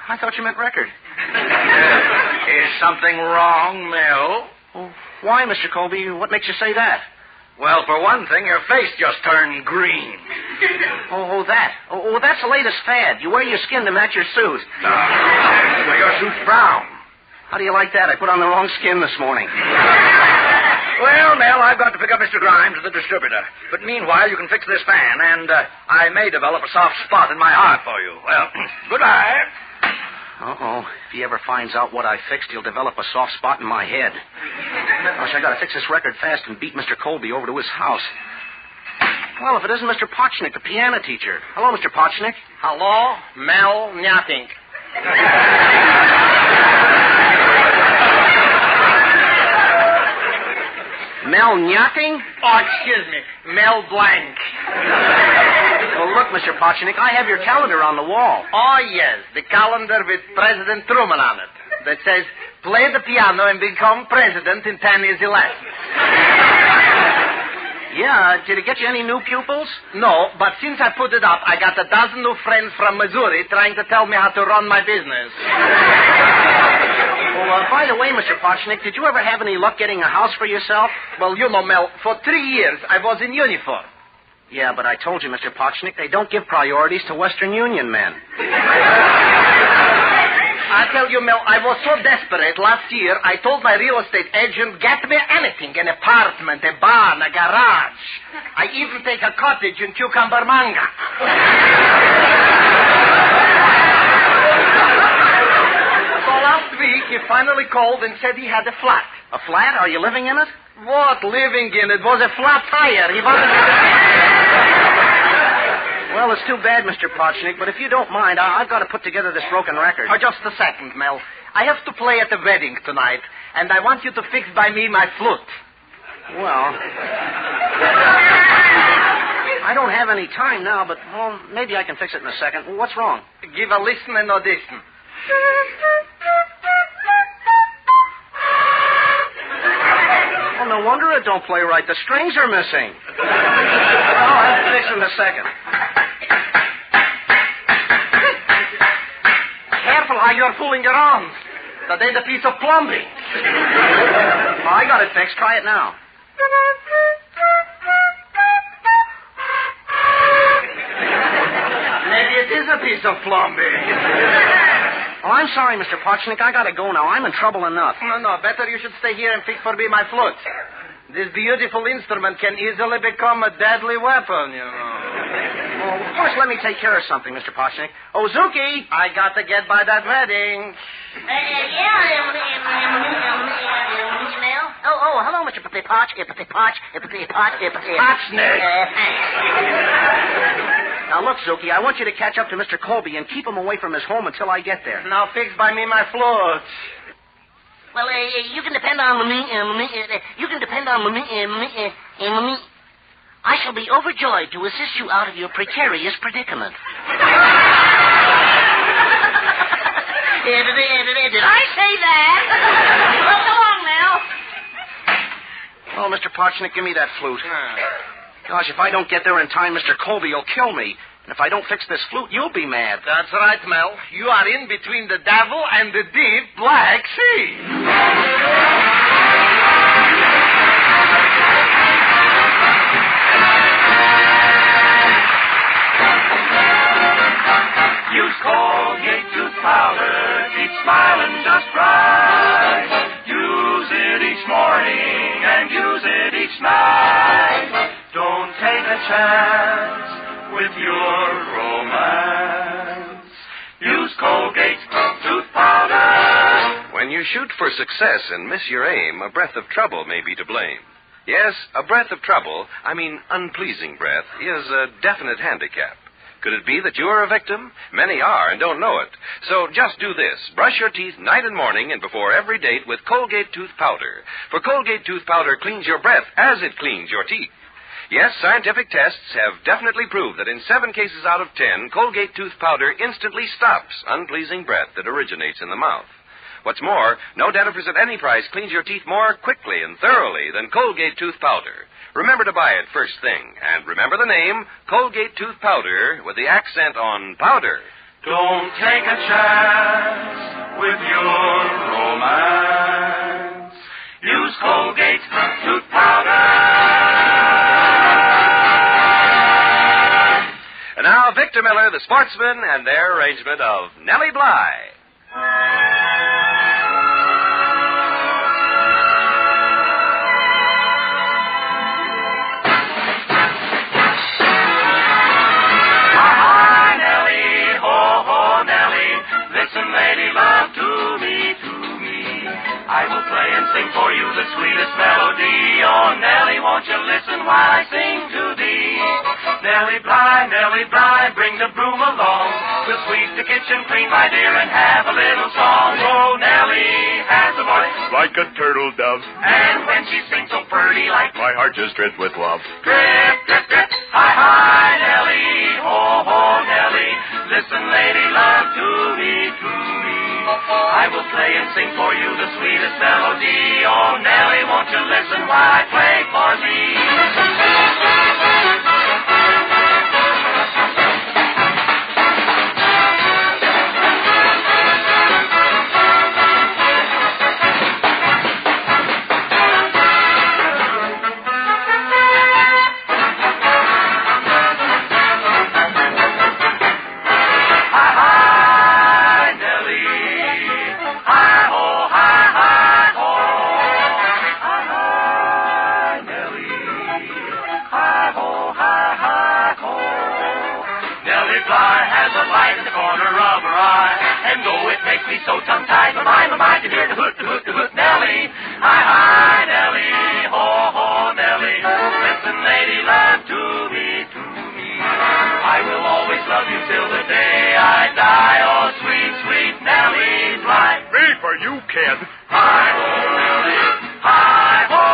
Speaker 12: I thought you meant record.
Speaker 21: Is something wrong, Mel?
Speaker 12: Oh, why, Mr. Colby? What makes you say that?
Speaker 21: Well, for one thing, your face just turned green.
Speaker 12: That. Oh, that's the latest fad. You wear your skin to match your suit.
Speaker 21: Well, your suit's brown.
Speaker 12: How do you like that? I put on the wrong skin this morning.
Speaker 21: Well, Mel, I've got to pick up Mr. Grimes at the distributor. But meanwhile, you can fix this fan, and I may develop a soft spot in my heart for you. Well, goodbye.
Speaker 12: Uh-oh. If he ever finds out what I fixed, he'll develop a soft spot in my head. Gosh, I gotta fix this record fast and beat Mr. Colby over to his house. Well, if it isn't Mr. Potchnick, the piano teacher. Hello, Mr. Potchnick.
Speaker 1: Hello, Mel Nyatink.
Speaker 12: Mel Nyatink?
Speaker 1: Oh, excuse me. Mel Blanc.
Speaker 12: Well, look, Mr. Potchnick, I have your calendar on the wall.
Speaker 1: Oh, yes, the calendar with President Truman on it. That says, play the piano and become president in 10 easy lessons.
Speaker 12: Yeah, did it get you any new pupils?
Speaker 1: No, but since I put it up, I got a dozen new friends from Missouri trying to tell me how to run my business.
Speaker 12: Well, by the way, Mr. Potchnick, did you ever have any luck getting a house for yourself?
Speaker 1: Well, you know, Mel, for 3 years I was in uniform.
Speaker 12: Yeah, but I told you, Mr. Potchnick, they don't give priorities to Western Union men.
Speaker 1: I tell you, Mel, I was so desperate last year, I told my real estate agent, get me anything, an apartment, a barn, a garage. I even take a cottage in Cucumber Manga. So last week, he finally called and said he had a flat.
Speaker 12: A flat? Are you living in it?
Speaker 1: What living in? It was a flat tire. He wanted
Speaker 12: Well, it's too bad, Mr. Potchnick, but if you don't mind, I've got to put together this broken record.
Speaker 1: Oh, just a second, Mel. I have to play at the wedding tonight, and I want you to fix by me my flute.
Speaker 12: Well, I don't have any time now, but, well, maybe I can fix it in a second. What's wrong?
Speaker 1: Give a listen and audition.
Speaker 12: Well, no wonder it don't play right. The strings are missing. I'll have to fix it in a second.
Speaker 1: Careful how you're fooling around. That ain't a piece of plumbing.
Speaker 12: Oh, I got it fixed. Try it now.
Speaker 1: Maybe it is a piece of plumbing.
Speaker 12: Oh, I'm sorry, Mr. Potchnick. I got to go now. I'm in trouble enough.
Speaker 1: No. Better you should stay here and fix for me my flute. This beautiful instrument can easily become a deadly weapon, you know.
Speaker 12: Well, first let me take care of something, Mr. Potchnick. Oh, Zuki!
Speaker 1: I got to get by that wedding.
Speaker 17: Oh, hello, Mr. Potchnick.
Speaker 12: Now, look, Zuki, I want you to catch up to Mr. Colby and keep him away from his home until I get there.
Speaker 1: Now fix by me my flute.
Speaker 17: Well, you can depend on me. I shall be overjoyed to assist you out of your precarious predicament. Did I say that? Well, so long now.
Speaker 12: Oh, Mr. Potchnick, give me that flute. Gosh, if I don't get there in time, Mr. Colby will kill me. And if I don't fix this flute, you'll be mad.
Speaker 1: That's right, Mel. You are in between the devil and the deep Black Sea.
Speaker 7: Use Colgate tooth powder, keep smiling just right. Use it each morning and use it each night. Don't take a chance with your romance. Use Colgate tooth powder.
Speaker 16: When you shoot for success and miss your aim, a breath of trouble may be to blame. Yes, a breath of trouble, I mean unpleasing breath, is a definite handicap. Could it be that you are a victim? Many are and don't know it. So just do this. Brush your teeth night and morning and before every date with Colgate tooth powder. For Colgate tooth powder cleans your breath as it cleans your teeth. Yes, scientific tests have definitely proved that in 7 cases out of 10, Colgate tooth powder instantly stops unpleasing breath that originates in the mouth. What's more, no dentifrice at any price cleans your teeth more quickly and thoroughly than Colgate tooth powder. Remember to buy it first thing. And remember the name, Colgate Tooth Powder, with the accent on powder.
Speaker 6: Don't take a chance with your romance. Use Colgate Tooth Powder.
Speaker 16: And now, Victor Miller, the sportsman, and their arrangement of Nellie Bly.
Speaker 6: I will play and sing for you the sweetest melody. Oh, Nellie, won't you listen while I sing to thee? Nellie Bly, bring the broom along. We'll sweep the kitchen clean, my dear, and have a little song. Oh, Nellie has a voice
Speaker 13: like a turtle dove,
Speaker 6: and when she sings so pretty, like
Speaker 13: my heart just drips with love.
Speaker 6: Drip, drip, drip, hi, hi, Nellie, ho, ho, Nellie. Listen, lady, love to me, to me. I will play and sing for you the sweetest melody. Oh, Nellie, won't you listen while I play for thee? So tongue-tied, my to hear the hoot, Nellie. Hi, hi, Nellie. Ho, ho, Nellie. Listen, lady, love to me, to me. I will always love you till the day I die. Oh, sweet, sweet Nellie Bly.
Speaker 13: Me for you, kid.
Speaker 6: Hi, ho, Nellie. Hi, ho.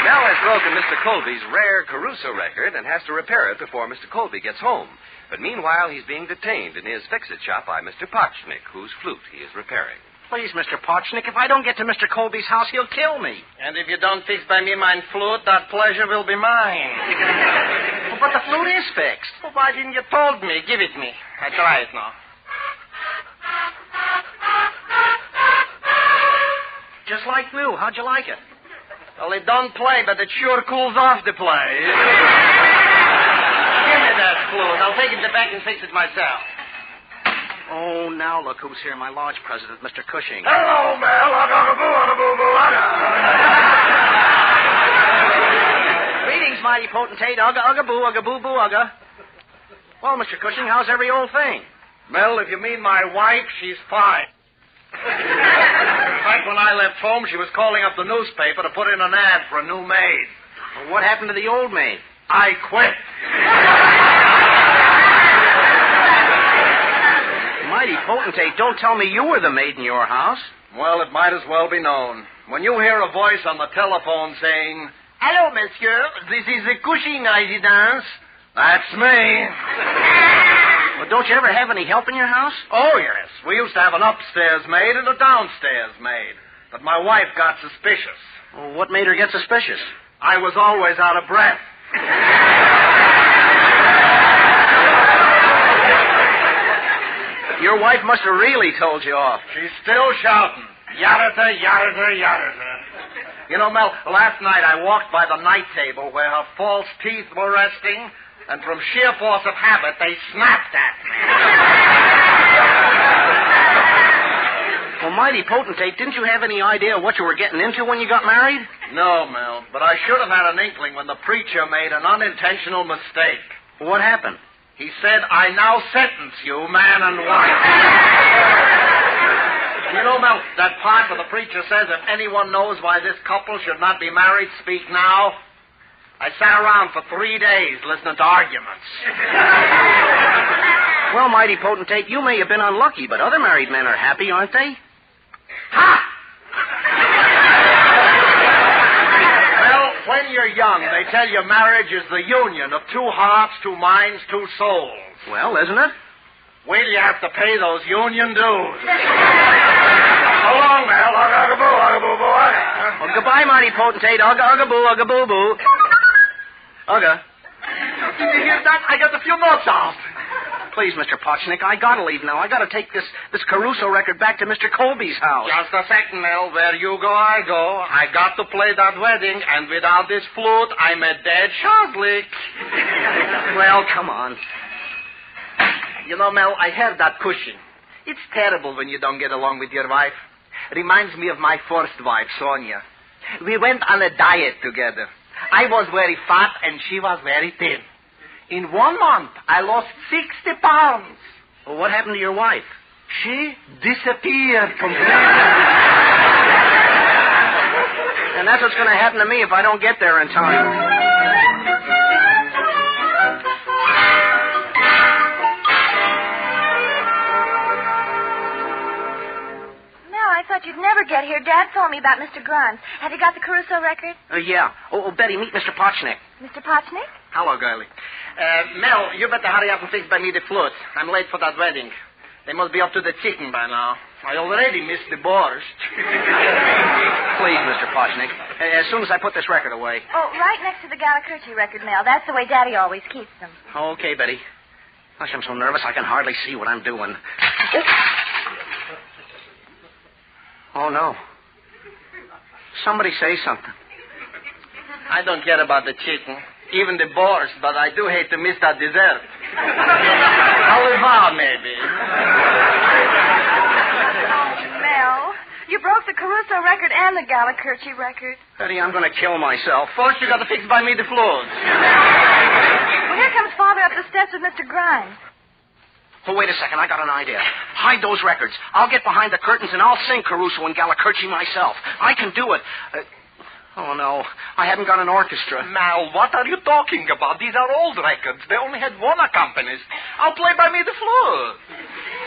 Speaker 16: Mel has broken Mr. Colby's rare Caruso record and has to repair it before Mr. Colby gets home. But meanwhile, he's being detained in his fix-it shop by Mr. Potchnick, whose flute he is repairing.
Speaker 12: Please, Mr. Potchnick, if I don't get to Mr. Colby's house, he'll kill me.
Speaker 1: And if you don't fix by me my flute, that pleasure will be mine.
Speaker 12: Well, but the flute is fixed.
Speaker 1: Well, why didn't you told me? Give it me. I try it now.
Speaker 12: Just like new. How'd you like it?
Speaker 1: Well, it don't play, but it sure cools off the play. Give me that flute. I'll take it back and fix it myself.
Speaker 12: Oh, now look who's here, my lodge president, Mr. Cushing.
Speaker 21: Hello, Mel.
Speaker 12: Greetings, mighty potentate. Ugga, boo, ugga. Well, Mr. Cushing, how's every old thing?
Speaker 1: Mel, if you mean my wife, she's fine. In fact, when I left home, she was calling up the newspaper to put in an ad for a new maid.
Speaker 12: Well, what happened to the old maid?
Speaker 1: I quit.
Speaker 12: Mighty potentate, don't tell me you were the maid in your house.
Speaker 1: Well, it might as well be known. When you hear a voice on the telephone saying, "Hello, monsieur, this is the Cushing residence," that's me.
Speaker 12: Well, don't you ever have any help in your house?
Speaker 1: Oh, yes. We used to have an upstairs maid and a downstairs maid. But my wife got suspicious.
Speaker 12: Well, what made her get suspicious?
Speaker 1: I was always out of breath.
Speaker 12: Your wife must have really told you off.
Speaker 1: She's still shouting, "Yarata, yarata, yarata." You know, Mel, last night I walked by the night table where her false teeth were resting, and from sheer force of habit, they snapped at me.
Speaker 12: Well, mighty potentate, didn't you have any idea what you were getting into when you got married?
Speaker 1: No, Mel, but I should have had an inkling when the preacher made an unintentional mistake.
Speaker 12: What happened?
Speaker 1: He said, "I now sentence you, man and wife." And you know, Mel, that part where the preacher says, "If anyone knows why this couple should not be married, speak now." I sat around for 3 days listening to arguments.
Speaker 12: Well, mighty potentate, you may have been unlucky, but other married men are happy, aren't they? Ha!
Speaker 1: Well, when you you're young, they tell you marriage is the union of two hearts, two minds, two souls.
Speaker 12: Well, isn't it?
Speaker 1: Wait till you have to pay those union dues. So long, Mel. Ugga-boo, ugga-boo-boo, ugga.
Speaker 12: Well, goodbye, mighty potentate. Ugga-boo, ugga-boo-boo. Ugga.
Speaker 1: Did you hear that? I got a few notes out.
Speaker 12: Please, Mr. Potchnick, I gotta leave now. I gotta take this Caruso record back to Mr. Colby's house.
Speaker 1: Just a second, Mel. Where you go, I go. I got to play that wedding, and without this flute, I'm a dead shazlik.
Speaker 12: Well, come on. You know, Mel, I have that cushion. It's terrible when you don't get along with your wife. Reminds me of my first wife, Sonia. We went on a diet together. I was very fat, and she was very thin. In 1 month, I lost 60 pounds. Well, what happened to your wife? She disappeared completely. And that's what's going to happen to me if I don't get there in time.
Speaker 9: I thought you'd never get here. Dad told me about Mr. Grimes. Have you got the Caruso record?
Speaker 12: Yeah. Oh, Betty, meet Mr. Potchnick.
Speaker 9: Mr. Potchnick?
Speaker 12: Hello, girlie. Mel, you better hurry up and fix by me the flute. I'm late for that wedding. They must be up to the chicken by now. I already missed the borscht. Please, Mr. Potchnick. As soon as I put this record away.
Speaker 9: Oh, right next to the Galacurci record, Mel. That's the way Daddy always keeps them.
Speaker 12: Okay, Betty. Gosh, I'm so nervous I can hardly see what I'm doing. Oh, no. Somebody say something.
Speaker 1: I don't care about the chicken, even the borscht, but I do hate to miss that dessert. Oliver, maybe.
Speaker 9: Oh, Mel, you broke the Caruso record and the Galacurci record.
Speaker 12: Betty, I'm going to kill myself.
Speaker 1: First, you got to fix by me the flute.
Speaker 9: Well, here comes Father up the steps with Mr. Grimes.
Speaker 12: Oh, wait a second. I got an idea. Hide those records. I'll get behind the curtains and I'll sing Caruso and Galacurci myself. I can do it. Oh, no. I haven't got an orchestra.
Speaker 1: Mal, what are you talking about? These are old records. They only had one accompanist. I'll play by me the flute.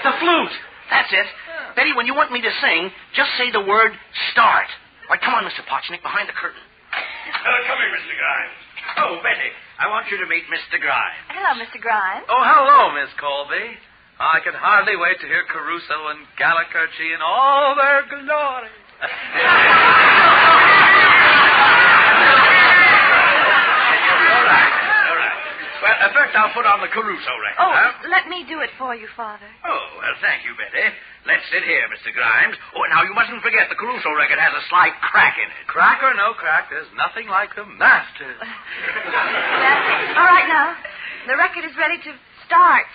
Speaker 12: The flute. That's it. Betty, when you want me to sing, just say the word start. All right, come on, Mr. Potchnick, behind the curtain.
Speaker 21: Come here, Mr. Grimes. Oh, Betty, I want you to meet Mr. Grimes.
Speaker 9: Hello, Mr. Grimes.
Speaker 11: Oh, hello, Miss Colby. I can hardly wait to hear Caruso and Galacurci in all their glory.
Speaker 21: All right. Well, first I'll put on the Caruso record.
Speaker 9: Oh, let me do it for you, Father.
Speaker 21: Oh, well, thank you, Betty. Let's sit here, Mr. Grimes. Oh, now, you mustn't forget the Caruso record has a slight crack in it.
Speaker 11: Crack or no crack, there's nothing like the masters.
Speaker 9: All right, now. The record is ready to start.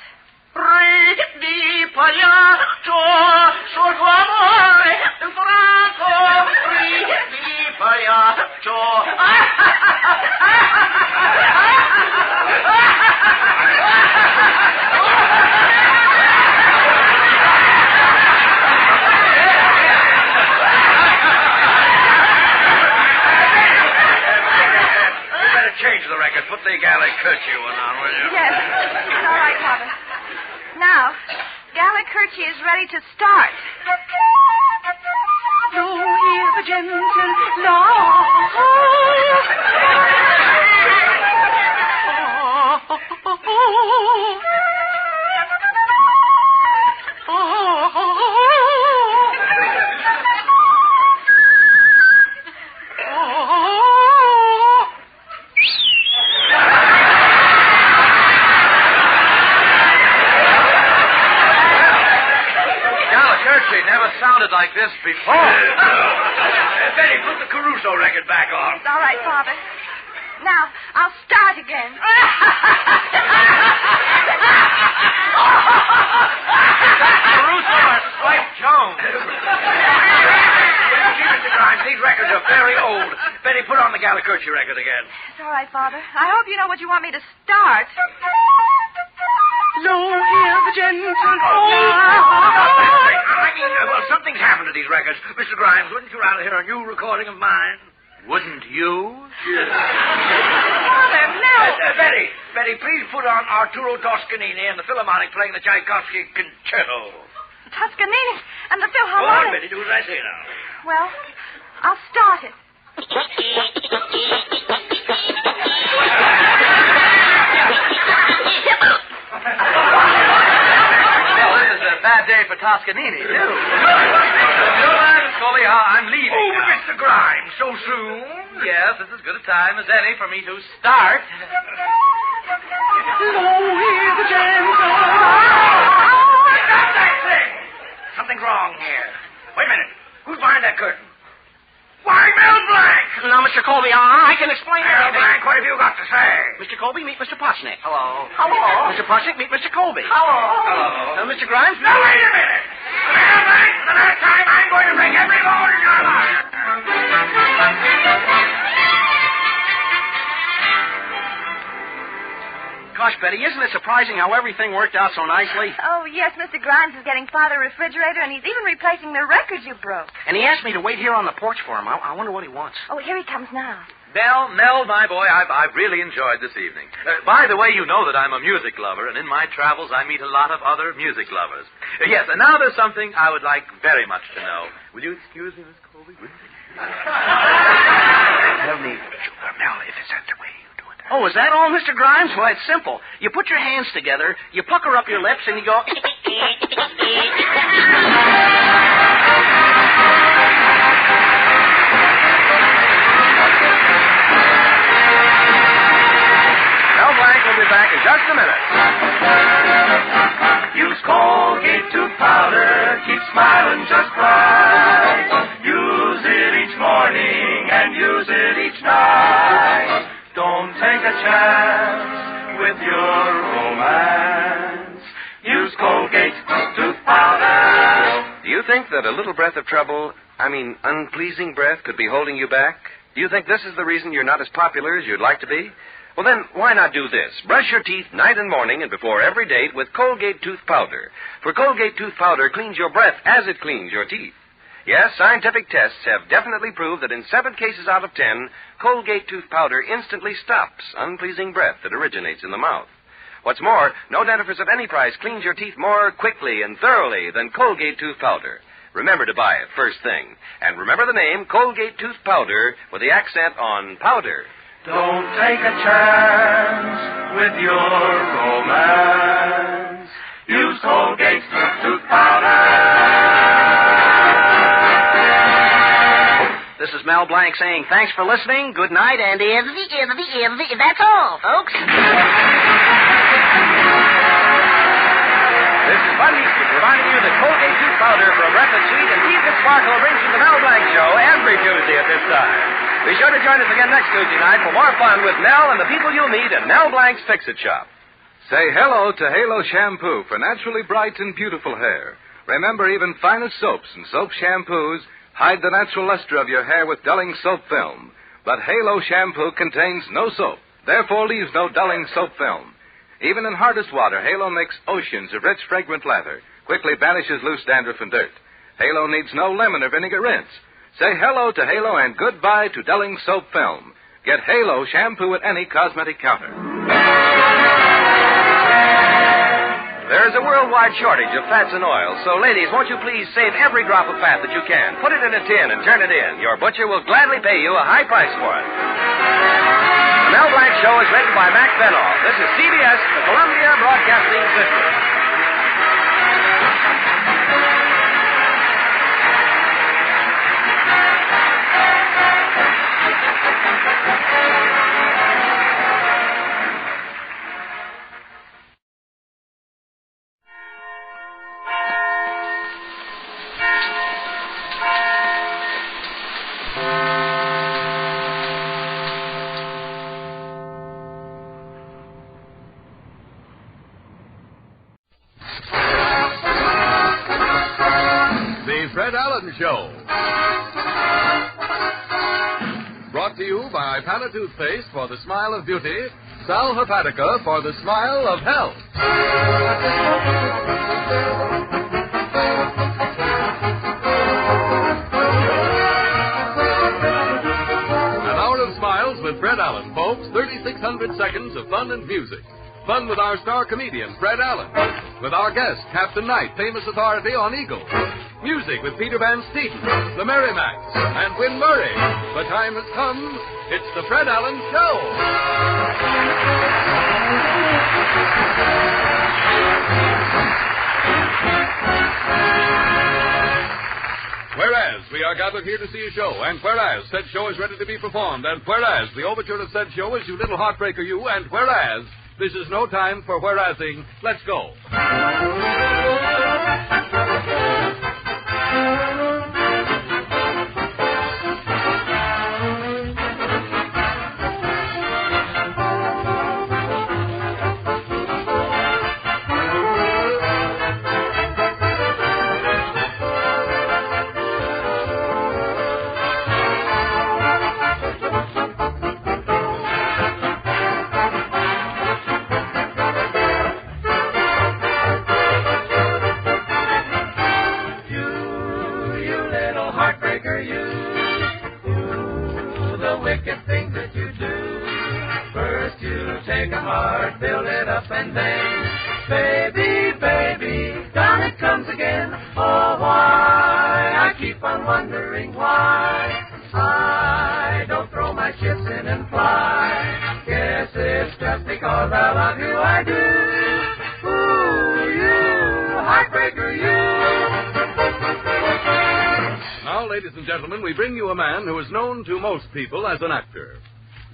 Speaker 21: Change the record. Put the Galacurci one on, will you?
Speaker 9: Yes. All right, Father. Now, Galacurci is ready to start. You hear the gentle
Speaker 11: Sounded like this before.
Speaker 21: Betty, put the Caruso record back on.
Speaker 9: All right, Father. Now, I'll start again.
Speaker 11: Caruso or Swipe Jones.
Speaker 21: Mr. Grimes, these records are very old. Betty, put on the Galacurci record again.
Speaker 9: It's all right, Father. I hope you know what you want me to start.
Speaker 21: Lo, hear the gentle... well, something's happened to these records. Mr. Grimes, wouldn't you rather hear a new recording of mine?
Speaker 11: Wouldn't you?
Speaker 9: Father, no.
Speaker 21: Betty, please put on Arturo Toscanini and the Philharmonic playing the Tchaikovsky Concerto.
Speaker 9: Toscanini and the
Speaker 21: Go on,
Speaker 9: Philharmonic.
Speaker 21: Betty, do as I say now.
Speaker 9: Well, I'll start it.
Speaker 11: a bad day for Toscanini, too. Miss Colby, I'm leaving.
Speaker 21: Oh, but Mr. Grimes, so soon?
Speaker 11: Yes, this is as good a time as any for me to start.
Speaker 21: Stop that thing! Something's wrong here. Wait a minute. Who's behind that curtain? Why, Mel Blanc!
Speaker 12: Now, Mr. Colby, I can explain
Speaker 21: Mel
Speaker 12: everything.
Speaker 21: Blanc, what have you got to say?
Speaker 12: Mr. Colby, meet Mr. Potsnick.
Speaker 21: Hello.
Speaker 12: Hello. Mr. Potsnick, meet Mr. Colby.
Speaker 21: Hello.
Speaker 12: Mr. Grimes,
Speaker 21: Now, wait a minute. Mel Blanc, for the last time, I'm going to break every bone in your body.
Speaker 12: Gosh, Betty, isn't it surprising how everything worked out so nicely?
Speaker 9: Oh, yes, Mr. Grimes is getting Father a refrigerator, and he's even replacing the records you broke.
Speaker 12: And he asked me to wait here on the porch for him. I wonder what he wants.
Speaker 9: Oh, here he comes now.
Speaker 11: Mel, my boy, I've really enjoyed this evening. By the way, you know that I'm a music lover, and in my travels I meet a lot of other music lovers. Yes, and now there's something I would like very much to know. Will you excuse me, Miss Colby?
Speaker 12: Tell me, Mel, if it's that the way you do it. Oh, is that all, Mr. Grimes? Well, it's simple. You put your hands together, you pucker up your lips, and you go...
Speaker 16: Mel Blanc will be back in just a minute.
Speaker 6: Use Colgate tooth powder, keep smiling just right. Use it each morning and use it each night. Don't take a chance with your romance. Use Colgate tooth powder.
Speaker 16: Do you think that a little breath of trouble, unpleasing breath, could be holding you back? Do you think this is the reason you're not as popular as you'd like to be? Well, then, why not do this? Brush your teeth night and morning and before every date with Colgate tooth powder. For Colgate tooth powder cleans your breath as it cleans your teeth. Yes, scientific tests have definitely proved that in 7 cases out of 10, Colgate tooth powder instantly stops unpleasing breath that originates in the mouth. What's more, no dentifrice of any price cleans your teeth more quickly and thoroughly than Colgate tooth powder. Remember to buy it first thing. And remember the name Colgate tooth powder with the accent on powder.
Speaker 6: Don't take a chance with your romance. Use Colgate tooth powder.
Speaker 12: This is Mel Blanc saying thanks for listening, good night, and that's all, folks.
Speaker 16: This is Bud Easter providing you the Colgate tooth powder for a breath that's sweet and teeth that sparkle brings you the Mel Blanc Show every Tuesday at this time. Be sure to join us again next Tuesday night for more fun with Mel and the people you'll meet at Mel Blanc's Fix-It Shop.
Speaker 4: Say hello to Halo Shampoo for naturally bright and beautiful hair. Remember, even finest soaps and soap shampoos hide the natural luster of your hair with dulling soap film. But Halo Shampoo contains no soap, therefore leaves no dulling soap film. Even in hardest water, Halo makes oceans of rich, fragrant lather, quickly banishes loose dandruff and dirt. Halo needs no lemon or vinegar rinse. Say hello to Halo and goodbye to dulling soap film. Get Halo Shampoo at any cosmetic counter.
Speaker 16: There's a worldwide shortage of fats and oils, so ladies, won't you please save every drop of fat that you can. Put it in a tin and turn it in. Your butcher will gladly pay you a high price for it. The Mel Blanc Show is written by Mac Benoff. This is CBS, the Columbia Broadcasting System.
Speaker 22: Fred Allen Show. Brought to you by Pala Toothpaste for the smile of beauty, Sal Hepatica for the smile of health. An hour of smiles with Fred Allen, folks. 3,600 seconds of fun and music. Fun with our star comedian, Fred Allen. With our guest, Captain Knight, famous authority on Eagle. Music with Peter Van Steeten, the Merrimacs, and Win Murray. The time has come. It's the Fred Allen Show. we are gathered here to see a show, and whereas said show is ready to be performed, and whereas the overture of said show is You Little Heartbreaker You, and whereas this is no time for whereasing, let's go. Ladies and gentlemen, we bring you a man who is known to most people as an actor.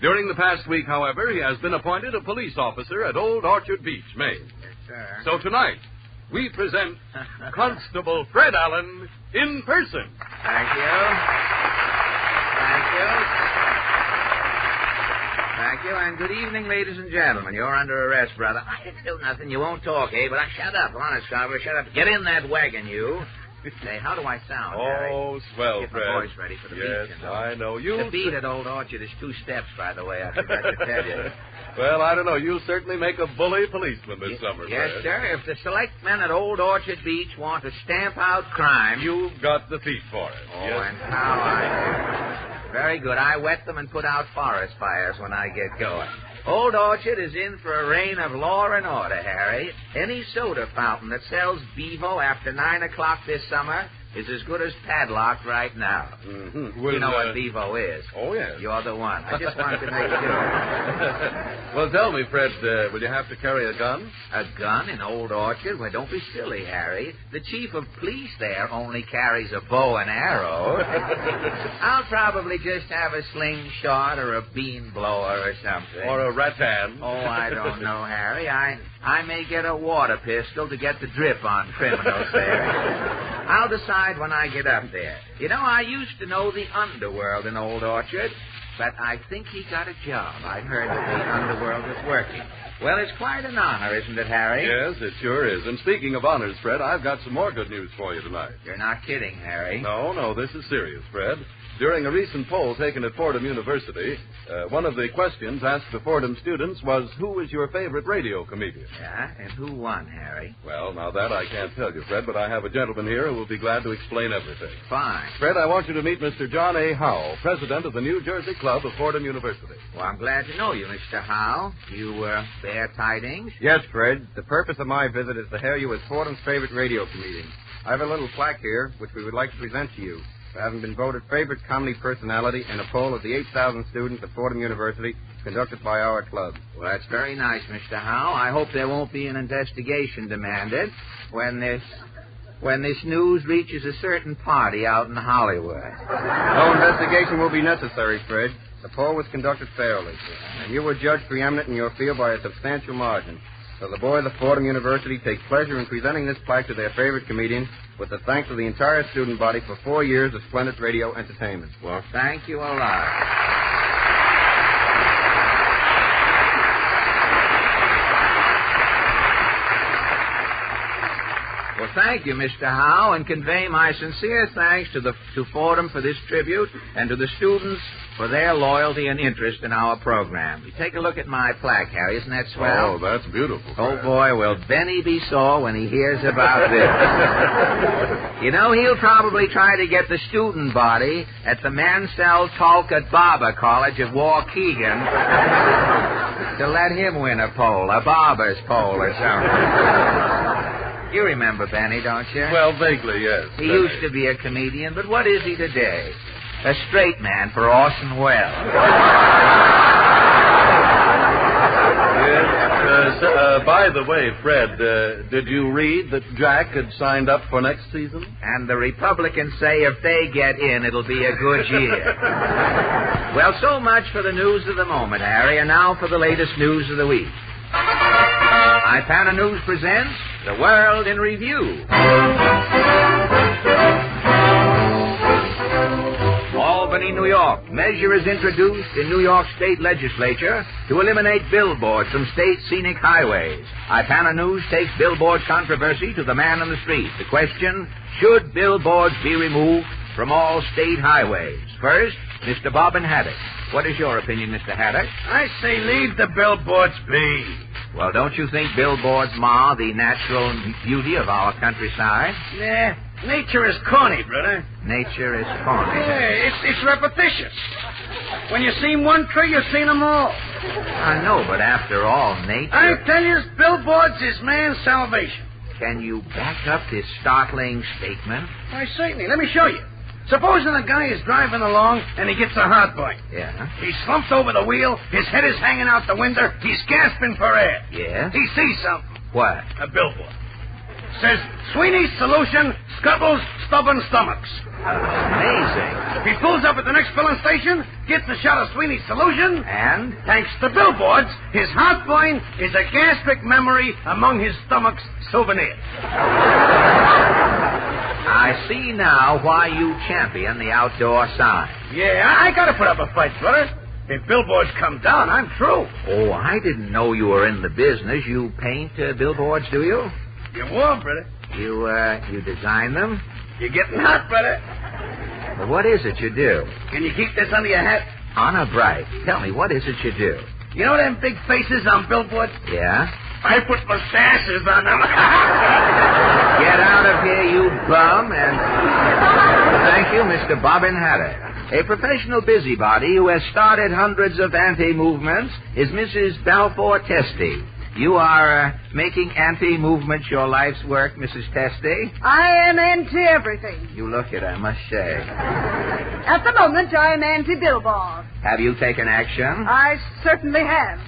Speaker 22: During the past week, however, he has been appointed a police officer at Old Orchard Beach, Maine.
Speaker 5: Yes, sir.
Speaker 22: So tonight, we present Constable Fred Allen in person.
Speaker 5: Thank you. Thank you, and good evening, ladies and gentlemen. You're under arrest, brother. I didn't do nothing. You won't talk, eh? But shut up, honest, Carver. Shut up. Get in that wagon, you. Say, how do I sound, Harry?
Speaker 22: Oh, swell,
Speaker 5: Get
Speaker 22: Fred.
Speaker 5: my voice ready for the beat,
Speaker 22: Yes,
Speaker 5: you know.
Speaker 22: I know.
Speaker 5: The beat at Old Orchard is 2 steps, by the way. I forgot to tell you.
Speaker 22: Well, I don't know. You'll certainly make a bully policeman this summer,
Speaker 5: Yes,
Speaker 22: Fred.
Speaker 5: sir. If the select men at Old Orchard Beach want to stamp out crime...
Speaker 22: You've got the feet for it.
Speaker 5: Oh,
Speaker 22: yes.
Speaker 5: and how I... Very good. I wet them and put out forest fires when I get going. Old Orchard is in for a reign of law and order, Harry. Any soda fountain that sells Bevo after 9 o'clock this summer is as good as padlocked right now.
Speaker 22: Mm-hmm.
Speaker 5: You know what Bevo is.
Speaker 22: Oh, yes.
Speaker 5: You're the one. I just wanted to make sure.
Speaker 22: Well, tell me, Fred, will you have to carry a gun?
Speaker 5: A gun in Old Orchard? Well, don't be silly, Harry. The chief of police there only carries a bow and arrow. I'll probably just have a slingshot or a bean blower or something.
Speaker 22: Or a rattan.
Speaker 5: Oh, I don't know, Harry. I may get a water pistol to get the drip on criminals there. I'll decide when I get up there. You know, I used to know the underworld in Old Orchard, but I think he got a job. I heard that the underworld was working. Well, it's quite an honor, isn't it, Harry?
Speaker 22: Yes, it sure is. And speaking of honors, Fred, I've got some more good news for you tonight.
Speaker 5: You're not kidding, Harry.
Speaker 22: No, this is serious, Fred. During a recent poll taken at Fordham University, one of the questions asked the Fordham students was, who is your favorite radio comedian?
Speaker 5: Yeah, and who won, Harry?
Speaker 22: Well, now that I can't tell you, Fred, but I have a gentleman here who will be glad to explain everything.
Speaker 5: Fine.
Speaker 22: Fred, I want you to meet Mr. John A. Howe, president of the New Jersey Club of Fordham University.
Speaker 5: Well, I'm glad to know you, Mr. Howe. You bear tidings?
Speaker 8: Yes, Fred. The purpose of my visit is to hail you as Fordham's favorite radio comedian. I have a little plaque here, which we would like to present to you, for having been voted favorite comedy personality in a poll of the 8,000 students at Fordham University conducted by our club.
Speaker 5: Well, that's very nice, Mr. Howe. I hope there won't be an investigation demanded when this news reaches a certain party out in Hollywood.
Speaker 8: No investigation will be necessary, Fred. The poll was conducted fairly, and you were judged preeminent in your field by a substantial margin. So the boys of Fordham University take pleasure in presenting this plaque to their favorite comedian with the thanks of the entire student body for 4 years of splendid radio entertainment.
Speaker 5: Well, thank you a lot. Well, thank you, Mr. Howe, and convey my sincere thanks to Fordham for this tribute and to the students for their loyalty and interest in our program. You take a look at my plaque, Harry. Isn't that swell?
Speaker 22: Oh, that's beautiful.
Speaker 5: Oh, boy, will Benny be sore when he hears about this. You know, he'll probably try to get the student body at the Mansell Talcott Barber College of Waukegan to let him win a poll, a barber's poll or something. You remember Benny, don't you?
Speaker 22: Well, vaguely, yes.
Speaker 5: He used to be a comedian, but what is he today? A straight man for Orson Welles.
Speaker 22: Yes,
Speaker 2: By the way, Fred, did you read that Jack had signed up for next season?
Speaker 5: And the Republicans say if they get in, it'll be a good year. Well, so much for the news of the moment, Harry, and now for the latest news of the week. Ipana News presents The World in Review. Albany, New York. Measure is introduced in New York State Legislature to eliminate billboards from state scenic highways. Ipana News takes billboard controversy to the man on the street. The question, should billboards be removed from all state highways? First, Mr. Bobbin Haddock. What is your opinion, Mr. Haddock?
Speaker 21: I say leave the billboards be.
Speaker 5: Well, don't you think billboards mar the natural beauty of our countryside?
Speaker 21: Nah, nature is corny, brother.
Speaker 5: Nature is corny.
Speaker 21: Yeah, it's repetitious. When you seen one tree, you've seen them all.
Speaker 5: I know, but after all, nature...
Speaker 21: I tell you, billboards is man's salvation.
Speaker 5: Can you back up this startling statement?
Speaker 21: Why, certainly. Let me show you. Supposing a guy is driving along and he gets a heartburn.
Speaker 5: Yeah?
Speaker 21: He slumps over the wheel, his head is hanging out the window, he's gasping for air.
Speaker 5: Yeah?
Speaker 21: He sees something.
Speaker 5: What?
Speaker 21: A billboard. Says, Sweeney's Solution, Scuttles, Stubborn Stomachs.
Speaker 5: Amazing.
Speaker 21: He pulls up at the next filling station, gets a shot of Sweeney's Solution,
Speaker 5: and?
Speaker 21: Thanks to billboards, his heartburn is a gastric memory among his stomach's souvenirs.
Speaker 5: I see now why you champion the outdoor sign.
Speaker 21: Yeah, I gotta put up a fight, brother. If billboards come down, I'm through.
Speaker 5: Oh, I didn't know you were in the business. You paint billboards, do you?
Speaker 21: You're warm, brother.
Speaker 5: You design them?
Speaker 21: You're getting hot, brother.
Speaker 5: Well, what is it you do?
Speaker 21: Can you keep this under your hat?
Speaker 5: Honor bright. Tell me, what is it you do?
Speaker 21: You know them big faces on billboards?
Speaker 5: Yeah?
Speaker 21: I put mustaches on them.
Speaker 5: Get out of here, you bum, and thank you, Mr. Bobbin Haddock. A professional busybody who has started hundreds of anti-movements is Mrs. Balfour Testy. You are making anti-movements your life's work, Mrs. Testy?
Speaker 10: I am anti-everything.
Speaker 5: You look it, I must say.
Speaker 10: At the moment, I am anti-billboard.
Speaker 5: Have you taken action?
Speaker 10: I certainly have.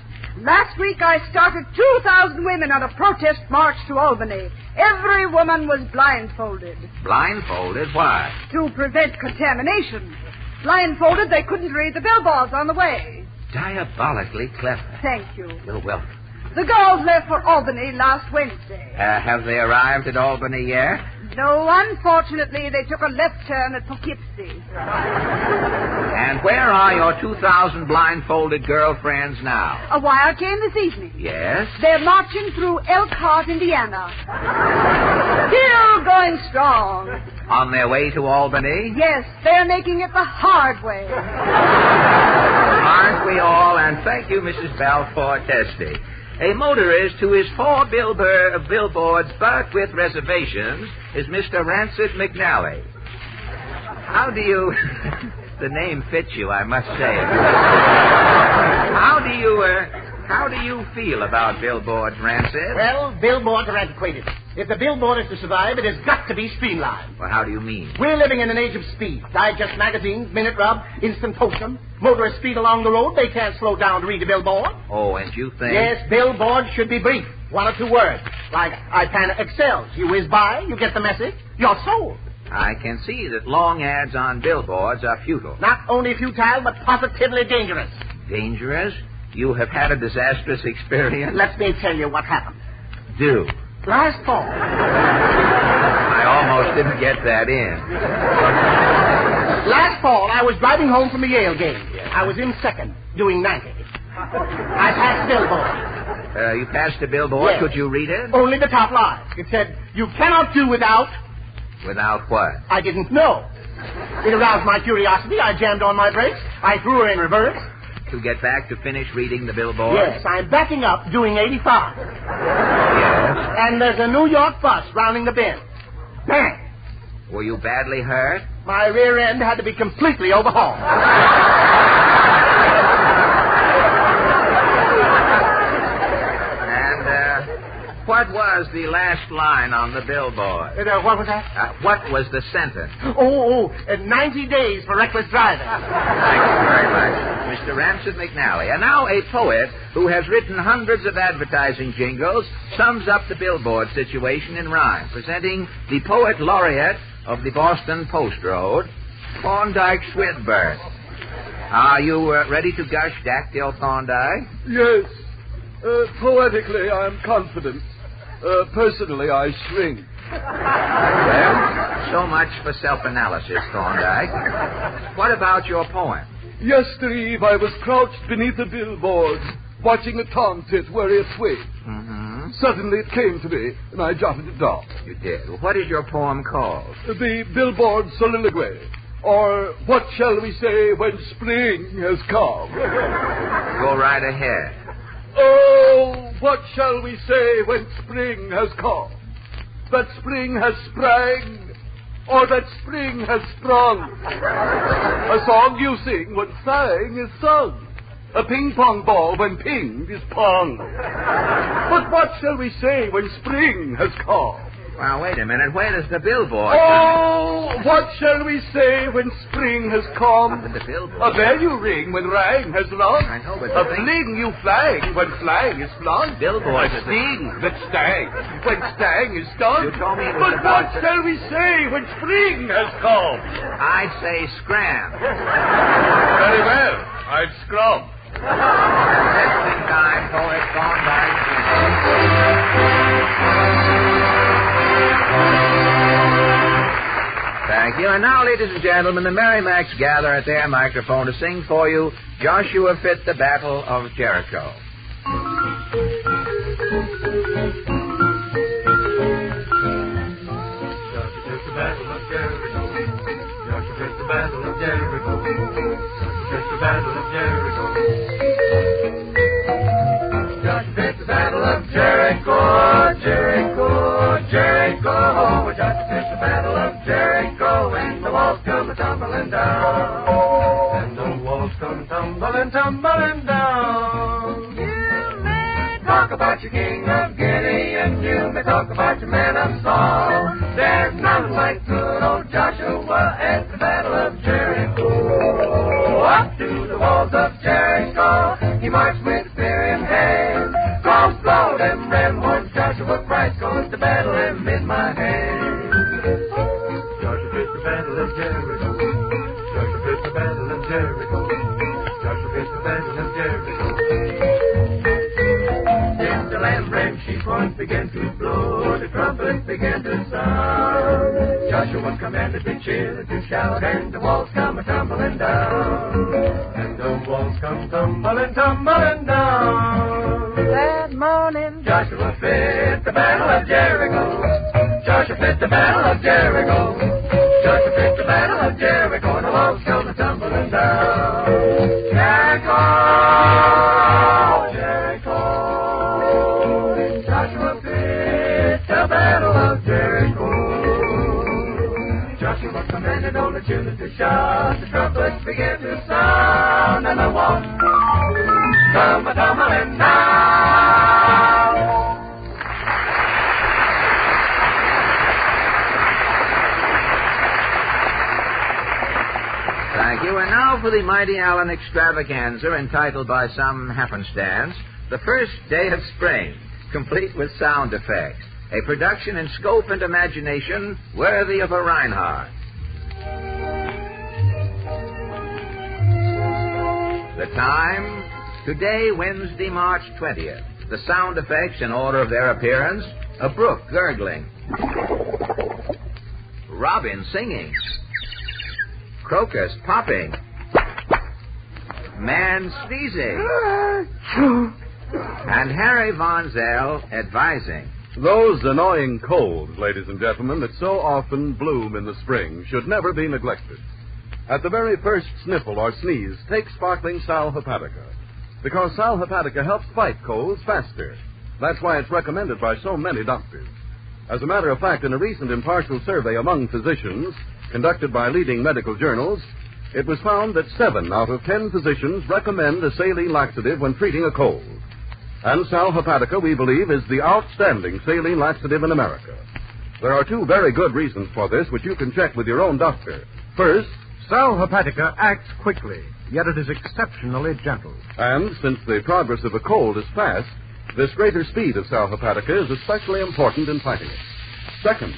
Speaker 10: Last week, I started 2,000 women on a protest march to Albany. Every woman was blindfolded.
Speaker 5: Blindfolded? Why?
Speaker 10: To prevent contamination. Blindfolded, they couldn't read the billboards on the way.
Speaker 5: Diabolically clever.
Speaker 10: Thank you.
Speaker 5: You're welcome.
Speaker 10: The girls left for Albany last Wednesday.
Speaker 5: Have they arrived at Albany yet?
Speaker 10: No, unfortunately, they took a left turn at Poughkeepsie.
Speaker 5: And where are your 2,000 blindfolded girlfriends now?
Speaker 10: A wire came this evening.
Speaker 5: Yes?
Speaker 10: They're marching through Elkhart, Indiana. Still going strong.
Speaker 5: On their way to Albany?
Speaker 10: Yes, they're making it the hard way.
Speaker 5: Aren't we all? And thank you, Mrs. Balfour Testy. A motorist who is for billboards but with reservations is Mr. Rancid McNally. How do you... the name fits you, I must say. How do you feel about billboards, Rancid?
Speaker 23: Well, billboards are antiquated. If the billboard is to survive, it has got to be streamlined.
Speaker 5: Well, how do you mean?
Speaker 23: We're living in an age of speed. Digest magazines, Minute Rub, Instant Post'em. Motorists speed along the road. They can't slow down to read a billboard.
Speaker 5: Oh, and you think...
Speaker 23: Yes, billboards should be brief. 1 or 2 words. Like Ipana excels. You whiz by, you get the message, you're sold.
Speaker 5: I can see that long ads on billboards are futile.
Speaker 23: Not only futile, but positively dangerous.
Speaker 5: Dangerous? You have had a disastrous experience?
Speaker 23: Let me tell you what happened.
Speaker 5: Do.
Speaker 23: Last fall.
Speaker 5: I almost didn't get that in.
Speaker 23: Last fall, I was driving home from a Yale game. I was in second, doing 90. I passed billboard.
Speaker 5: You passed a billboard?
Speaker 23: Yes.
Speaker 5: Could you read it?
Speaker 23: Only the top line. It said, "You cannot do without..."
Speaker 5: Without what?
Speaker 23: I didn't know. It aroused my curiosity. I jammed on my brakes. I threw her in reverse.
Speaker 5: To get back to finish reading the billboard?
Speaker 23: Yes, I'm backing up, doing 85.
Speaker 5: Yes?
Speaker 23: And there's a New York bus rounding the bend. Bang!
Speaker 5: Were you badly hurt?
Speaker 23: My rear end had to be completely overhauled.
Speaker 5: What was the last line on the billboard?
Speaker 23: What was that?
Speaker 5: What was the sentence?
Speaker 23: 90 days for reckless driving.
Speaker 5: Thank you very much, Mr. Ramsett McNally. And now a poet who has written hundreds of advertising jingles sums up the billboard situation in rhyme, presenting the poet laureate of the Boston Post Road, Thorndike Swinburne. Are you ready to gush Dactyl Thorndike?
Speaker 14: Yes. Poetically, I'm confident. Personally, I shrink.
Speaker 5: Well, so much for self-analysis, Thorndike. What about your poem?
Speaker 14: Yesterday Eve, I was crouched beneath a billboard, watching a tomtit worry a twig.
Speaker 5: Mm-hmm.
Speaker 14: Suddenly it came to me, and I jotted it down.
Speaker 5: You did. What is your poem called?
Speaker 14: The Billboard Soliloquy, or What Shall We Say When Spring Has Come?
Speaker 5: Go right ahead.
Speaker 14: Oh, what shall we say when spring has come? That spring has sprang, or that spring has sprung? A song you sing when sang is sung. A ping-pong ball when pinged is pong. But what shall we say when spring has come?
Speaker 5: Well, wait a minute. Where does the billboard
Speaker 14: Oh, what shall we say when spring has come?
Speaker 5: The billboard.
Speaker 14: A bell you ring when rang has rung.
Speaker 5: I know, but
Speaker 14: a fling you flang when flang is flung.
Speaker 5: Billboard.
Speaker 14: A sting that stang when stang is stung.
Speaker 5: You told me it
Speaker 14: But
Speaker 5: was
Speaker 14: what shall we say when spring has come?
Speaker 5: I'd say scram.
Speaker 14: Very well. I'd scrum.
Speaker 5: Testing time, poet Thorndike. Thank you. And now, ladies and gentlemen, the Merrimacs gather at their microphone to sing for you Joshua Fit the Battle of Jericho.
Speaker 7: Joshua fit the Battle of Jericho. Joshua fit the Battle of Jericho. Joshua fit the Battle of Jericho. Joshua fit the Battle of Jericho. Jericho, Jericho. Joshua fit the Battle of Jericho. And the walls come tumbling down. And the walls come tumbling down. You may talk about your king of Gideon. You may talk about your man of Saul. There's none like good old Joshua at the Battle of Jericho. Up to the walls of Jericho, he marched with spear in hand. Cross blow them ram horns, Joshua Christ goes to battle him in my hand. Joshua fit the Battle of Jericho. Joshua fit the Battle of Jericho. Joshua fit the Battle of Jericho. Then the lamb ran sheep horns began to blow, the trumpets began to sound. Joshua commanded the cheer to shout, and the walls come tumbling down. And the walls come tumbling down. That morning, Joshua fit the Battle of Jericho. Joshua fit the Battle of Jericho. Joshua fit the Battle of Jericho, and the walls come tumbling down. Jericho, Jericho. Joshua fit the Battle of Jericho. Joshua commanded all the children to shout, the trumpets began to sound, and the walls come tumbling down.
Speaker 5: Thank you. And now for the Mighty Allen extravaganza entitled by some happenstance, The First Day of Spring, complete with sound effects. A production in scope and imagination worthy of a Reinhardt. The time, today, Wednesday, March 20th. The sound effects in order of their appearance, a brook gurgling, robin singing, crocus popping, man sneezing, and Harry Von Zell advising.
Speaker 2: Those annoying colds, ladies and gentlemen, that so often bloom in the spring should never be neglected. At the very first sniffle or sneeze, take sparkling Sal Hepatica, because Sal Hepatica helps fight colds faster. That's why it's recommended by so many doctors. As a matter of fact, in a recent impartial survey among physicians, conducted by leading medical journals, it was found that 7 out of 10 physicians recommend a saline laxative when treating a cold. And Sal Hepatica, we believe, is the outstanding saline laxative in America. There are two very good reasons for this, which you can check with your own doctor. First,
Speaker 15: Sal Hepatica acts quickly, yet it is exceptionally gentle.
Speaker 2: And since the progress of a cold is fast, this greater speed of Sal Hepatica is especially important in fighting it. Second,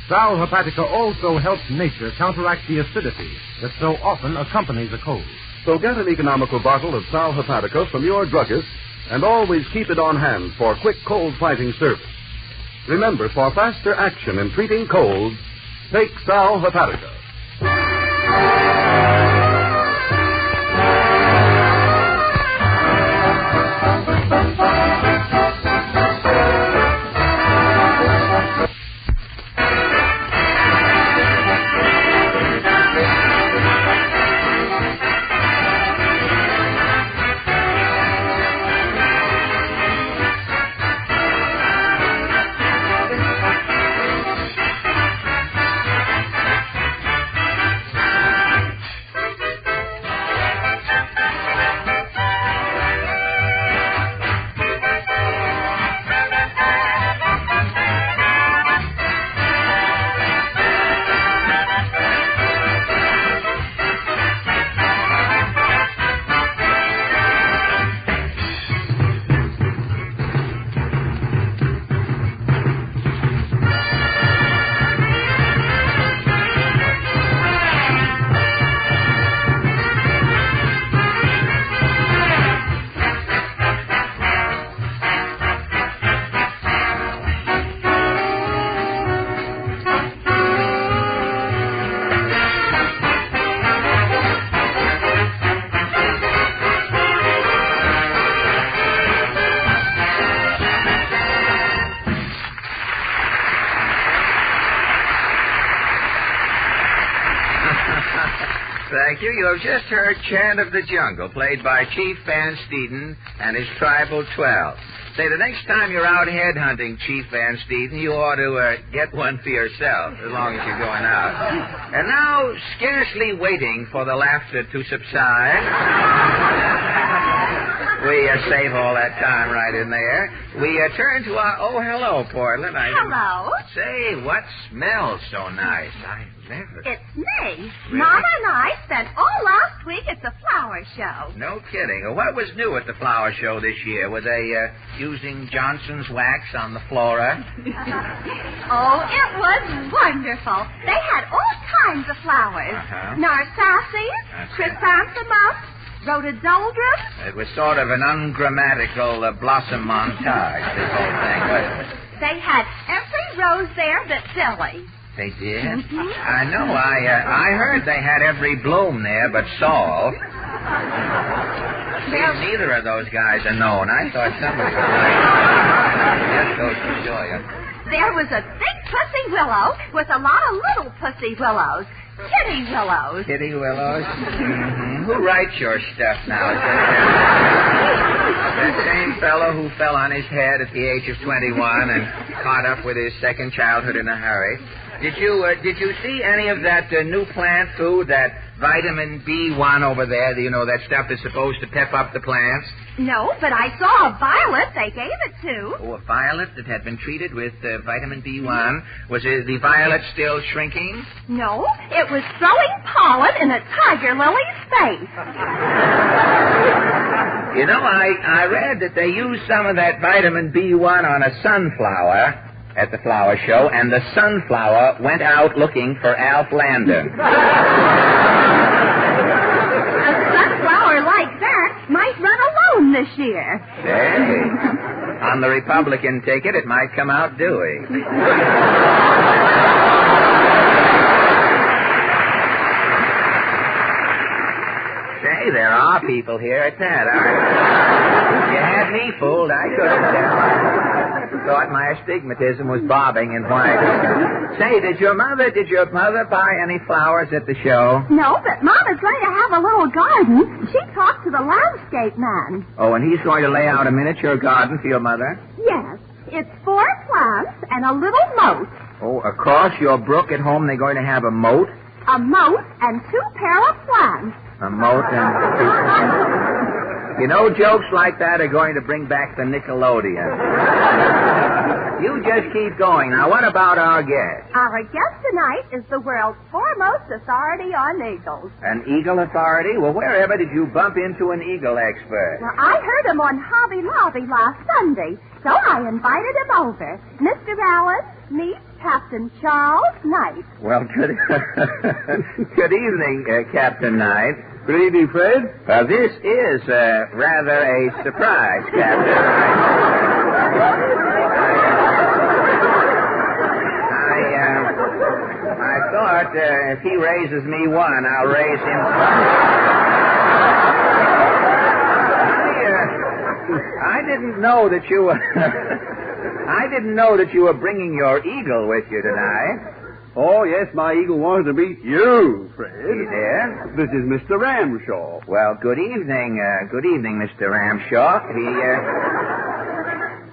Speaker 15: Sal Hepatica also helps nature counteract the acidity that so often accompanies a cold.
Speaker 2: So get an economical bottle of Sal Hepatica from your druggist and always keep it on hand for quick cold-fighting service. Remember, for faster action in treating colds, take Sal Hepatica.
Speaker 5: Thank you. You have just heard Chant of the Jungle, played by Chief Van Steeden and his Tribal 12. Say, the next time you're out headhunting, Chief Van Steeden, you ought to get one for yourself, as long as you're going out. And now, scarcely waiting for the laughter to subside, we save all that time right in there. We turn to our, oh, hello, Portland.
Speaker 18: Hello.
Speaker 5: Say, what smells so nice? I never...
Speaker 18: It's me. Mama and I spent all last week at the flower show.
Speaker 5: No kidding. What was new at the flower show this year? Were they using Johnson's wax on the flora?
Speaker 18: Oh, it was wonderful. They had all kinds of flowers. Narcissus, chrysanthemums, rhododendron.
Speaker 5: It was sort of an ungrammatical blossom montage, this whole thing, wasn't it?
Speaker 18: They had every rose there but Billy.
Speaker 5: They did?
Speaker 18: Mm-hmm.
Speaker 5: I know. I heard they had every bloom there but Saul. See, neither of those guys are known. I thought somebody was right. Just goes to show you.
Speaker 18: There was a big pussy willow with a lot of little pussy willows. Kitty willows.
Speaker 5: Kitty willows? Mm-hmm. Who writes your stuff now? That same fellow who fell on his head at the age of 21 and caught up with his second childhood in a hurry. Did you see any of that new plant food, that vitamin B1 over there? You know, that stuff that's supposed to pep up the plants?
Speaker 18: No, but I saw a violet they gave it to.
Speaker 5: Oh, a violet that had been treated with vitamin B1. Was the violet still shrinking?
Speaker 18: No, it was throwing pollen in a tiger lily's face.
Speaker 5: You know, I read that they used some of that vitamin B1 on a sunflower at the flower show, and the sunflower went out looking for Alf Landon.
Speaker 18: A sunflower like that might run alone this year.
Speaker 5: Hey, on the Republican ticket, it might come out Dewey. Say, there are people here at that, aren't there? You had me fooled. I couldn't tell. Thought my astigmatism was bobbing in white. Say, did your mother buy any flowers at the show?
Speaker 18: No, but Mama's going to have a little garden. She talked to the landscape man.
Speaker 5: Oh, and he's going to lay out a miniature garden for your mother?
Speaker 18: Yes. It's 4 plants and a little moat.
Speaker 5: Oh, across your brook at home they're going to have a moat?
Speaker 18: A moat and 2 pair of plants.
Speaker 5: A moat and 2... You know, jokes like that are going to bring back the Nickelodeon. You just keep going. Now, what about our guest?
Speaker 18: Our guest tonight is the world's foremost authority on eagles.
Speaker 5: An eagle authority? Well, wherever did you bump into an eagle expert?
Speaker 18: Well, I heard him on Hobby Lobby last Sunday, so I invited him over. Mr. Allen, meet Captain Charles Knight.
Speaker 5: Well, good evening, Captain Knight.
Speaker 14: Good evening, Fred.
Speaker 5: This is rather a surprise, Captain. I thought if he raises me one, I'll raise him I didn't know that you were... I didn't know that you were bringing your eagle with you tonight.
Speaker 14: Oh, yes, my eagle wanted to meet you, Fred.
Speaker 5: He did?
Speaker 14: This is Mr. Ramshaw.
Speaker 5: Well, good evening, Mr. Ramshaw.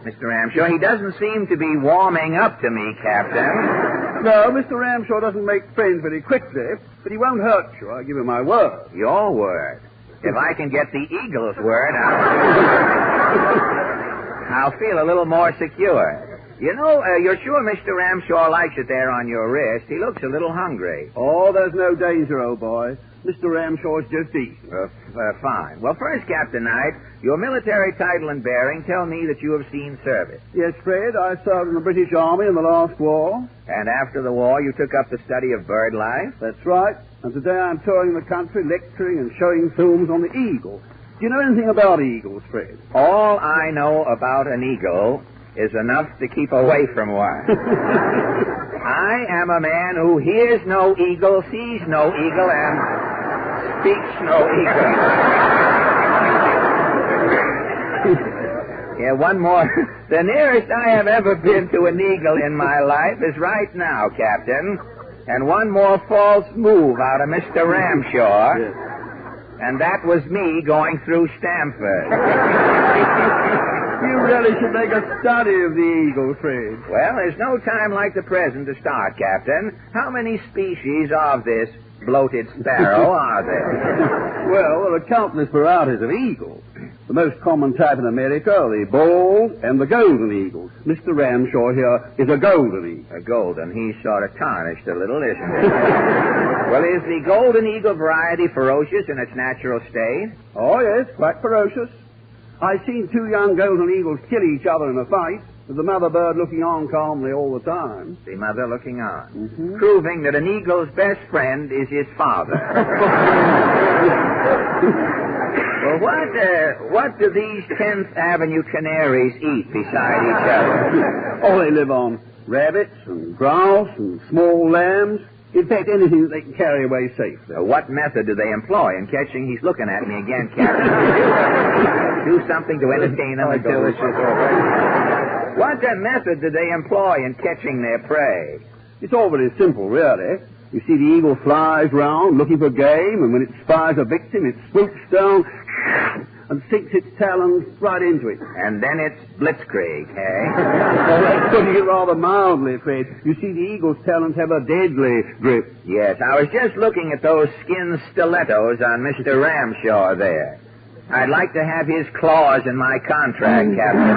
Speaker 5: Mr. Ramshaw, he doesn't seem to be warming up to me, Captain.
Speaker 14: No, Mr. Ramshaw doesn't make friends very quickly, but he won't hurt you. I give him my word.
Speaker 5: Your word? If I can get the eagle's word, I'll feel a little more secure. You know, you're sure Mr. Ramshaw likes it there on your wrist? He looks a little hungry.
Speaker 14: Oh, there's no danger, old boy. Mr. Ramshaw's just eating.
Speaker 5: Fine. Well, first, Captain Knight, your military title and bearing tell me that you have seen service.
Speaker 14: Yes, Fred, I served in the British Army in the last war.
Speaker 5: And after the war, you took up the study of bird life?
Speaker 14: That's right. And today I'm touring the country, lecturing and showing films on the eagle. Do you know anything about eagles, Fred?
Speaker 5: All I know about an eagle is enough to keep away from one. I am a man who hears no eagle, sees no eagle, and speaks no eagle. Yeah, one more. The nearest I have ever been to an eagle in my life is right now, Captain. And one more false move out of Mr. Ramshaw.
Speaker 14: Yes.
Speaker 5: And that was me going through Stamford.
Speaker 14: You really should make a study of the eagle, Fred.
Speaker 5: Well, there's no time like the present to start, Captain. How many species of this bloated sparrow are there?
Speaker 14: Well, there are countless varieties of eagles. The most common type in America are the bald and the golden eagles. Mr. Ramshaw here is a golden eagle.
Speaker 5: A golden. He's sort of tarnished a little, isn't he? Well, is the golden eagle variety ferocious in its natural state?
Speaker 14: Oh, yes, quite ferocious. I've seen two young golden eagles kill each other in a fight, with the mother bird looking on calmly all the time.
Speaker 5: The mother looking on.
Speaker 14: Mm-hmm.
Speaker 5: Proving that an eagle's best friend is his father. Well, what do these 10th Avenue canaries eat beside each other?
Speaker 14: Oh, they live on rabbits and grouse and small lambs. In fact, anything that they can carry away safely.
Speaker 5: What method do they employ in catching? He's looking at me again, Captain. Do something to entertain them until this is over. What method do they employ in catching their prey?
Speaker 14: It's all very simple, really. You see, the eagle flies round looking for game, and when it spies a victim, it swoops down and sinks its talons right into it.
Speaker 5: And then it's blitzkrieg, eh?
Speaker 14: Well, that's putting it rather mildly, Fred. You see, the eagle's talons have a deadly grip.
Speaker 5: Yes, I was just looking at those skin stilettos on Mr. Ramshaw there. I'd like to have his clause in my contract, Captain.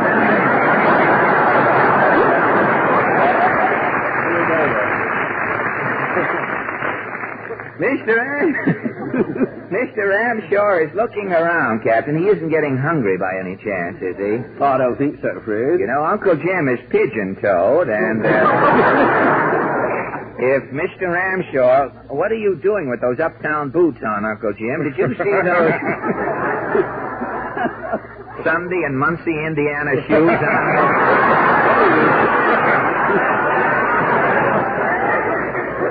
Speaker 5: Mr. Ramshaw is looking around, Captain. He isn't getting hungry by any chance, is he?
Speaker 14: Oh, I don't think so, Fred.
Speaker 5: You know, Uncle Jim is pigeon-toed, and if Mr. Ramshaw... What are you doing with those uptown boots on, Uncle Jim? Did you see those Sunday and Muncie, Indiana shoes on?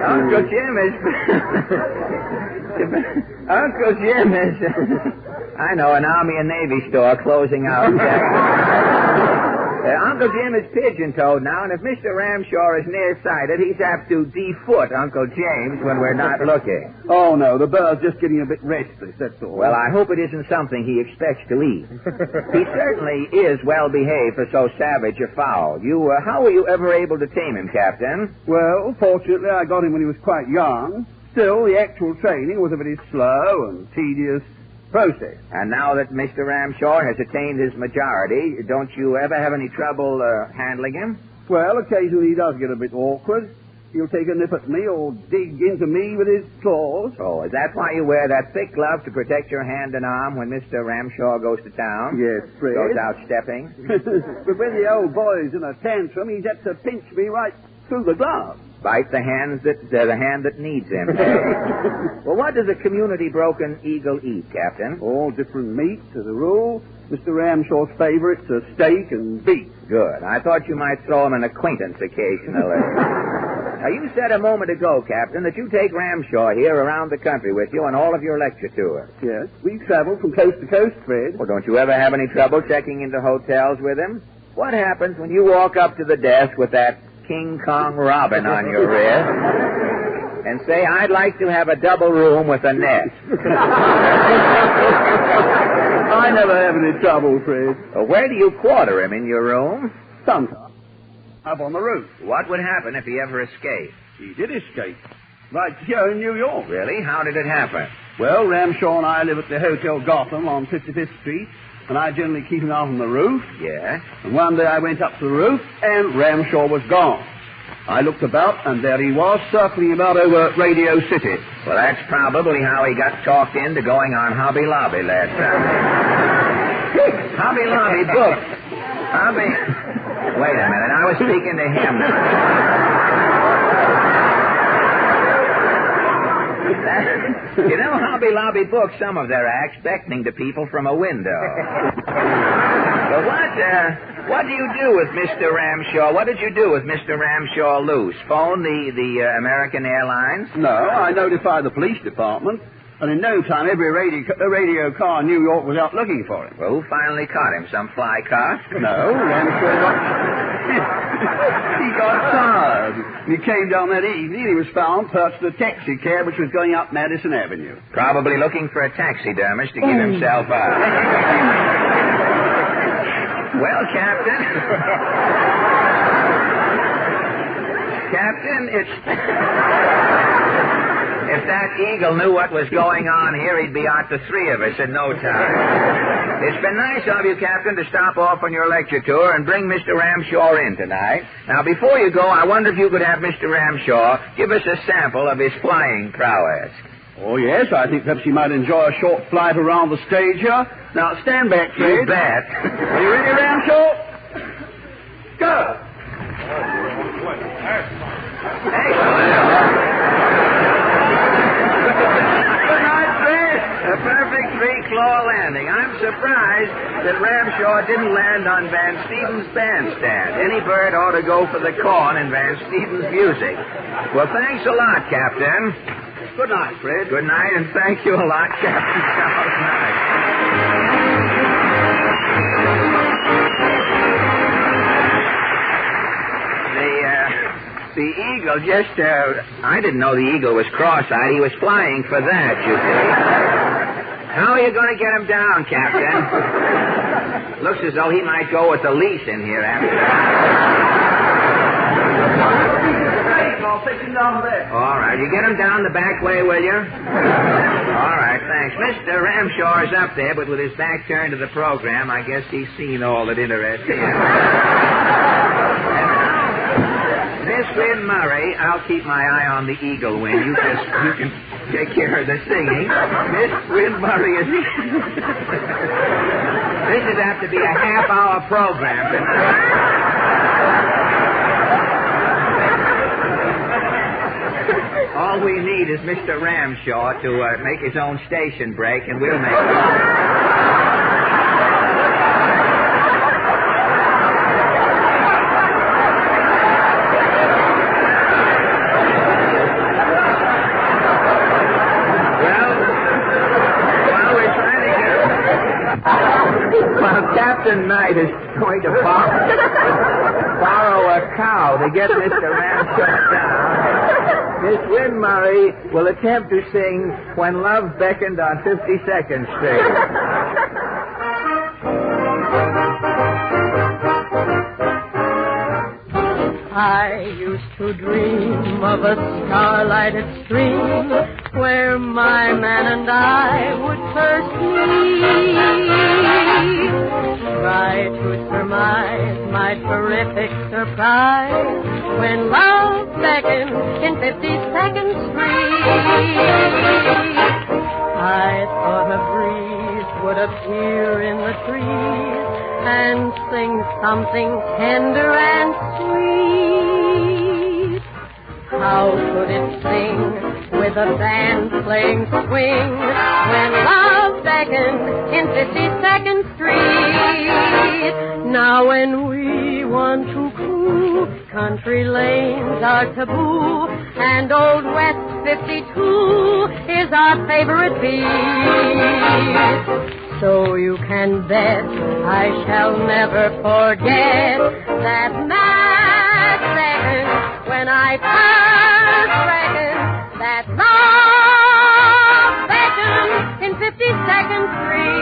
Speaker 5: Uncle Jim is... Uncle Jim is... I know, an Army and Navy store closing out. Uncle Jim is pigeon-toed now, and if Mr. Ramshaw is nearsighted, he's apt to defoot Uncle James when we're not looking.
Speaker 14: Oh, no, the bird's just getting a bit restless, that's all.
Speaker 5: Well, I hope it isn't something he expects to eat. He certainly is well-behaved for so savage a fowl. How were you ever able to tame him, Captain?
Speaker 14: Well, fortunately, I got him when he was quite young. Still, the actual training was a very slow and tedious
Speaker 5: Process. And now that Mr. Ramshaw has attained his majority, don't you ever have any trouble handling him?
Speaker 3: Well, occasionally he does get a bit awkward. He'll take a nip at me or dig into me with his claws.
Speaker 5: Oh, is that why you wear that thick glove to protect your hand and arm when Mr. Ramshaw goes to town?
Speaker 3: Yes, Fred.
Speaker 5: Goes out stepping?
Speaker 3: But when the old boy's in a tantrum, he's apt to pinch me right through the glove.
Speaker 5: Bite the hand that needs him. Well, what does a community-broken eagle eat, Captain?
Speaker 3: All different meats, as a rule. Mr. Ramshaw's favorite's a steak and beef.
Speaker 5: Good. I thought you might throw him an acquaintance occasionally. Now, you said a moment ago, Captain, that you take Ramshaw here around the country with you on all of your lecture tours.
Speaker 3: Yes, we travel from coast to coast, Fred.
Speaker 5: Well, don't you ever have any trouble checking into hotels with him? What happens when you walk up to the desk with that King Kong robin on your wrist and say, I'd like to have a double room with a nest?
Speaker 3: I never have any trouble, Fred.
Speaker 5: Well, where do you quarter him? In your room?
Speaker 3: Sometimes. Up on the roof.
Speaker 5: What would happen if he ever escaped?
Speaker 3: He did escape. Right here in New York.
Speaker 5: Really? How did it happen?
Speaker 3: Well, Ramshaw and I live at the Hotel Gotham on 55th Street, and I generally keep him out on the roof.
Speaker 5: Yeah?
Speaker 3: And one day I went up to the roof, and Ramshaw was gone. I looked about, and there he was, circling about over Radio City.
Speaker 5: Well, that's probably how he got talked into going on Hobby Lobby last time. Hobby Lobby book. Wait a minute, I was speaking to him now. You know, Hobby Lobby books some of their acts beckoning to people from a window. But what do you do with Mr. Ramshaw? What did you do with Mr. Ramshaw loose? Phone the American Airlines?
Speaker 3: No, I notified the police department, and in no time every radio car in New York was out looking for him.
Speaker 5: Well, who finally caught him? Some fly cop?
Speaker 3: No, Ramshaw he got tired. He came down that evening. He was found perched in a taxi cab which was going up Madison Avenue.
Speaker 5: Probably looking for a taxidermist to give himself up. Well, Captain. Captain, if that eagle knew what was going on here, he'd be out to three of us in no time. It's been nice of you, Captain, to stop off on your lecture tour and bring Mr. Ramshaw in tonight. Now, before you go, I wonder if you could have Mr. Ramshaw give us a sample of his flying prowess.
Speaker 3: Oh, yes, I think perhaps he might enjoy a short flight around the stage here. Now, stand back, Fred.
Speaker 5: You bet.
Speaker 3: Are you ready, Ramshaw? Go!
Speaker 5: A perfect three-claw landing. I'm surprised that Ramshaw didn't land on Van Stevens' bandstand. Any bird ought to go for the corn in Van Stevens' music. Well, thanks a lot, Captain.
Speaker 3: Good night, Fred.
Speaker 5: Good night, and thank you a lot, Captain Charles Knight. The eagle just, I didn't know the eagle was cross-eyed. He was flying for that, you see. How are you going to get him down, Captain? Looks as though he might go with the leash in here after
Speaker 3: I'll take him down there.
Speaker 5: All right. You get him down the back way, will you? All right, thanks. Mr. Ramshaw's up there, but with his back turned to the program, I guess he's seen all that interests him. Miss Wynn Murray, I'll keep my eye on the eagle wing. You can take care of the singing. Miss Wynn Murray is... This is apt to be a half-hour program tonight. All we need is Mr. Ramshaw to make his own station break, and we'll make it. Captain Knight is going to borrow a cow to get Mr. Ramshaw down. Miss Wynn Murray will attempt to sing When Love Beckoned on 52nd Street.
Speaker 7: I used to dream of a starlighted stream where my man and I would first meet. Try to surmise my terrific surprise when love beckons in 52nd Street. I thought a breeze would appear in the trees and sing something tender and sweet. How could it sing with a band playing swing when love beckoned in 52nd Street? Now when we want to coo, country lanes are taboo, and Old West 52 is our favorite beat. So you can bet I shall never forget that mad second when I first reckoned that love beckoned in 52nd Street.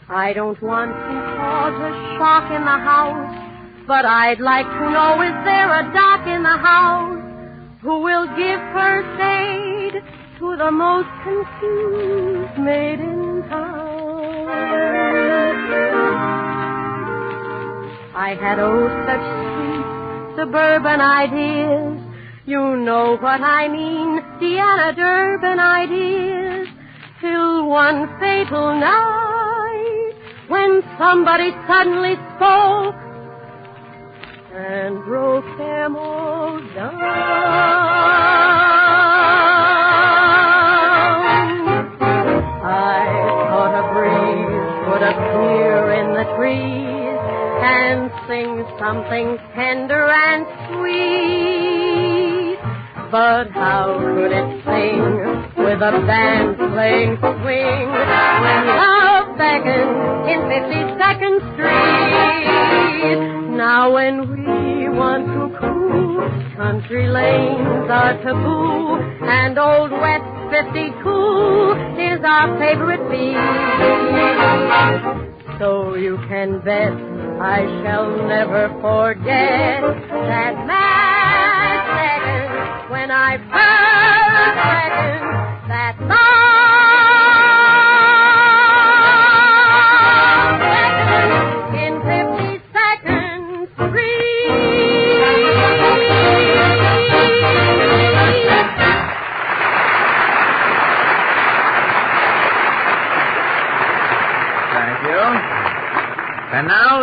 Speaker 7: I don't want to cause a shock in the house, but I'd like to know, is there a doc in the house who will give first aid to the most confused maid in town? I had such sweet suburban ideas. You know what I mean, Deanna Durbin ideas. Till one fatal night when somebody suddenly spoke and broke them all down. I thought a breeze would appear in the trees and sing something tender and sweet. But how could it sing with a band playing swing when love beckoned in 52nd Street? Now when we want to coo, country lanes are taboo, and Old West 52 is our favorite beat. So you can bet I shall never forget that mad second when I first reckoned that love beckoned in 52nd Street.
Speaker 5: Thank you. And now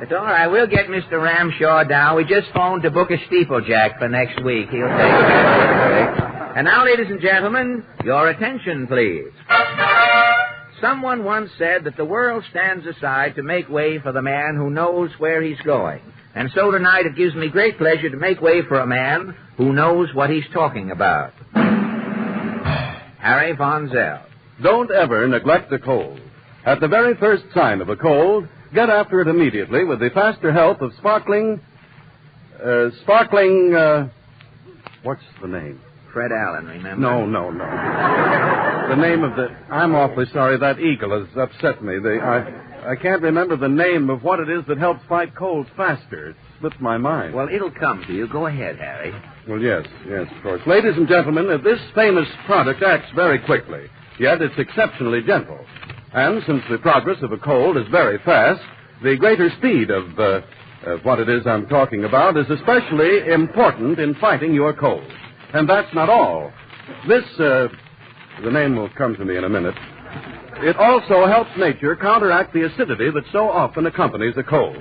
Speaker 5: It's all right. We'll get Mr. Ramshaw down. We just phoned to book a steeplejack for next week. He'll take it. And now, ladies and gentlemen, your attention, please. Someone once said that the world stands aside to make way for the man who knows where he's going. And so tonight it gives me great pleasure to make way for a man who knows what he's talking about. Harry Von Zell.
Speaker 2: Don't ever neglect a cold. At the very first sign of a cold, get after it immediately with the faster help of sparkling, what's the name?
Speaker 5: Fred Allen, remember?
Speaker 2: No. The name of I'm awfully sorry, that eagle has upset me. I can't remember the name of what it is that helps fight colds faster. It slipped my mind.
Speaker 5: Well, it'll come to you. Go ahead, Harry.
Speaker 2: Well, yes, of course. Ladies and gentlemen, this famous product acts very quickly, yet it's exceptionally gentle. And since the progress of a cold is very fast, the greater speed of what it is I'm talking about is especially important in fighting your cold. And that's not all. This, the name will come to me in a minute. It also helps nature counteract the acidity that so often accompanies a cold.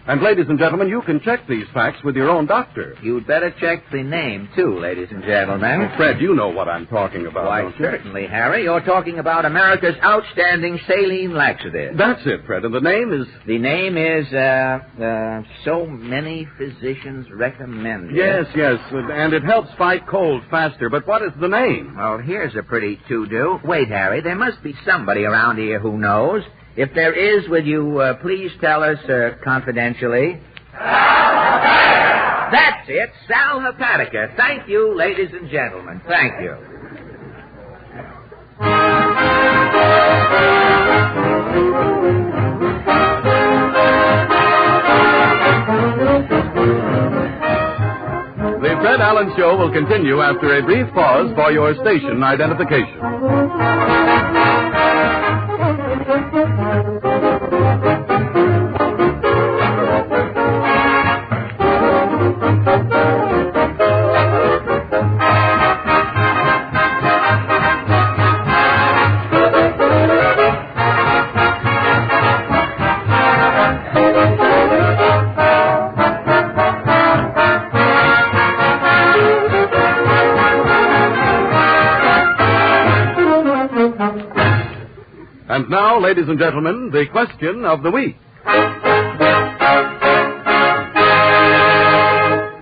Speaker 2: And, ladies and gentlemen, you can check these facts with your own doctor.
Speaker 5: You'd better check the name, too, ladies and gentlemen.
Speaker 2: Fred, you know what I'm talking about.
Speaker 5: Why, certainly, Harry. You're talking about America's outstanding saline laxative.
Speaker 2: That's it, Fred. And the name is?
Speaker 5: The name is, so many physicians recommend it.
Speaker 2: Yes. And it helps fight cold faster. But what is the name?
Speaker 5: Well, here's a pretty to-do. Wait, Harry. There must be somebody around here who knows. If there is, will you please tell us confidentially? That's it, Sal Hepatica. Thank you, ladies and gentlemen. Thank you.
Speaker 2: Allen Show will continue after a brief pause for your station identification. And now, ladies and gentlemen, the question of the week.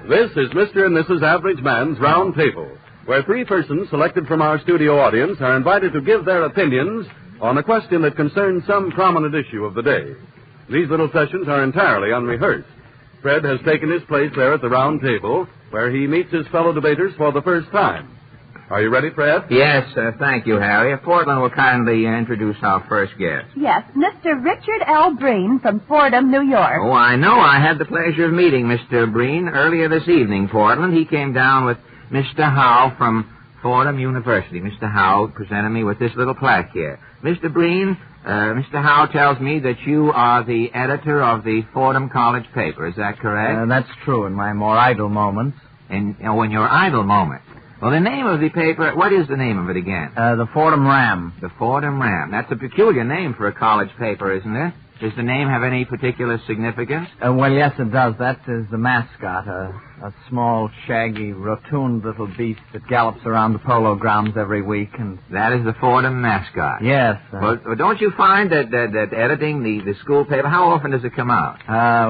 Speaker 2: This is Mr. and Mrs. Average Man's Round Table, where three persons selected from our studio audience are invited to give their opinions on a question that concerns some prominent issue of the day. These little sessions are entirely unrehearsed. Fred has taken his place there at the round table, where he meets his fellow debaters for the first time. Are you ready, Fred?
Speaker 5: Yes, thank you, Harry. Portland will kindly introduce our first guest.
Speaker 18: Yes, Mr. Richard L. Breen from Fordham, New York.
Speaker 5: Oh, I know. I had the pleasure of meeting Mr. Breen earlier this evening, Portland. He came down with Mr. Howe from Fordham University. Mr. Howe presented me with this little plaque here. Mr. Breen, Mr. Howe tells me that you are the editor of the Fordham College paper. Is that correct?
Speaker 17: That's true, in my more idle moments.
Speaker 5: In your idle moments. Well, the name of the paper, what is the name of it again?
Speaker 17: The Fordham Ram.
Speaker 5: The Fordham Ram. That's a peculiar name for a college paper, isn't it? Does the name have any particular significance?
Speaker 17: Well, yes, it does. That is the mascot, a small, shaggy, rotund little beast that gallops around the polo grounds every week. And
Speaker 5: that is the Fordham mascot?
Speaker 17: Yes.
Speaker 5: Well, don't you find that editing the school paper, how often does it come out?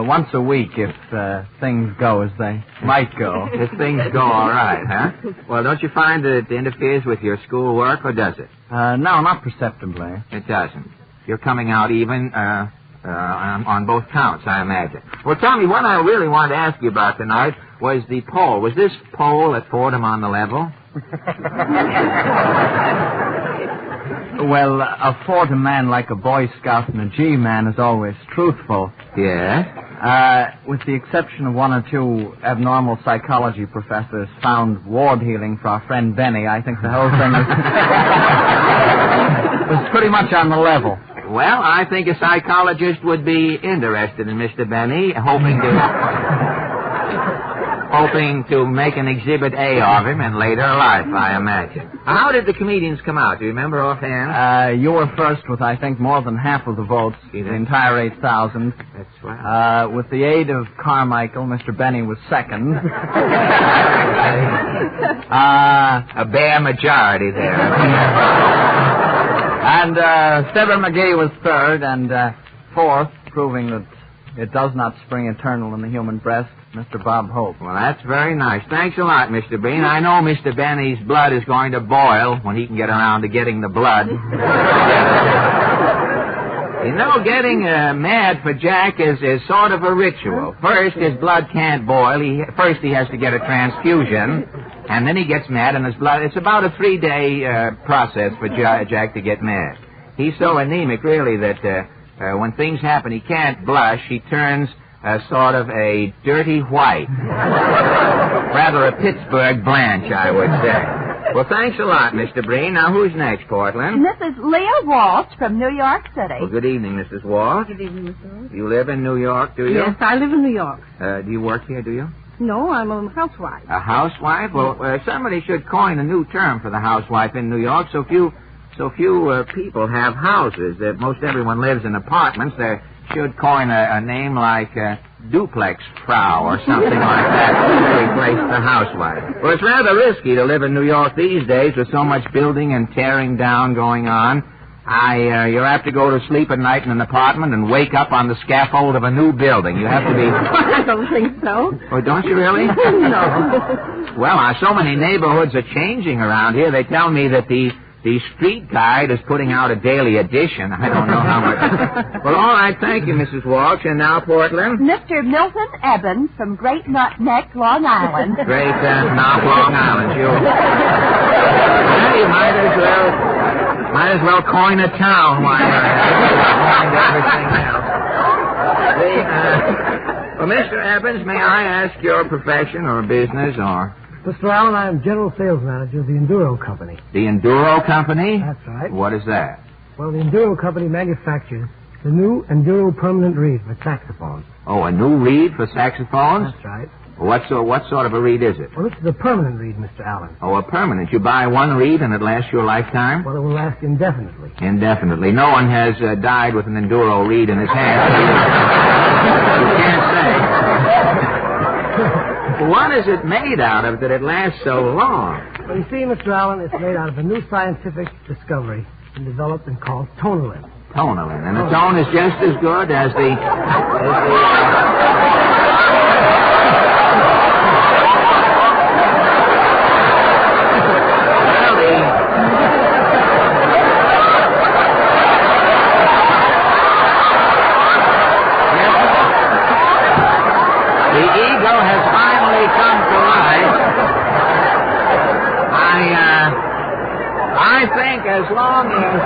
Speaker 17: Once a week if things go as they might go.
Speaker 5: If things go all right, huh? Well, don't you find that it interferes with your school work, or does it?
Speaker 17: No, not perceptibly.
Speaker 5: It doesn't. You're coming out even on both counts, I imagine. Well, tell me, what I really wanted to ask you about tonight was the poll. Was this poll at Fordham on the level?
Speaker 17: Well, a Fordham man, like a Boy Scout and a G-man, is always truthful.
Speaker 5: Yeah?
Speaker 17: With the exception of one or two abnormal psychology professors found ward healing for our friend Benny, I think the whole thing was pretty much on the level.
Speaker 5: Well, I think a psychologist would be interested in Mr. Benny, hoping to make an Exhibit A of him in later life, I imagine. How did the comedians come out? Do you remember offhand?
Speaker 17: You were first with, I think, more than half of the votes, the entire 8,000.
Speaker 5: That's right.
Speaker 17: With the aid of Carmichael, Mr. Benny was second.
Speaker 5: A bare majority there.
Speaker 17: And Fibber McGee was third, and fourth, proving that it does not spring eternal in the human breast, Mr. Bob Hope.
Speaker 5: Well, that's very nice. Thanks a lot, Mr. Breen. I know Mr. Benny's blood is going to boil when he can get around to getting the blood. You know, getting mad for Jack is sort of a ritual. First, his blood can't boil. First, he has to get a transfusion, and then he gets mad, and his blood... It's about a 3-day process for Jack to get mad. He's so anemic, really, that when things happen, he can't blush. He turns sort of a dirty white. Rather a Pittsburgh Blanche, I would say. Well, thanks a lot, Mr. Breen. Now, who's next, Portland?
Speaker 18: Mrs. Leah Walsh from New York City.
Speaker 5: Well, good evening, Mrs. Walsh.
Speaker 10: Good evening, Mr.
Speaker 5: You live in New York, do you?
Speaker 10: Yes, I live in New York.
Speaker 5: Do you work here, do you?
Speaker 10: No, I'm a housewife.
Speaker 5: A housewife? Well, somebody should coin a new term for the housewife in New York. So few people have houses. Most everyone lives in apartments. They should coin a name like duplex frau or something like that to replace the housewife. Well, it's rather risky to live in New York these days with so much building and tearing down going on. You're apt to go to sleep at night in an apartment and wake up on the scaffold of a new building. You have to be...
Speaker 10: I don't think so.
Speaker 5: Oh, don't you really?
Speaker 10: No.
Speaker 5: Well, so many neighborhoods are changing around here. They tell me that the Street Guide is putting out a daily edition. I don't know how much. Well, all right, thank you, Mrs. Walsh. And now, Portland?
Speaker 18: Mr. Milton Evans from Great Nut Neck, Long Island.
Speaker 5: Great Nut, Long Island. Well, you might as well coin a town while you're everything else. Well, Mr. Evans, may I ask your profession or business or
Speaker 13: Mr. Allen, I am General Sales Manager of the Enduro Company.
Speaker 5: The Enduro Company?
Speaker 13: That's right.
Speaker 5: What is that?
Speaker 13: Well, the Enduro Company manufactures the new Enduro permanent reed for saxophones.
Speaker 5: Oh, a new reed for saxophones?
Speaker 13: That's right.
Speaker 5: What sort of a reed is it?
Speaker 13: Well, this is a permanent reed, Mr. Allen.
Speaker 5: Oh, a permanent. You buy one reed and it lasts your lifetime?
Speaker 13: Well, it will last indefinitely.
Speaker 5: Indefinitely. No one has died with an Enduro reed in his hand. You can't say. What is it made out of that it lasts so long?
Speaker 13: Well, you see, Mr. Allen, it's made out of a new scientific discovery and developed and called tonalin.
Speaker 5: Tonalin. And the tone is just as good as the eagle has finally come to life. I think as long as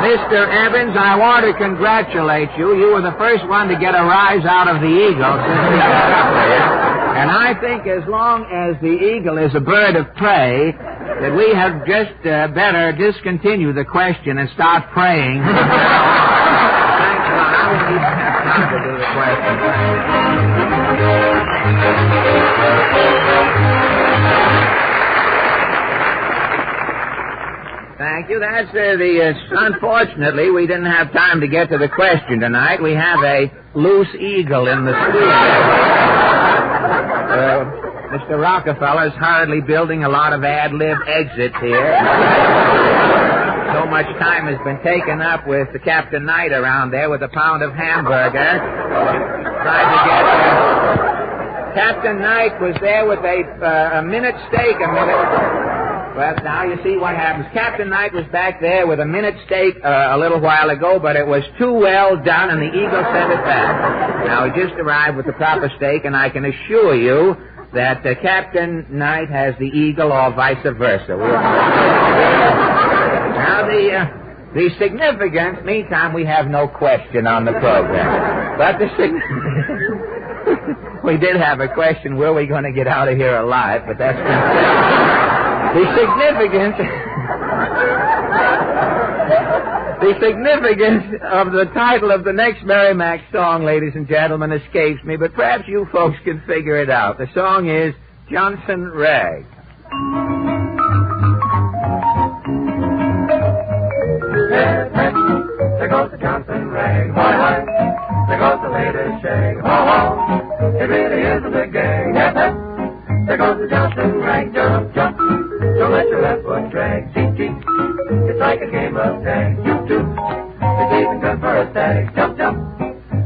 Speaker 5: Mr. Evans, I want to congratulate you. You were the first one to get a rise out of the eagle since we got up there. And I think as long as the eagle is a bird of prey, that we have just better discontinue the question and start praying. Thanks a lot. I won't even have time to do the question. Thank you. That's unfortunately, we didn't have time to get to the question tonight. We have a loose eagle in the studio. Mr. Rockefeller's hurriedly building a lot of ad-lib exits here. So much time has been taken up with the Captain Knight around there with a pound of hamburger. Trying to get... Captain Knight was there with a minute steak a minute... Well, now you see what happens. Captain Knight was back there with a minute steak a little while ago, but it was too well done, and the eagle sent it back. Now, he just arrived with the proper steak, and I can assure you that Captain Knight has the eagle or vice versa. Now, the significance, meantime, we have no question on the program. But we did have a question, were we going to get out of here alive, but that's... The significance of the title of the next Merrimack song, ladies and gentlemen, escapes me, but perhaps you folks can figure it out. The song is Johnson Rag.
Speaker 6: There goes the Johnson Rag, boy, boy. There goes the latest shag, ho, ho. It really is a big gang, yep, yep. There goes the Johnson Rag, jump, jump. Don't let your left foot drag, cheek, cheek. It's like a game of tag, toot, toot. It's even good for a stag, jump, jump.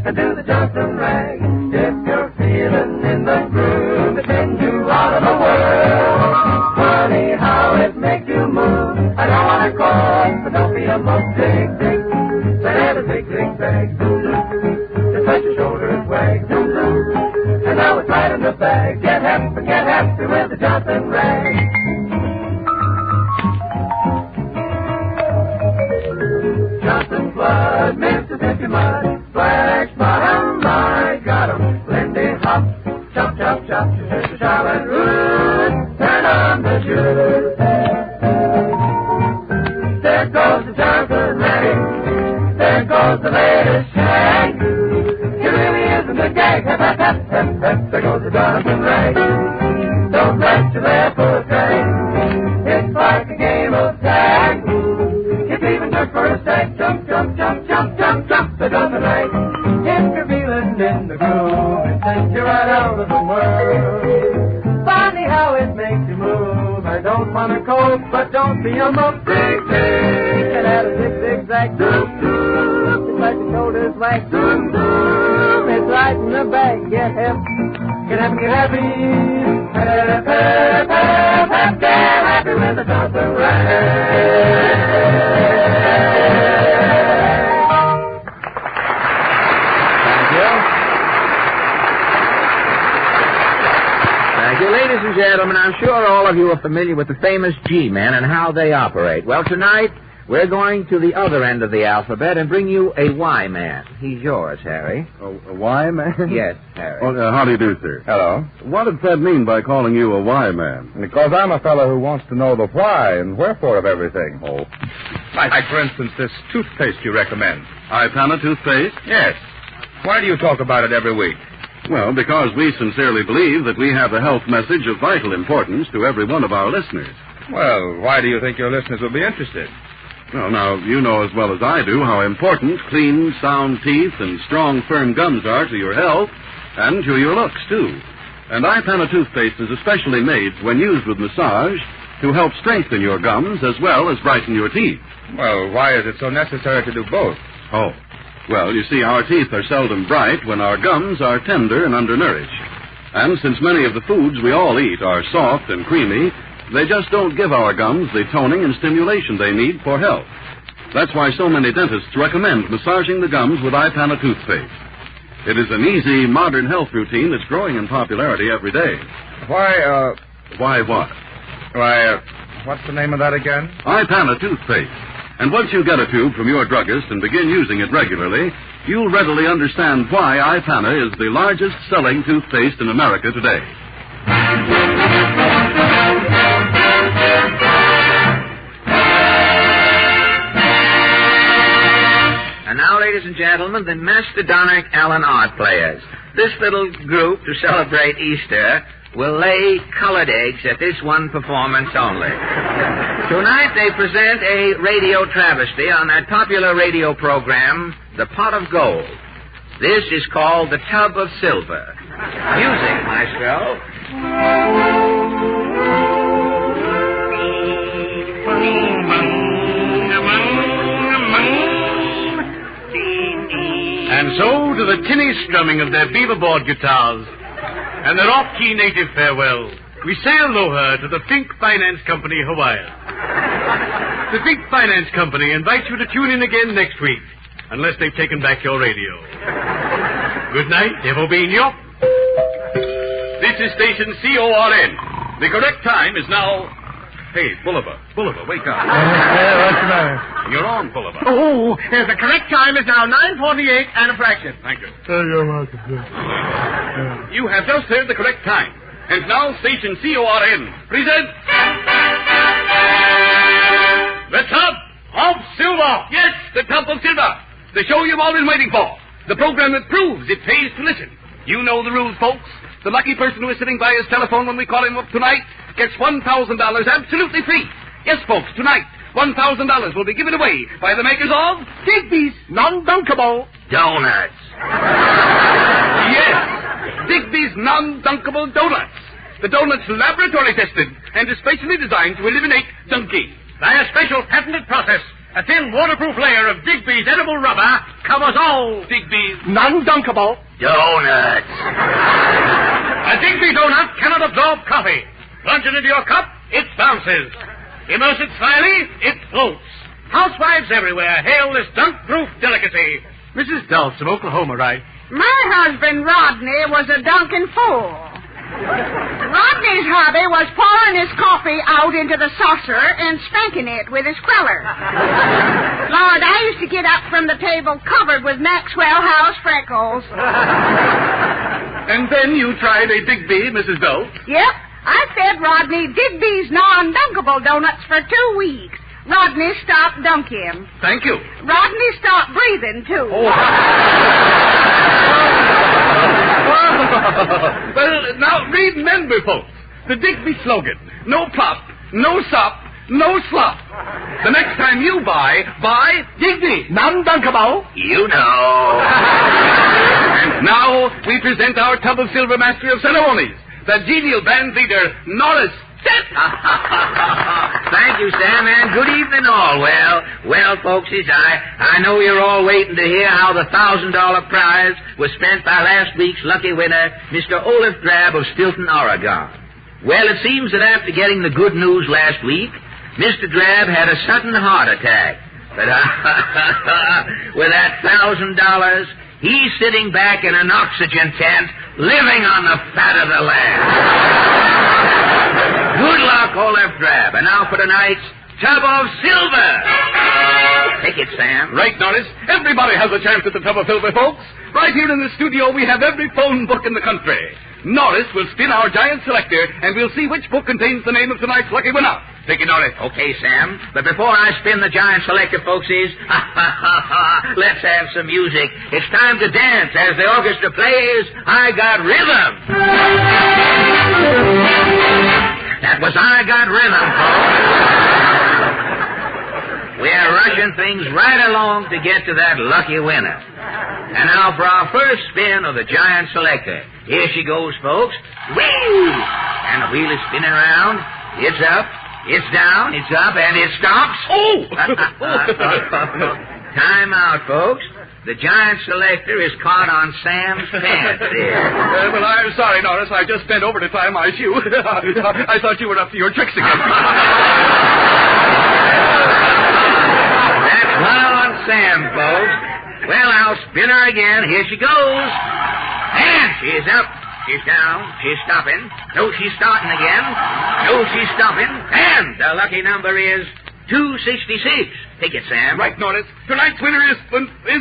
Speaker 6: And do the Johnson Rag. If you're feeling in the groove, it sends you out of the world. Funny how it makes you move. I don't want to call, but don't be a mug, dig, dig. Let have a big, big bag, zoom, zoom. Just let your shoulders wag, zoom, zoom. And now it's right in the bag. Get happy with the Johnson Rag. Johnson blood, Mississippi mud, flash bottom, my got 'em. Lindy hop, chop, chop, chop, Charlotte root, turn on the juice. There goes the Johnson Rag, there goes the latest shag. It really isn't a gag, hep, hep, hep, hep, hep. There goes the Johnson Rag, don't let your left foot drag. It's like a game of tag. It's even good for a stag. Jump, jump, jump, jump, jump, jump. The Johnson Rag. If you're feeling in the groove, it sends you right out of the world. Funny how it makes you move. I don't want to cope, but don't be a muff. Dig, dig. Get out of zig, zig, zag. Zoom, zoom. Just let your shoulders wag. Zoom, zoom. It's right in the bag. Get hip. Get happy, get happy. Hep, hep, hep, hep. Get happy with the Johnson Rag.
Speaker 5: Thank you, ladies and gentlemen. I'm sure all of you are familiar with the famous G-Men and how they operate. Well, tonight We're going to the other end of the alphabet and bring you a Y man. He's yours, Harry.
Speaker 1: A Y man?
Speaker 5: Yes, Harry.
Speaker 1: Well, how do you do, sir?
Speaker 15: Hello.
Speaker 1: What does that mean by calling you a Y man?
Speaker 15: Because I'm a fellow who wants to know the why and wherefore of everything.
Speaker 1: Oh.
Speaker 15: Like, for instance, this toothpaste you recommend.
Speaker 1: Ipana toothpaste?
Speaker 15: Yes. Why do you talk about it every week?
Speaker 1: Well, because we sincerely believe that we have a health message of vital importance to every one of our listeners.
Speaker 15: Well, why do you think your listeners will be interested?
Speaker 1: Well, now, you know as well as I do how important clean, sound teeth and strong, firm gums are to your health and to your looks, too. And Ipana toothpaste is especially made when used with massage to help strengthen your gums as well as brighten your teeth.
Speaker 15: Well, why is it so necessary to do both?
Speaker 1: Oh. Well, you see, our teeth are seldom bright when our gums are tender and undernourished. And since many of the foods we all eat are soft and creamy, they just don't give our gums the toning and stimulation they need for health. That's why so many dentists recommend massaging the gums with Ipana toothpaste. It is an easy, modern health routine that's growing in popularity every day.
Speaker 15: Why,
Speaker 1: Why what?
Speaker 15: Why, what's the name of that again?
Speaker 1: Ipana toothpaste. And once you get a tube from your druggist and begin using it regularly, you'll readily understand why Ipana is the largest selling toothpaste in America today.
Speaker 5: And now, ladies and gentlemen, the Mastodonic Allen Art Players. This little group, to celebrate Easter, will lay colored eggs at this one performance only. Tonight they present a radio travesty on that popular radio program, The Pot of Gold. This is called The Tub of Silver. Music, maestro.
Speaker 19: And so to the tinny strumming of their beaverboard guitars and their off-key native farewell, we say aloha to the Fink Finance Company, Hawaii. The Fink Finance Company invites you to tune in again next week, unless they've taken back your radio. Good night, Devon.
Speaker 22: This is station CORN. The correct time is now... Hey, Bulliver, wake up.
Speaker 23: What's the matter?
Speaker 22: You're on, Bulliver.
Speaker 23: Oh, the correct time is now 9:48 and a fraction.
Speaker 22: Thank you.
Speaker 23: You're welcome.
Speaker 22: You have just heard the correct time. And now station CORN presents... The Tub of Silver. Yes, The Tub of Silver. The show you've all been waiting for. The program that proves it pays to listen. You know the rules, folks. The lucky person who is sitting by his telephone when we call him up tonight gets $1,000 absolutely free. Yes, folks, tonight, $1,000 will be given away by the makers of...
Speaker 23: Digby's non-dunkable
Speaker 5: donuts.
Speaker 22: Yes, Digby's non-dunkable donuts. The donuts laboratory tested and especially designed to eliminate dunking.
Speaker 19: By a special patented process, a thin waterproof layer of Digby's edible rubber covers all
Speaker 22: Digby's
Speaker 23: non-dunkable
Speaker 5: donuts.
Speaker 19: A Digby donut cannot absorb coffee. Plunge it into your cup, it bounces. Immerse it slyly, it floats. Housewives everywhere hail this dunk-proof delicacy. Mrs. Dulce of Oklahoma, right?
Speaker 10: My husband, Rodney, was a dunking fool. Rodney's hobby was pouring his coffee out into the saucer and spanking it with his queller. Lord, I used to get up from the table covered with Maxwell House freckles.
Speaker 22: And then you tried a Digby, Mrs. Dulce?
Speaker 10: Yep. I fed Rodney Digby's non-dunkable donuts for 2 weeks. Rodney stopped dunking.
Speaker 22: Thank you.
Speaker 10: Rodney stopped breathing, too.
Speaker 22: Oh. Well, now, remember, folks, the Digby slogan, no plop, no sop, no slop. The next time you buy Digby.
Speaker 23: non-dunkable.
Speaker 5: You know.
Speaker 22: And now we present our Tub of Silver Master of Ceremonies, the genial band leader, Norris.
Speaker 5: Thank you, Sam, and good evening all. Well, folksies, I know you're all waiting to hear how the $1,000 prize was spent by last week's lucky winner, Mr. Olaf Drab of Stilton, Oregon. Well, it seems that after getting the good news last week, Mr. Drab had a sudden heart attack. But with that $1,000, he's sitting back in an oxygen tent, living on the fat of the land. Good luck, Olaf Drab. And now for tonight's tub of silver. Take it, Sam.
Speaker 19: Right, Norris. Everybody has a chance at the tub of silver, folks. Right here in the studio, we have every phone book in the country. Norris will spin our giant selector, and we'll see which book contains the name of tonight's lucky winner. Take it, Norris.
Speaker 5: Okay, Sam. But before I spin the giant selector, folksies, let's have some music. It's time to dance as the orchestra plays I Got Rhythm. That was I Got Rhythm, folks. We're rushing things right along to get to that lucky winner. And now for our first spin of the giant selector. Here she goes, folks. Whee! And the wheel is spinning around. It's up, it's down, it's up, and it stops. Oh! Time out, folks. The giant selector is caught on Sam's pants there.
Speaker 19: Well, I'm sorry, Norris. I just bent over to tie my shoe. I thought you were up to your tricks again.
Speaker 5: That's one on Sam, folks. Well, I'll spin her again. Here she goes. And she's up. She's down. She's stopping. No, she's starting again. No, she's stopping. And the lucky number is 266. Take it, Sam.
Speaker 19: Right, Norris. Tonight's winner is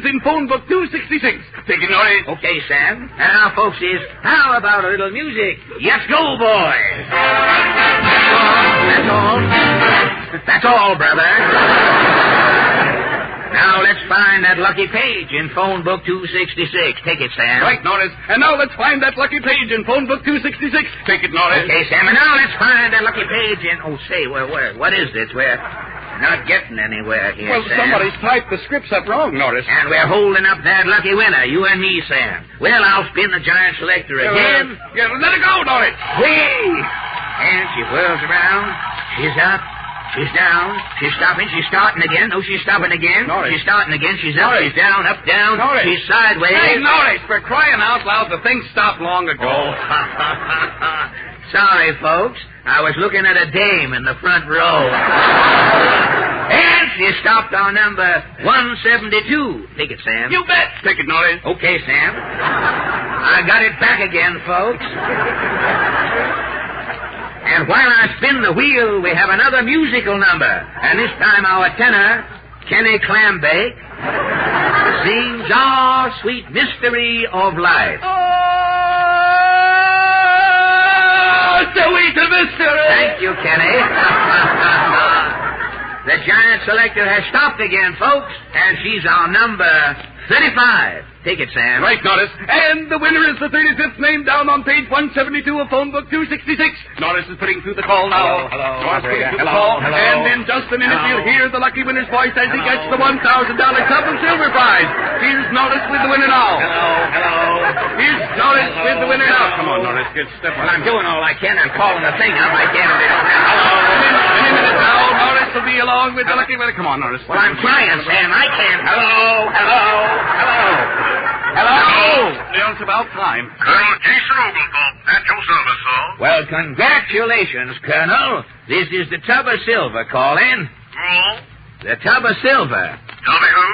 Speaker 19: in phone book 266. Take it, Norris.
Speaker 5: Okay, Sam. And now, folks, how about a little music? Let's go, boys. That's all. That's all, brother. Now let's find that lucky page in phone book 266. Take it, Sam.
Speaker 19: Right, Norris. And now let's find that lucky page in phone book 266. Take it, Norris.
Speaker 5: Okay, Sam. And now let's find that lucky page in... Oh, say, what is this? We're not getting anywhere here,
Speaker 19: Well,
Speaker 5: Sam.
Speaker 19: somebody's typed the scripts up wrong, Norris.
Speaker 5: And we're holding up that lucky winner, you and me, Sam. Well, I'll spin the giant selector again.
Speaker 19: Let it go, Norris.
Speaker 5: Whee! And she whirls around. She's up. She's down. She's stopping. She's starting again. No, she's stopping again.
Speaker 19: Norris.
Speaker 5: She's starting again. She's up.
Speaker 19: Norris.
Speaker 5: She's down. Up, down.
Speaker 19: Norris.
Speaker 5: She's sideways.
Speaker 19: Hey, Norris, for crying out loud, the thing stopped long ago.
Speaker 5: Oh. Sorry, folks. I was looking at a dame in the front row. And she stopped on number 172. Take it, Sam.
Speaker 19: You bet. Take it, Norris.
Speaker 5: Okay, Sam. I got it back again, folks. And while I spin the wheel, we have another musical number. And this time our tenor, Kenny Clambake, sings Our Sweet Mystery of Life.
Speaker 19: Oh, sweet mystery!
Speaker 5: Thank you, Kenny. The giant selector has stopped again, folks, and she's on number 35. Take it, Sam.
Speaker 19: Right, Norris. And the winner is the 35th name down on page 172 of phone book 266. Norris is putting through the call now.
Speaker 5: Hello.
Speaker 19: Norris putting through the call.
Speaker 5: Hello.
Speaker 19: And in just a minute, we'll hear the lucky winner's voice as he gets the $1,000 tub of silver prize. Here's Norris with the winner now.
Speaker 5: Hello.
Speaker 19: Here's Norris with the winner now. Come on, Norris. Get step on.
Speaker 5: Well, I'm doing all I can. I'm calling the thing up. I can't.
Speaker 19: Any minute now, Norris will be along with the lucky winner. Come on, Norris.
Speaker 5: Well, I'm trying, Sam. I can't. Hello.
Speaker 19: It's about time.
Speaker 9: Colonel Jason Oglethorpe, at your service, sir.
Speaker 5: Well, congratulations, Colonel. This is the tub of silver calling.
Speaker 9: Who?
Speaker 5: The tub of silver.
Speaker 9: Tell me who?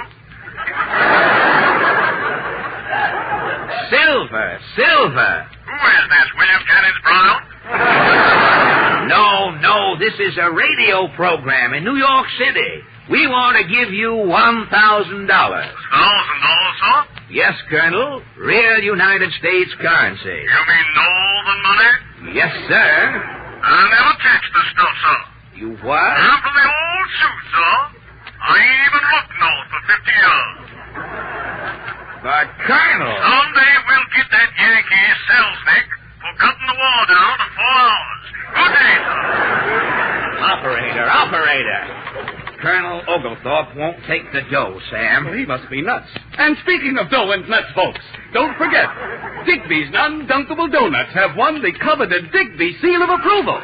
Speaker 5: Silver.
Speaker 9: Who is that, William Cannons Brown?
Speaker 5: No, this is a radio program in New York City. We want to give you $1,000.
Speaker 9: $1,000, sir?
Speaker 5: Yes, Colonel. Real United States currency.
Speaker 9: You mean Northern money?
Speaker 5: Yes, sir.
Speaker 9: I never touched the stuff, sir.
Speaker 5: You what?
Speaker 9: After the old suit, sir. I ain't even looked north for 50 years.
Speaker 5: But, Colonel...
Speaker 9: Someday we'll get that Yankee Selznick for cutting the war down to 4 hours. Good day, sir.
Speaker 5: Operator. Colonel Oglethorpe won't take the dough, Sam.
Speaker 19: Well, he must be nuts. And speaking of dough and nuts, folks, don't forget, Digby's non-dunkable donuts have won the coveted Digby seal of approval.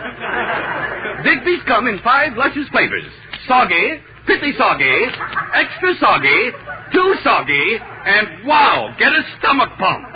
Speaker 19: Digby's come in 5 luscious flavors. Soggy, pithy soggy, extra soggy, too soggy, and wow, get a stomach pump. And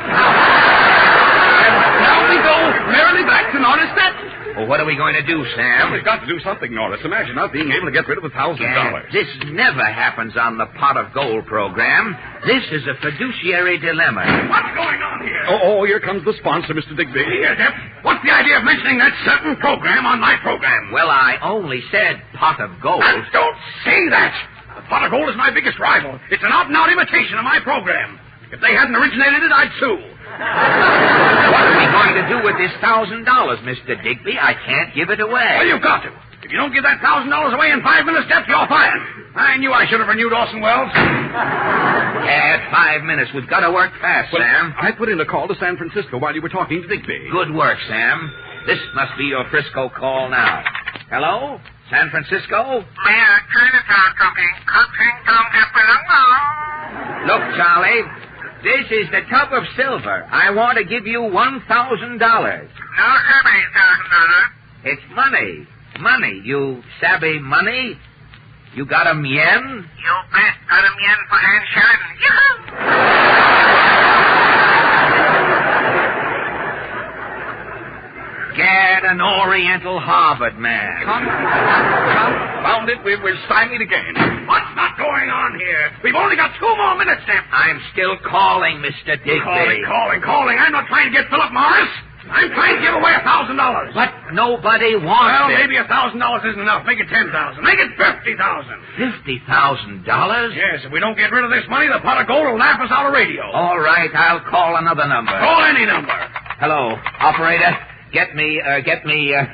Speaker 19: now we go merrily back to Norris Stetson.
Speaker 5: Well, what are we going to do, Sam?
Speaker 19: Well, we've got to do something, Norris. Imagine not being able to get rid of $1,000.
Speaker 5: This never happens on the Pot of Gold program. This is a fiduciary dilemma.
Speaker 19: What's going on here? Oh, here comes the sponsor, Mr. Digby.
Speaker 9: Here, Dep.
Speaker 11: What's the idea of mentioning that certain program on my program?
Speaker 5: Well, I only said pot of gold.
Speaker 11: And don't say that! The pot of gold is my biggest rival. It's an out-and-out imitation of my program. If they hadn't originated it, I'd sue.
Speaker 5: What are we going to do with this $1,000, Mr. Digby? I can't give it away.
Speaker 11: Well, you've got to. If you don't give that $1,000 away in 5 minutes, Steph, you're fired. I knew I should have renewed Orson Welles.
Speaker 5: Yeah, 5 minutes. We've got to work fast, Sam.
Speaker 1: I put in a call to San Francisco while you were talking to Digby.
Speaker 5: Good work, Sam. This must be your Frisco call now. Hello? San Francisco?
Speaker 9: Mayor, Chinatown Company,
Speaker 5: Look, Charlie, this is the tub of silver. I want to give you $1,000.
Speaker 9: No, $7,000.
Speaker 5: It's money. Money. You savvy money? You got 'em yen?
Speaker 9: You bet. Got 'em yen for Ann Sheridan. Yoo-hoo!
Speaker 5: Gad, an Oriental Harvard man.
Speaker 11: Confound it, we're stymied again. What's not going on here? We've only got 2 more minutes, Steph.
Speaker 5: I'm still calling, Mr. Digby.
Speaker 11: Calling. I'm not trying to get Philip Morris. I'm trying to give away $1,000.
Speaker 5: But nobody wants
Speaker 11: Well,
Speaker 5: it.
Speaker 11: maybe $1,000 isn't enough. Make it $10,000. Make it $50,000.
Speaker 5: $50,000?
Speaker 11: Yes, if we don't get rid of this money, the pot of gold will laugh us out of radio.
Speaker 5: All right, I'll call another number.
Speaker 11: Call any number.
Speaker 5: Hello, operator. Get me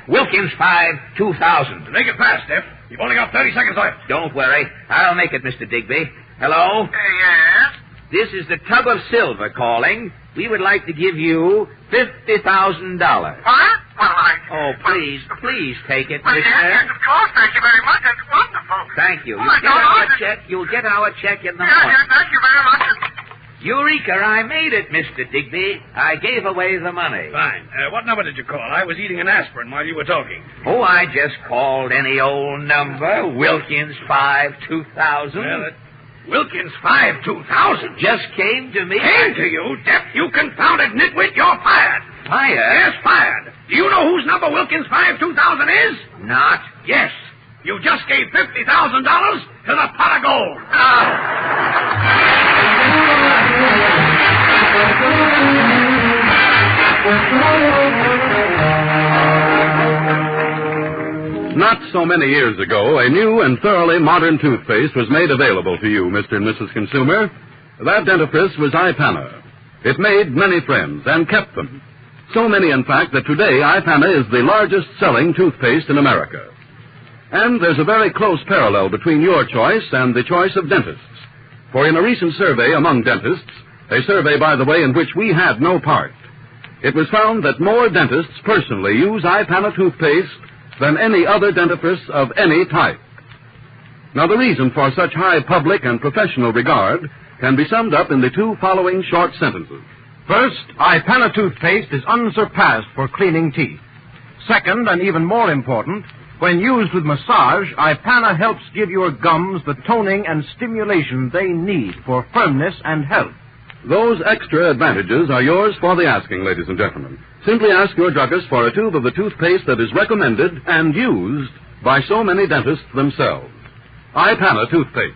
Speaker 5: Wilkins 5-2000.
Speaker 11: Make it fast, Steph. You've only got 30 seconds left.
Speaker 5: Don't worry. I'll make it, Mr. Digby. Hello?
Speaker 9: Yes?
Speaker 5: This is the Tub of Silver calling. We would like to give you $50,000.
Speaker 9: What? Well,
Speaker 5: Oh, please take it,
Speaker 9: Well,
Speaker 5: mister.
Speaker 9: yes, of course. Thank you very much. That's wonderful.
Speaker 5: Thank you.
Speaker 9: Well, I don't know.
Speaker 5: You'll get our check in the
Speaker 9: Yes,
Speaker 5: morning.
Speaker 9: thank you very much.
Speaker 5: Eureka, I made it, Mr. Digby. I gave away the money.
Speaker 11: Fine. What number did you call? I was eating an aspirin while you were talking.
Speaker 5: Oh, I just called any old number. Wilkins 5-2000.
Speaker 11: Well, Wilkins 5-2000
Speaker 5: just came to me.
Speaker 11: Came to you? Deaf, you confounded nitwit, you're fired.
Speaker 5: Fired?
Speaker 11: Yes, fired. Do you know whose number Wilkins 5-2000 is?
Speaker 5: Not?
Speaker 11: Yes. You just gave $50,000 to the pot of gold.
Speaker 2: Not so many years ago, a new and thoroughly modern toothpaste was made available to you, Mr. and Mrs. Consumer. That dentifrice was Ipana. It made many friends and kept them. So many, in fact, that today Ipana is the largest selling toothpaste in America. And there's a very close parallel between your choice and the choice of dentists. For in a recent survey among dentists, a survey, by the way, in which we had no part, it was found that more dentists personally use Ipana toothpaste than any other dentifrice of any type. Now, the reason for such high public and professional regard can be summed up in the 2 following short sentences.
Speaker 15: First, Ipana toothpaste is unsurpassed for cleaning teeth. Second, and even more important, when used with massage, Ipana helps give your gums the toning and stimulation they need for firmness and health.
Speaker 2: Those extra advantages are yours for the asking, ladies and gentlemen. Simply ask your druggist for a tube of the toothpaste that is recommended and used by so many dentists themselves. Ipana toothpaste.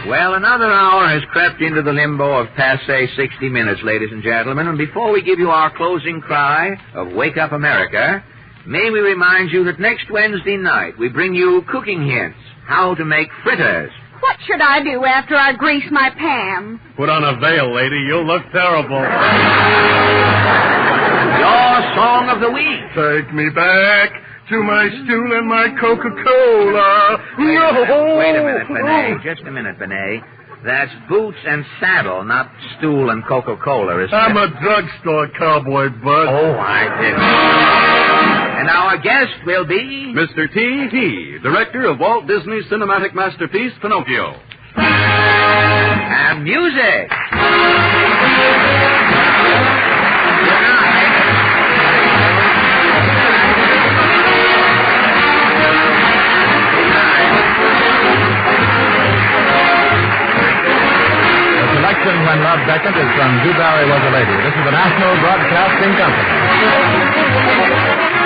Speaker 5: Well, another hour has crept into the limbo of passé 60 minutes, ladies and gentlemen. And before we give you our closing cry of Wake Up America, may we remind you that next Wednesday night we bring you cooking hints, how to make fritters.
Speaker 10: What should I do after I grease my pan?
Speaker 19: Put on a veil, lady. You'll look terrible.
Speaker 5: Your song of the week.
Speaker 14: Take me back to my stool and my Coca-Cola.
Speaker 5: Wait a minute, Benet. Just a minute, Benet. That's boots and saddle, not stool and Coca-Cola, isn't
Speaker 14: I'm
Speaker 5: it?
Speaker 14: a drugstore cowboy, bud.
Speaker 5: Oh, I didn't. And our guest will be...
Speaker 2: Mr. T. He, director of Walt Disney's cinematic masterpiece, Pinocchio.
Speaker 5: And music.
Speaker 15: When Love Beckett is from Dewberry Was a Lady. This is the National Broadcasting Company.